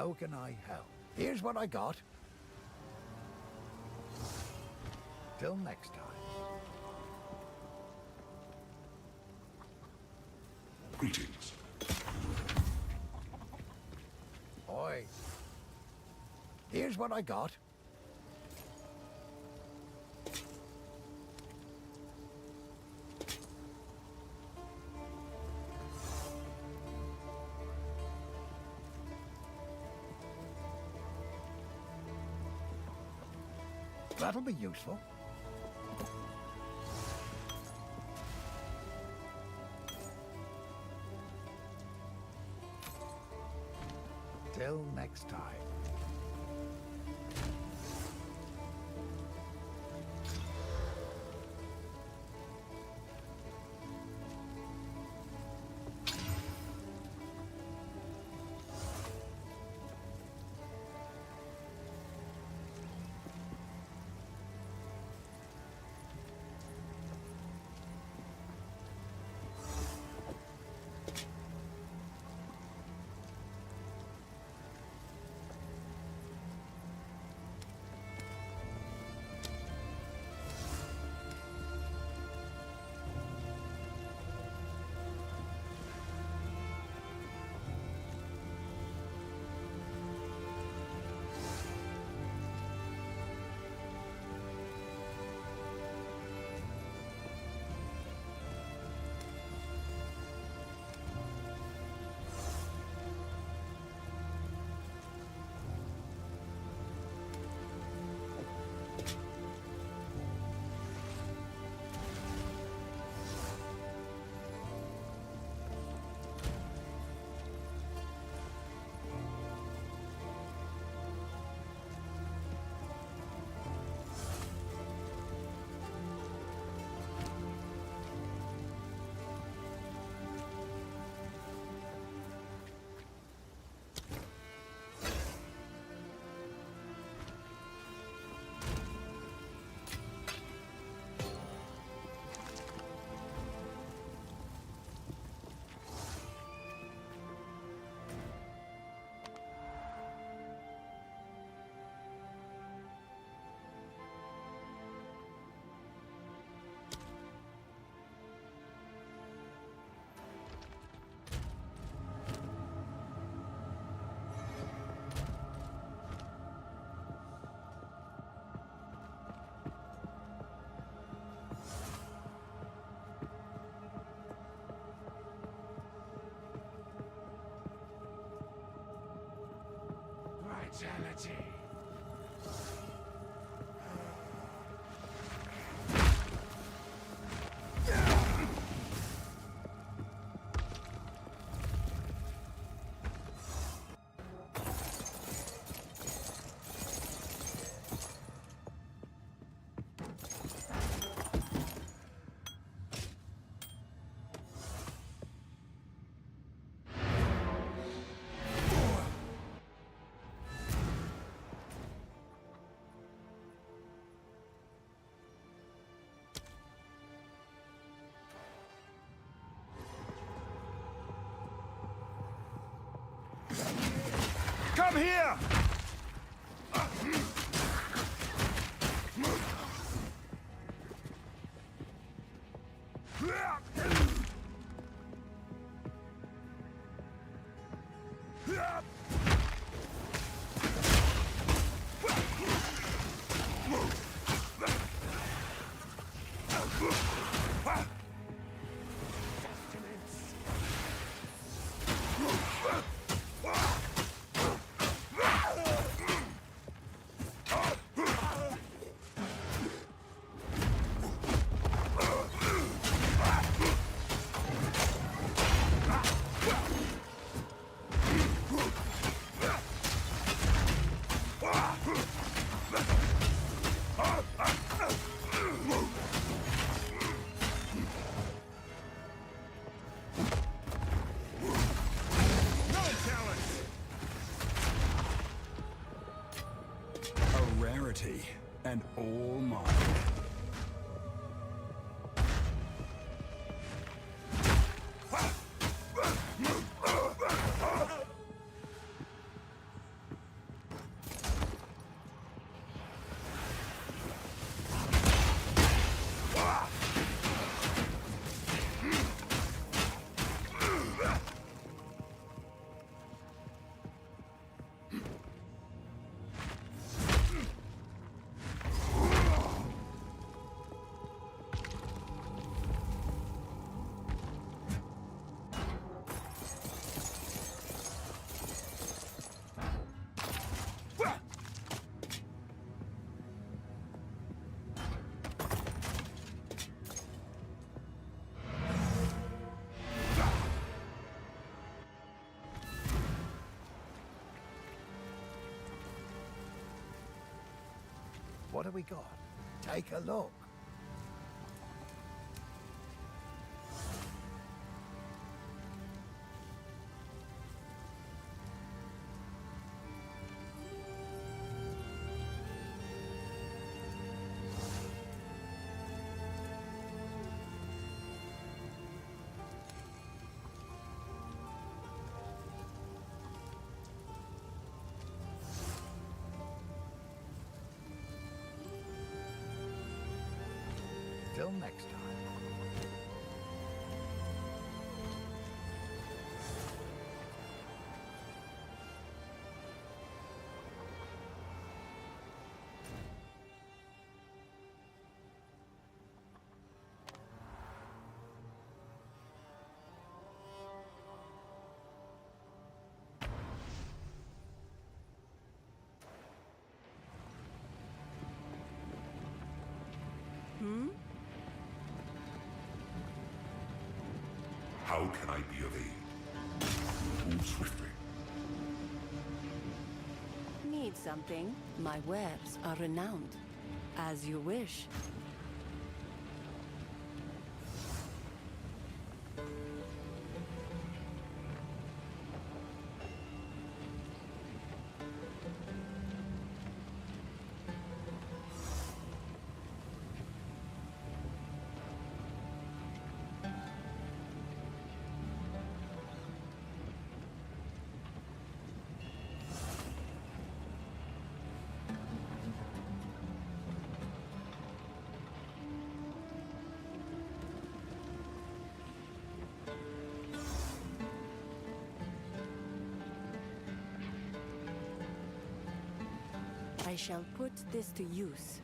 How can I help? Here's what I got. Till next time. Greetings. Oi. Here's what I got. That'll be useful. Till next time. Vitality. Come here! And all mine. What do we got? Take a look. Till next time. How can I be of aid? Move swiftly. Need something? My wares are renowned. As you wish. I shall put this to use.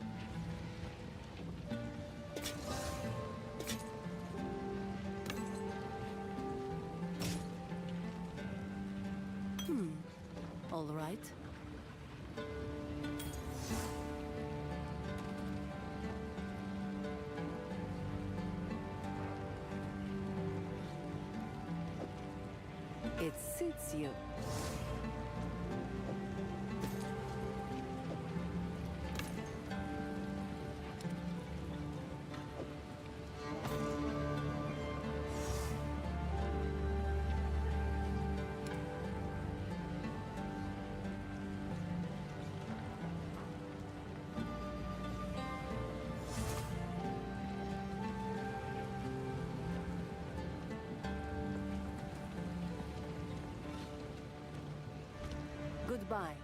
All right. It suits you. Goodbye.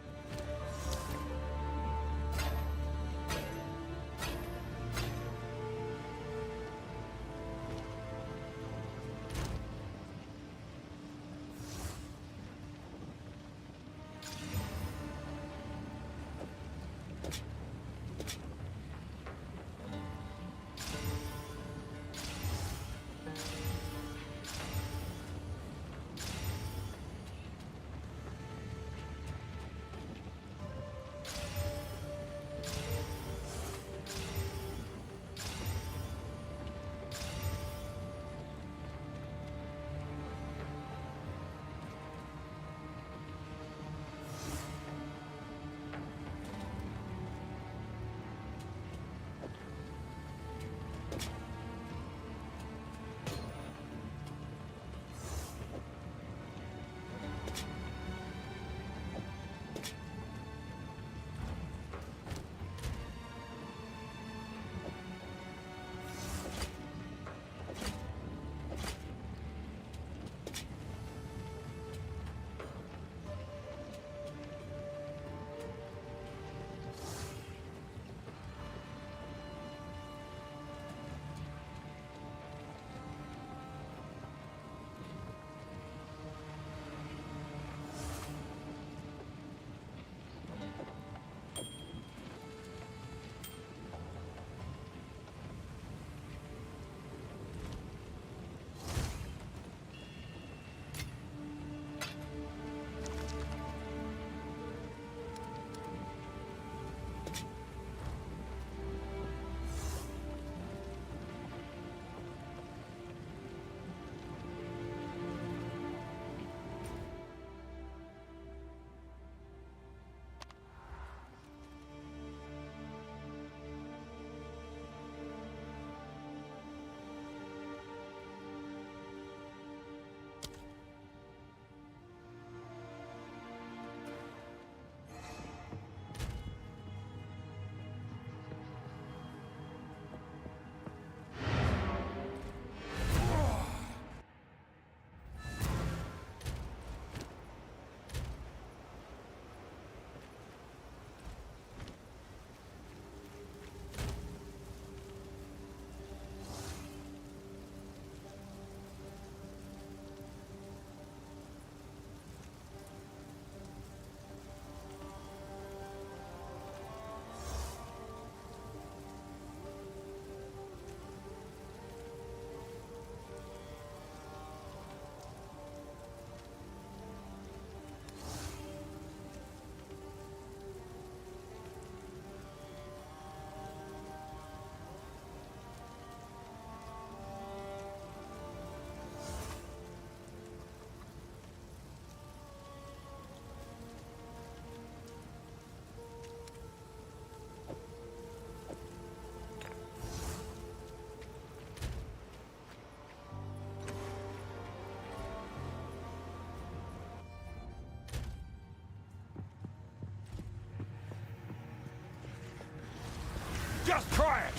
Just try it!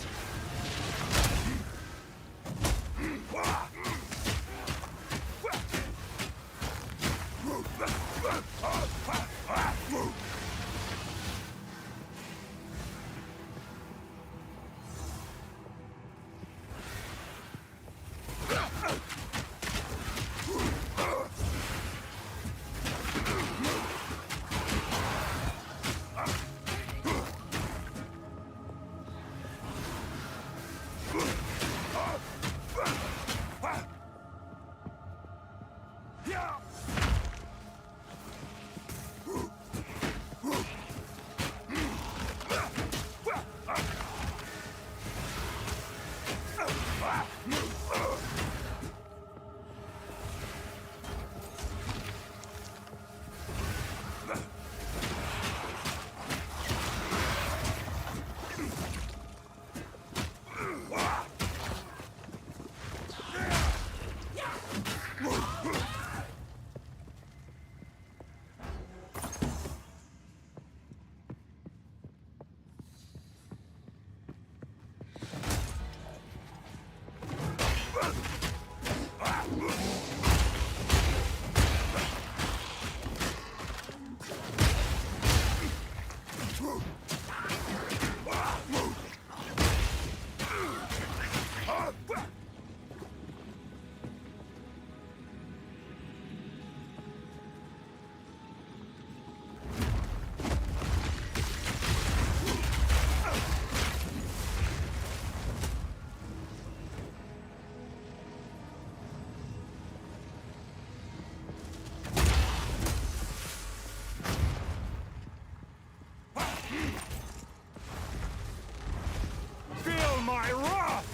Feel my wrath!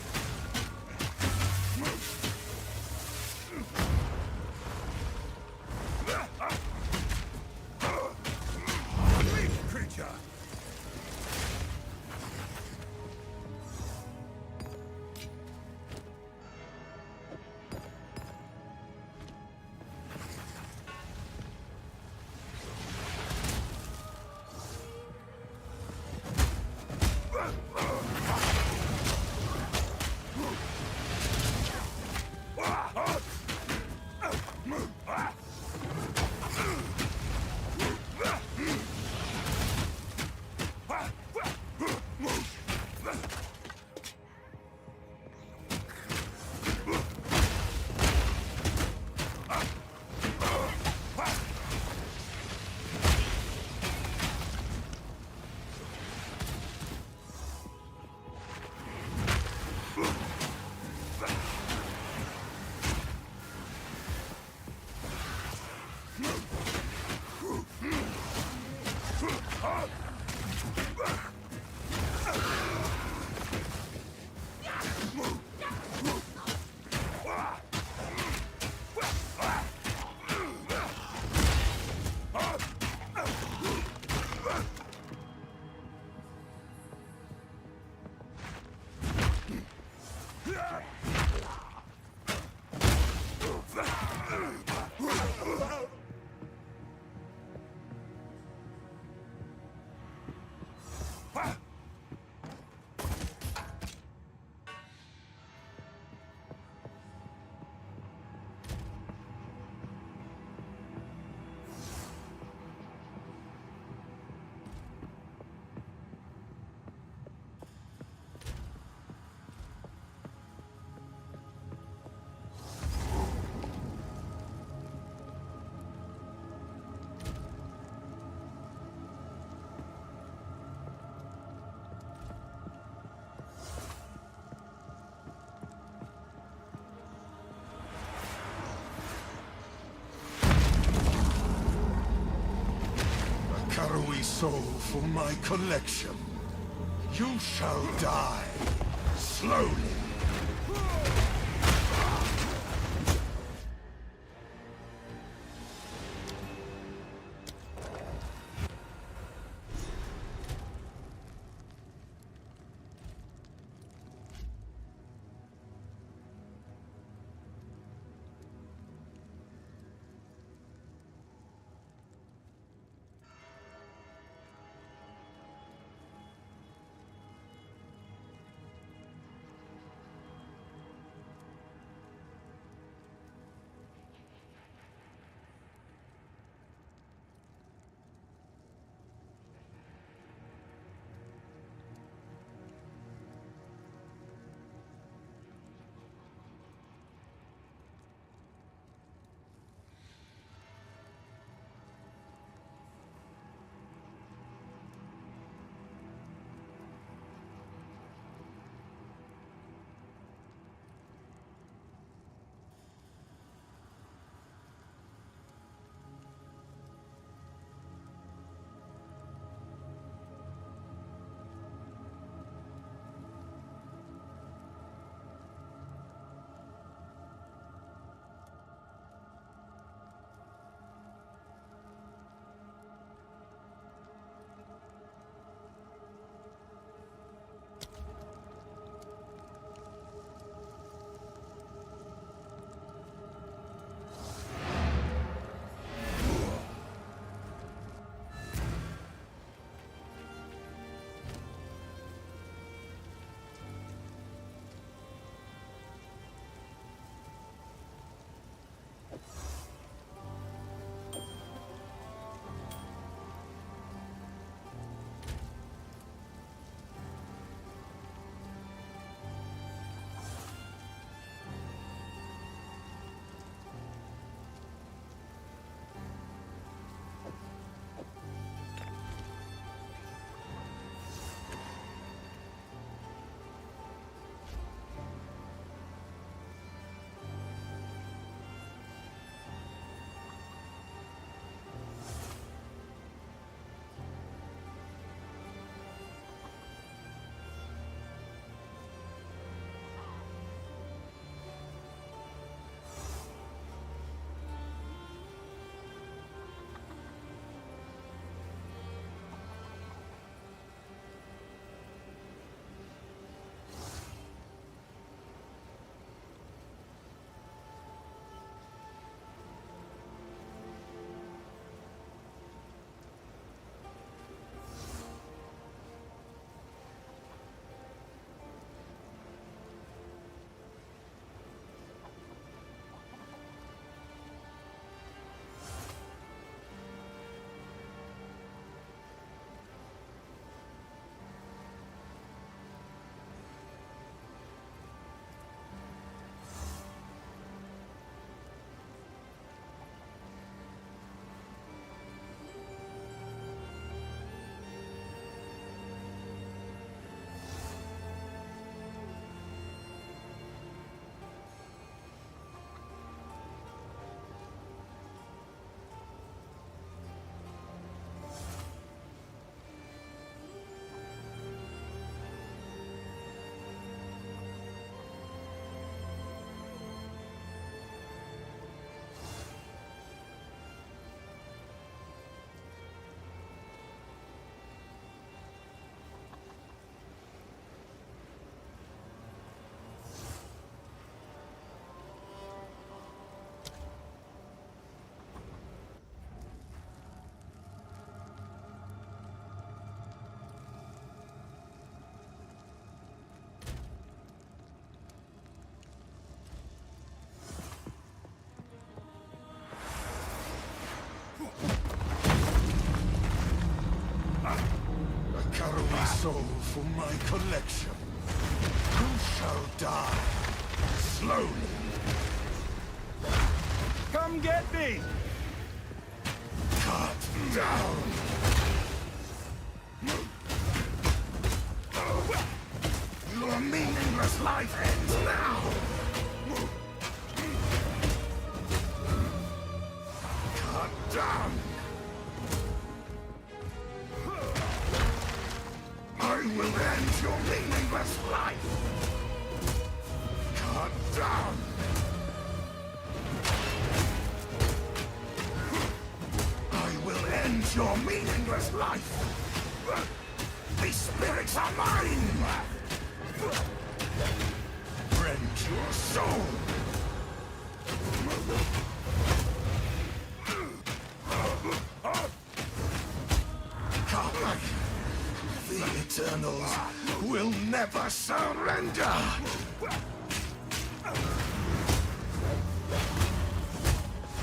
Weak creature! Shadowy soul for my collection. You shall die slowly. soul for my collection. You shall die slowly. Come get me! Cut down! Your meaningless life ends now! Cut down! I will end your meaningless life! Cut down! I will end your meaningless life! These spirits are mine! Rend your soul! Come! The Eternals will never surrender!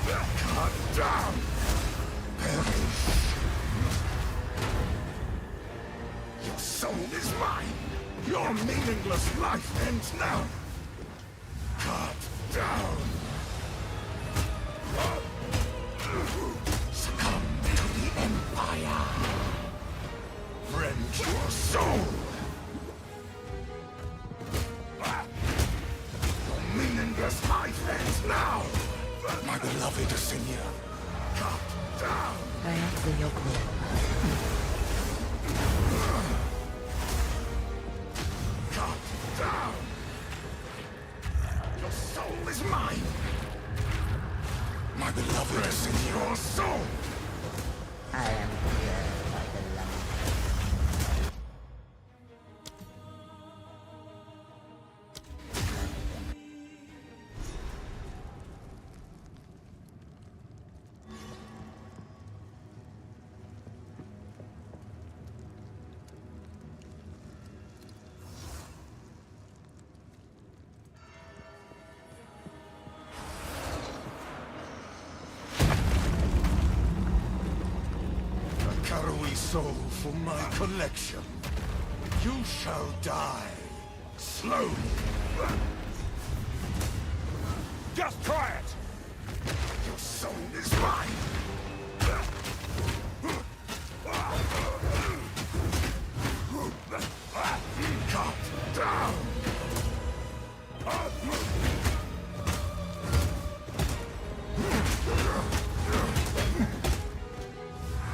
Cut down! Perish! Your soul is mine! Your meaningless life ends now! Cut down! Succumb to the Empire! Rend your soul! Your meaningless life ends now! My beloved Asinia! Cut down! Cut down! Your soul is mine! My beloved Asinia! Your soul! I am here, my beloved. Carry soul for my collection. You shall die slowly. Just try it! Your soul is mine! Cut down!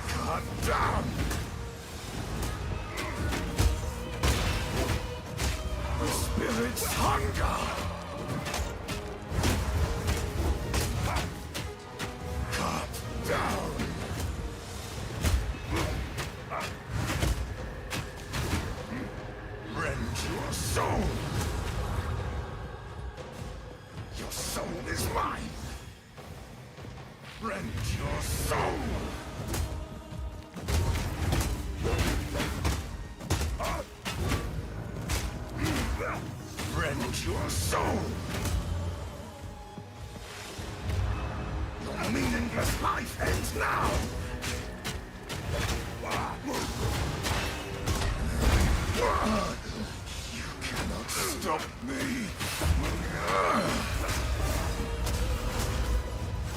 Cut down! The spirit's hunger! Cut down! Rend your soul! Your soul is mine! Rend your soul! Rend your soul! Your meaningless life ends now! You cannot stop me!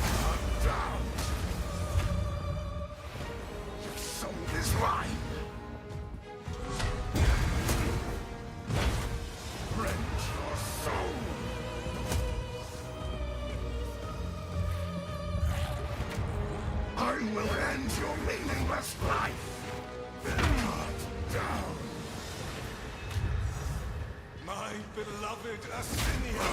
Cut down! Your soul is mine! Rend your soul! I will end your meaningless life! Cut down! My beloved Asinia!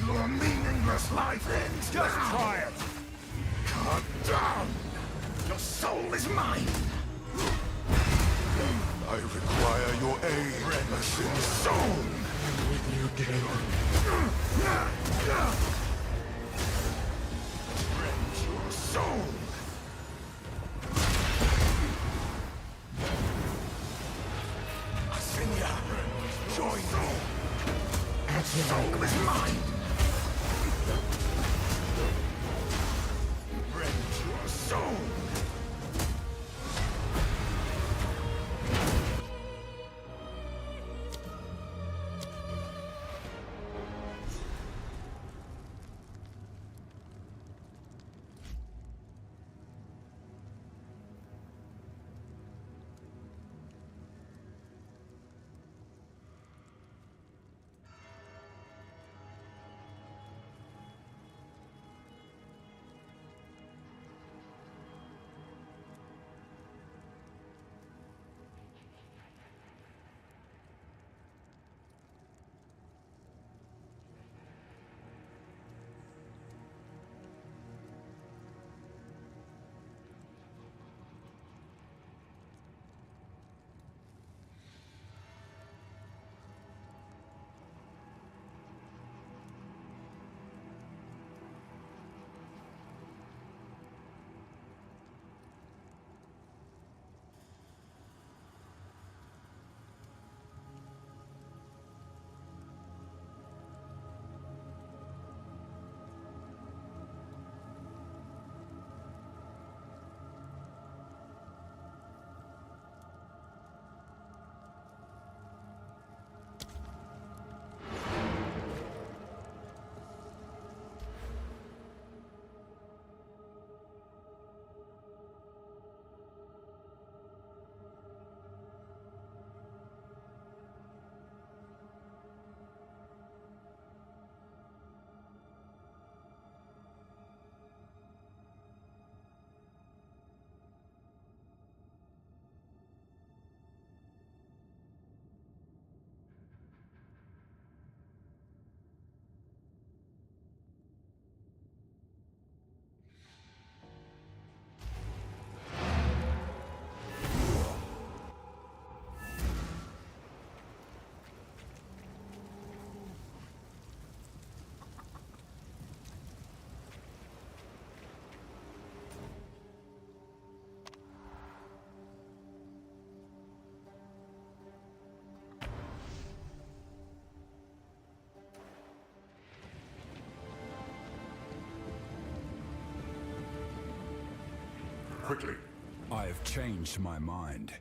Your meaningless life ends now! Just try it! Cut down! Your soul is mine! I require your aid, Renison soul! With you, Rend your soul! Asinia, join me! Soul is mine! quickly. I have changed my mind.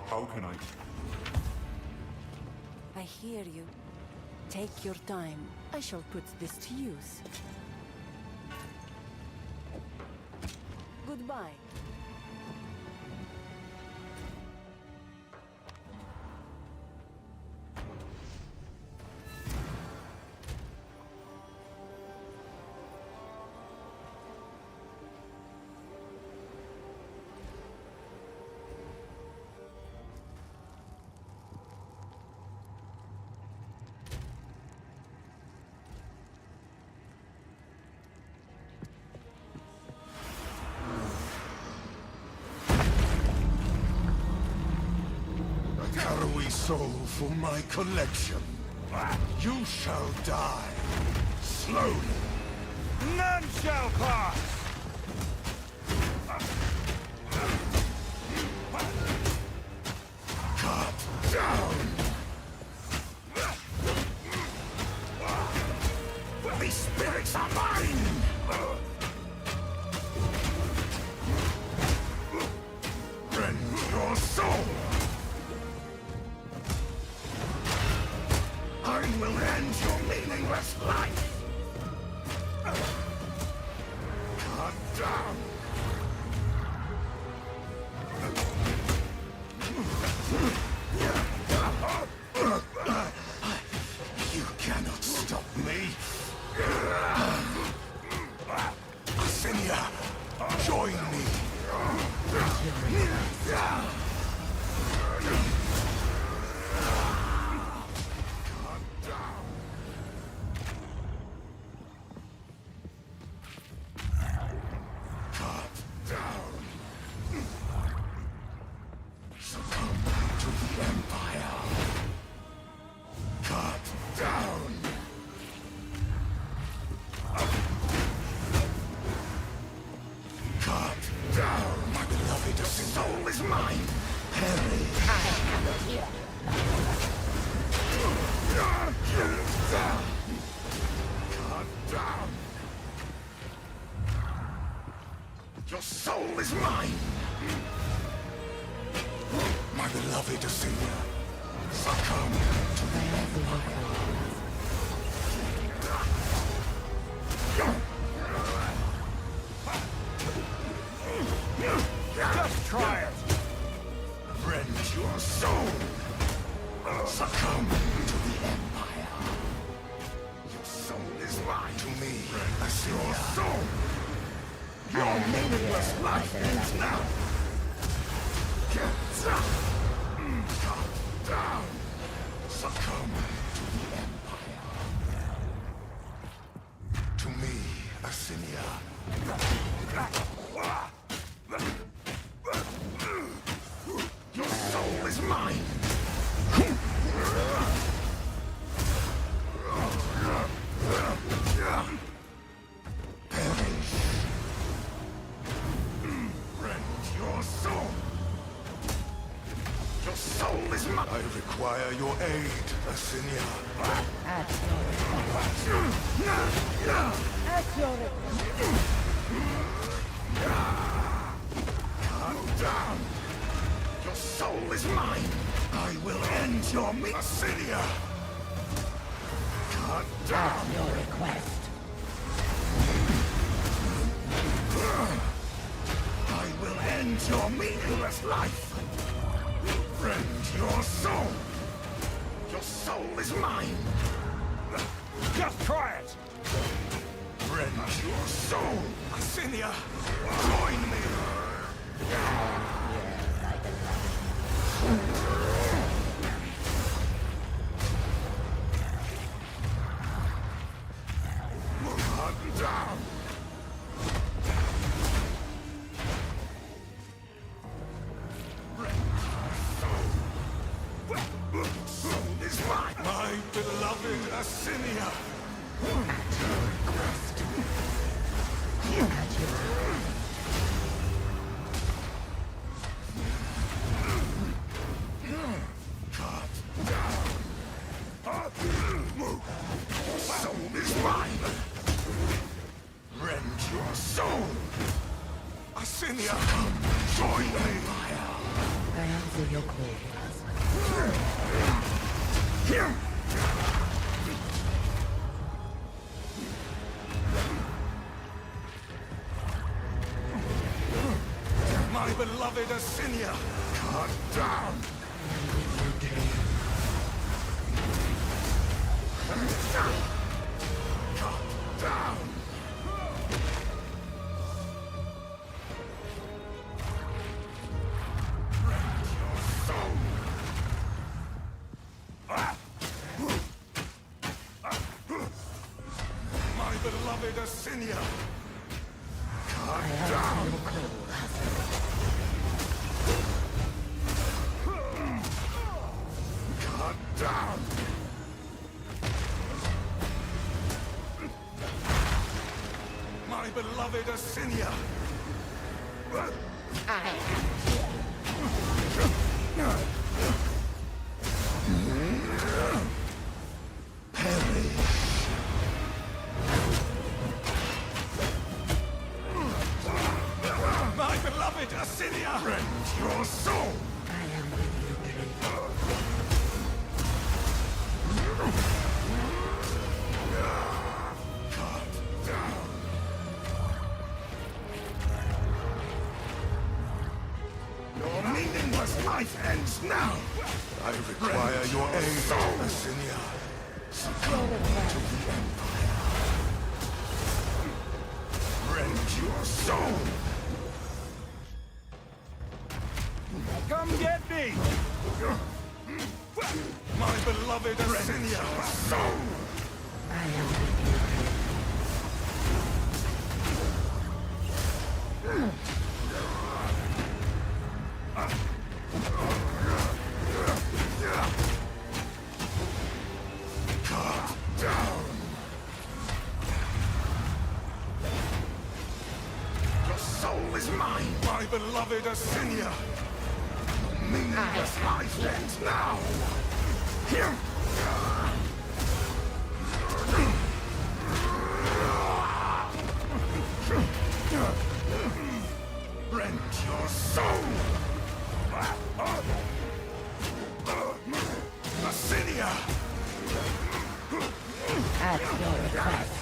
How can I? I hear you. Take your time. I shall put this to use. Goodbye. Arrowy soul for my collection. You shall die. Slowly. None shall pass! Cut down! These spirits are mine! Rend your soul! I will end your meaningless life! down, my beloved. Your soul is mine. Perish. Cut down. Your soul is mine. My beloved Assyria, succumb to the Just try it! Rend your soul! Succumb to the Empire! Your soul is mine to me, Assyria. Your soul! Your meaningless life ends now! Get down! Succumb to the Empire. To me, Assyria. Your soul is mine! Perish! Rend your soul! Your soul is mine! I require your aid, Assyria. At your Calm down! Your soul is mine! I will end your Assyria! Cut down! your request. I will end your meaningless life! Rend your soul! Your soul is mine! Just try it! Rend your soul! Assyria! Join me! Cut down! Soul is mine! My beloved Assyria! Cut down! Soul is mine! Rend your soul! Assyria! Join me! I answer your call. My beloved Assyria! Cut down! Cut down! Rend your soul! My beloved Assyria! Cut down! Cut down! My beloved Assyria! Perish! My beloved Assyria! Rend your soul! I am with you, Drake. Cut down! Your meaningless life ends now! I require your aid, Assyria. Succumb to the Empire. Rend your soul! Come get me! My beloved Assyria! Soul! I am with you, Cut down! Your soul soul is mine, my beloved Asinia. Meaningless life ends now. Here. Rend your soul. Asinia. At your request.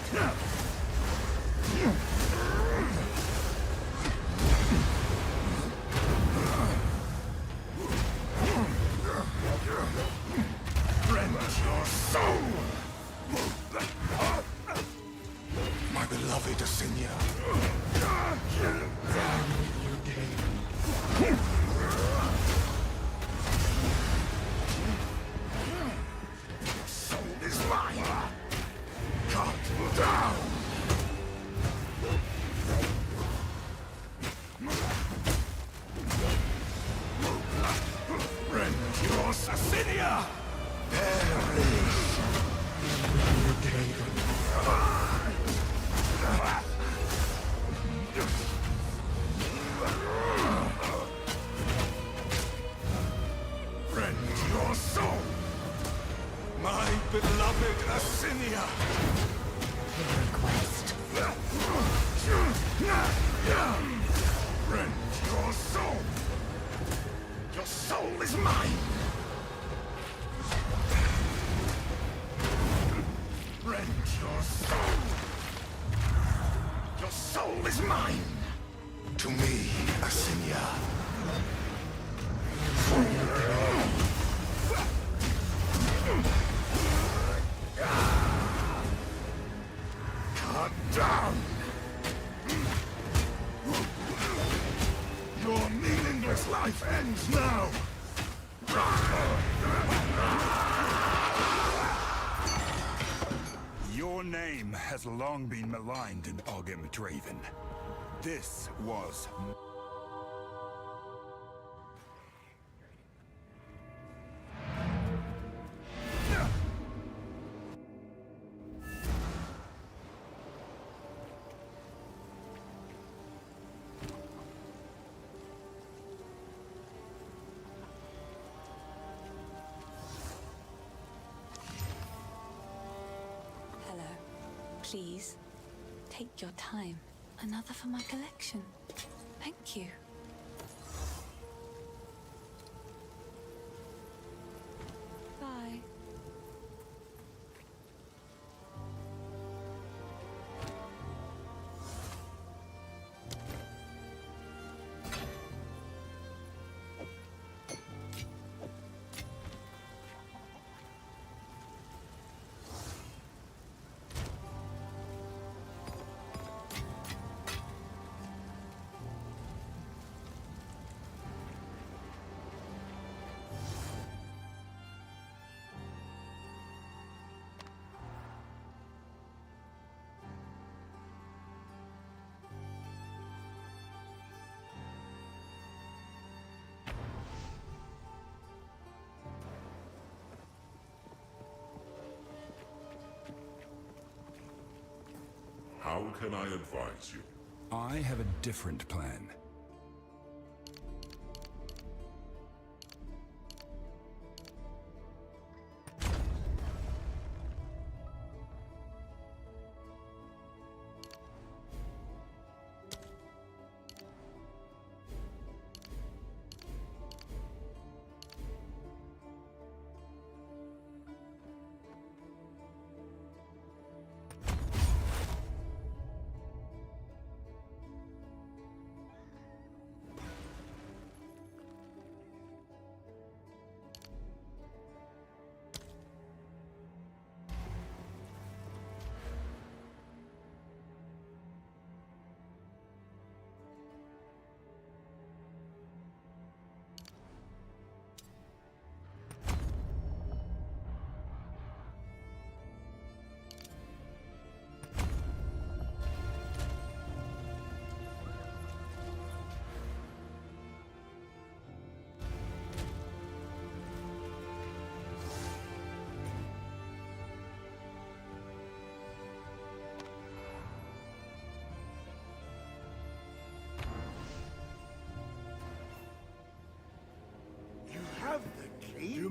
Rend your soul. My beloved Asinia. Soul is mine. Cut down. Rend your Asinia. Perish. Rend your soul. My beloved Asinia. Your request. Rend your soul. Your soul is mine. Rend your soul. Your soul is mine. To me, Asinia. Cut down. Your meaningless life ends now. Your name has long been maligned in Nightreign. This was... Hello. Please, take your time. Another for my collection. Thank you. Bye. How can I advise you? I have a different plan.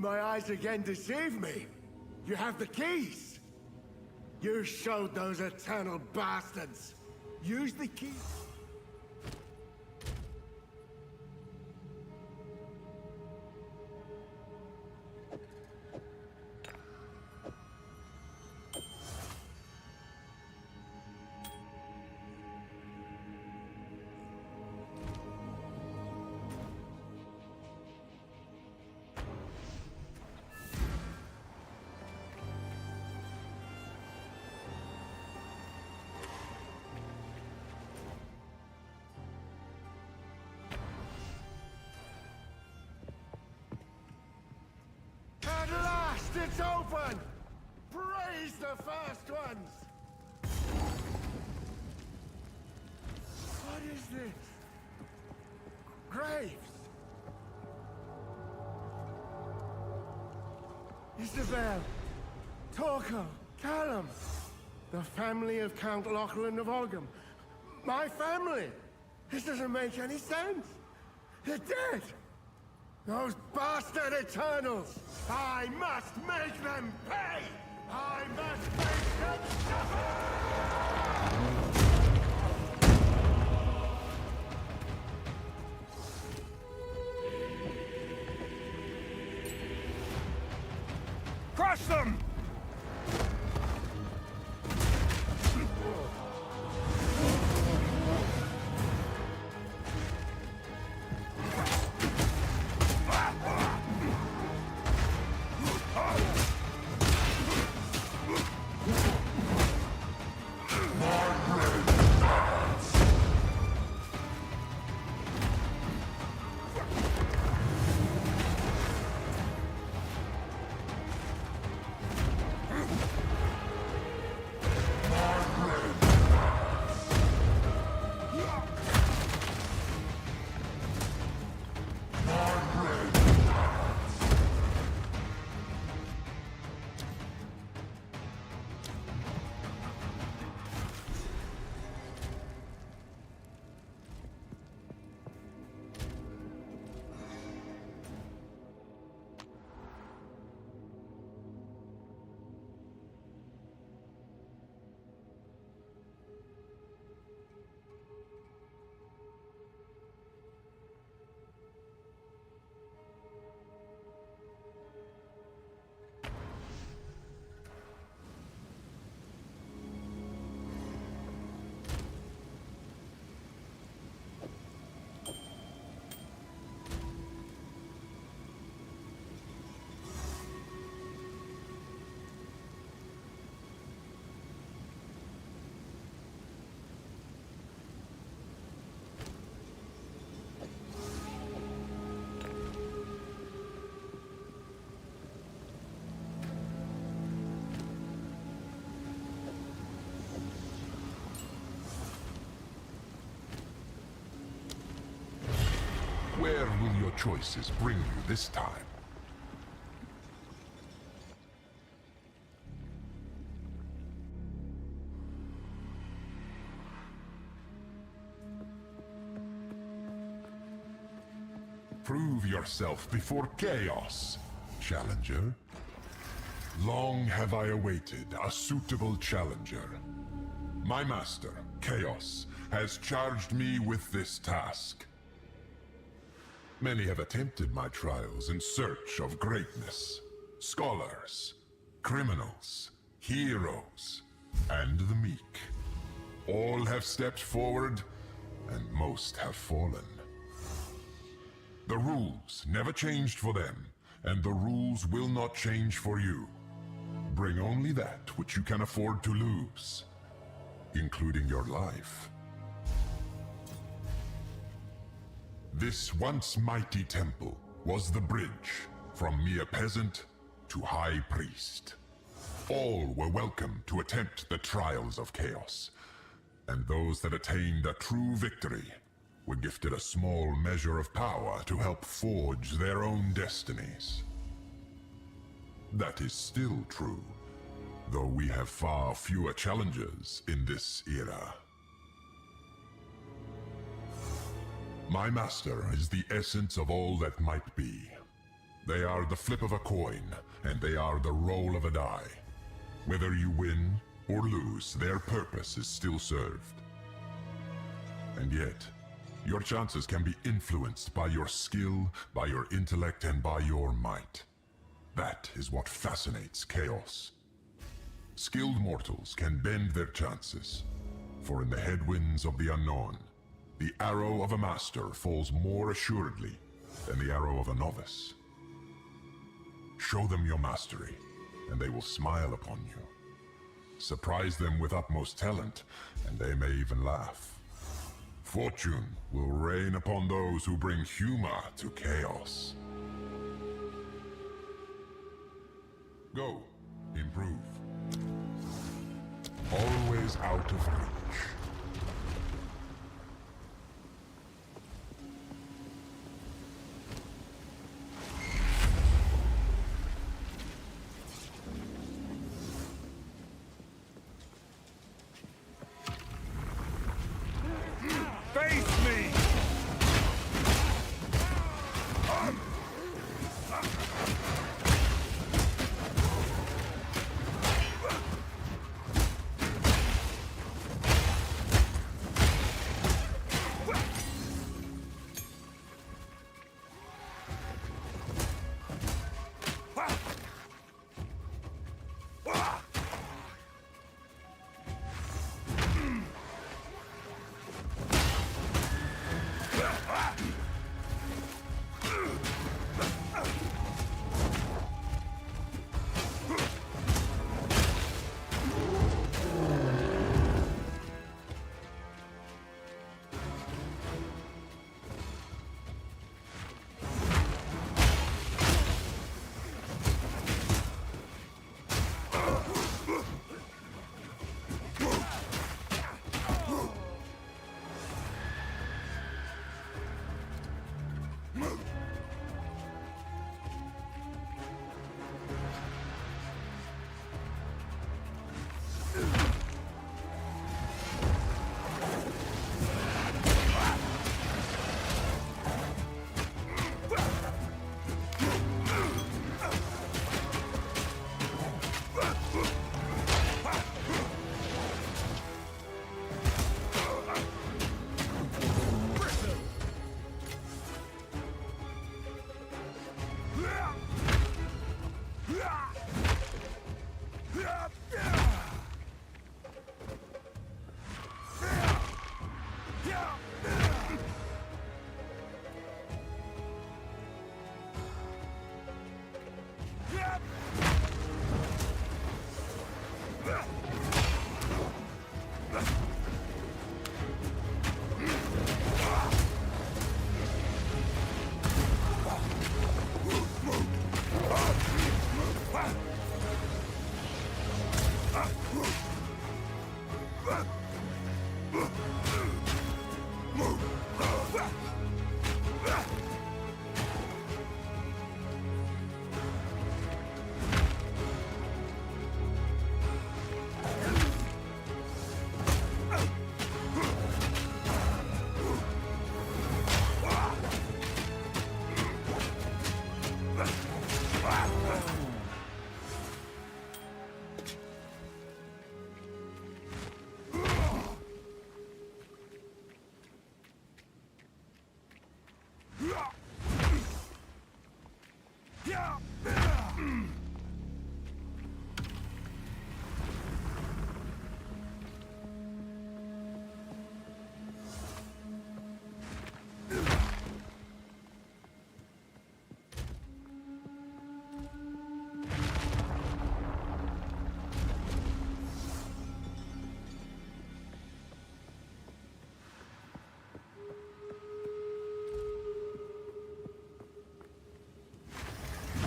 my eyes again deceive me? You have the keys. You showed those eternal bastards. Use the keys. At last, it's open! Praise the first ones! What is this? Graves! Isabel! Torco! Callum! The family of Count Lachlan of Ogham! My family! This doesn't make any sense! They're dead! Those bastard Eternals! I must make them pay! I must make them suffer! Crush them! Where will your choices bring you this time? Prove yourself before Chaos, challenger. Long have I awaited a suitable challenger. My master, Chaos, has charged me with this task. Many have attempted my trials in search of greatness. Scholars, criminals, heroes, and the meek. All have stepped forward, and most have fallen. The rules never changed for them, and the rules will not change for you. Bring only that which you can afford to lose, including your life. This once mighty temple was the bridge from mere peasant to high priest. All were welcome to attempt the trials of chaos, and those that attained a true victory were gifted a small measure of power to help forge their own destinies. That is still true, though we have far fewer challengers in this era. My master is the essence of all that might be. They are the flip of a coin, and they are the roll of a die. Whether you win or lose, their purpose is still served. And yet, your chances can be influenced by your skill, by your intellect, and by your might. That is what fascinates Chaos. Skilled mortals can bend their chances, for in the headwinds of the unknown, the arrow of a master falls more assuredly than the arrow of a novice. Show them your mastery, and they will smile upon you. Surprise them with utmost talent, and they may even laugh. Fortune will rain upon those who bring humor to chaos. Go, improve. Always out of reach. Face me!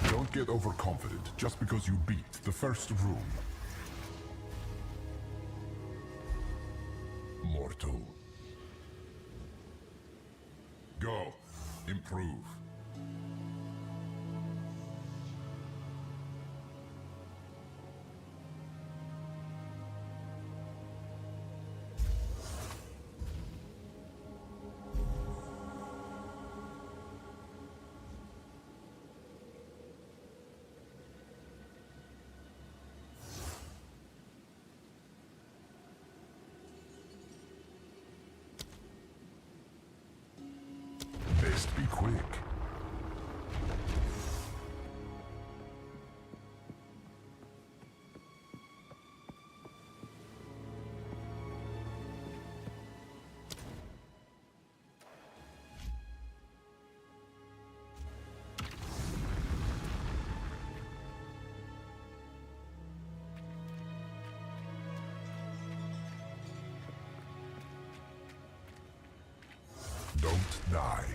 Don't get overconfident just because you beat the first room. Mortal. Go. Improve. be quick. Don't die.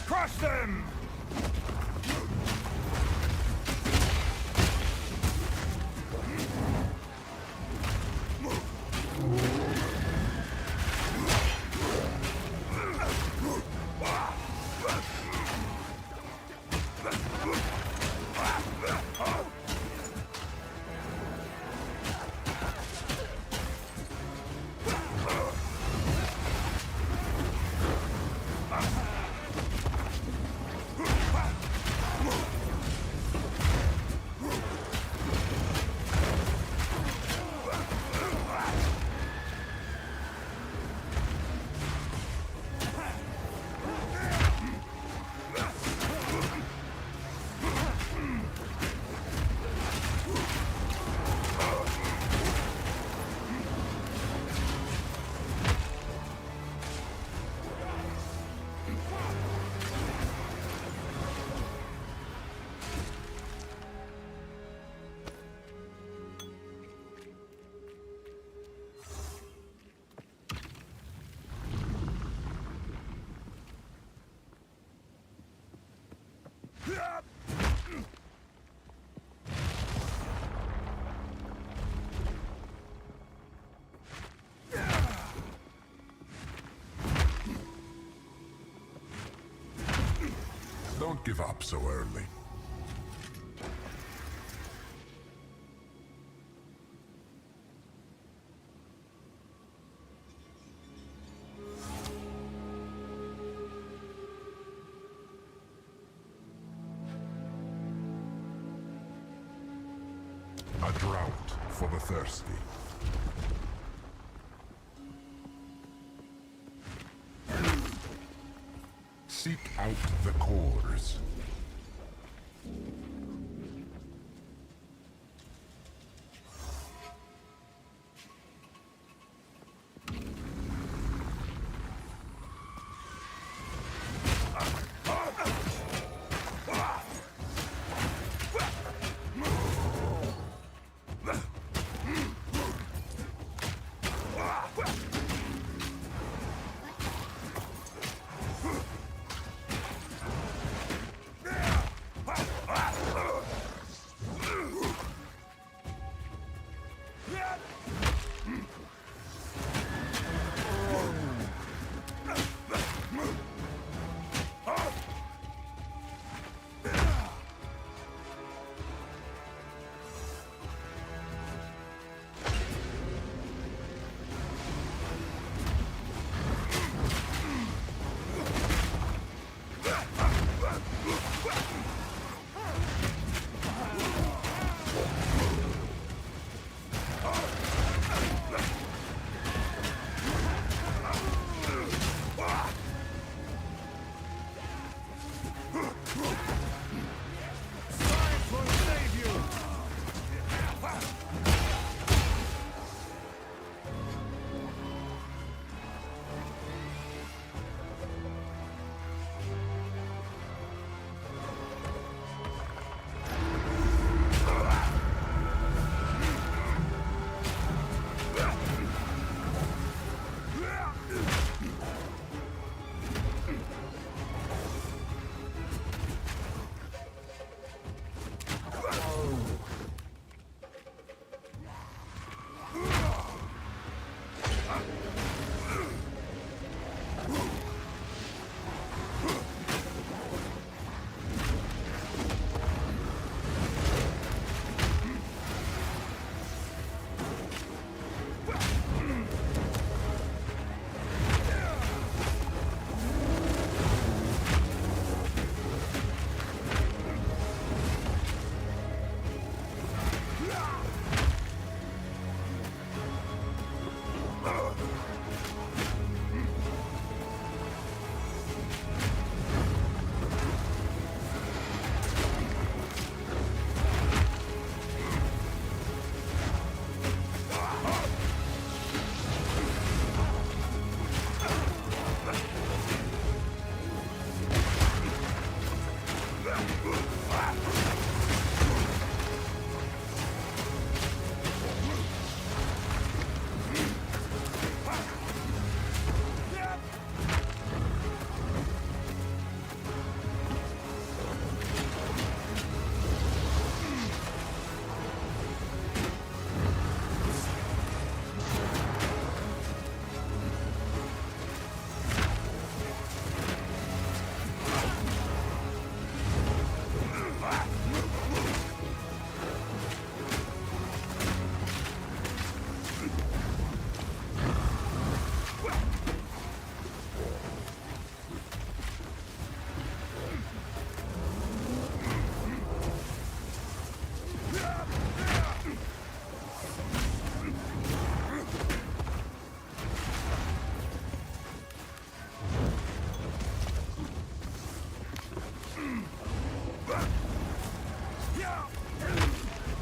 Crush them! Don't give up so early. A drought for the thirsty. Seek out the cores.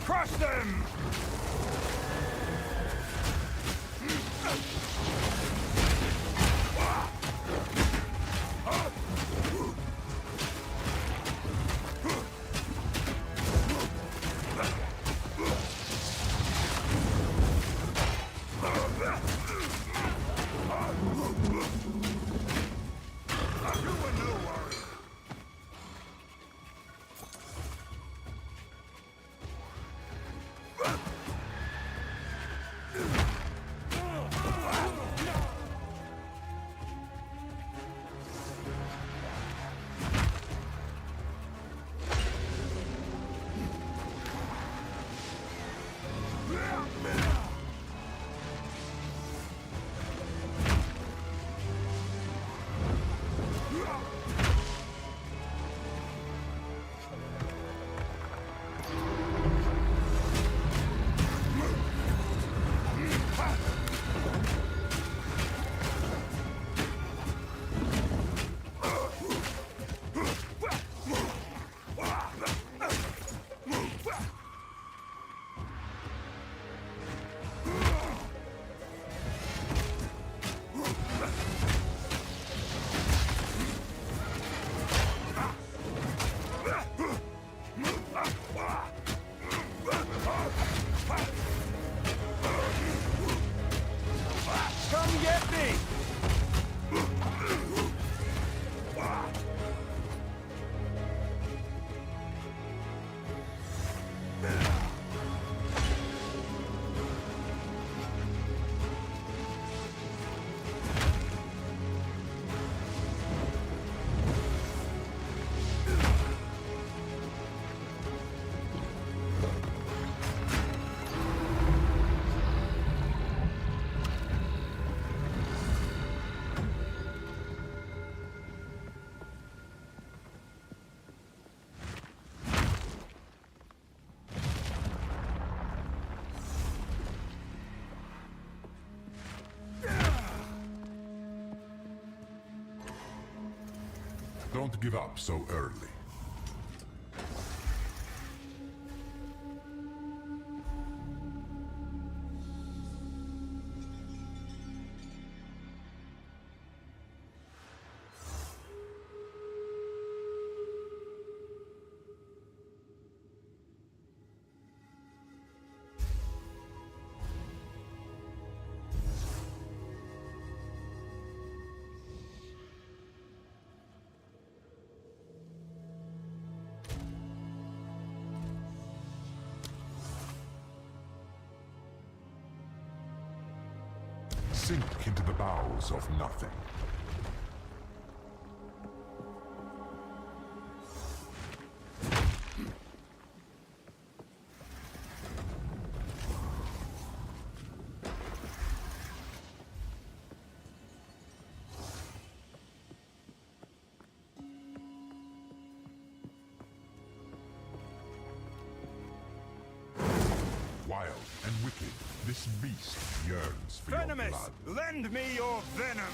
Crush them! Don't give up so early. Sink into the bowels of nothing. Wild and wicked, this beast yearns for your Venomous, blood. lend me your venom!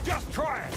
Just try it!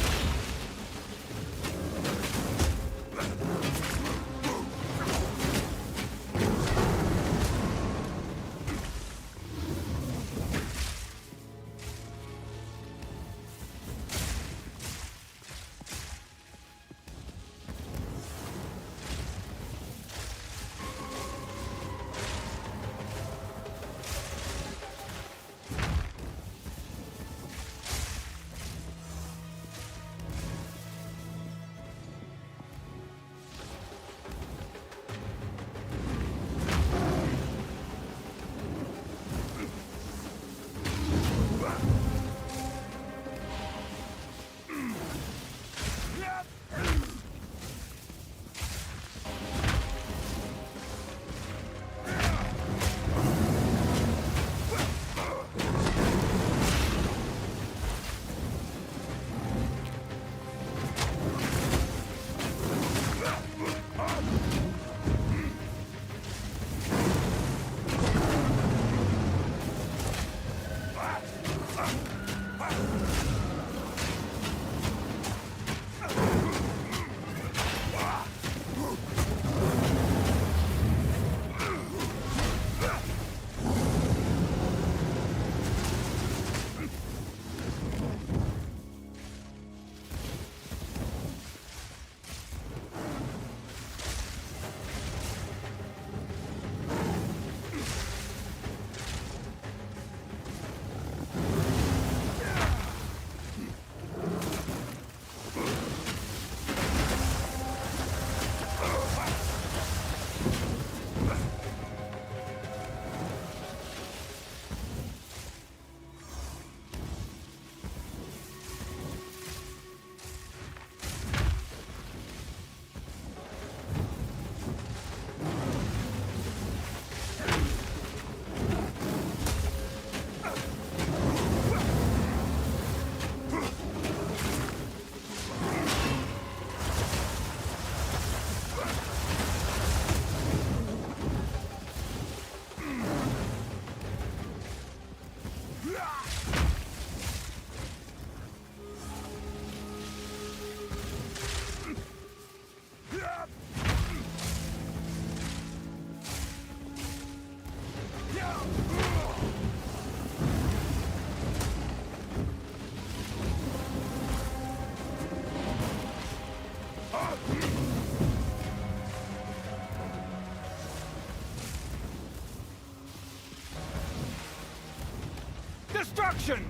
Destruction!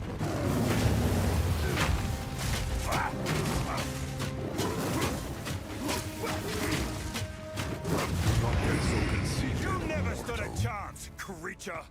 Not get so conceited. You never stood a chance, creature!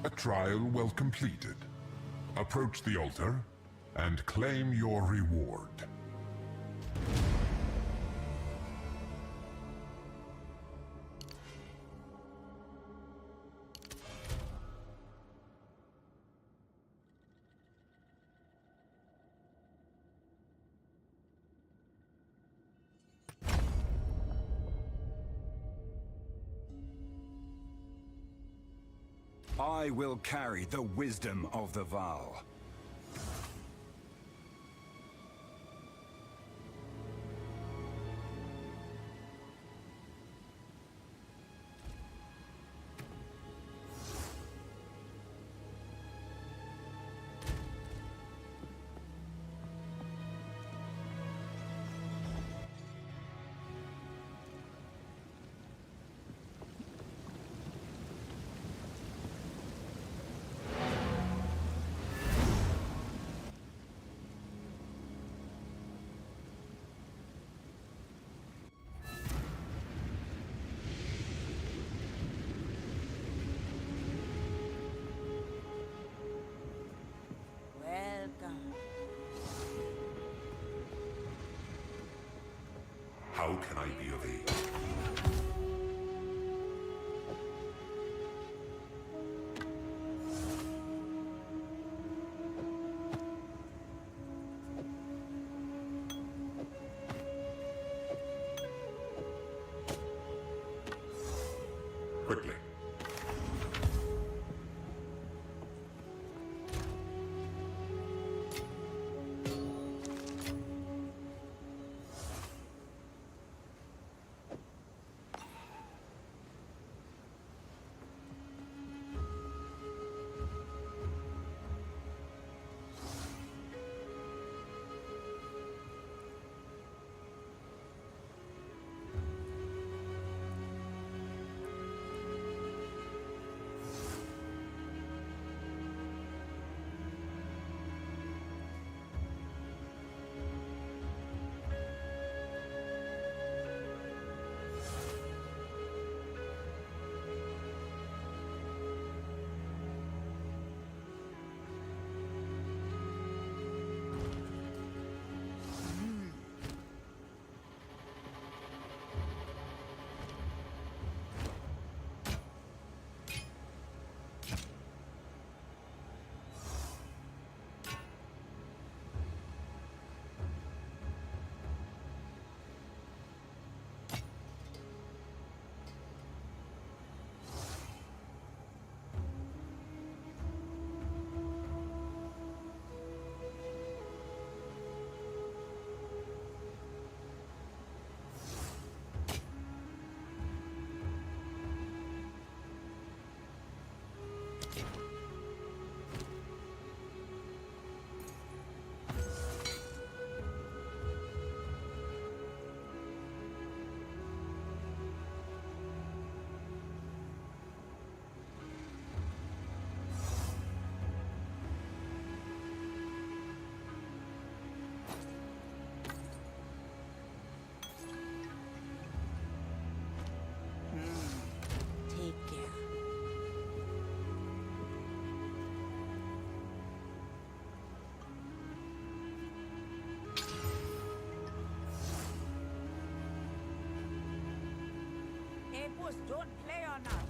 A trial well completed. Approach the altar and claim your reward. I will carry the wisdom of the Val. Welcome. How can I be of aid? Quickly. don't play or not.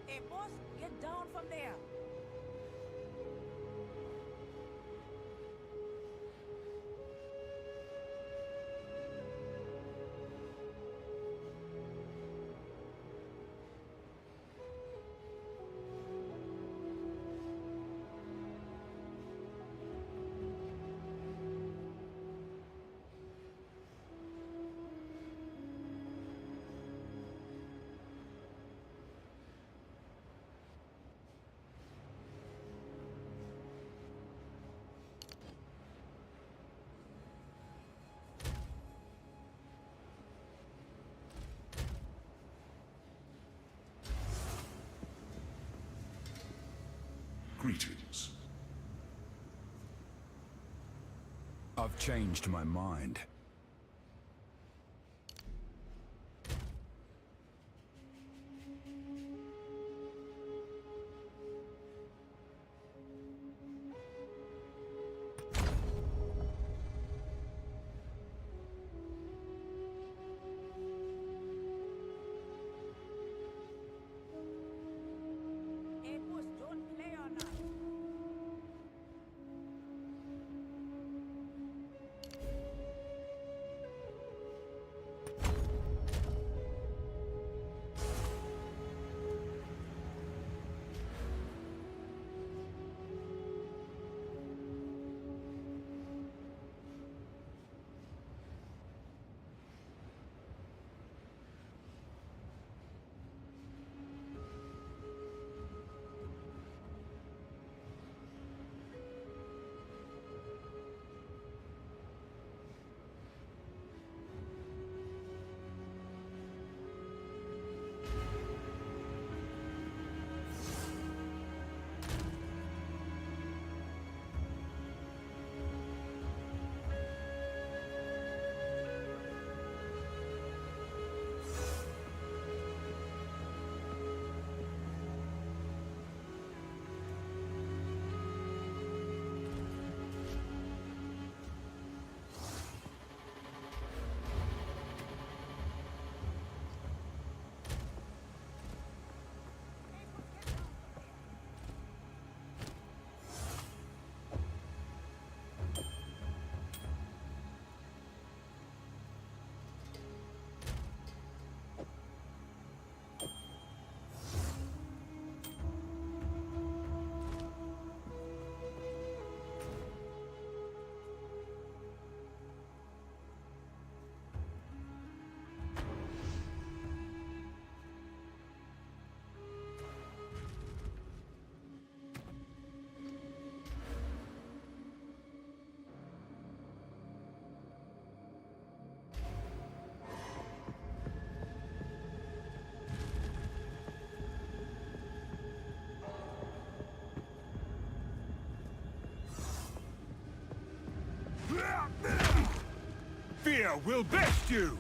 Hey, boss, get down from there. Greetings. I've changed my mind. Hey, boss, don't play or not. Fear will best you!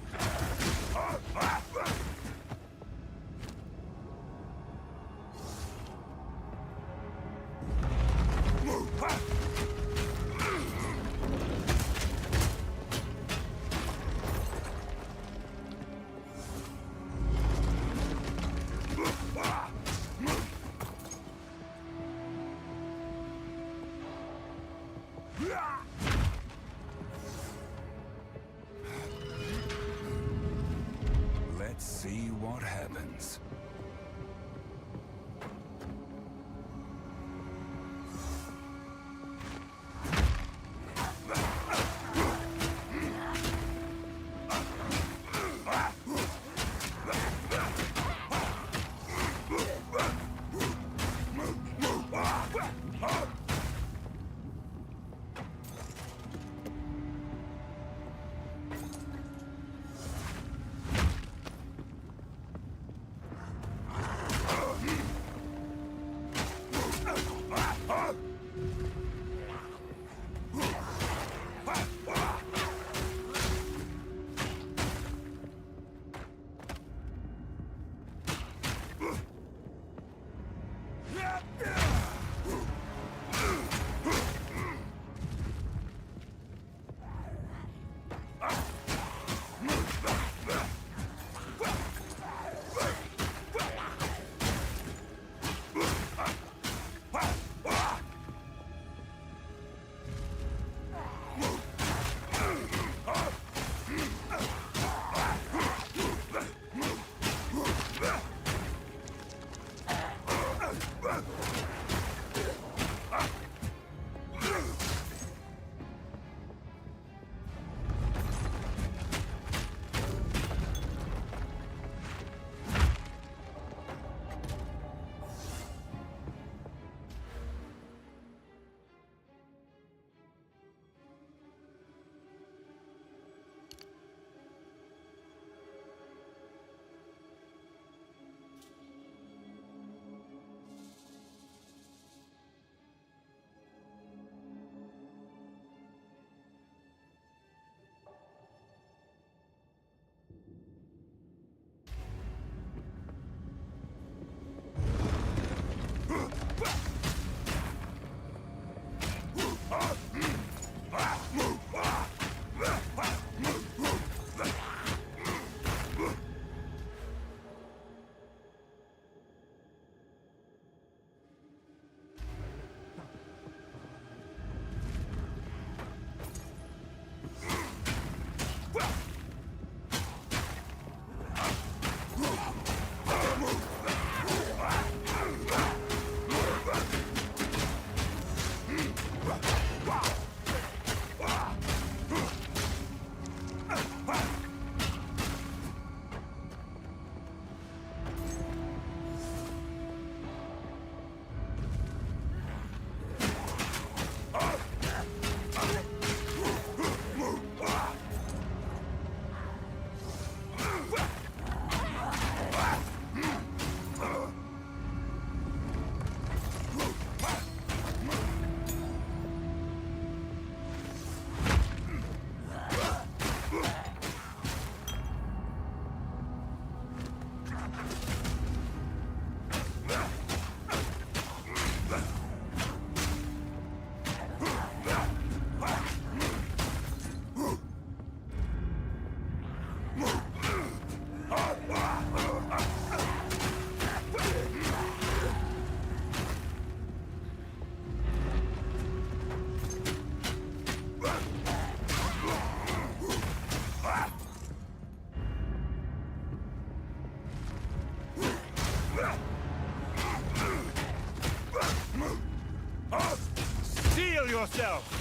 Steel yourself!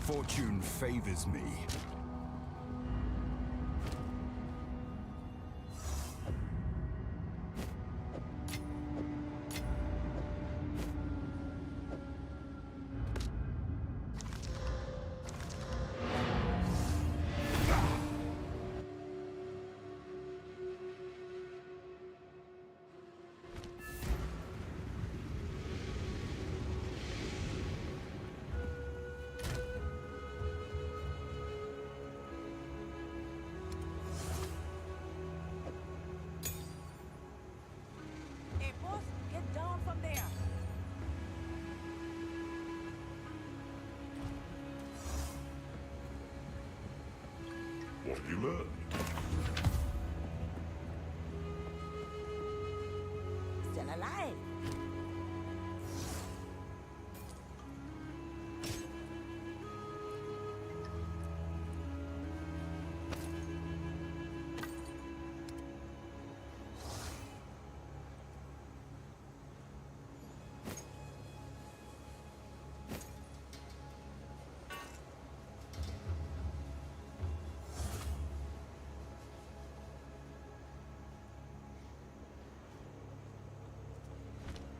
Fortune favors me. down from there. What have you learned? Still alive.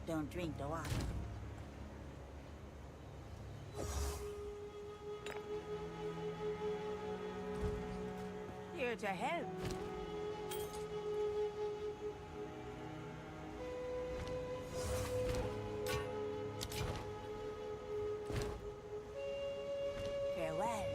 Don't drink the water. Here to help. Farewell.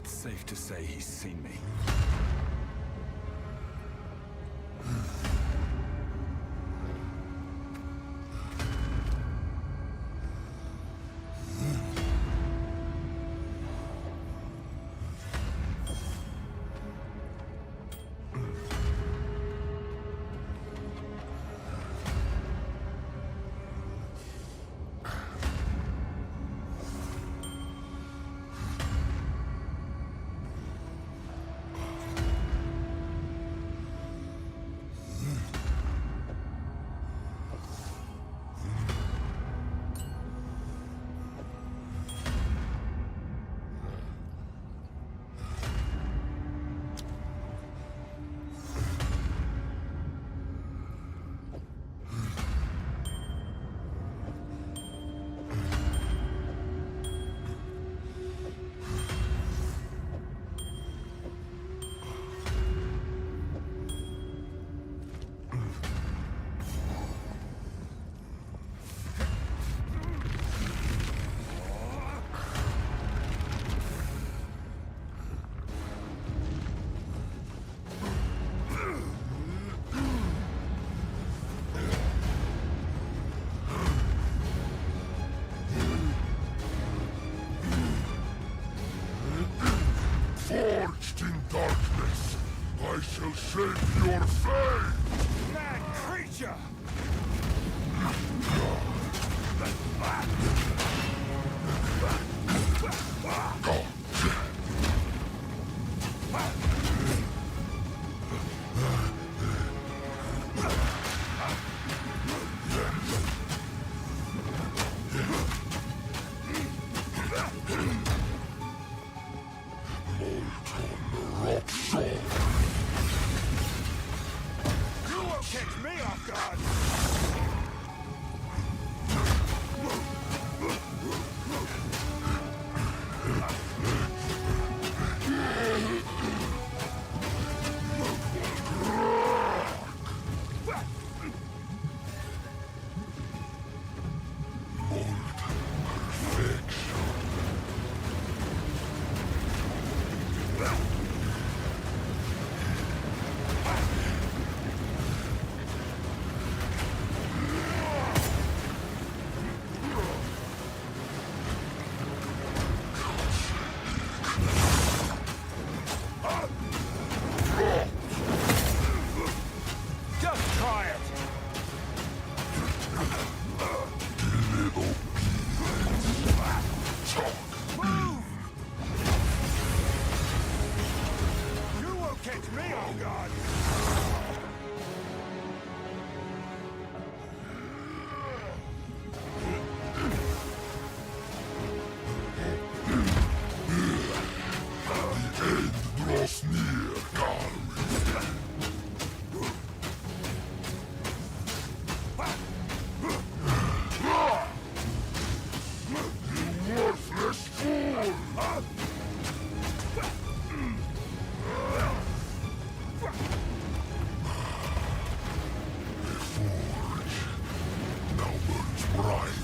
Safe to say he's seen me. Forged in darkness, I shall shape your fate! Gotcha! You won't catch me off guard! Just try it! Move! You won't catch me off guard! Draws near, Gallery. You worthless fool! The forge now burns bright.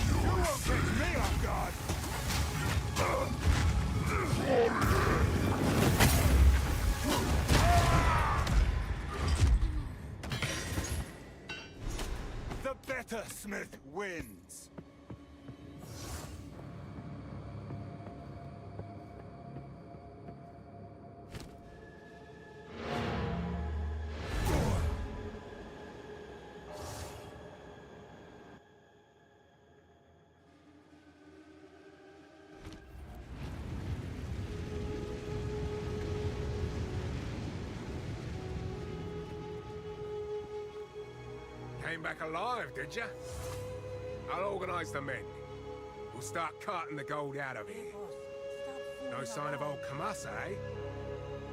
You won't catch me off guard! The better smith wins! Came back alive, did ya? I'll organize the men. We'll start carting the gold out of here. No sign of old Kamasa, eh?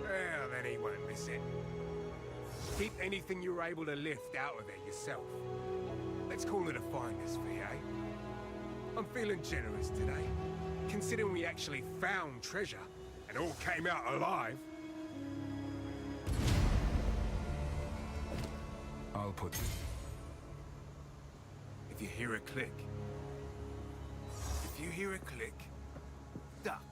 Well, then he won't miss it. Keep anything you were able to lift out of there yourself. Let's call it a finder's fee, eh? I'm feeling generous today, considering we actually found treasure and all came out alive. I'll put it. If you hear a click, duck.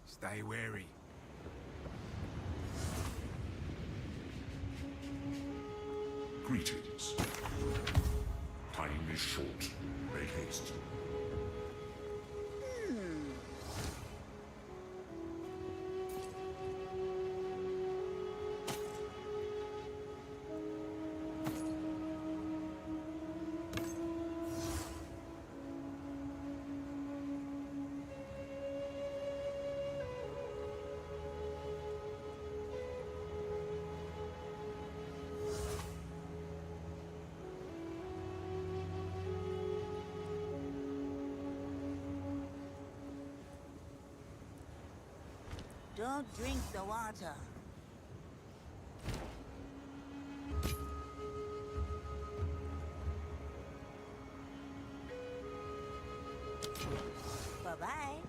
Stay wary. Greetings. Time is short. Make haste. Don't drink the water. Bye-bye.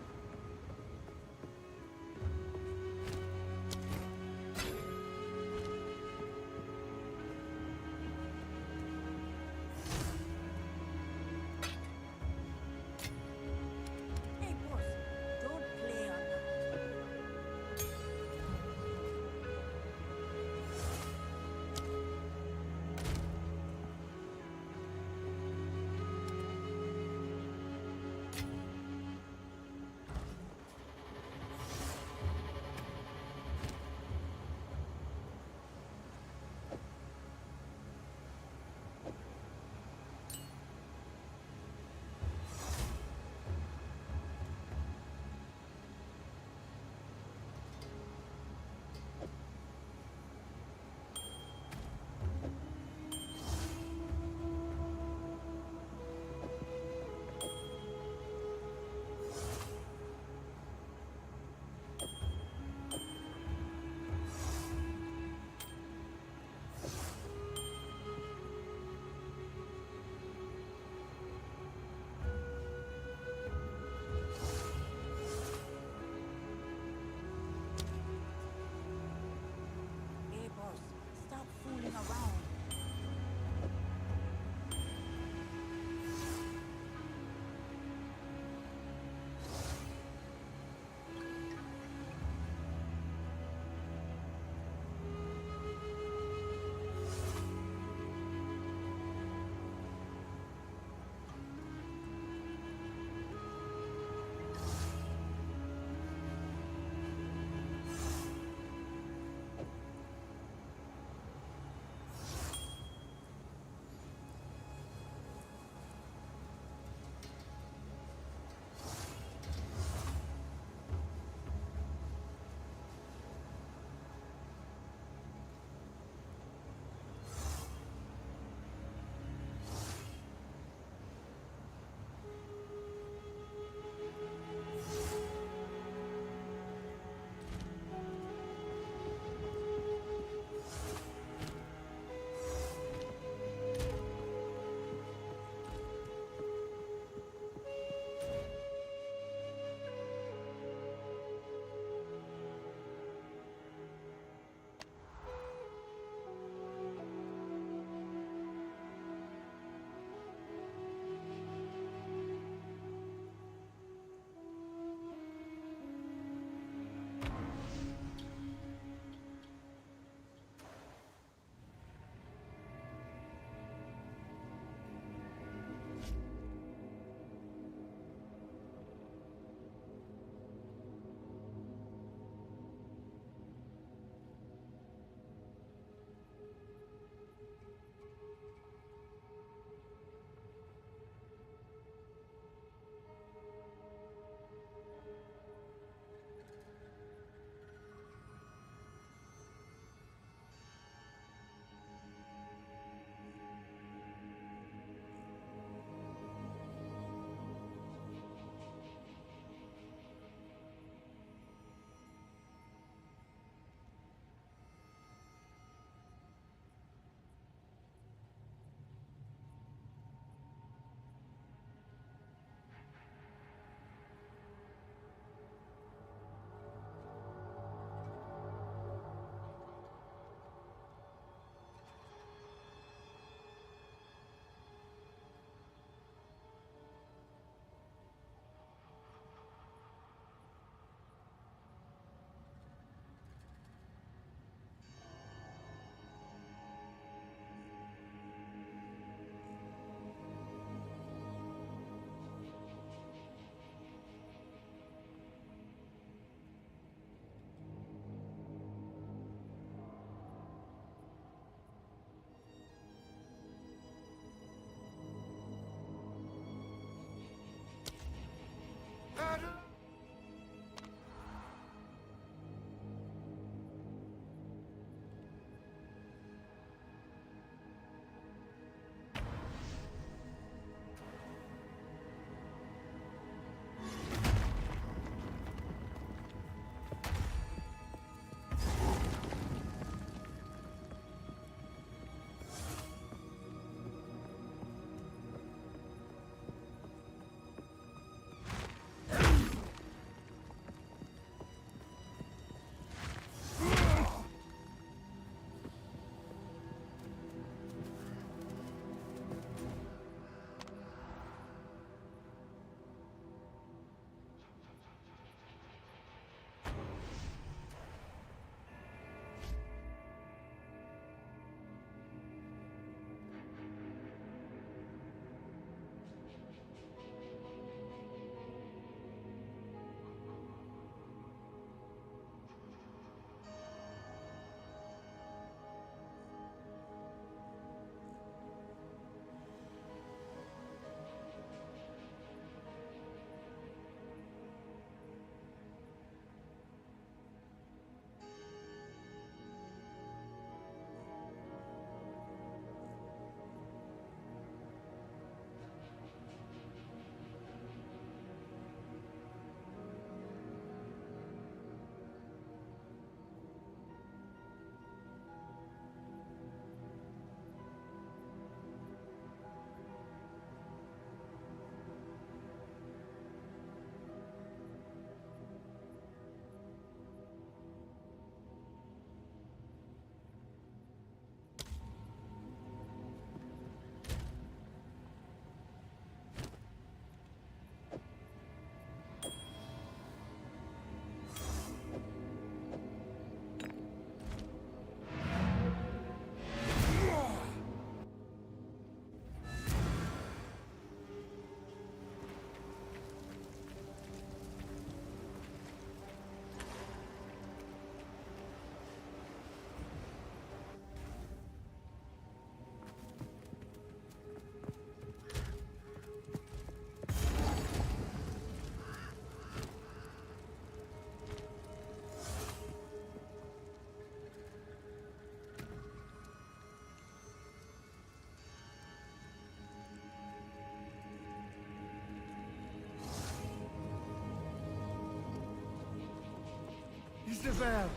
Isabel,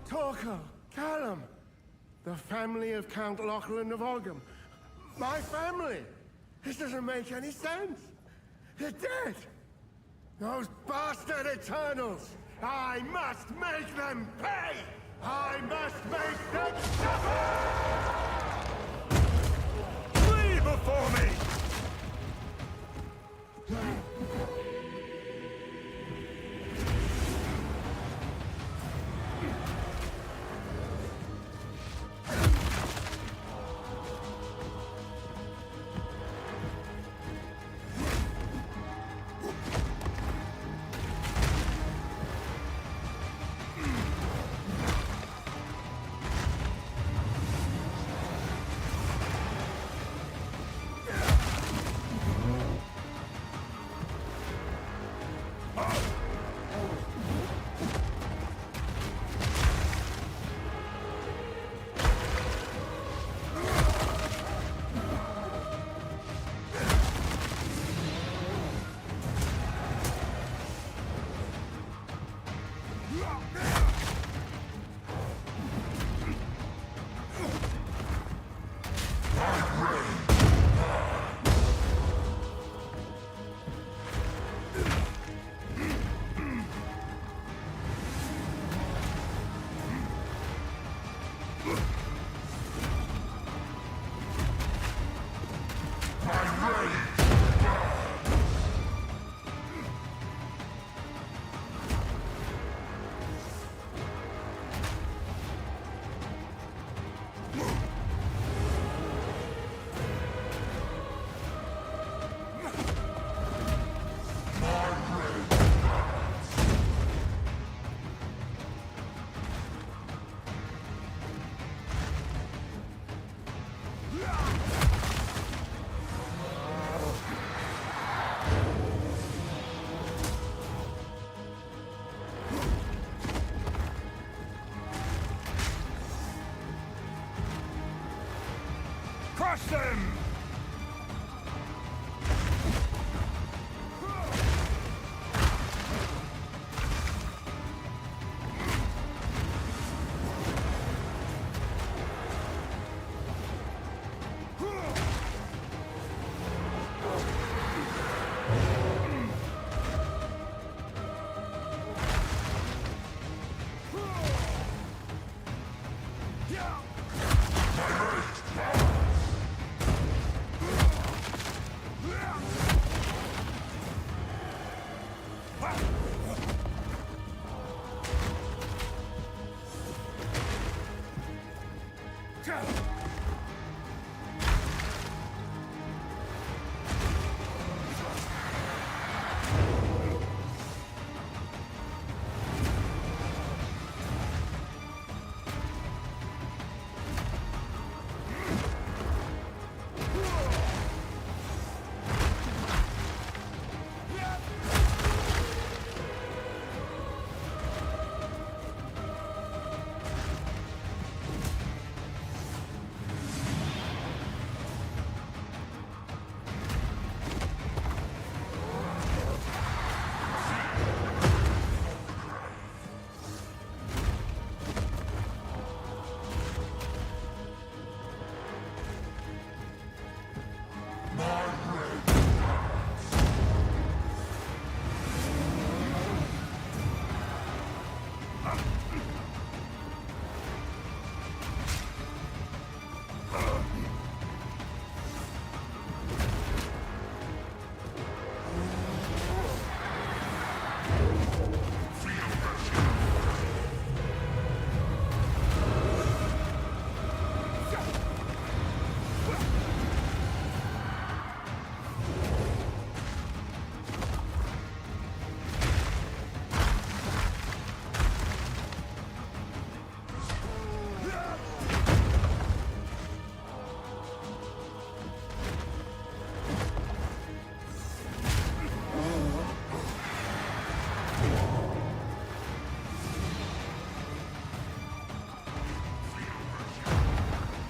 Torko, Callum, the family of Count Lachlan of Olgam. My family! This doesn't make any sense! They're dead! Those bastard Eternals! I must make them pay! I must make them suffer! Flee before me! Crush them!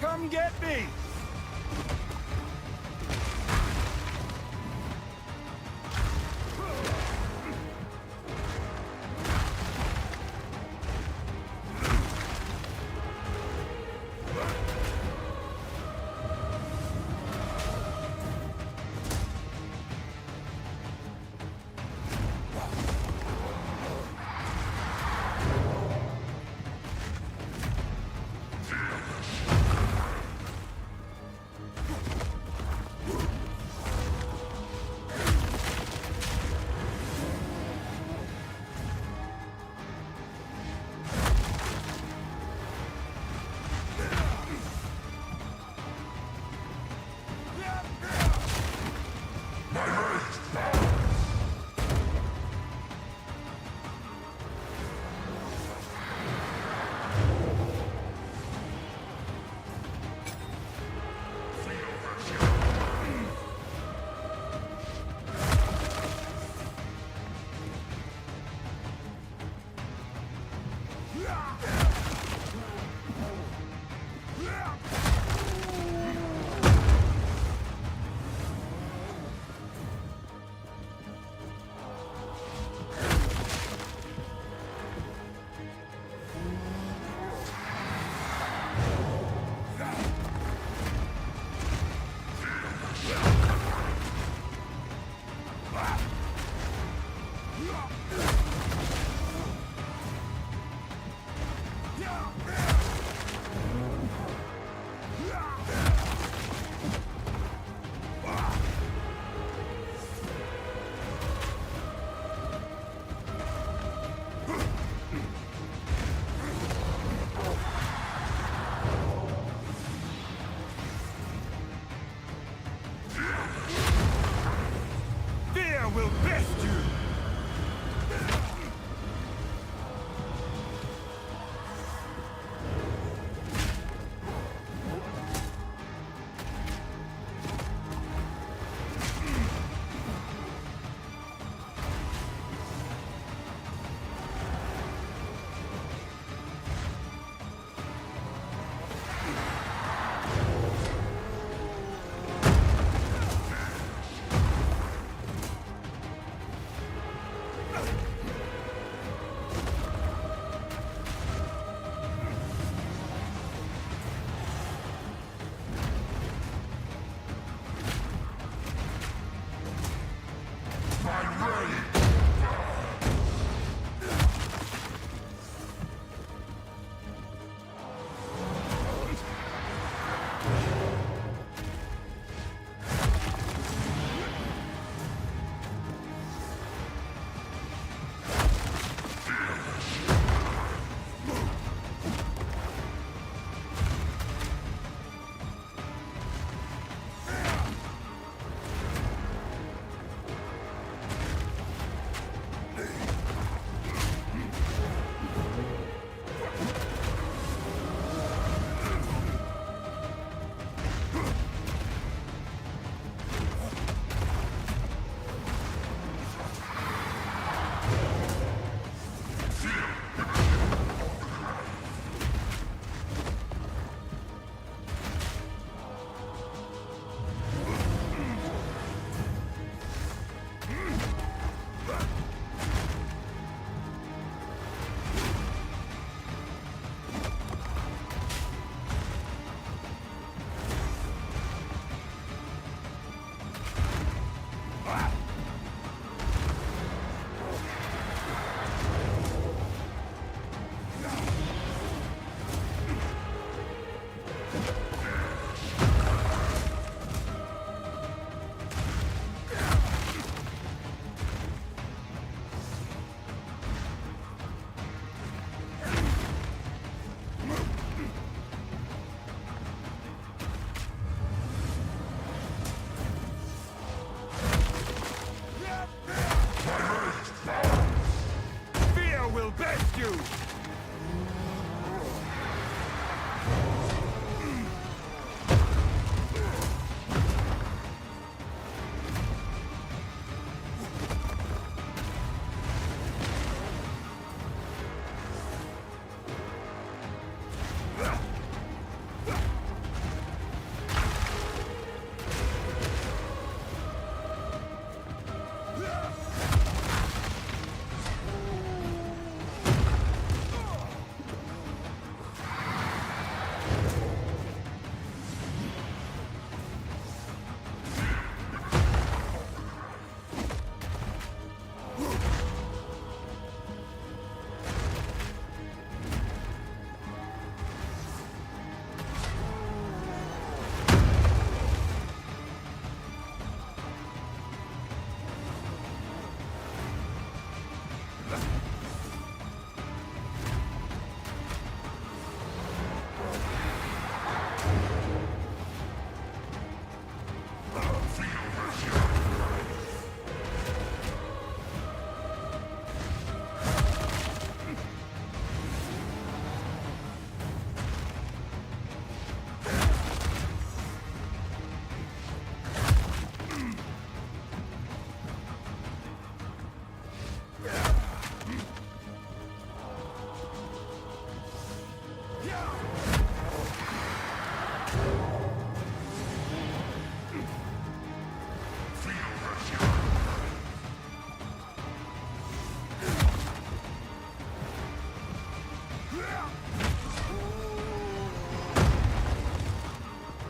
Come get me!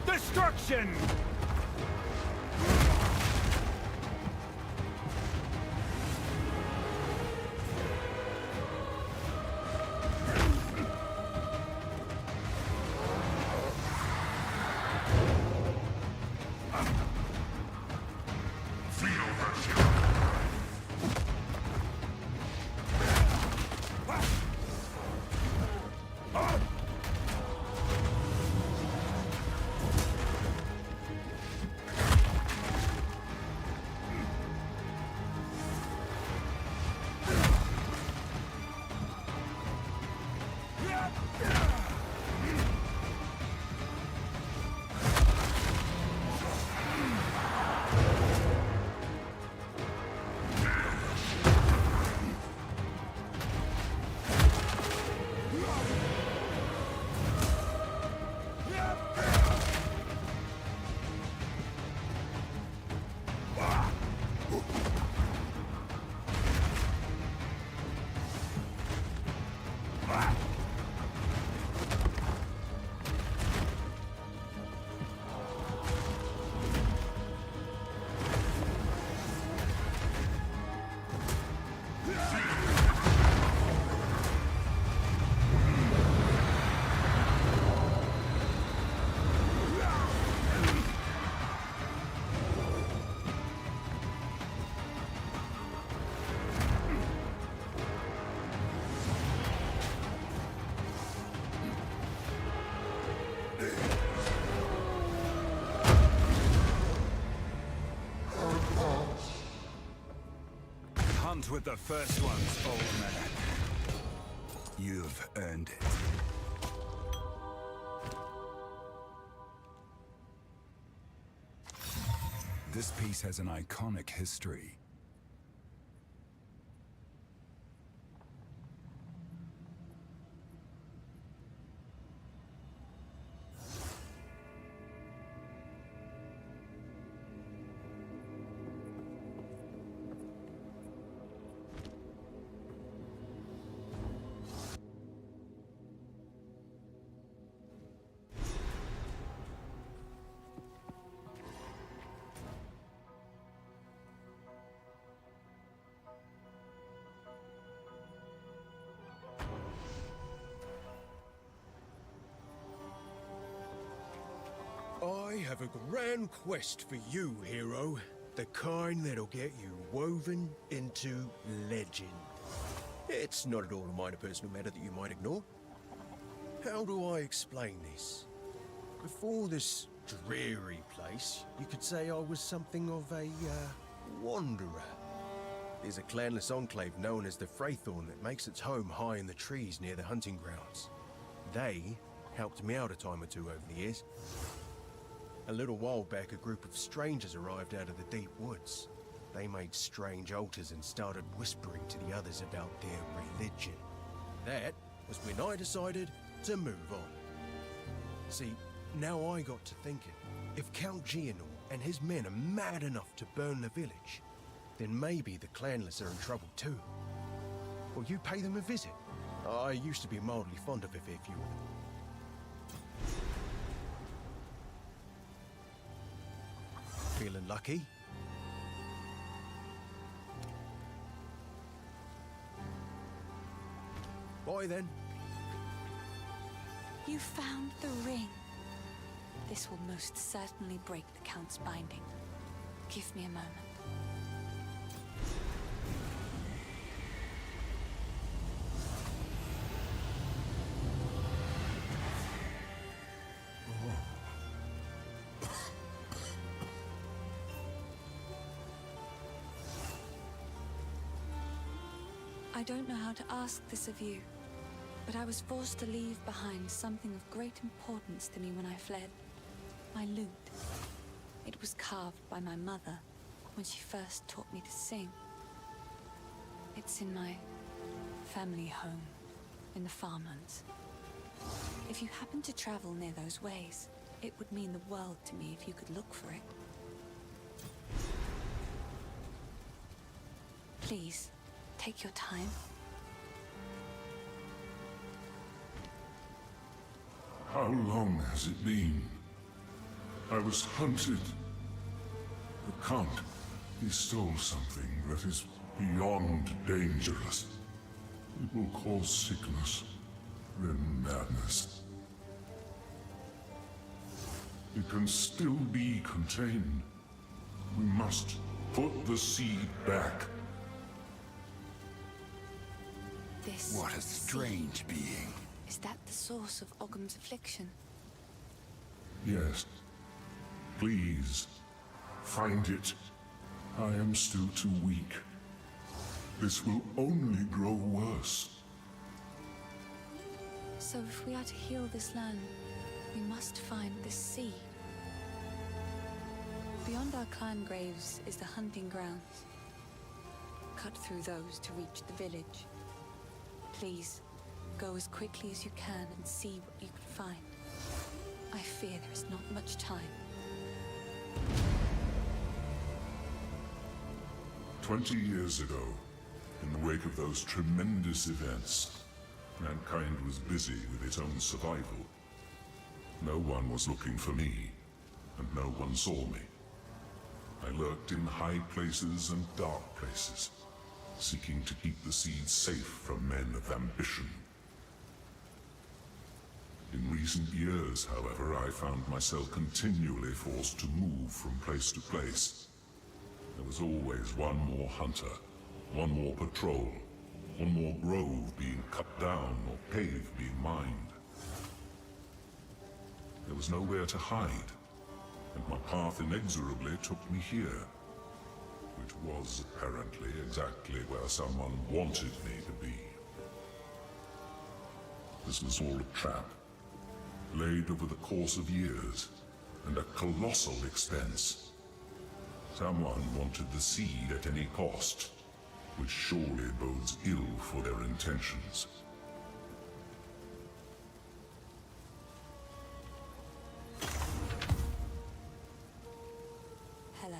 Destruction! Hunt with the first ones, old man. You've earned it. This piece has an iconic history. I have a grand quest for you, hero. The kind that'll get you woven into legend. It's not at all a minor personal matter that you might ignore. How do I explain this? Before this dreary place, you could say I was something of a, wanderer. There's a clanless enclave known as the Fraythorn that makes its home high in the trees near the hunting grounds. They helped me out a time or two over the years. A little while back, a group of strangers arrived out of the deep woods. They made strange altars and started whispering to the others about their religion. That was when I decided to move on. See, now I got to thinking, if Count Gianor and his men are mad enough to burn the village, then maybe the clanless are in trouble too. Will you pay them a visit? I used to be mildly fond of a fair few of them. Feeling lucky? Bye then. You found the ring. This will most certainly break the Count's binding. Give me a moment. I don't know how to ask this of you, but I was forced to leave behind something of great importance to me when I fled. My lute. It was carved by my mother when she first taught me to sing. It's in my family home in the farmlands. If you happen to travel near those ways, it would mean the world to me if you could look for it. Please, take your time. How long has it been? I was hunted. The Count, he stole something that is beyond dangerous. It will cause sickness, then madness. It can still be contained. We must put the seed back. This What a strange being. is that the source of Ogham's affliction? Yes. Please, find it. I am still too weak. This will only grow worse. So if we are to heal this land, we must find this seed. Beyond our clan graves is the hunting grounds. Cut through those to reach the village. Please, go as quickly as you can and see what you can find. I fear there is not much time. 20 years ago, in the wake of those tremendous events, mankind was busy with its own survival. No one was looking for me, and no one saw me. I lurked in high places and dark places, seeking to keep the seeds safe from men of ambition. In recent years, however, I found myself continually forced to move from place to place. There was always one more hunter, one more patrol, one more grove being cut down or cave being mined. There was nowhere to hide, and my path inexorably took me here, which was apparently exactly where someone wanted me to be. This was all a trap, laid over the course of years, and at colossal expense. Someone wanted the seed at any cost, which surely bodes ill for their intentions. Hello.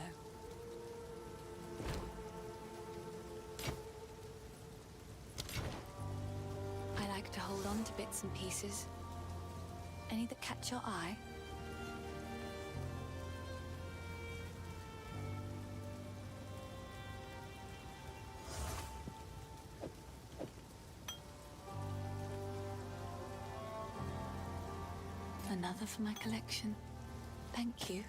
I like to hold on to bits and pieces. Any that catch your eye? Another for my collection. Thank you.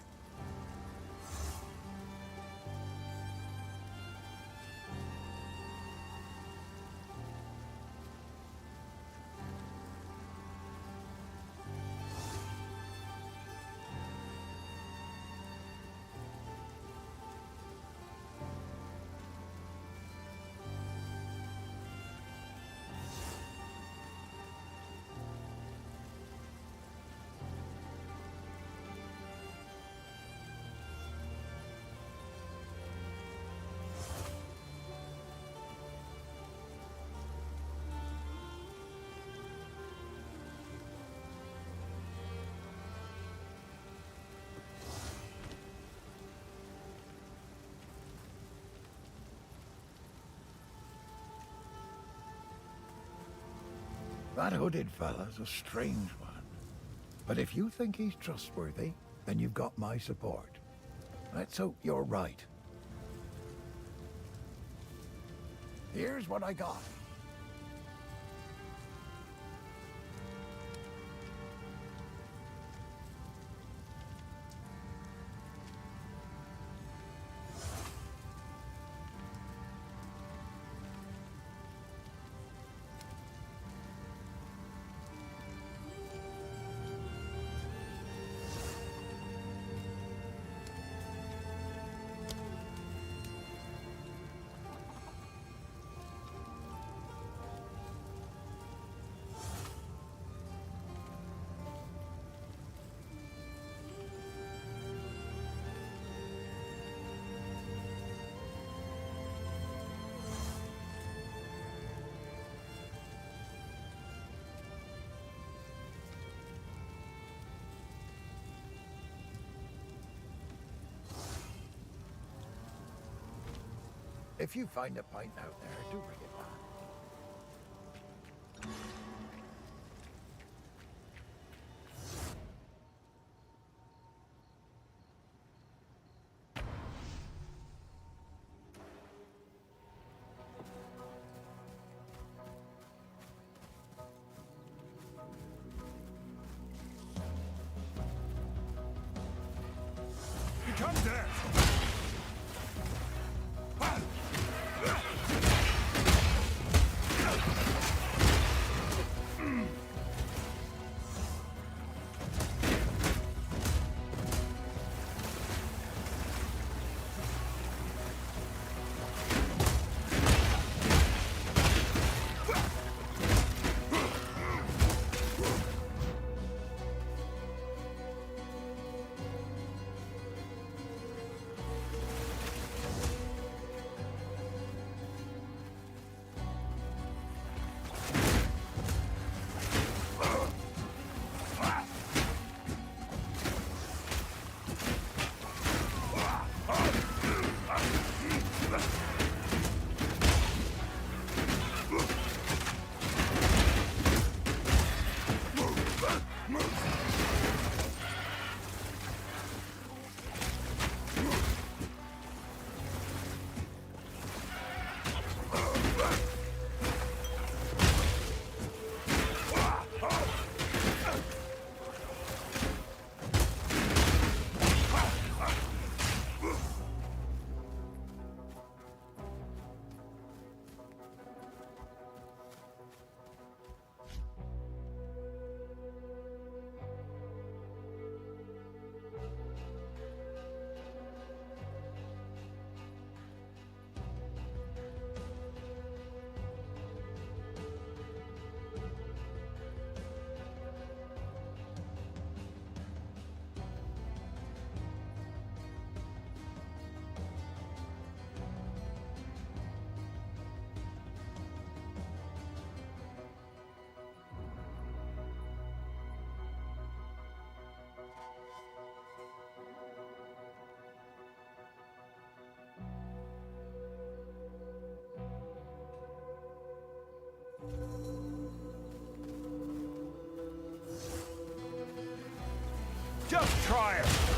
That hooded fella's a strange one. But if you think he's trustworthy, then you've got my support. Let's hope you're right. Here's what I got. If you find a pint out there, do bring it back. Become death! Just try it!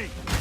me!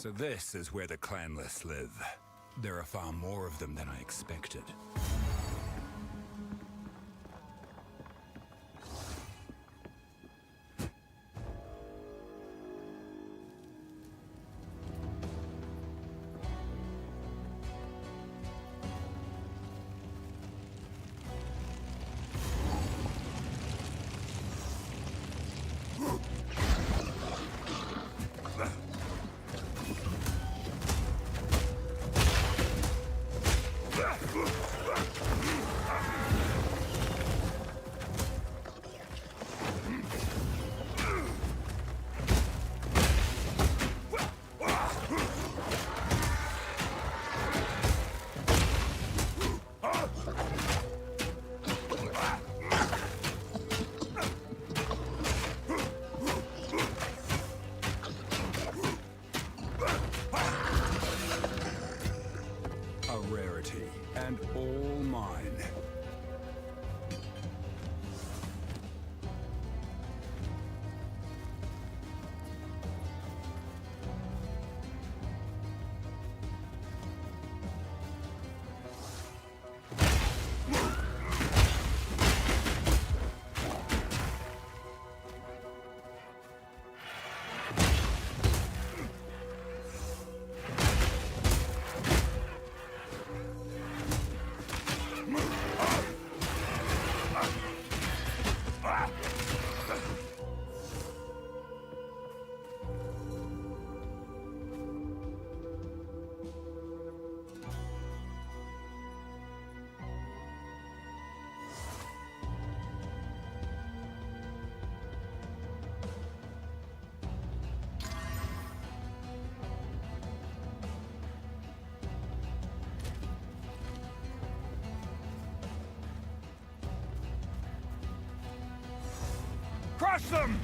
So this is where the clanless live. There are far more of them than I expected. And all mine. Crush them!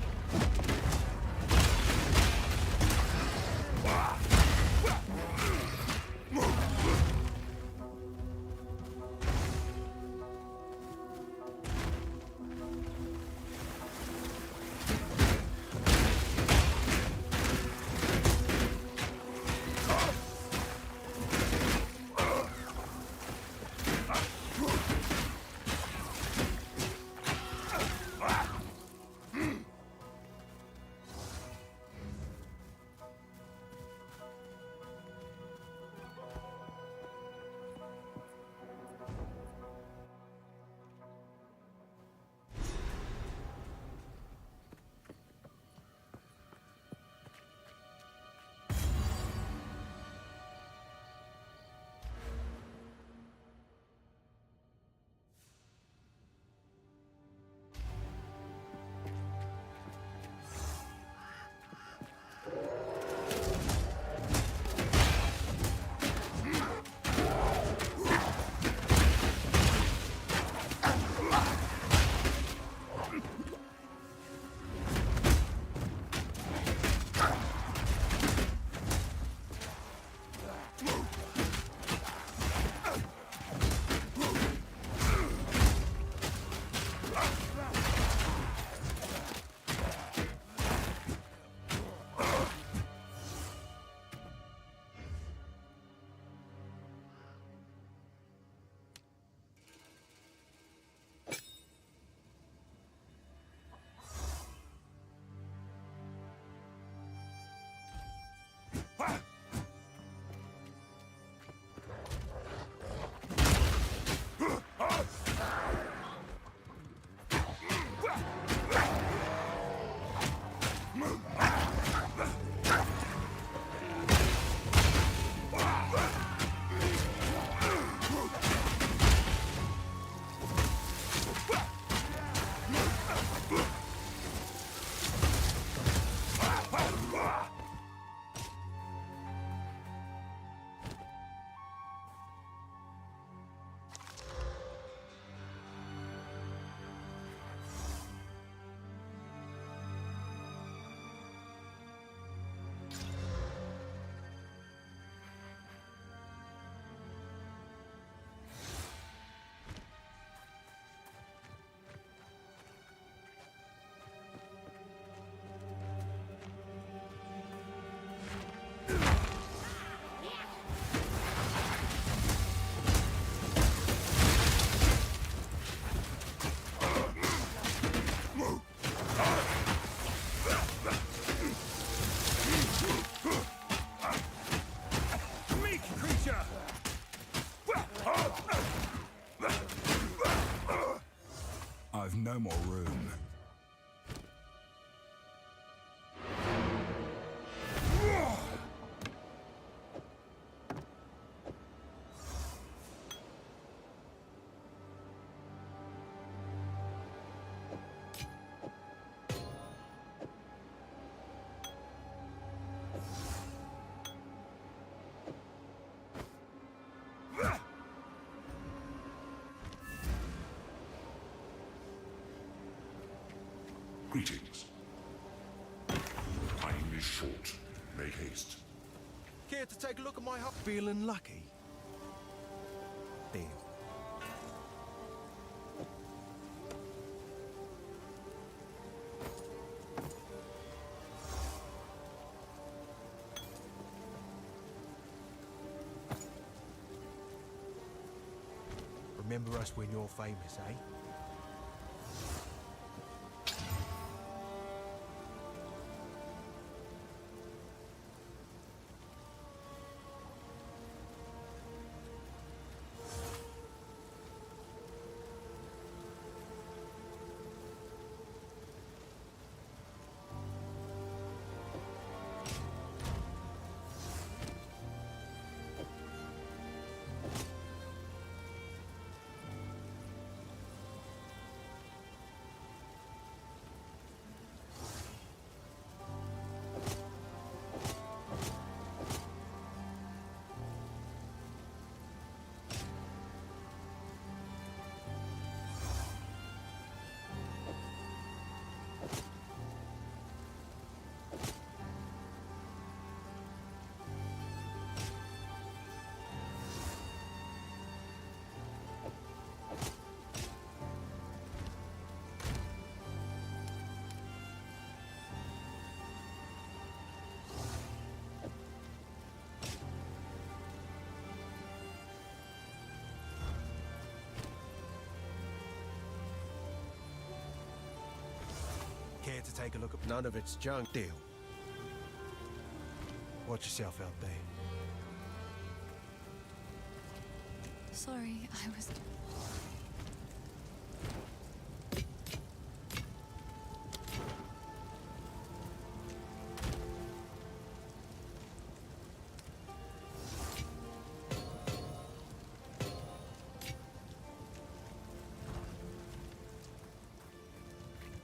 I've no more room. Greetings. Time is short. Make haste. Care to take a look at my hut? Feeling lucky? Deal. Remember us when you're famous, eh? Care to take a look at none of its junk? Deal. Watch yourself out there. Sorry, I was...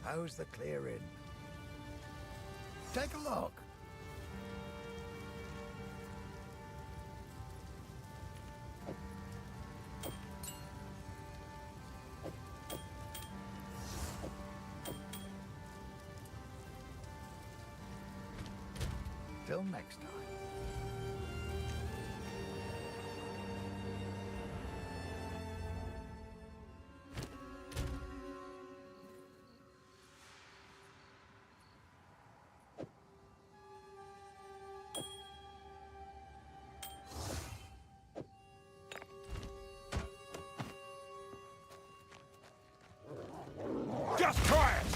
How's the clearing? Take a look. Till next time. Just try it!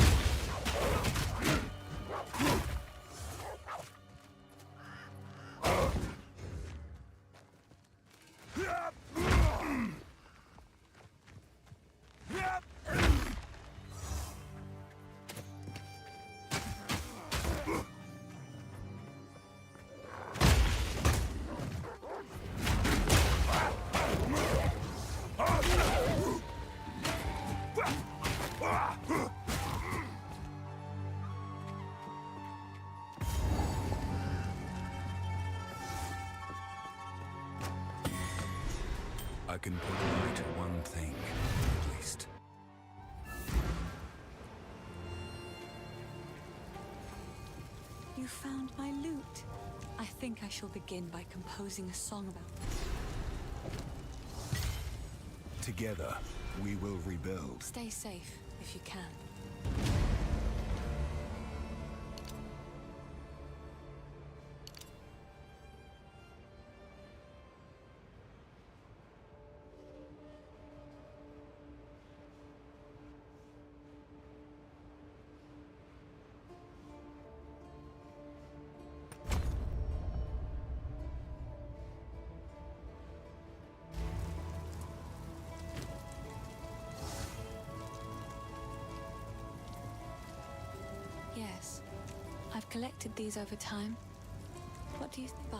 I can put light to one thing, at least. You found my lute. I think I shall begin by composing a song about it. Together, we will rebuild. Stay safe, if you can. Yes. I've collected these over time. What do you buy?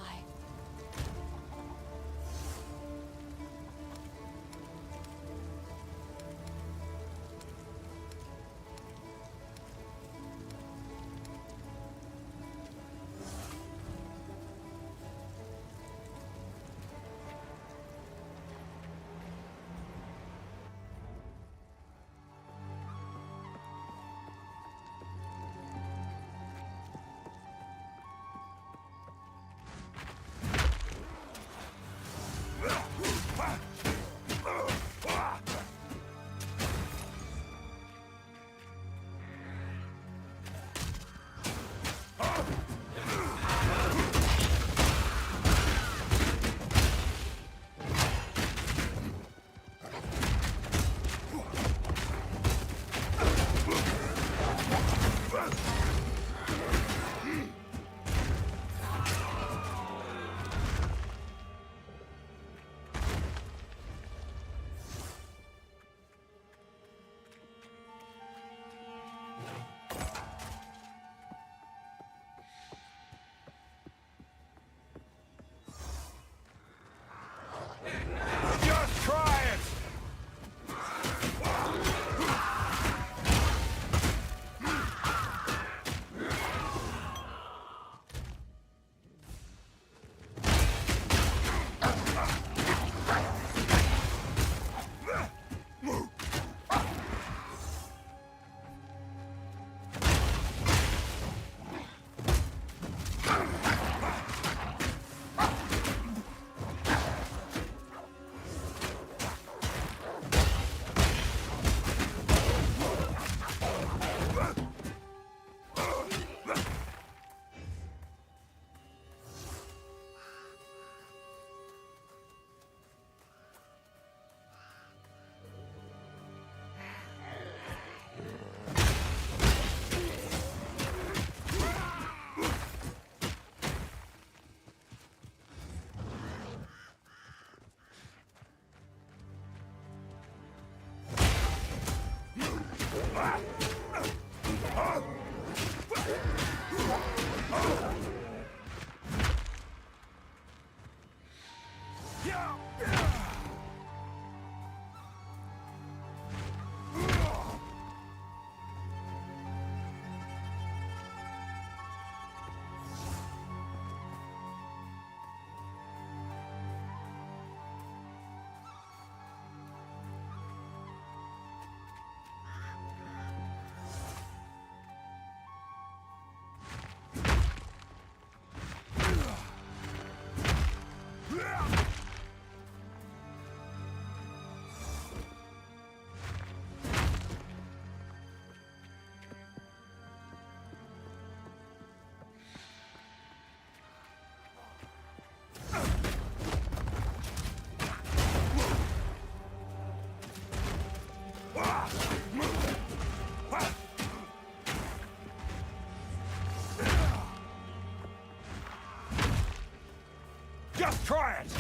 Just try it!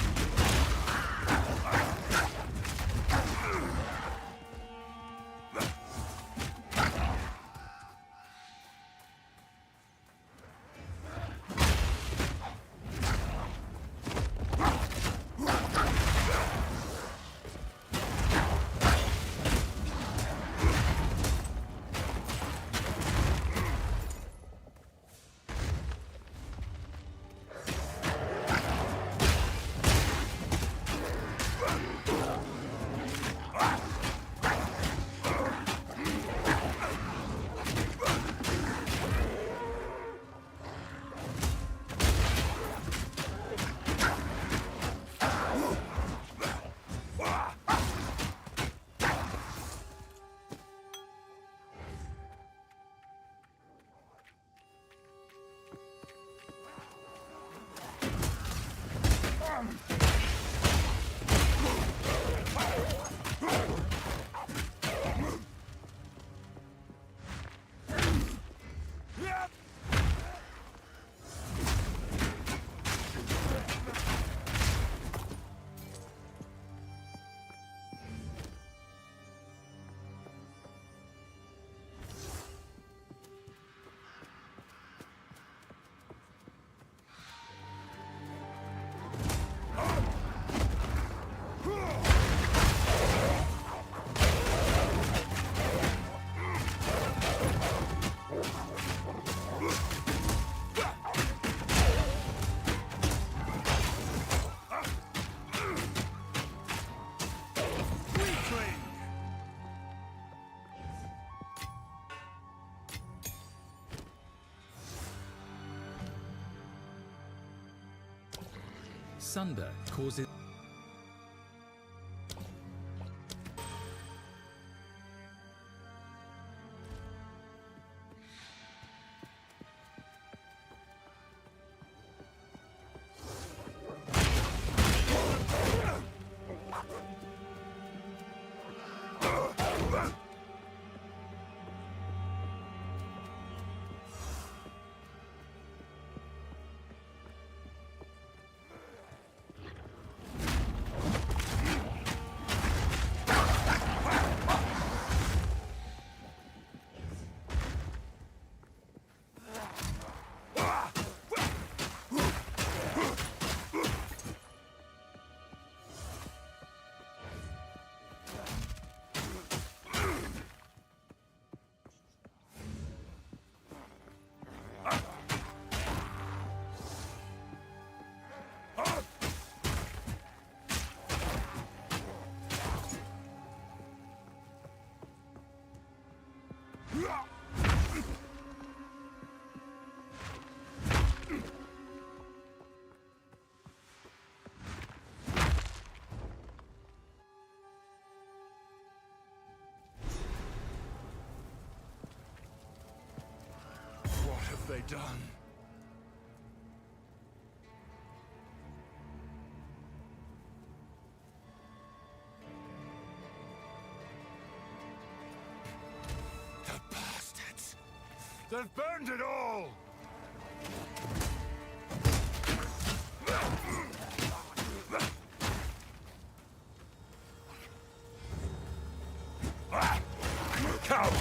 Sunder causes... What have they done? The bastards! They've burned it all! Coward!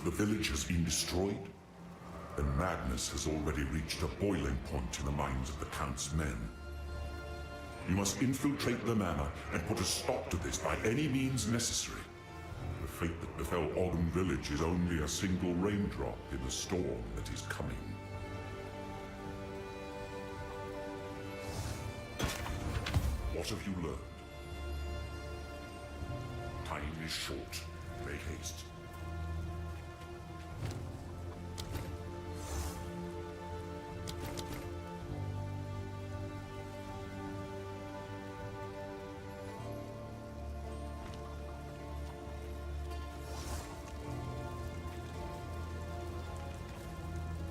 The village has been destroyed, then madness has already reached a boiling point in the minds of the Count's men. You must infiltrate the manor and put a stop to this by any means necessary. The fate that befell Ogden Village is only a single raindrop in the storm that is coming. What have you learned? Time is short. Make haste.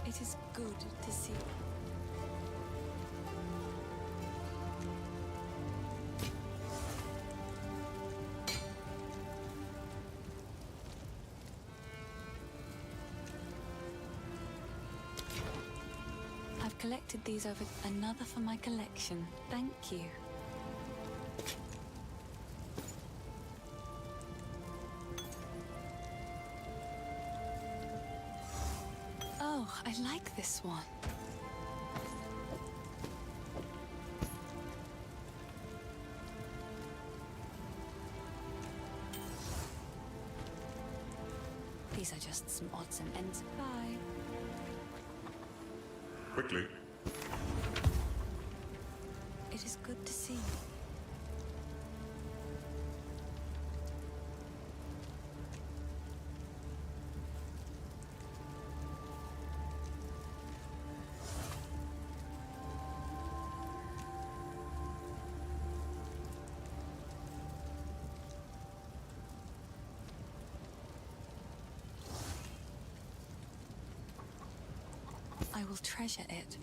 It is good to see. I've collected these over another for my collection. Thank you. Oh, I like this one. These are just some odds and ends. Bye. Quickly. It is good to see you. I will treasure it.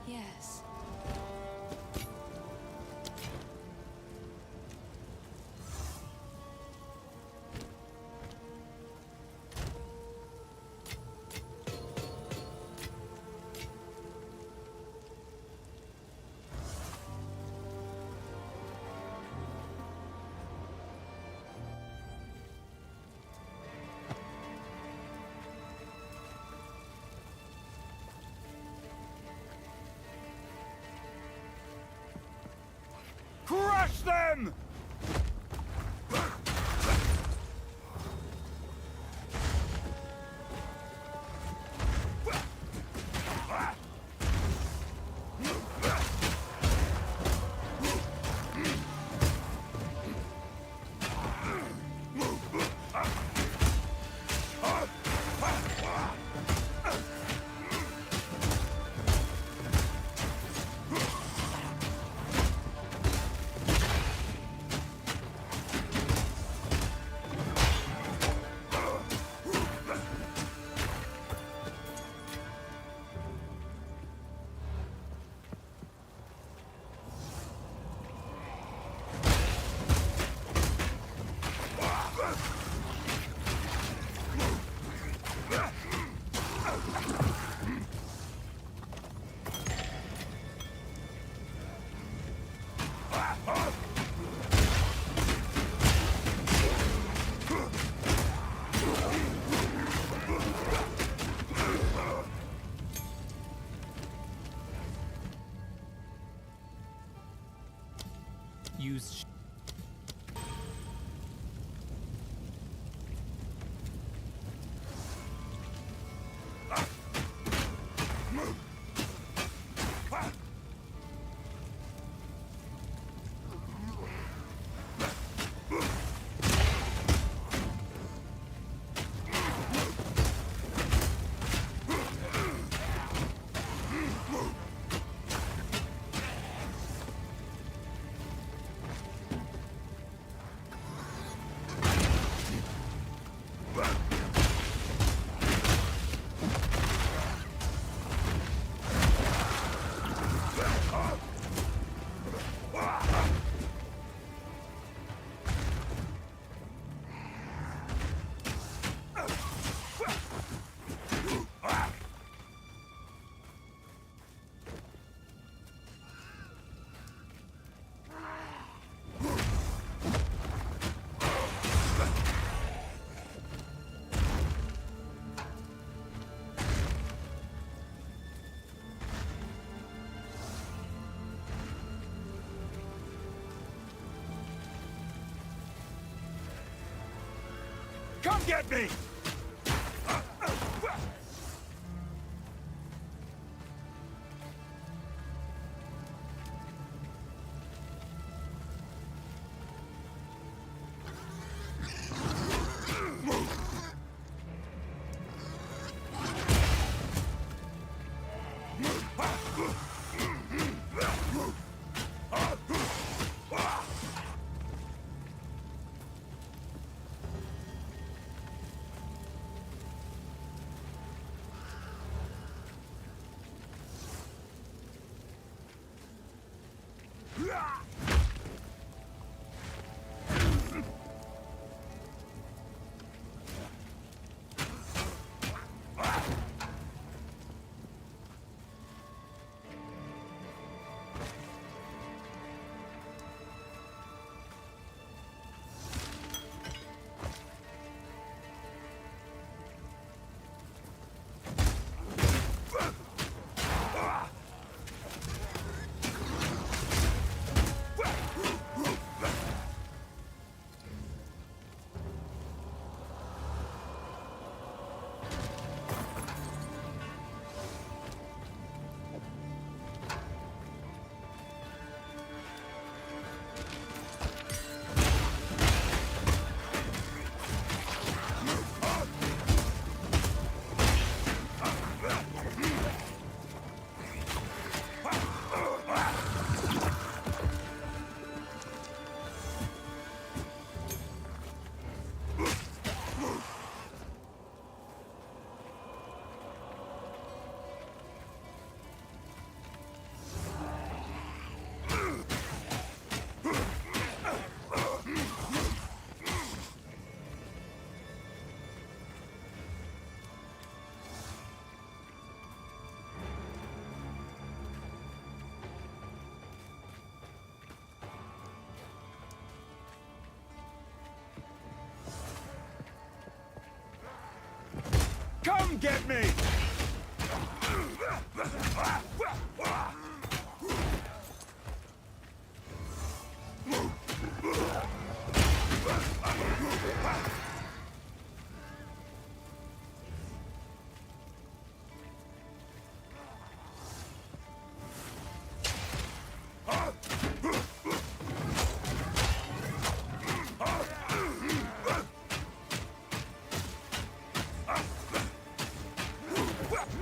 Yes. Crush them! Use Come get me! Come get me!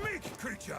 Meek creature!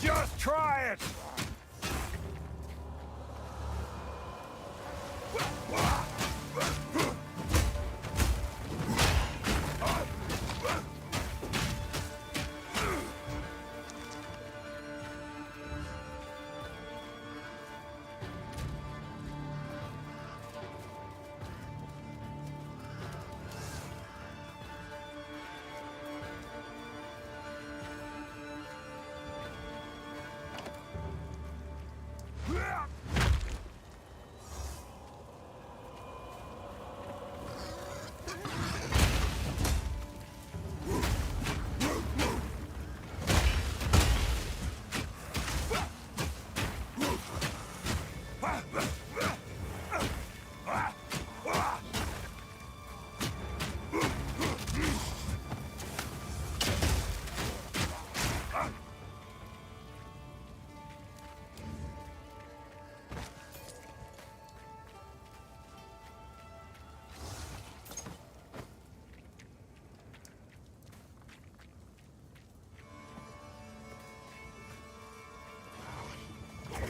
Just try it!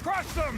Crush them!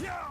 Yeah!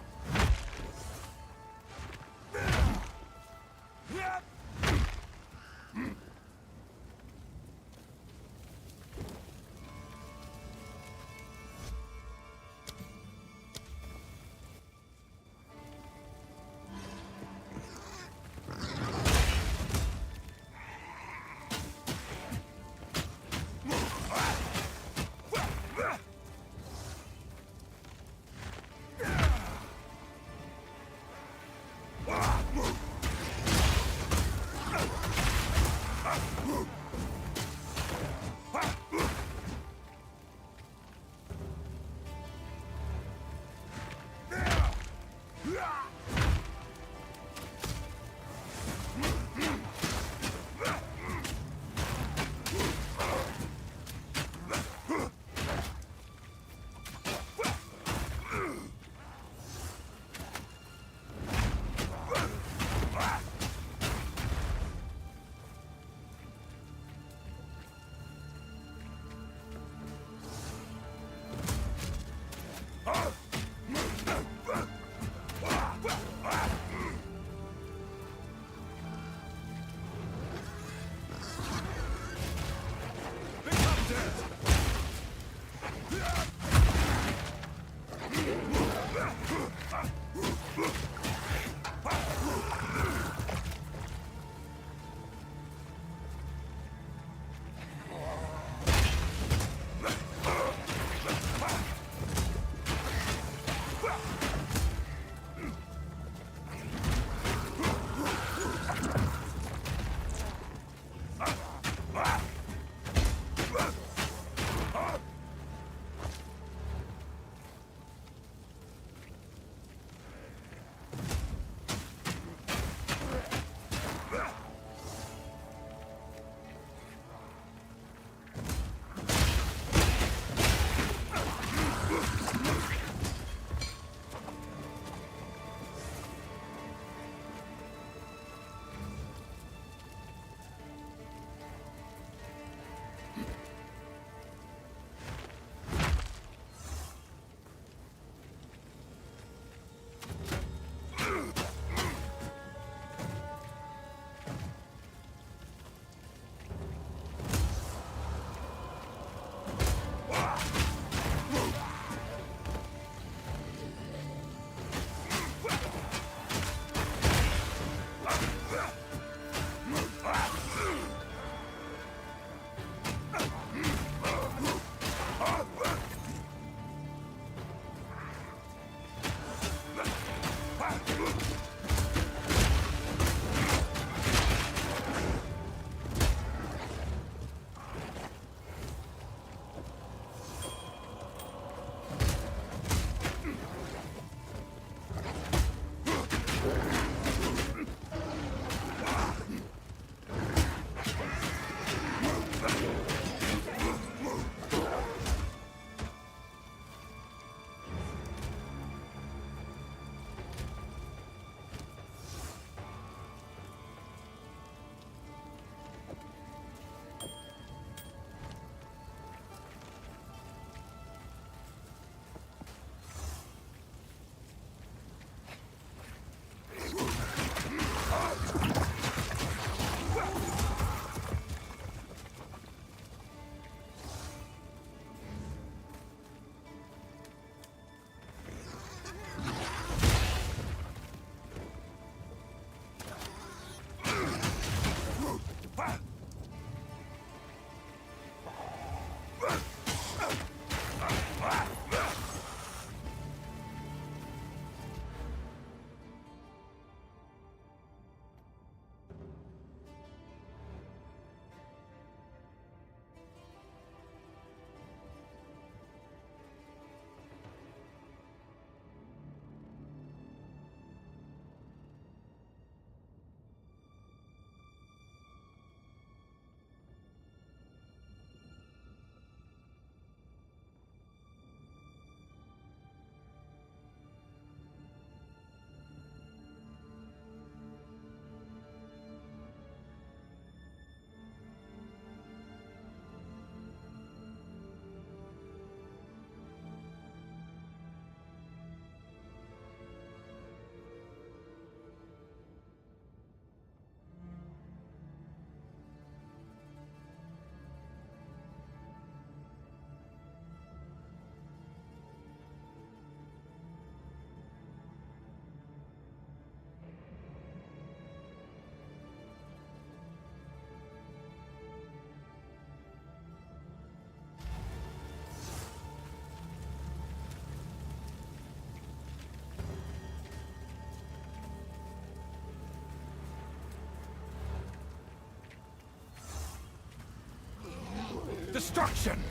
Destruction!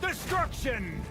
Destruction!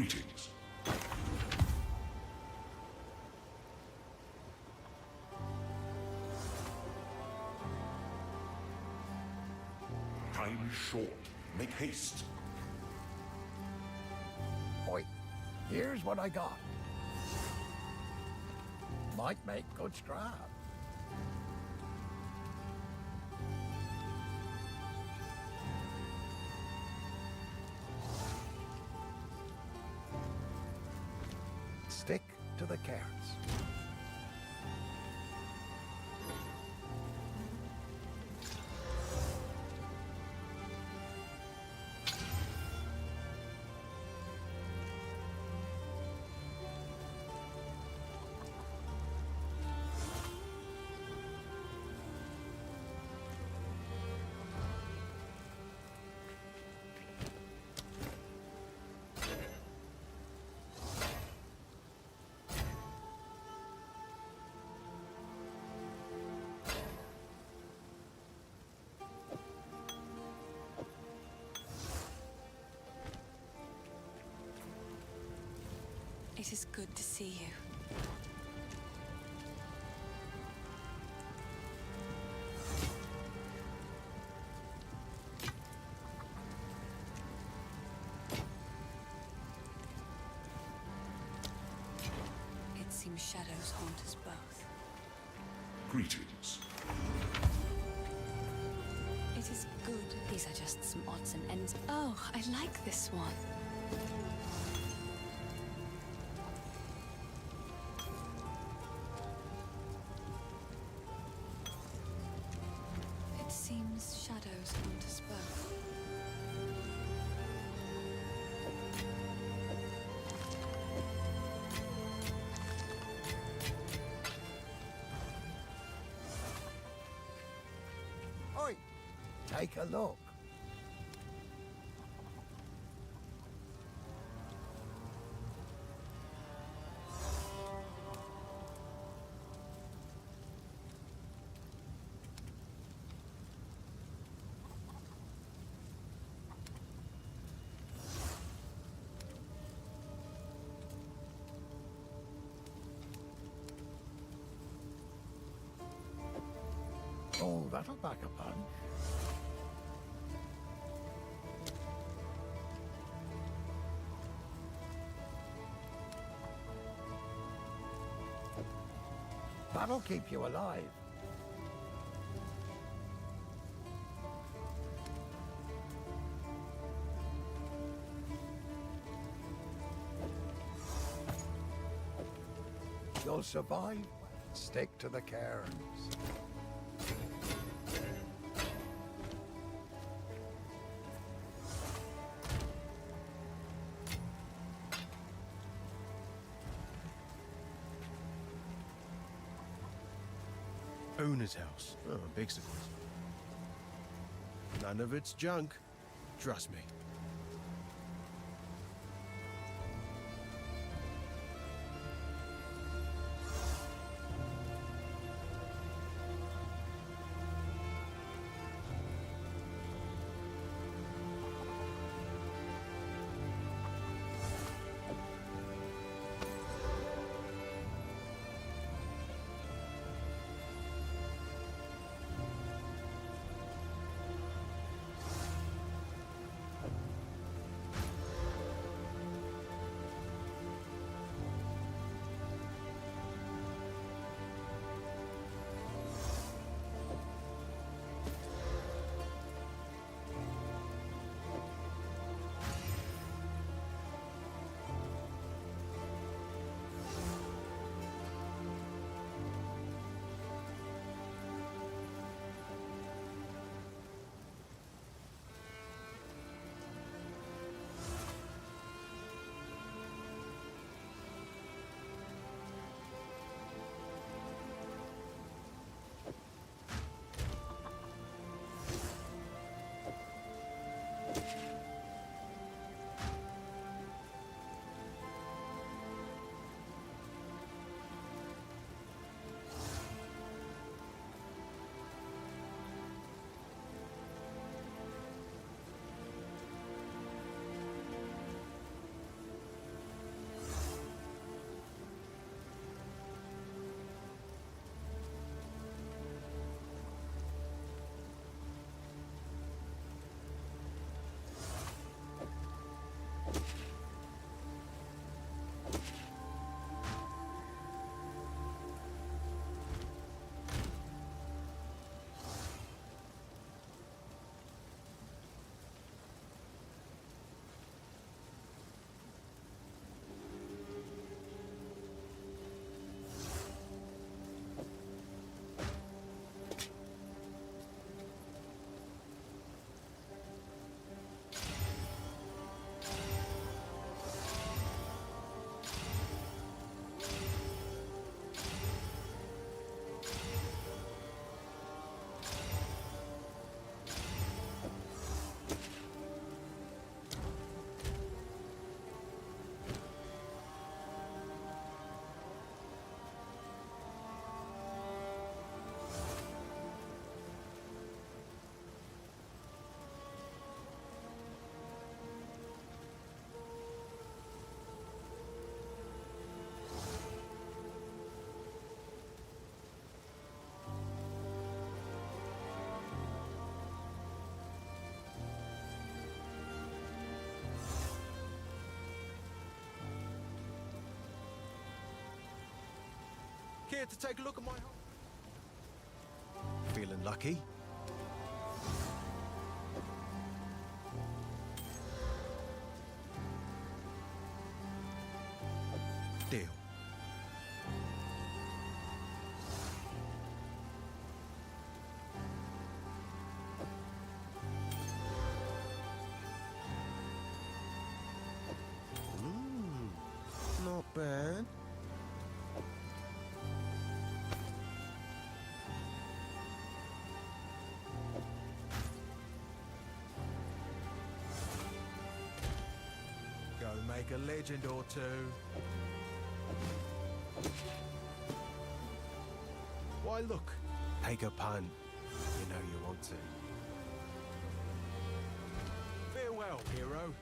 Greetings. Time is short. Make haste. Oi, here's what I got. Might make good scrap. Stick to the carrots. It is good to see you. It seems shadows haunt us both. Greetings. It is good. These are just some odds and ends. Oh, I like this one. It seems shadows haunt us both. Oi, take a look. Oh, that'll back a punch. That'll keep you alive. You'll survive. Stick to the cairns. Owner's house. Oh, big surprise. None of it's junk. Trust me. Care to take a look at my home? Feeling lucky? Deal. Not bad. Go make a legend or two. Why look, take a punt. You know you want to. Farewell, hero.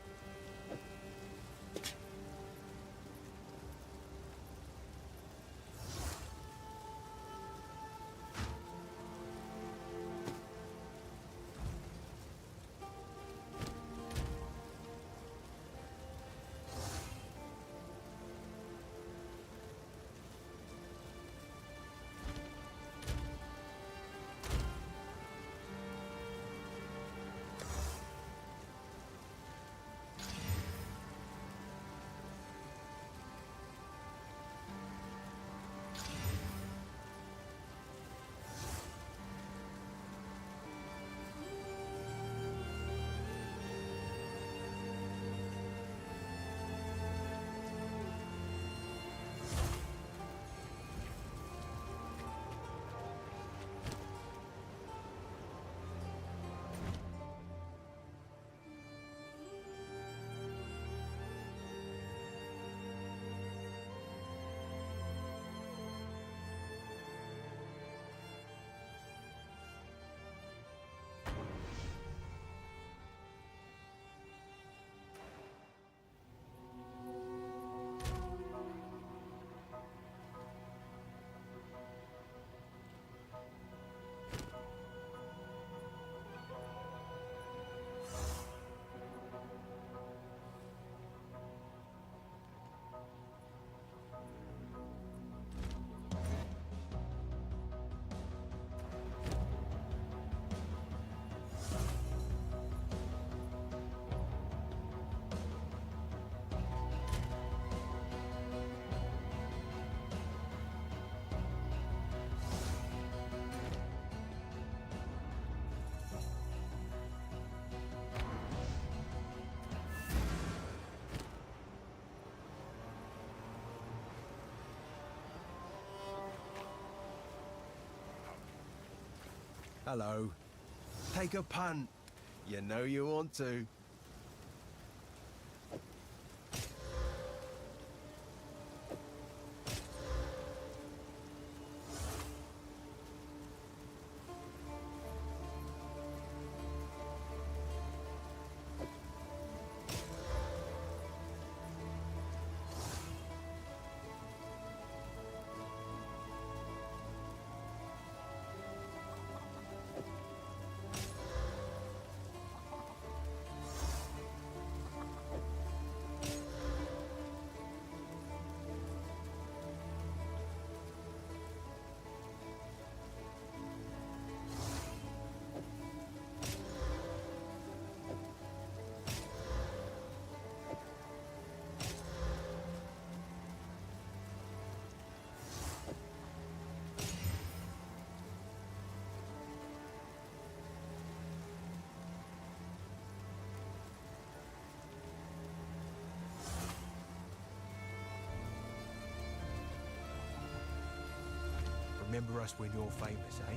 Hello. Take a punt. You know you want to. Remember us when you're famous, eh?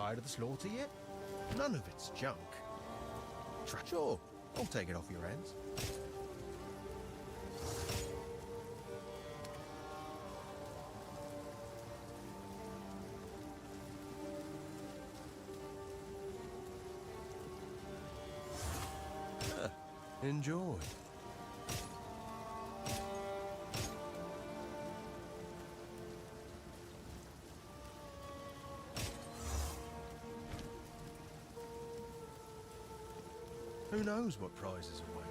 tired of the slaughter yet? None of it's junk. Sure, I'll take it off your hands. Enjoy. Who knows what prizes await?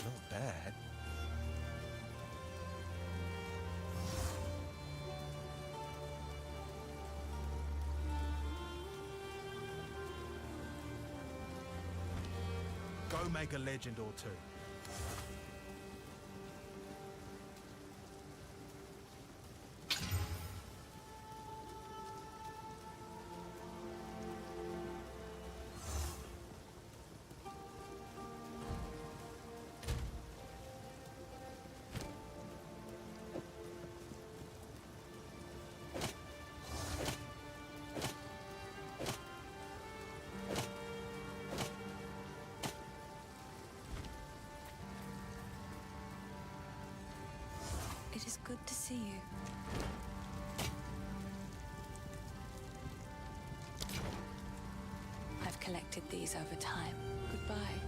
Not bad. Go make a legend or two. It is good to see you. I've collected these over time. Goodbye.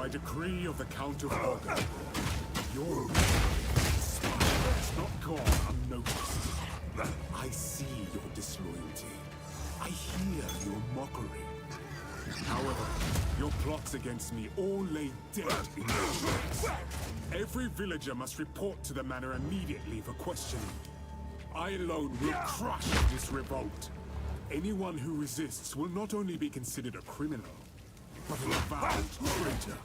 By decree of the Count of Ogre, your has not gone unnoticed. I see your disloyalty. I hear your mockery. However, your plots against me all lay dead in their tracks. Every villager must report to the manor immediately for questioning. I alone will crush this revolt. Anyone who resists will not only be considered a criminal, but an avowed traitor.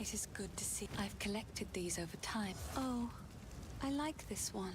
It is good to see. I've collected these over time. Oh, I like this one.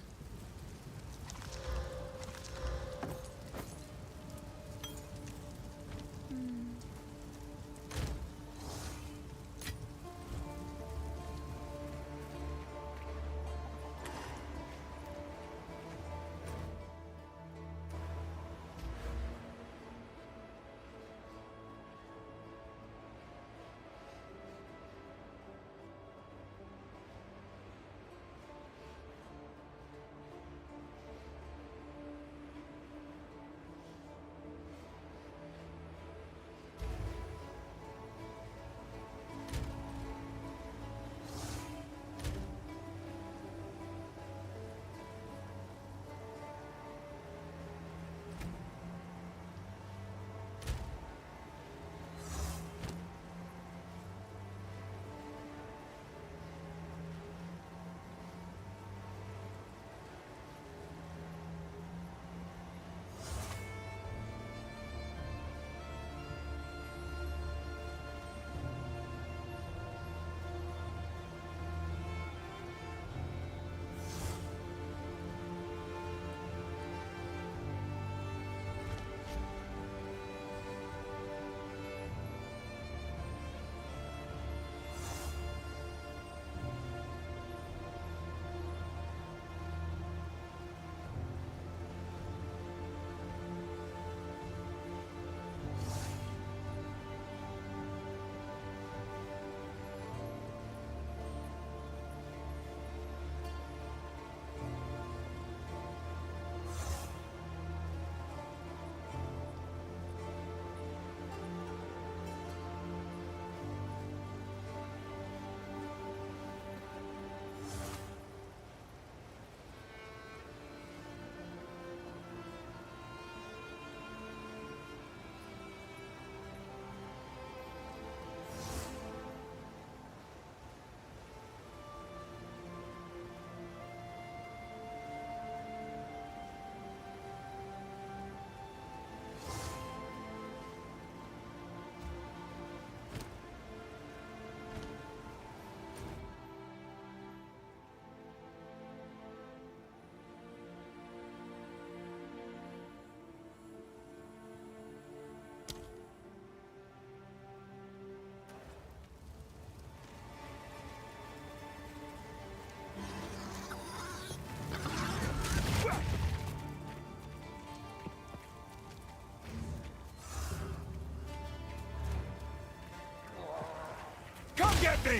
Come get me!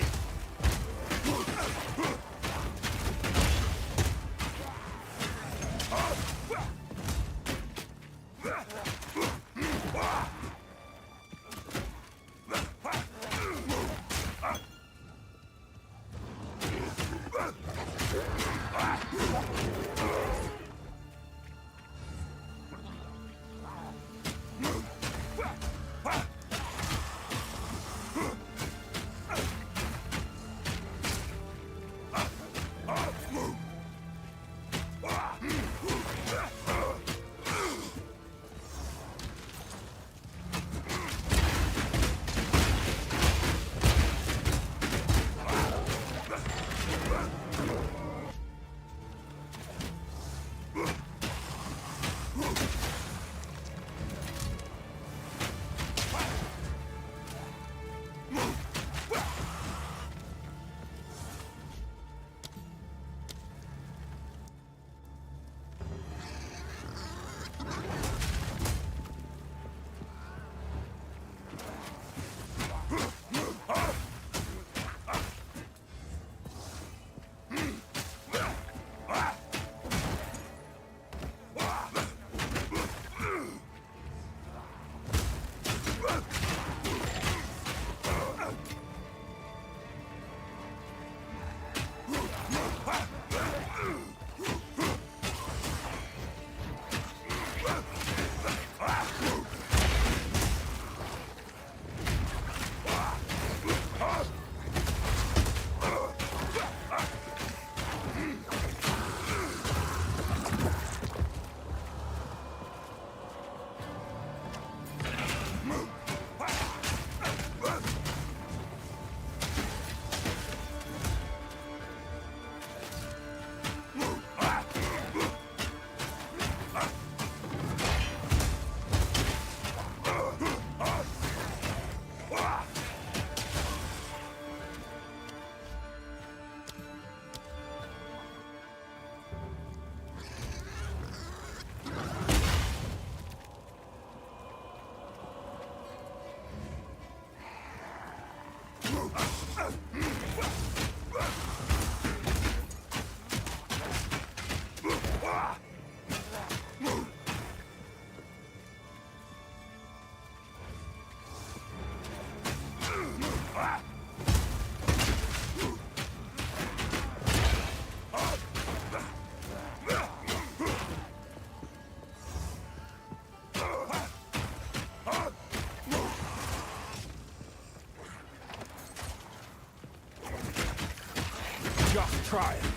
Try it.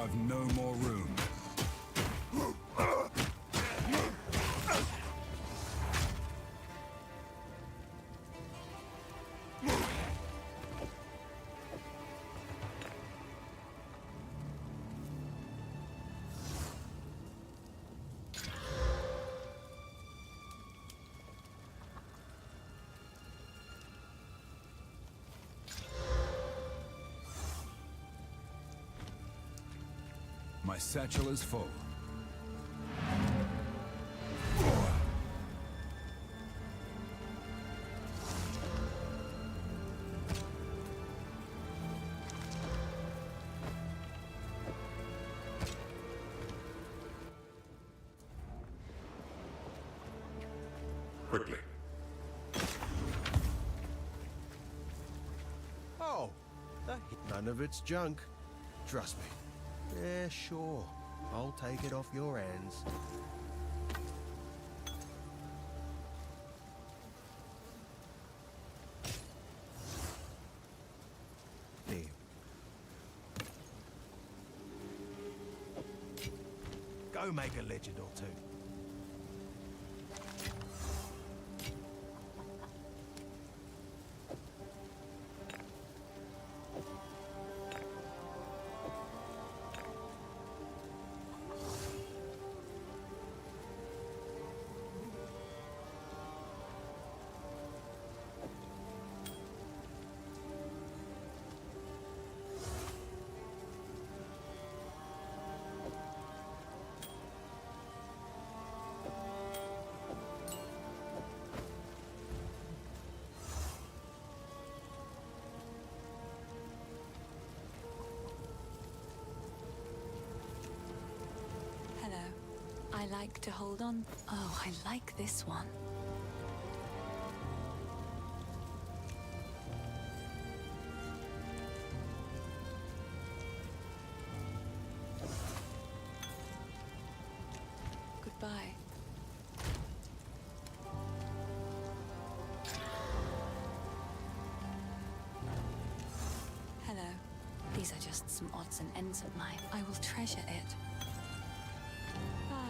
I've no more room. My satchel is full. Quickly. Oh, none of it's junk. Trust me. Yeah, sure. I'll take it off your hands. There. Go make a legend or two. I like to hold on. Oh, I like this one. Goodbye. Hello. These are just some odds and ends of mine. I will treasure it. Bye.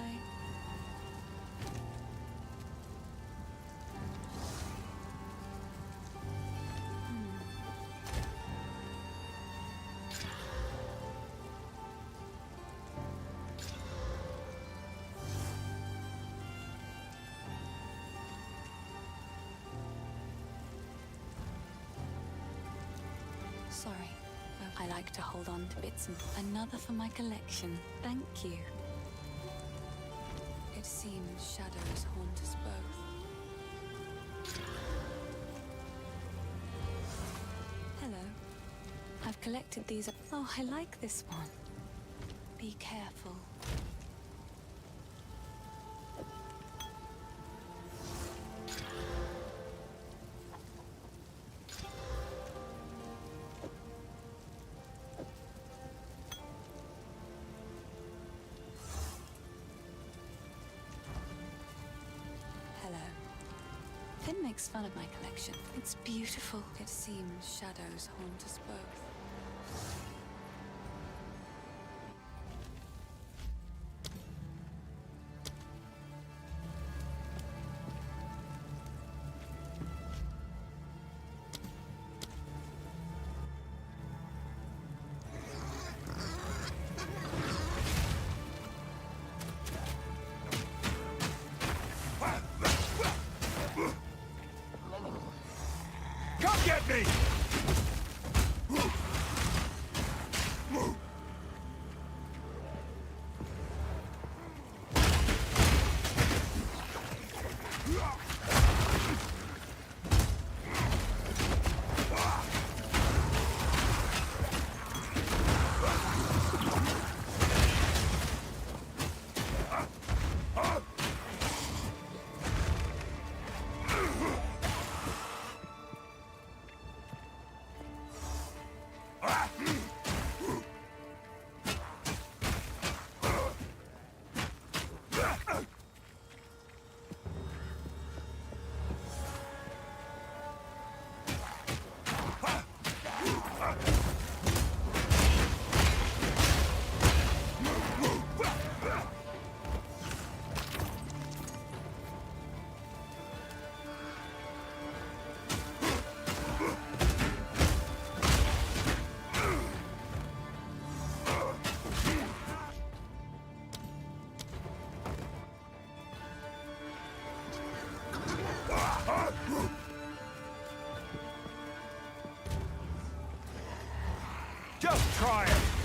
Sorry. I like to hold on to bits and another for my collection. Thank you. It seems shadows haunt us both. Hello. I've collected these. Oh, I like this one. Be careful. Finn makes fun of my collection. It's beautiful. It seems shadows haunt us both. Come get me! Just try it!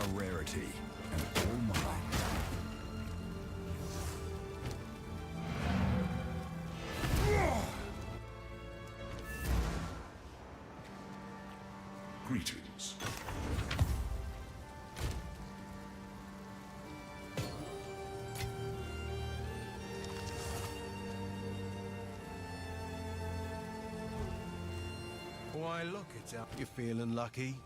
a rarity, and all mine. Greetings. Why, look, it's out. You're feeling lucky.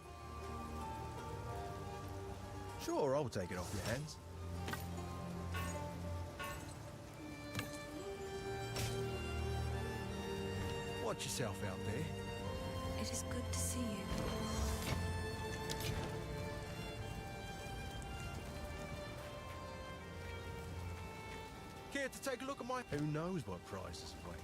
Sure, I'll take it off your hands. Watch yourself out there. It is good to see you. Care to take a look at my... Who knows what prizes await?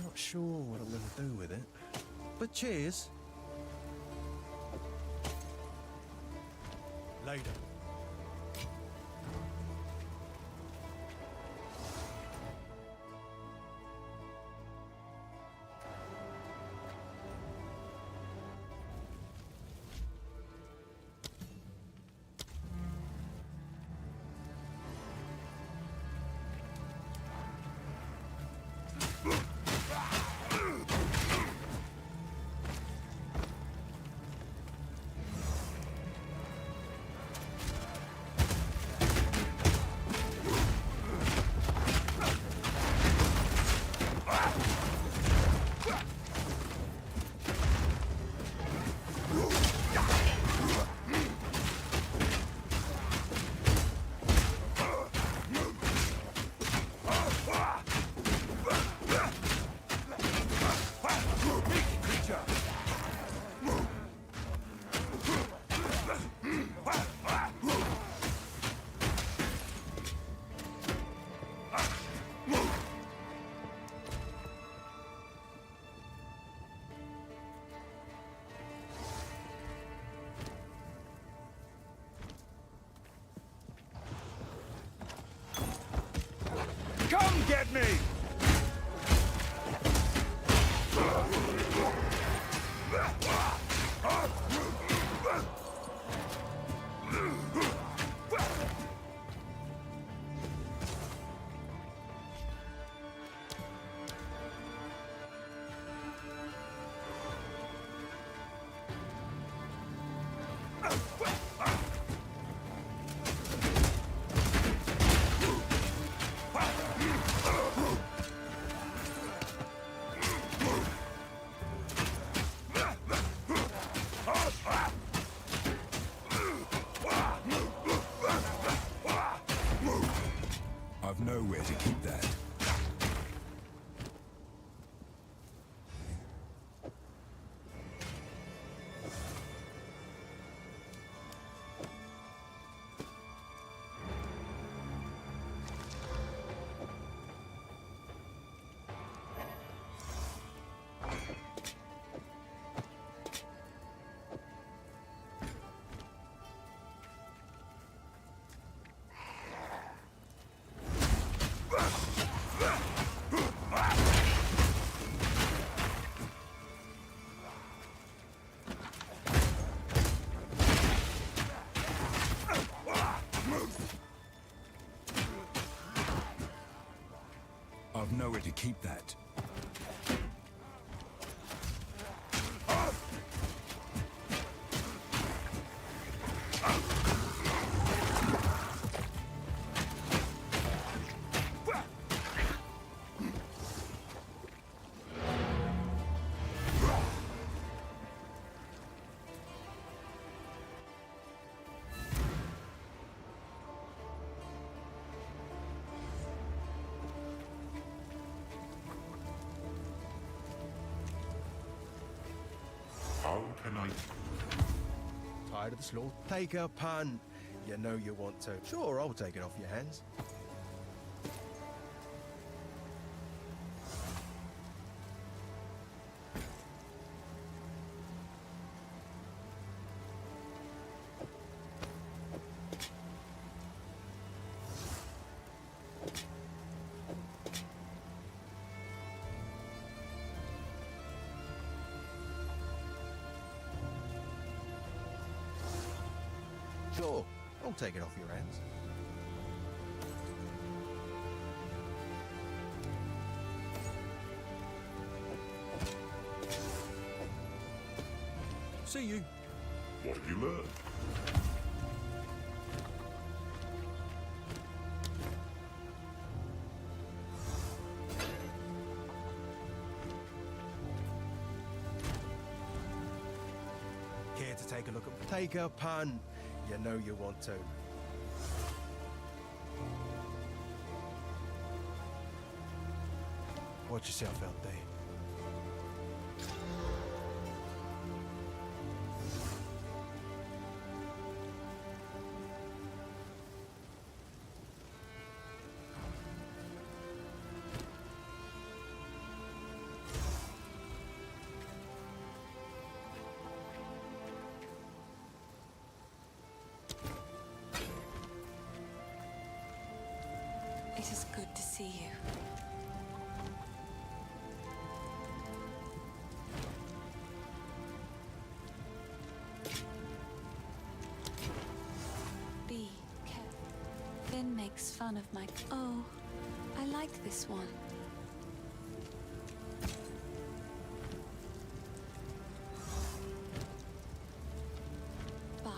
Not sure what I'm going to do with it, but cheers. Later. Come get me! I've nowhere to keep that. I've nowhere to keep that. How can I... Tired of the slaughter? Take a punt. You know you want to. Sure, I'll take it off your hands. Sure, I'll take it off your hands. See you. What have you learned? Care to take a look at... Take a punt. You know you want to. Watch yourself out there. It is good to see you. Be careful. Finn makes fun of my... Oh, I like this one. Bye.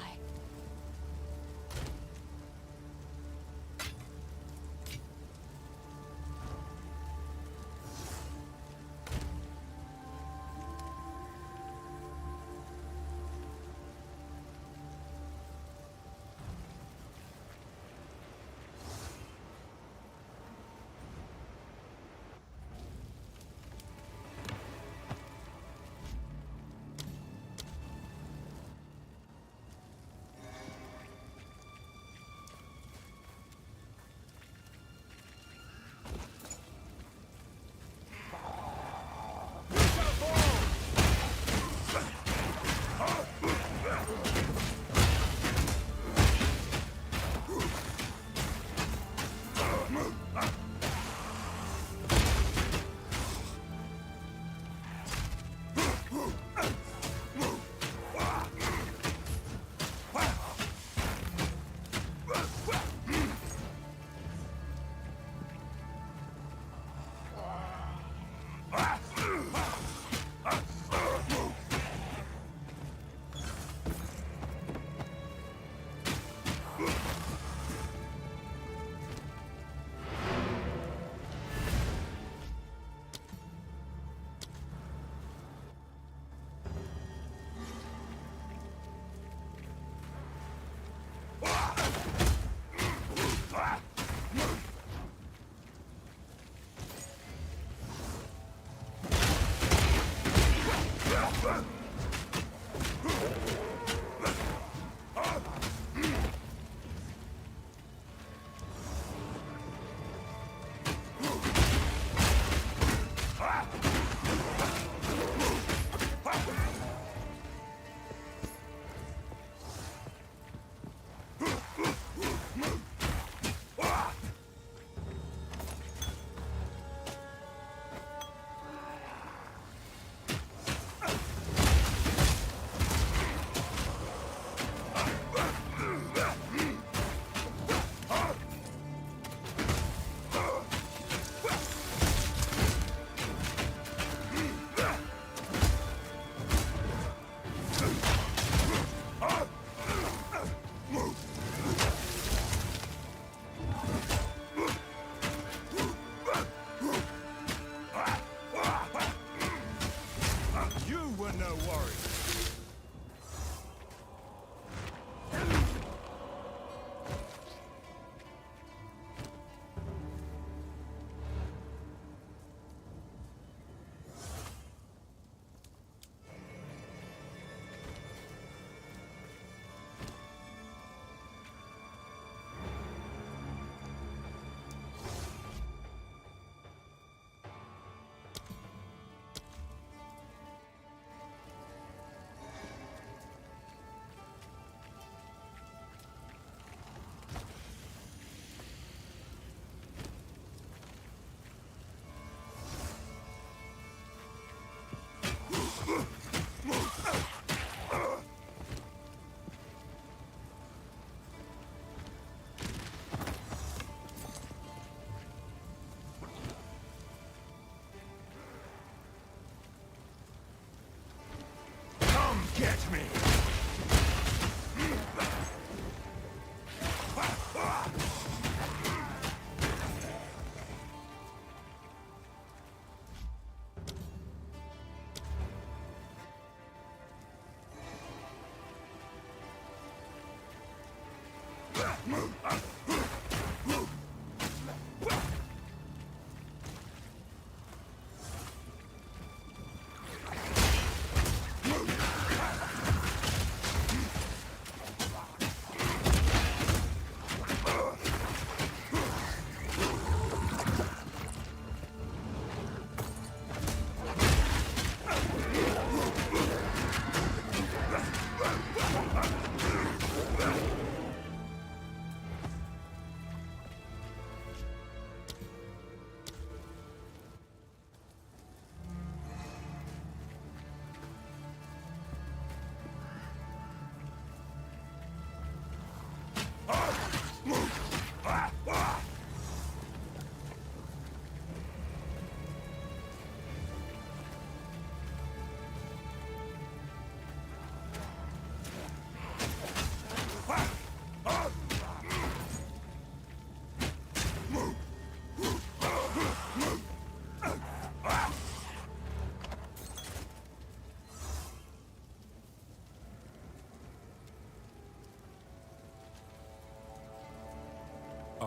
I've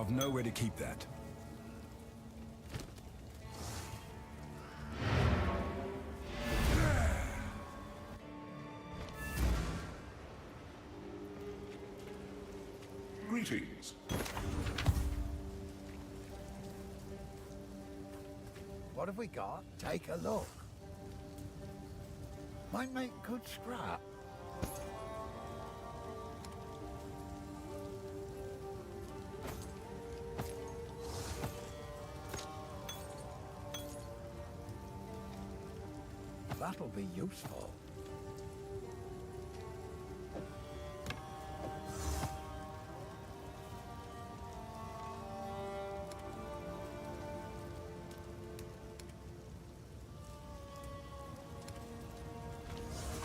nowhere to keep that. Greetings. What have we got? Take a look. Might make good scrap. That'll be useful.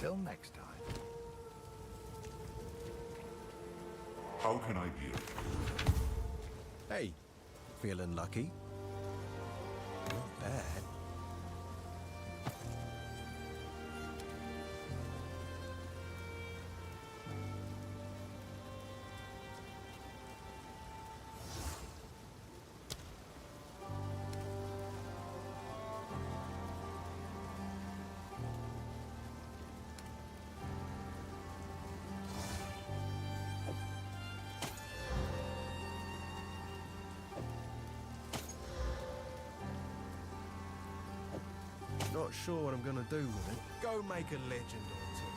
Till next time. How can I be of help? Hey, feeling lucky? Not bad. Not sure what I'm gonna do with it. Go make a legend or two.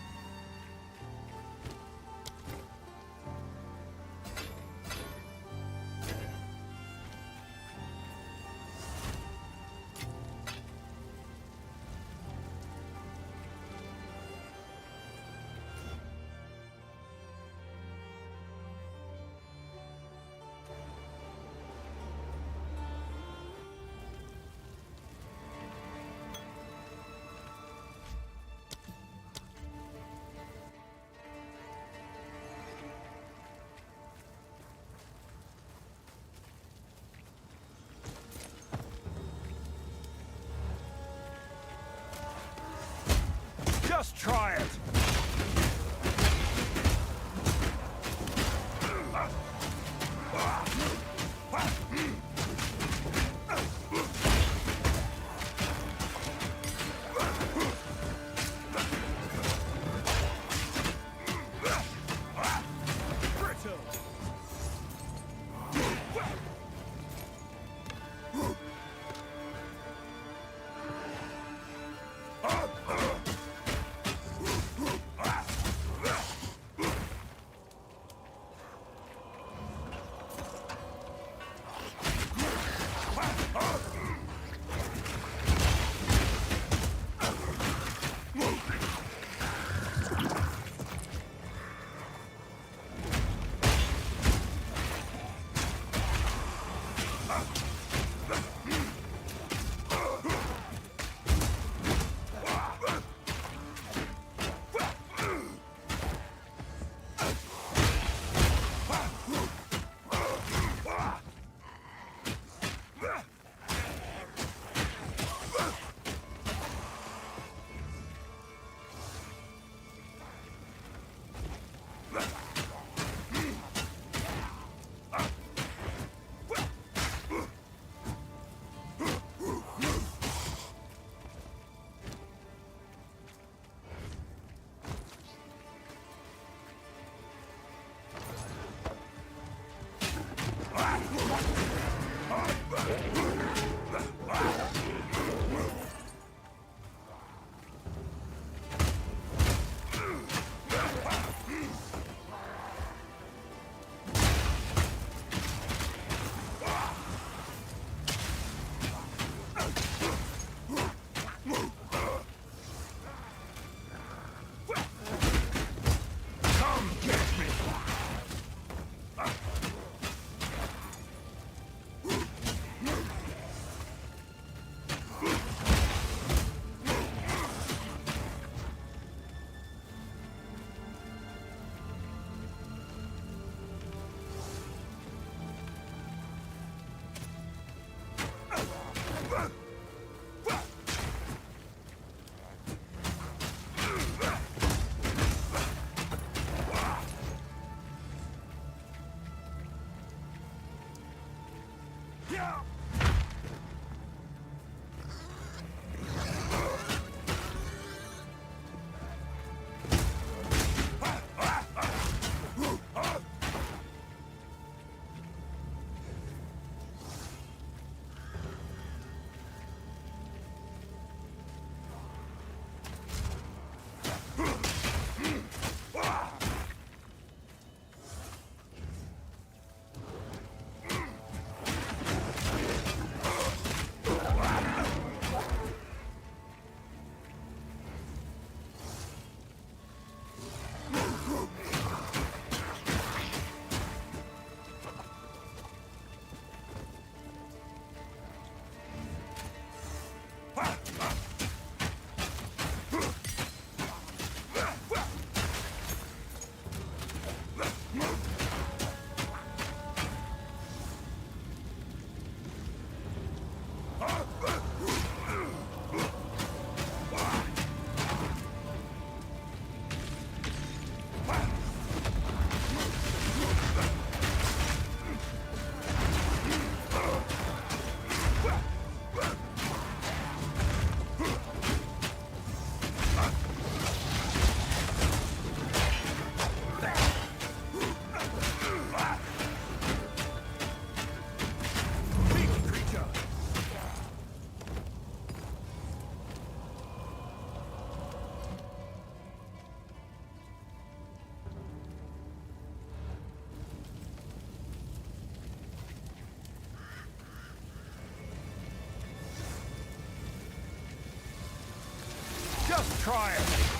Just try it!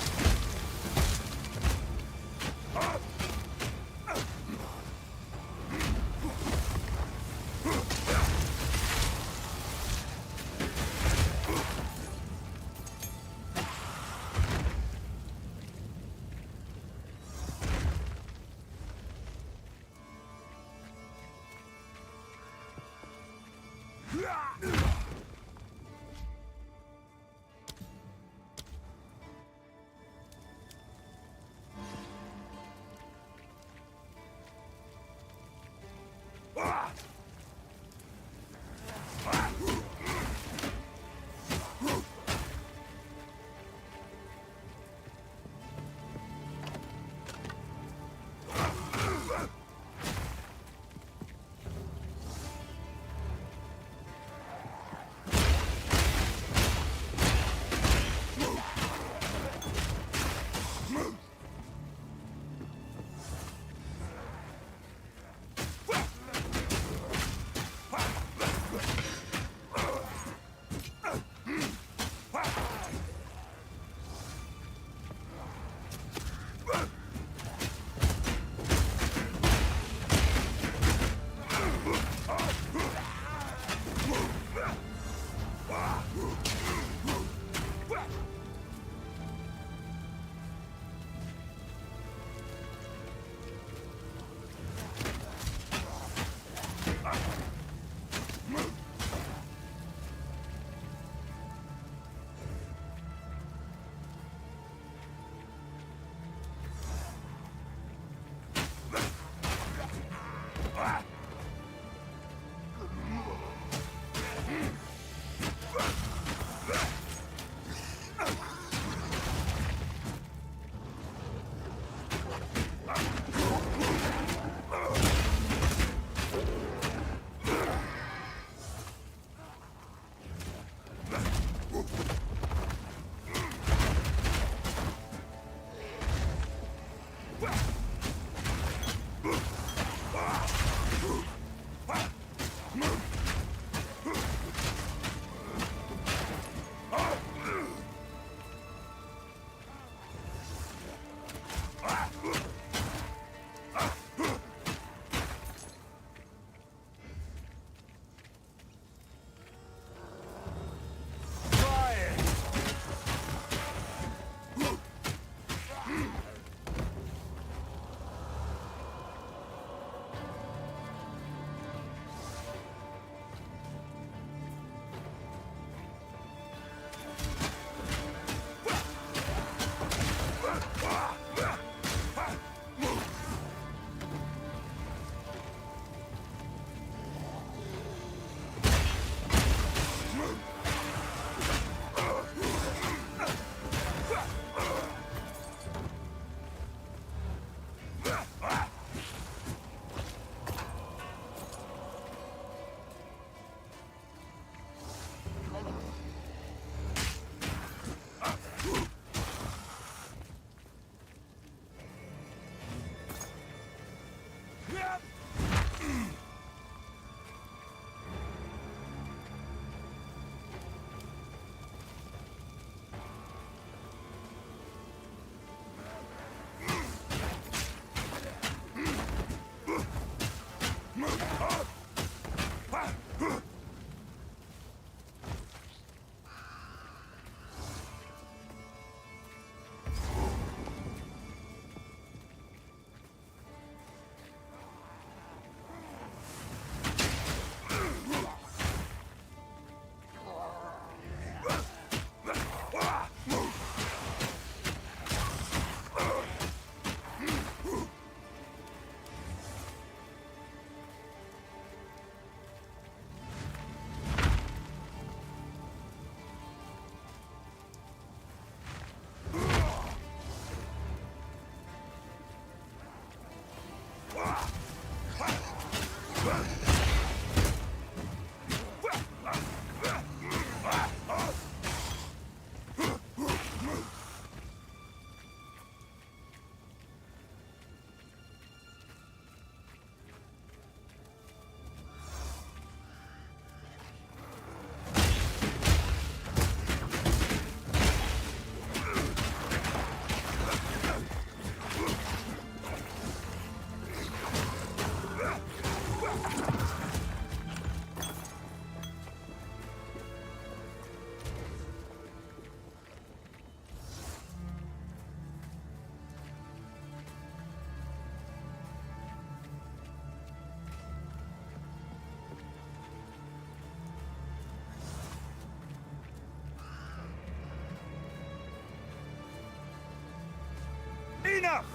Enough!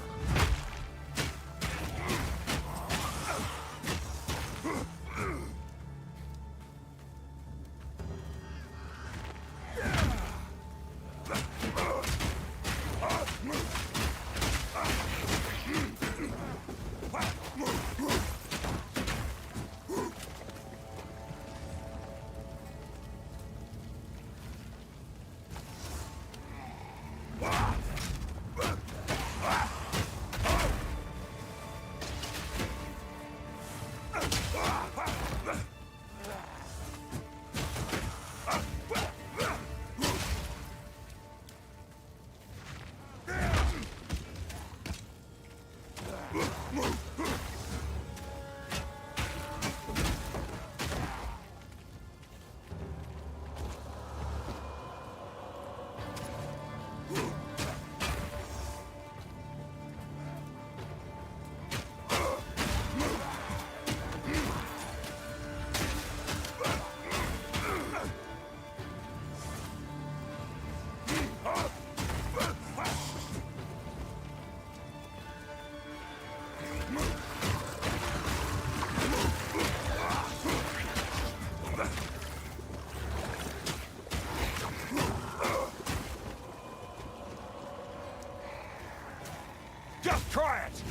Just try it!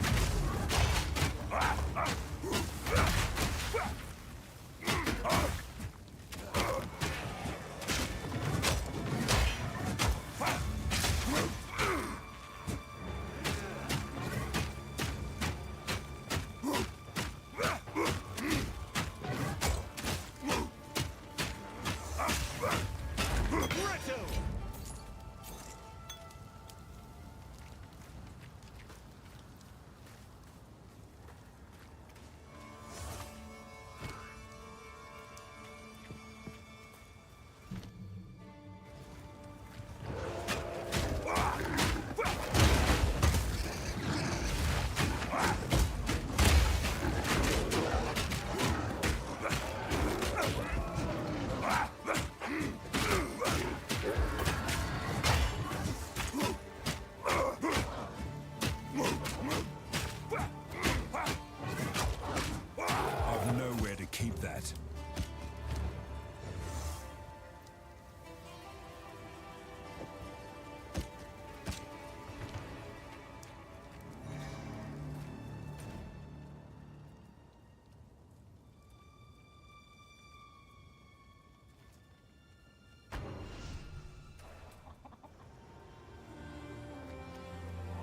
I've nowhere to keep that.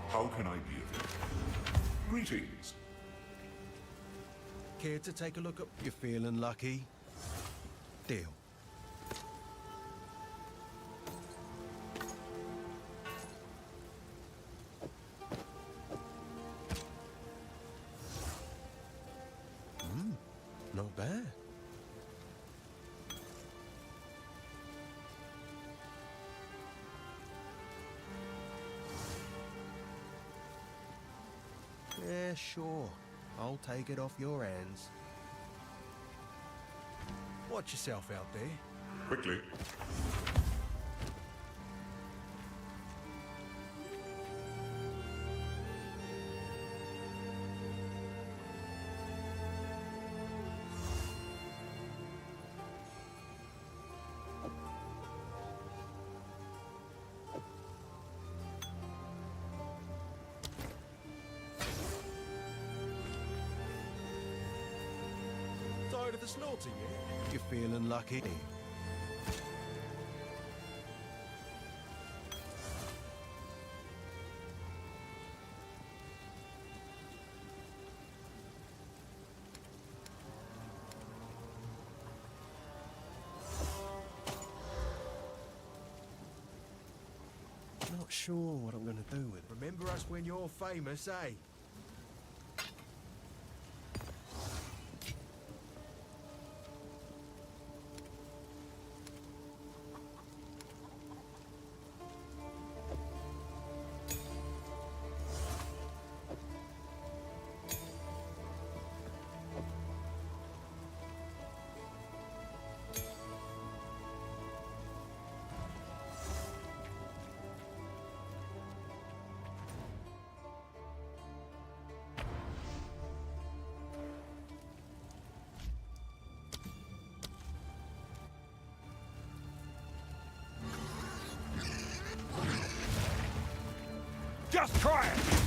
How can I be of help? Greetings. Care to take a look at... You feeling lucky? Deal. Not bad. Yeah, sure. I'll take it off your hands. Watch yourself out there. Quickly. go to the slaughter yet? You're feeling lucky. Not sure what I'm gonna do with it. Remember us when you're famous, eh? Just try it!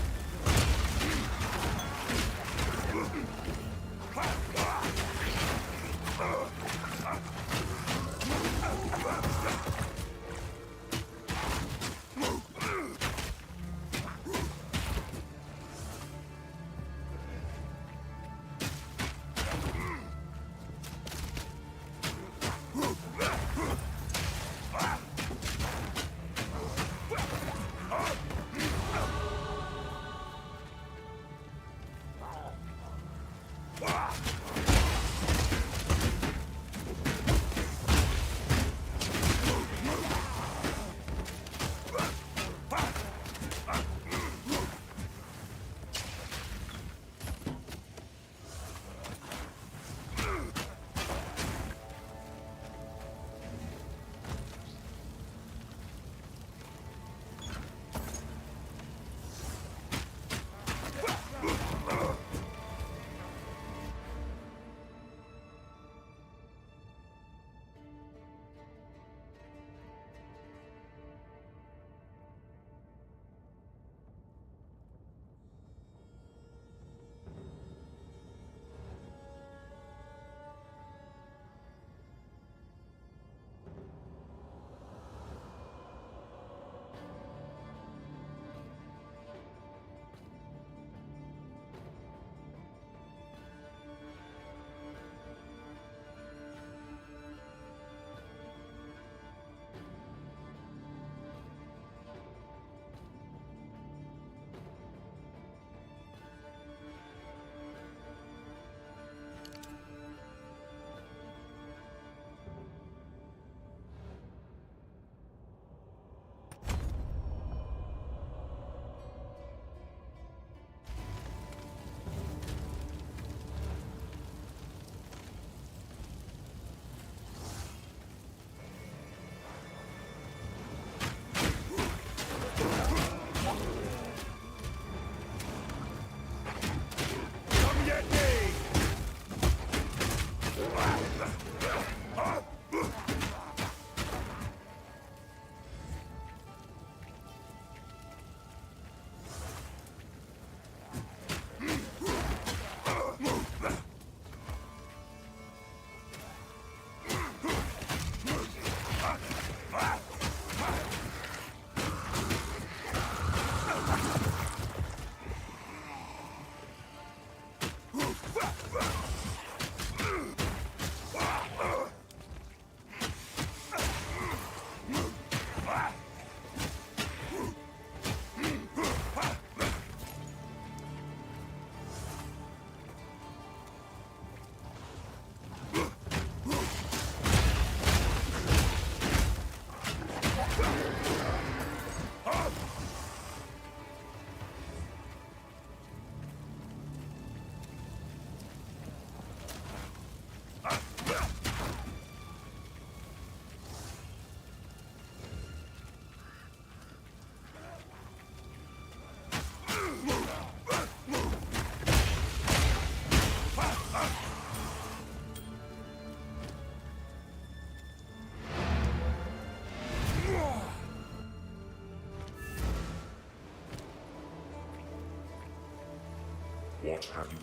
What have you?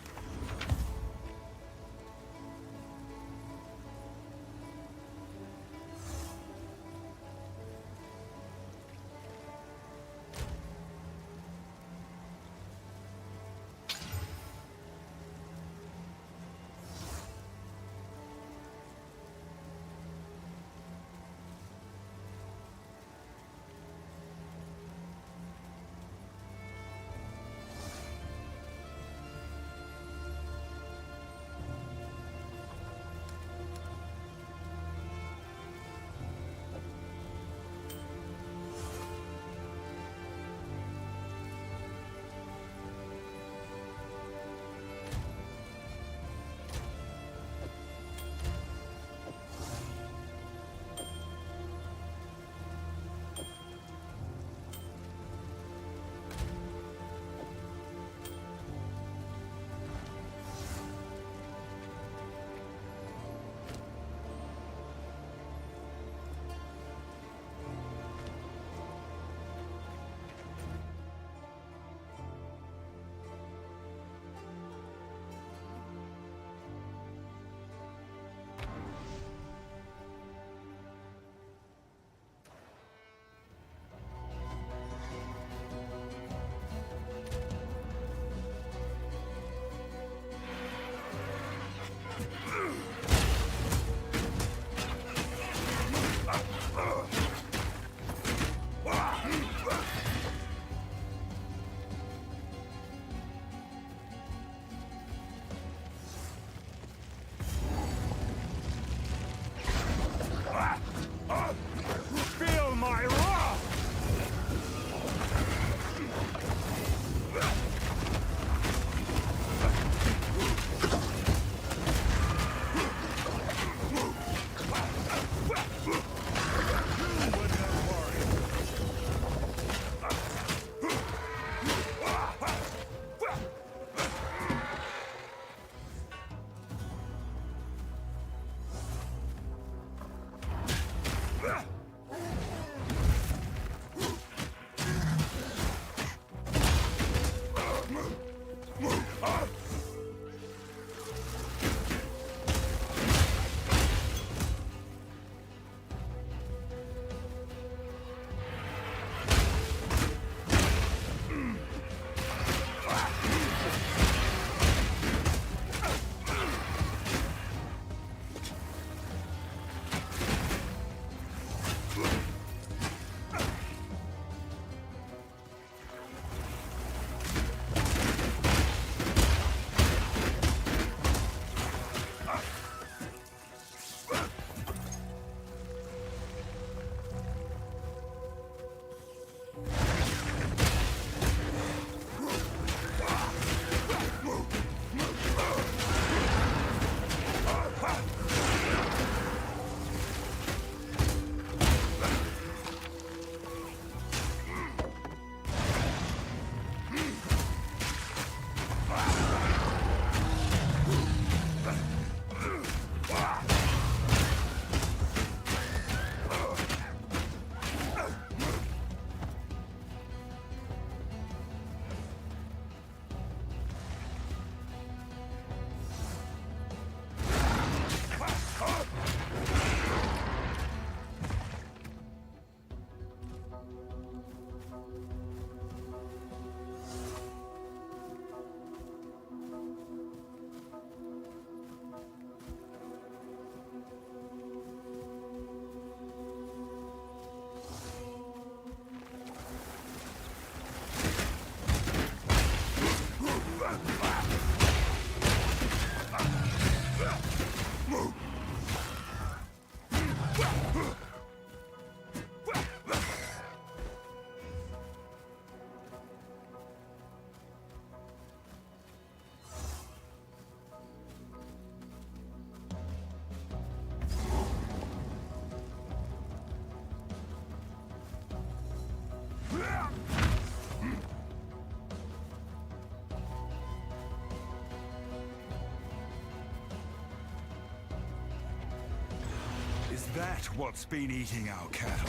that what's been eating our cattle?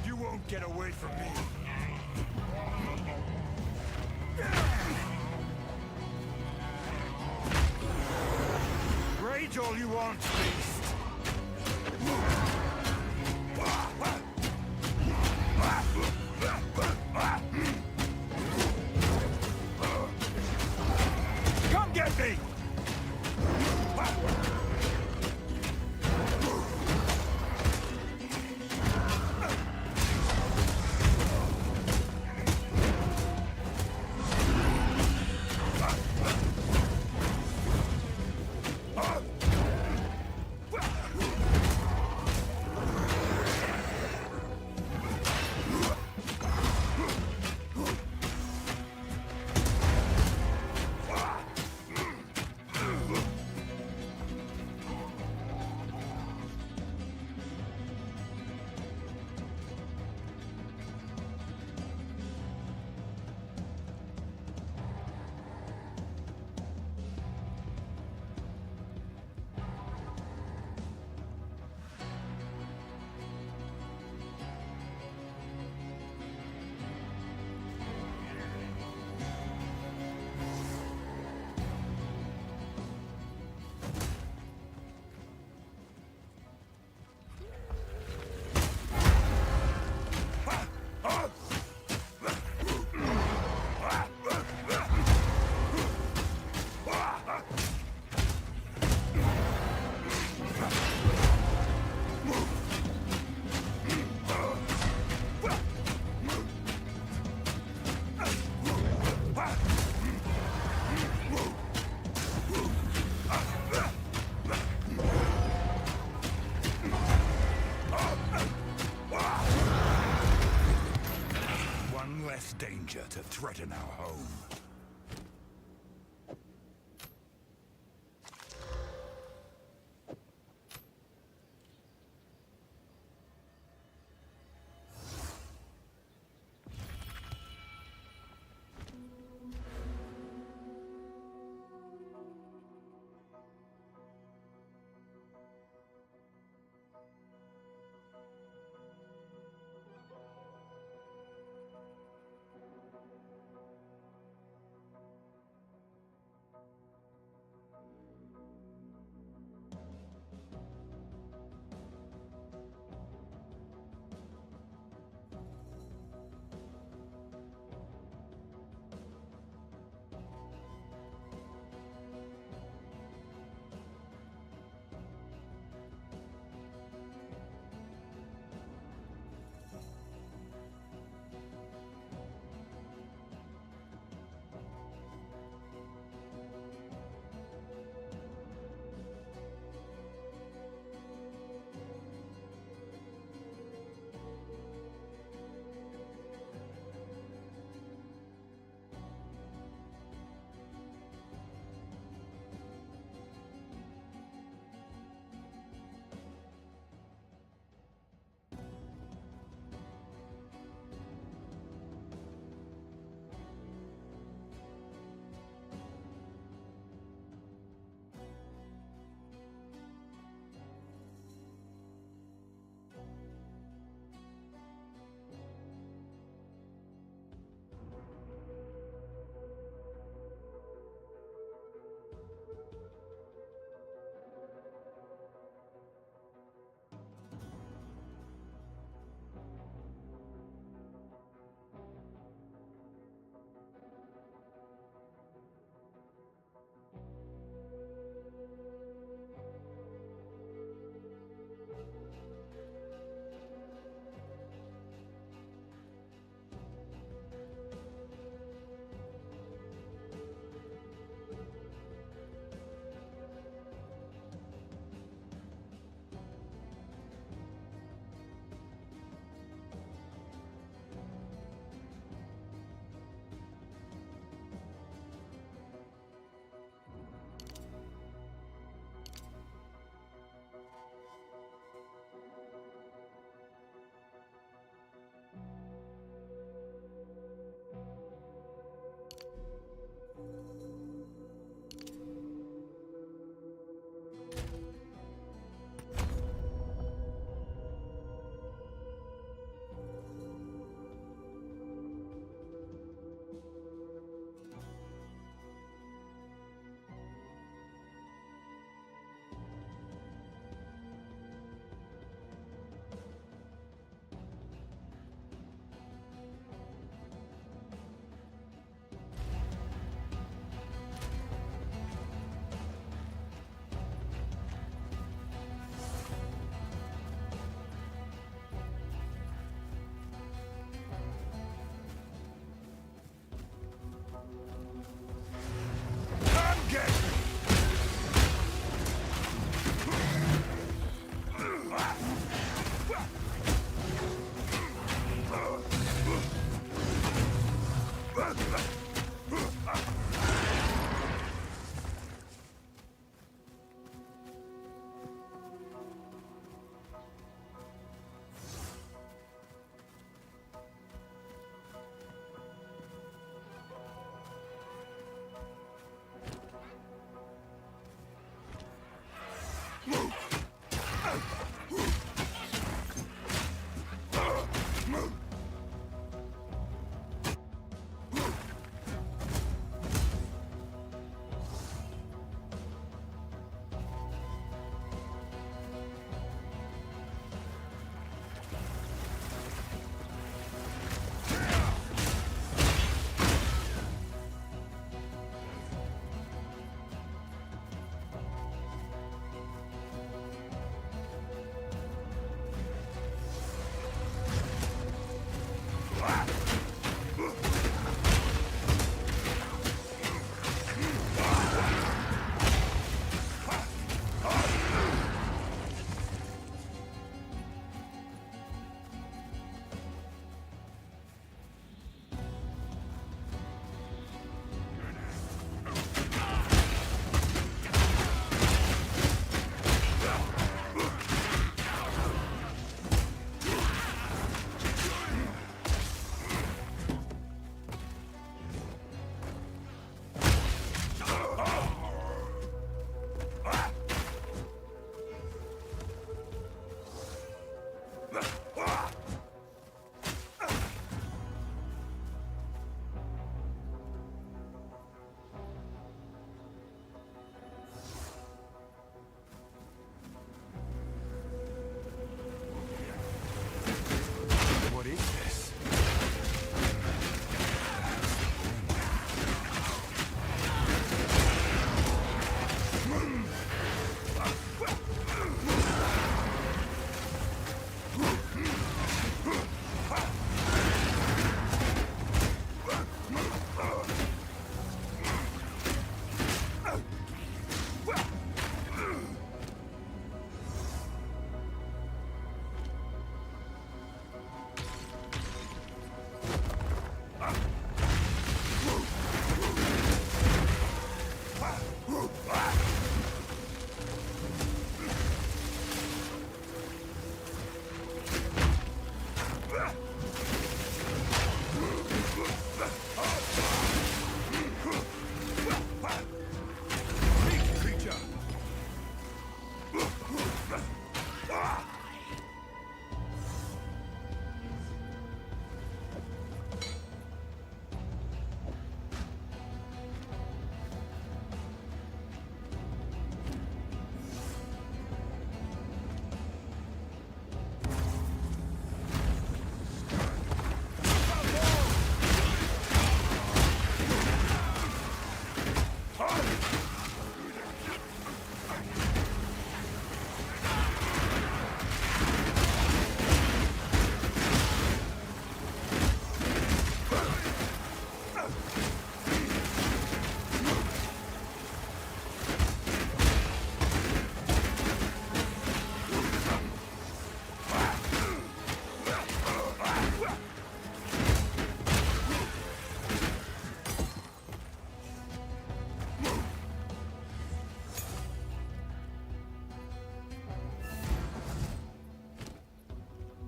You won't get away from me. Rage all you want, beast. Come get me! One less danger to threaten our home.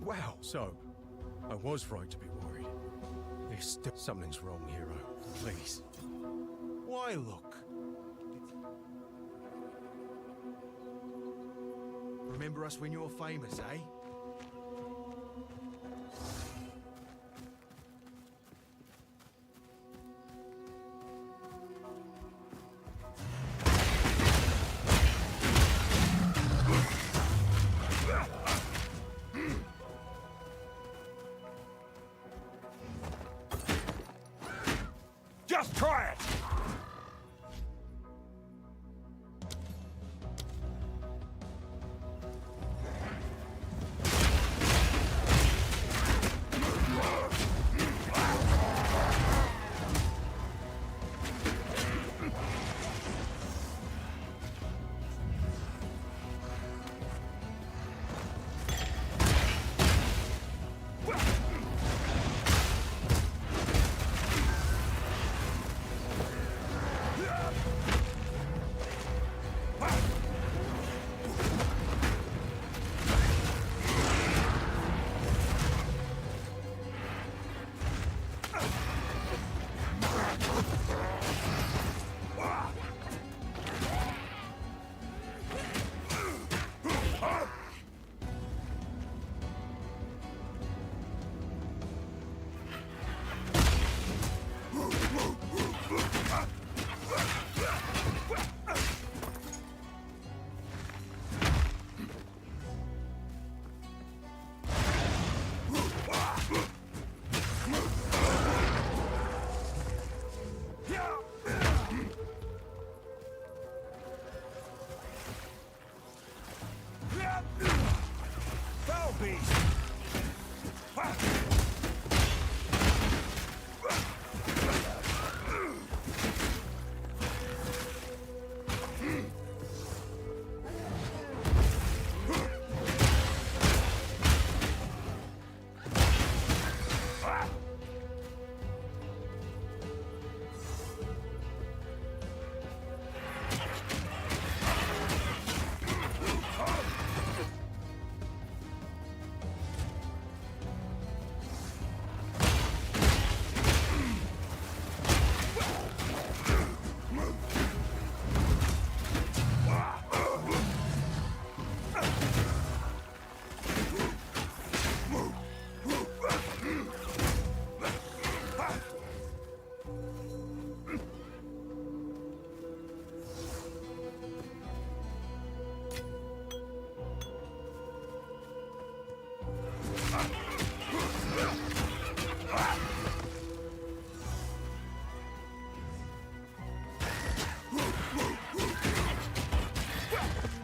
Wow, so I was right to be worried. There's still something's wrong, hero. Please. Why look? Remember us when you're famous, eh? Just try it!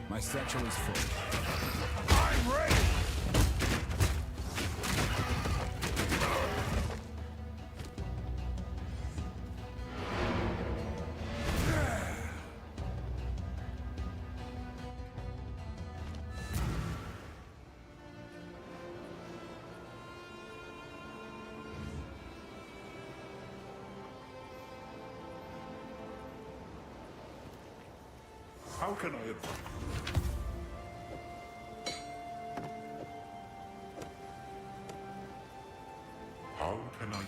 My satchel is full. I'm ready! How can I advise? How can I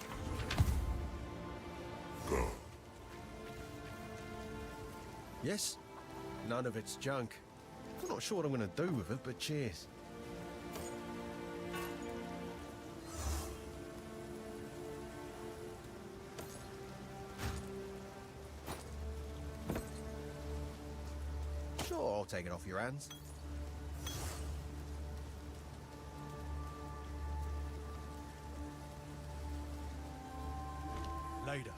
go? Yes? None of it's junk. I'm not sure what I'm gonna do with it, but cheers. Sure, I'll take it off your hands. Later.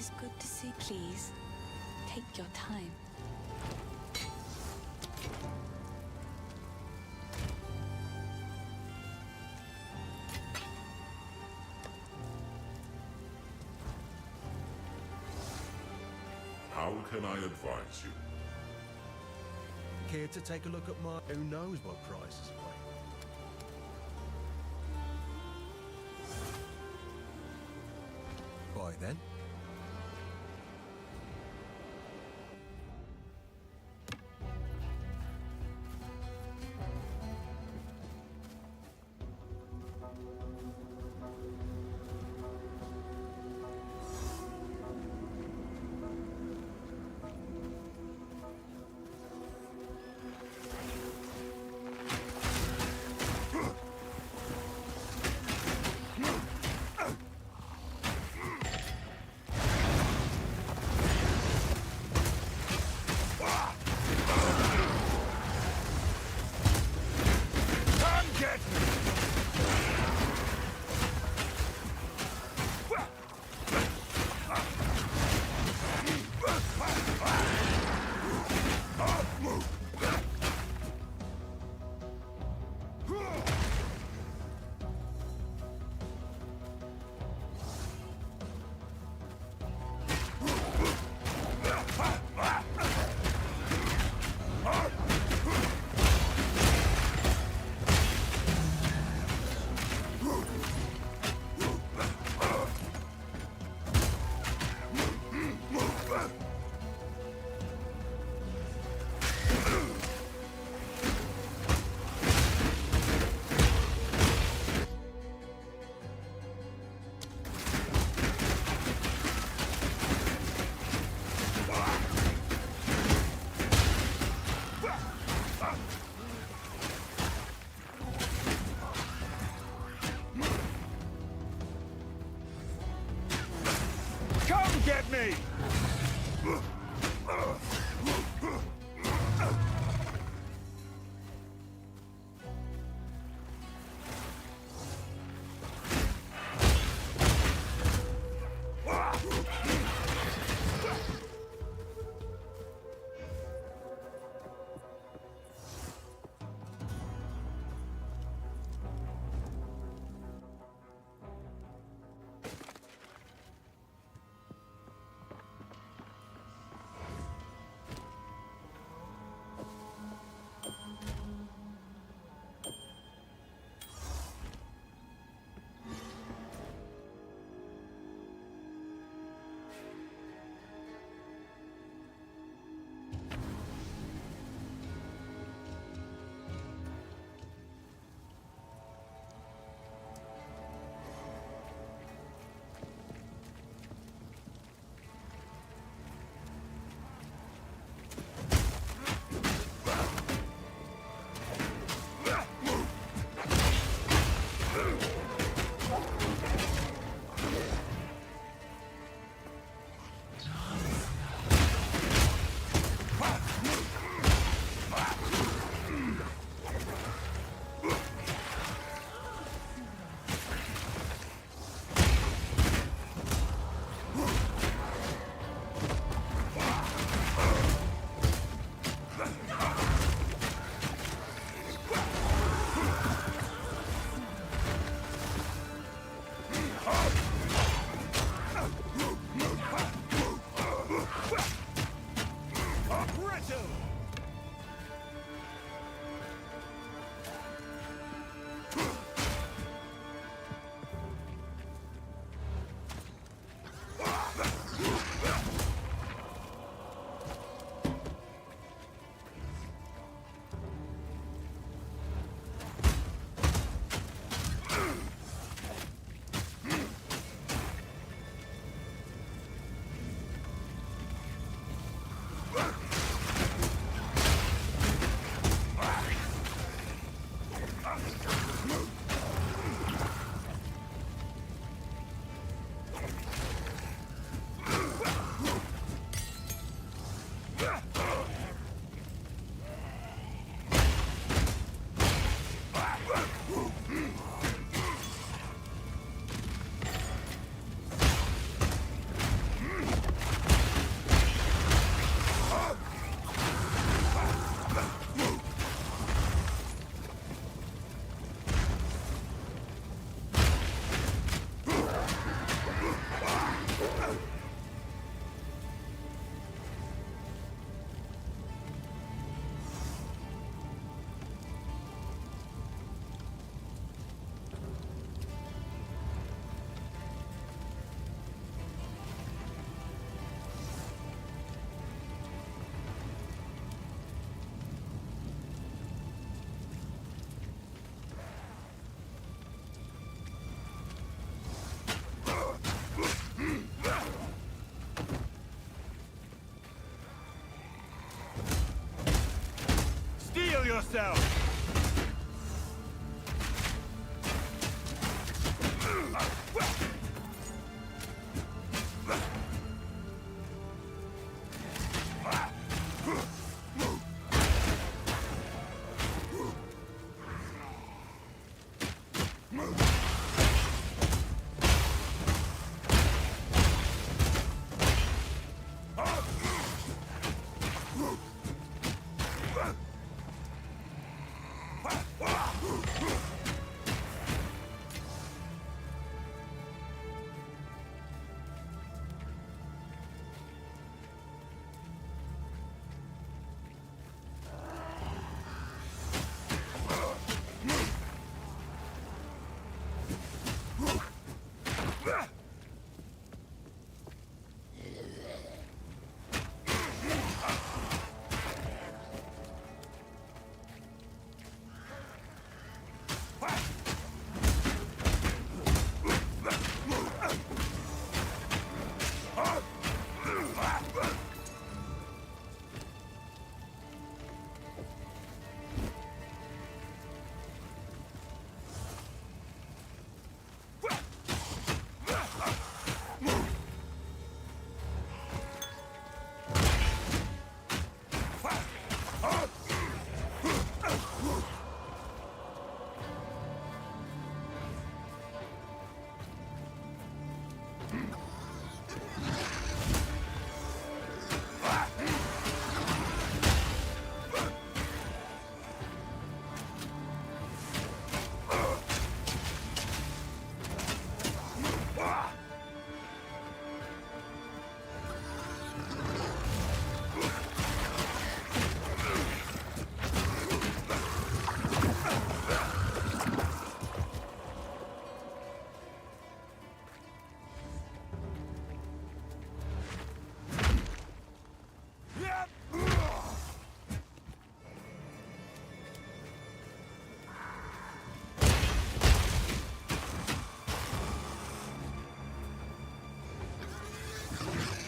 is good to see. Please, take your time. How can I advise you? Care to take a look at my... Who knows what price is away? Bye then. Get me! yourself!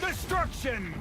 Destruction!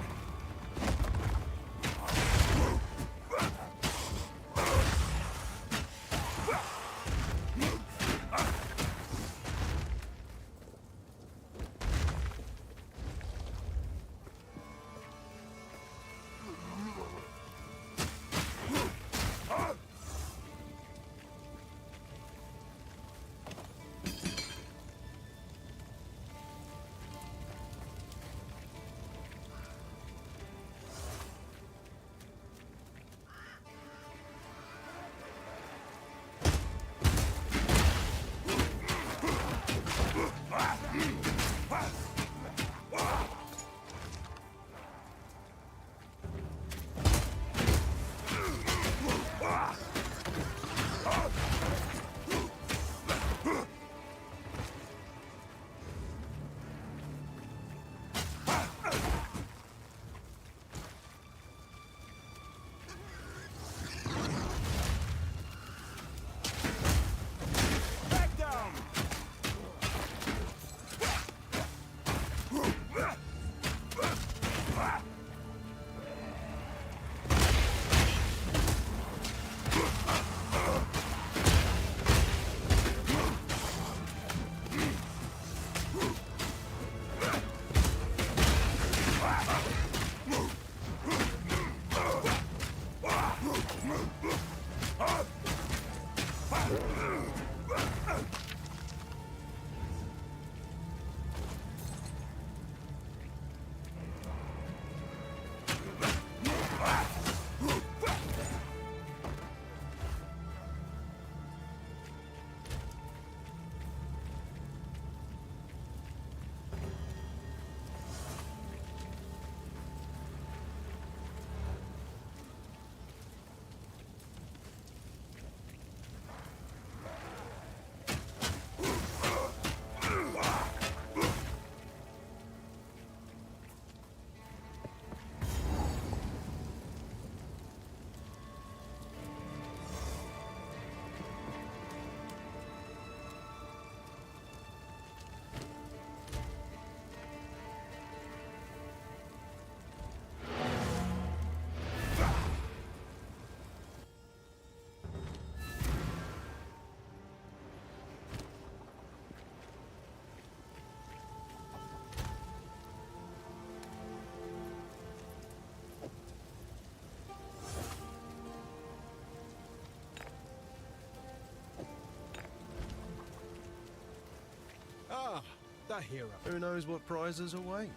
The hero. Who knows what prizes await?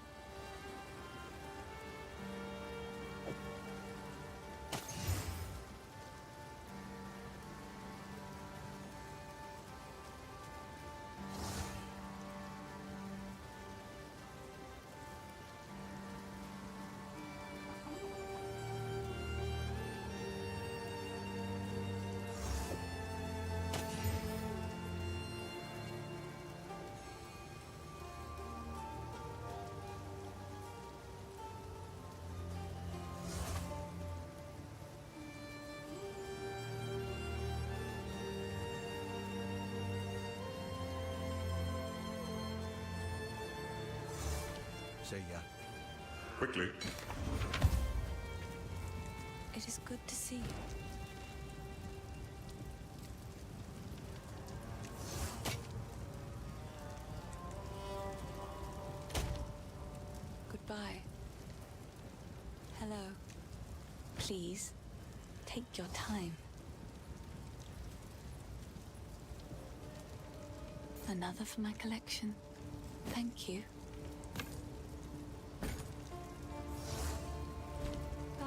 See ya. Quickly. It is good to see you. Goodbye. Hello. Please, take your time. Another for my collection. Thank you. Bye.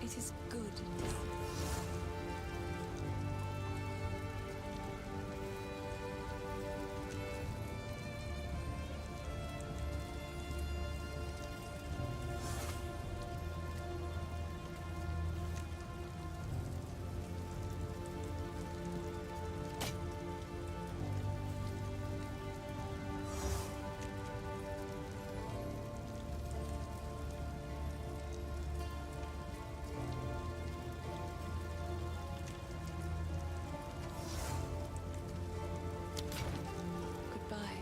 It is good. Goodbye.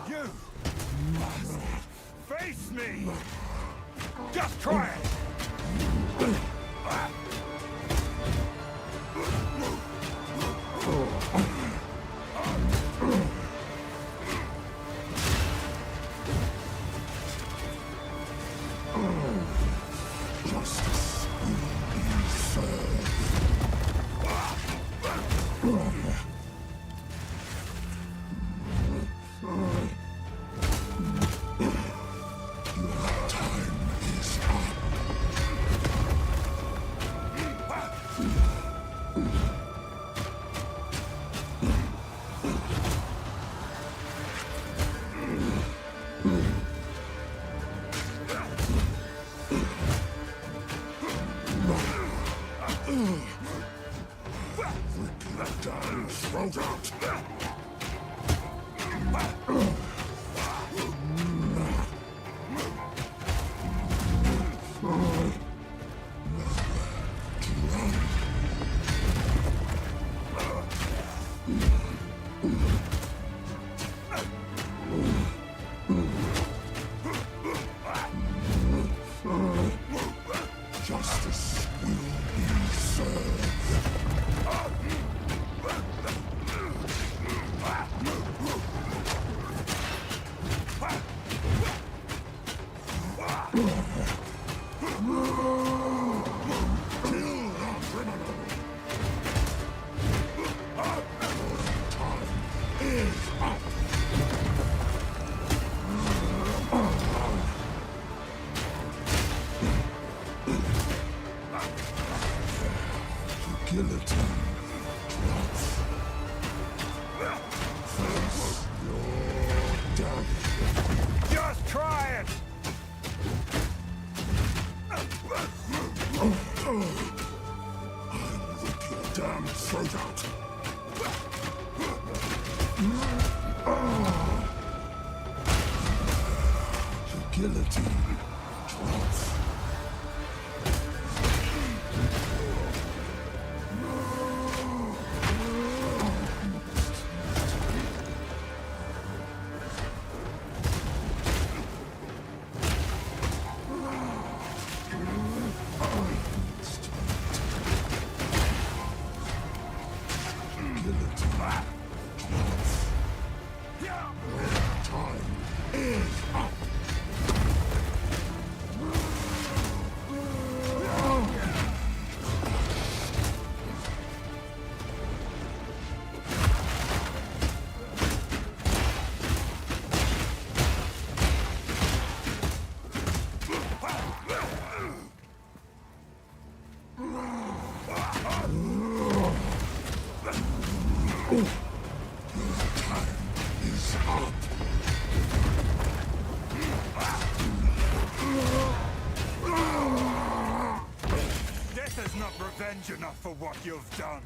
You must face me! Just try it! Justice will be served. Your time is up. out! Justice will be served. Guillotine drops. Face your death. Just try it! I'll rip your damn throat out. The guillotine drops. This is not revenge enough for what you've done.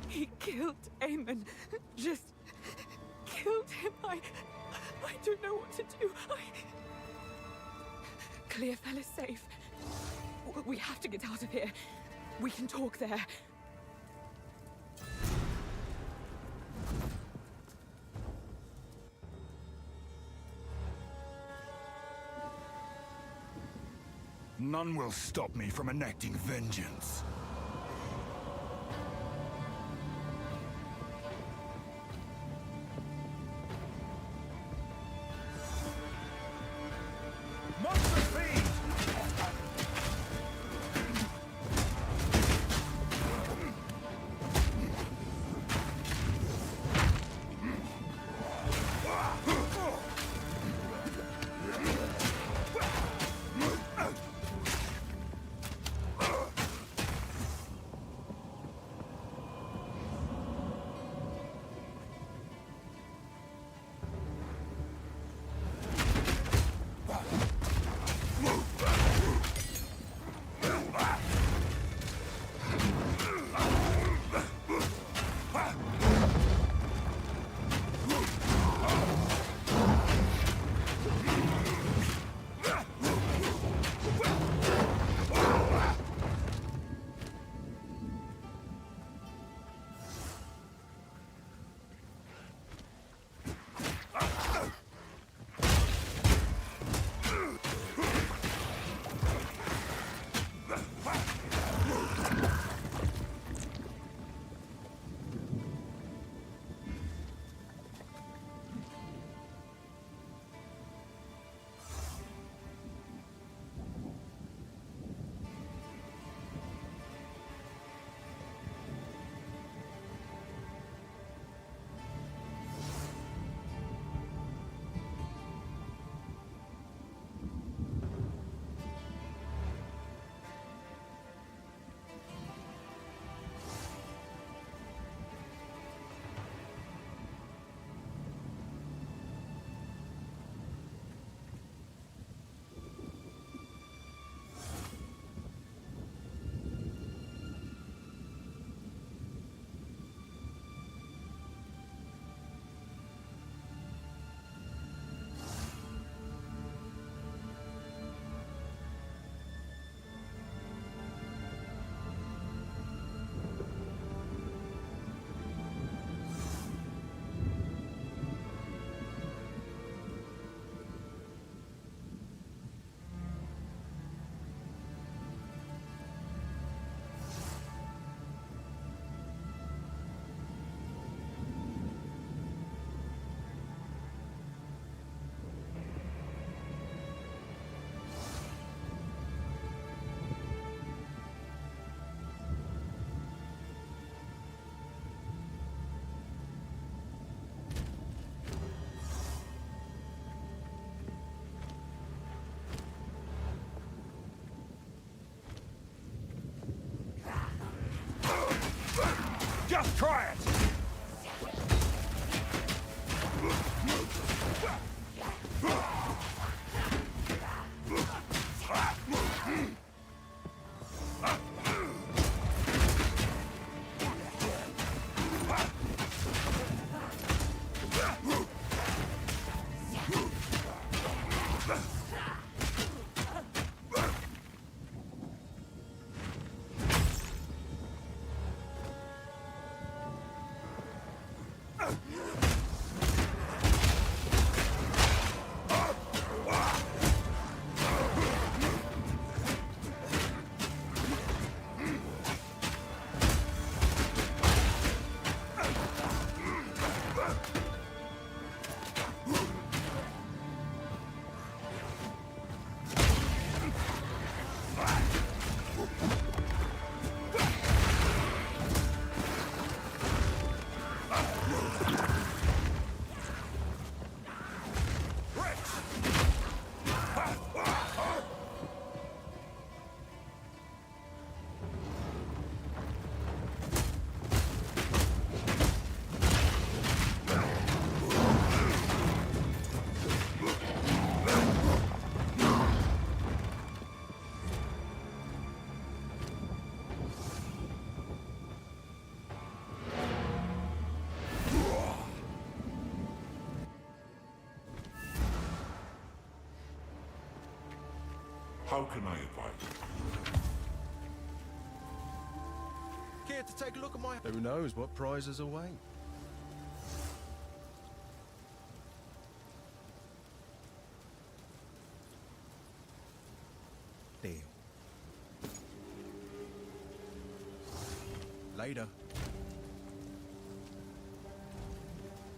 He killed Aemon. Just killed him. I don't know what to do. Clearfell is safe. We have to get out of here. We can talk there. None will stop me from enacting vengeance. Monster feed! How can I advise? Care to take a look at my... Who knows what prizes await? Deal. Later.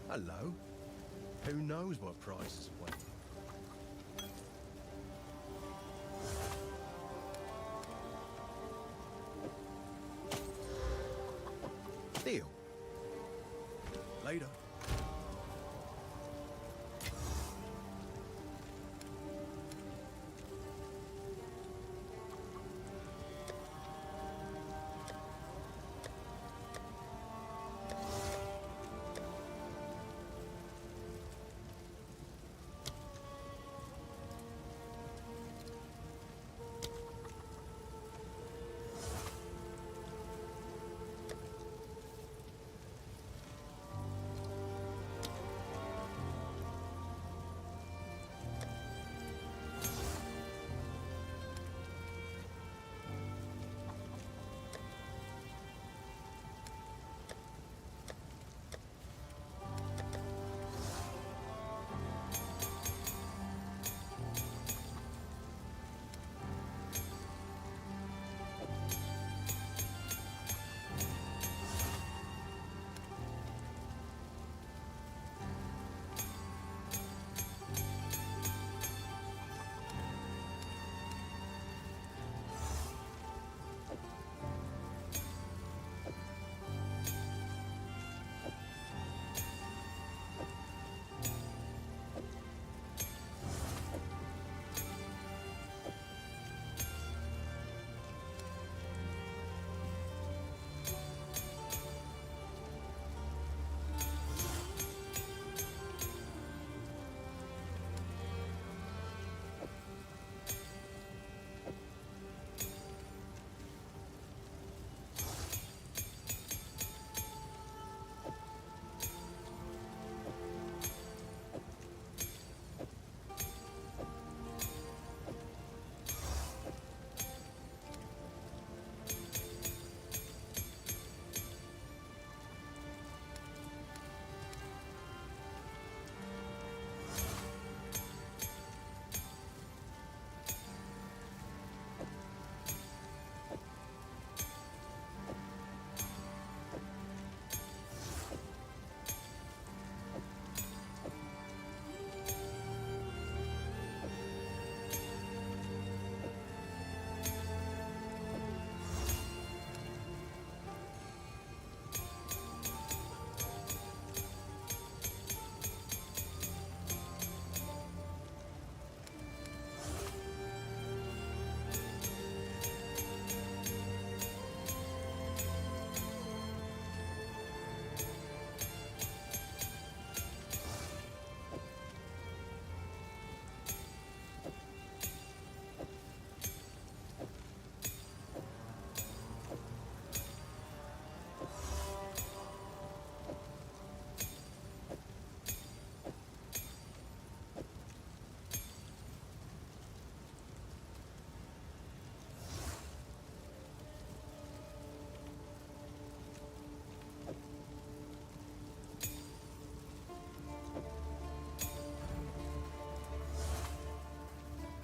Hello. Who knows what prizes await? Deal. Later.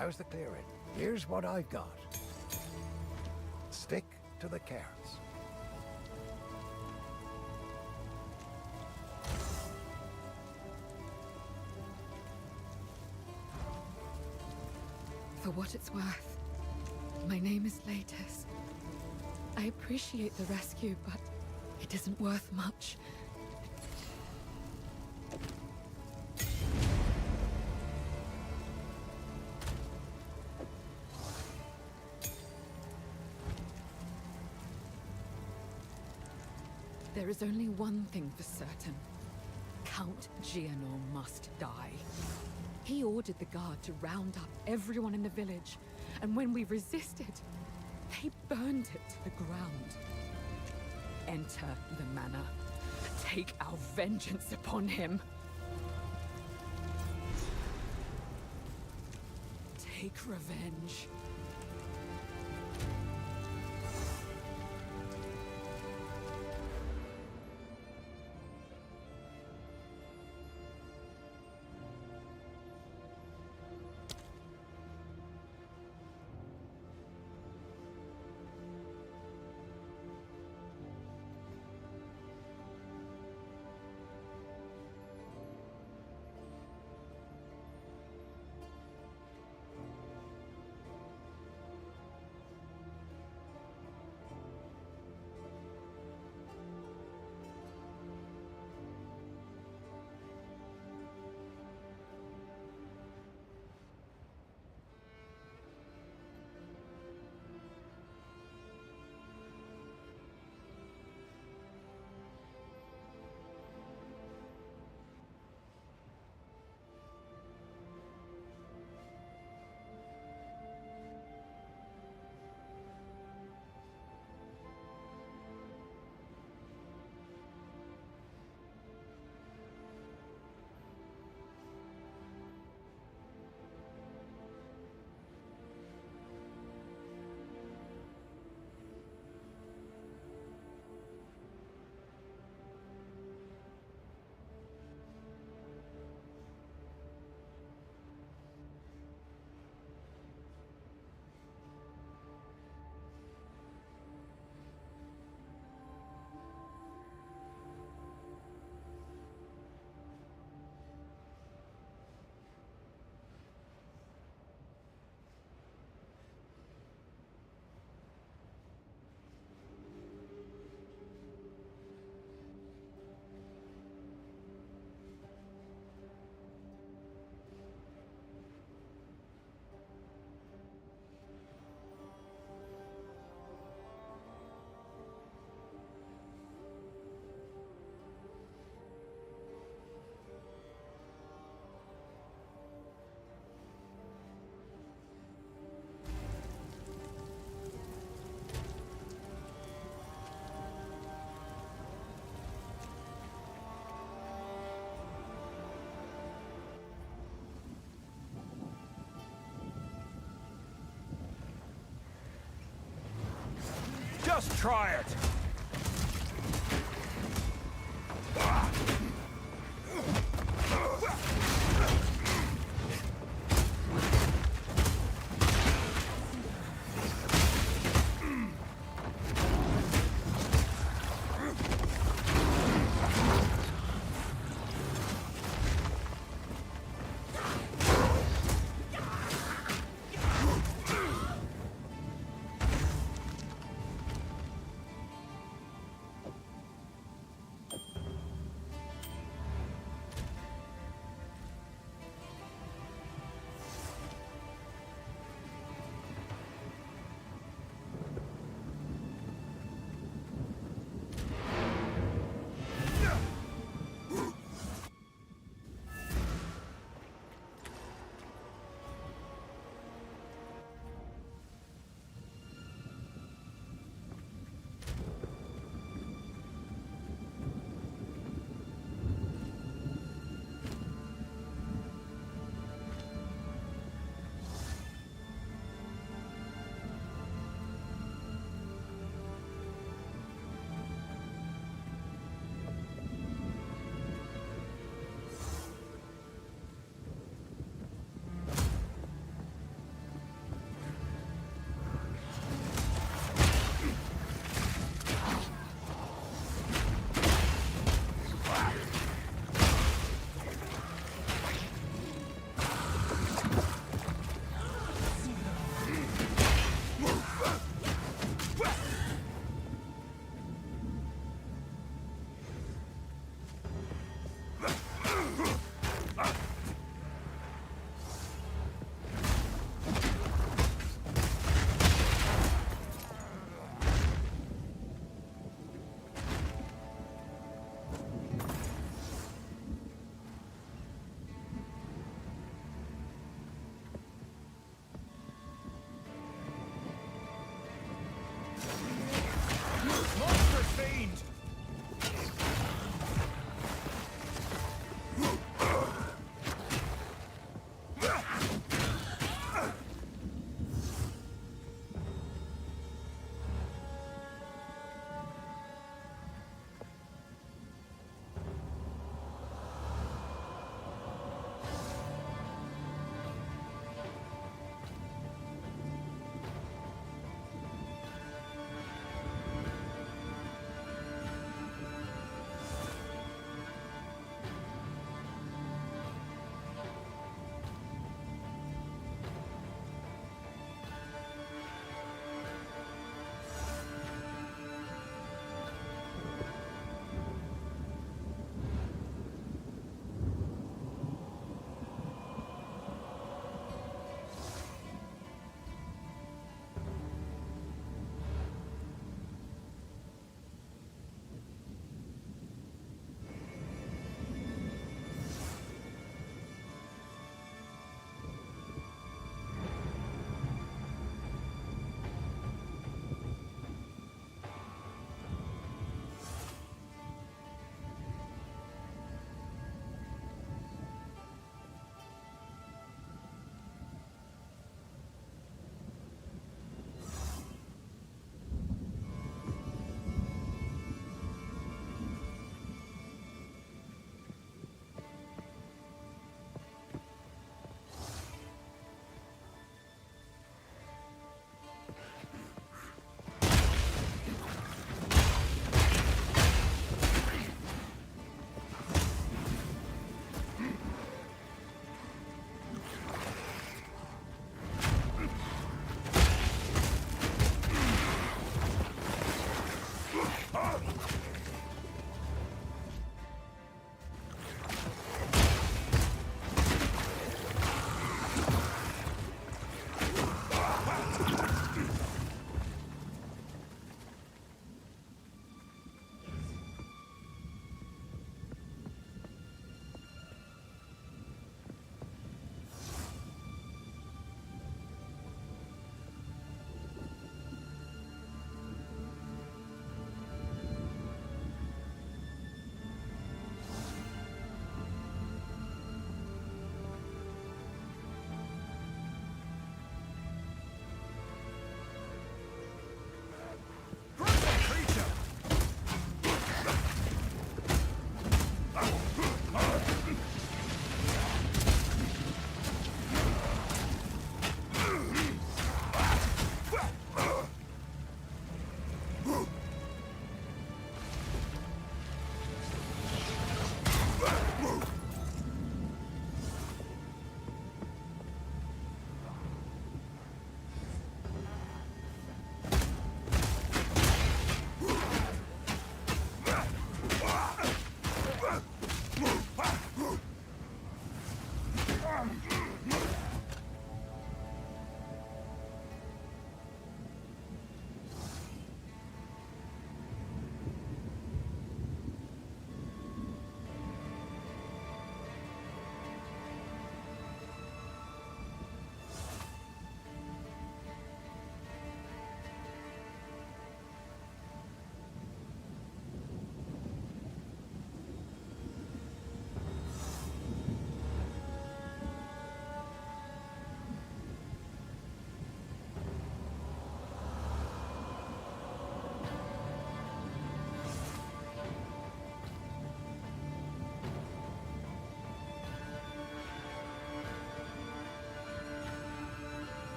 How's the clearing? Here's what I've got. Stick to the carrots. For what it's worth, my name is Latus. I appreciate the rescue, but it isn't worth much. There is only one thing for certain. Count Gianor must die. He ordered the guard to round up everyone in the village, and when we resisted, they burned it to the ground. Enter the manor. Take our vengeance upon him. Take revenge Just try it!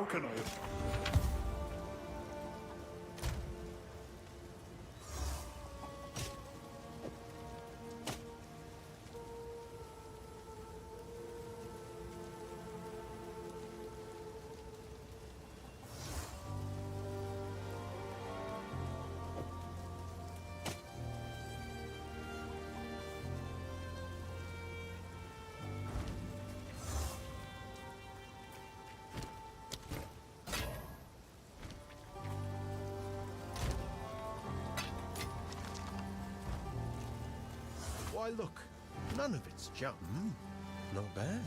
How can I? Why, look, none of it's junk. Not bad.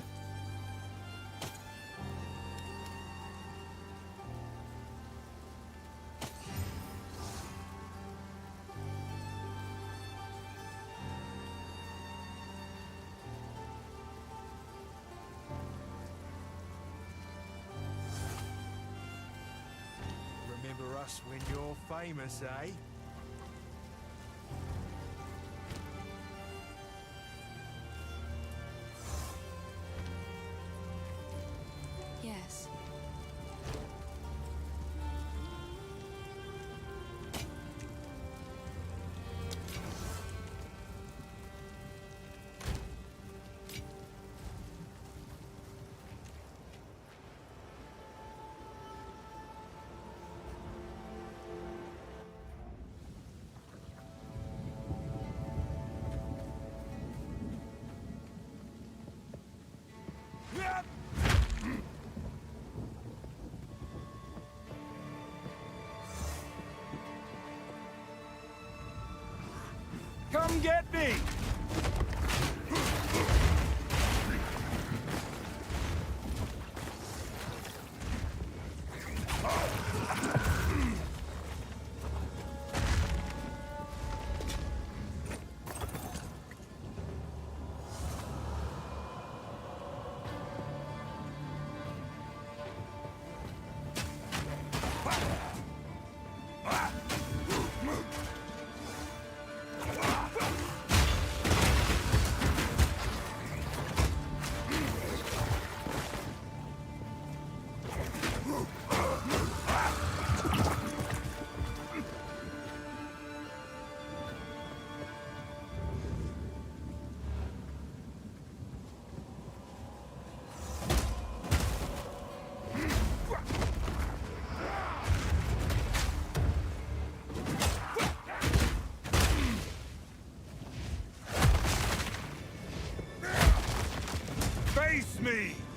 Remember us when you're famous, eh? Yes. Come get me! Face me!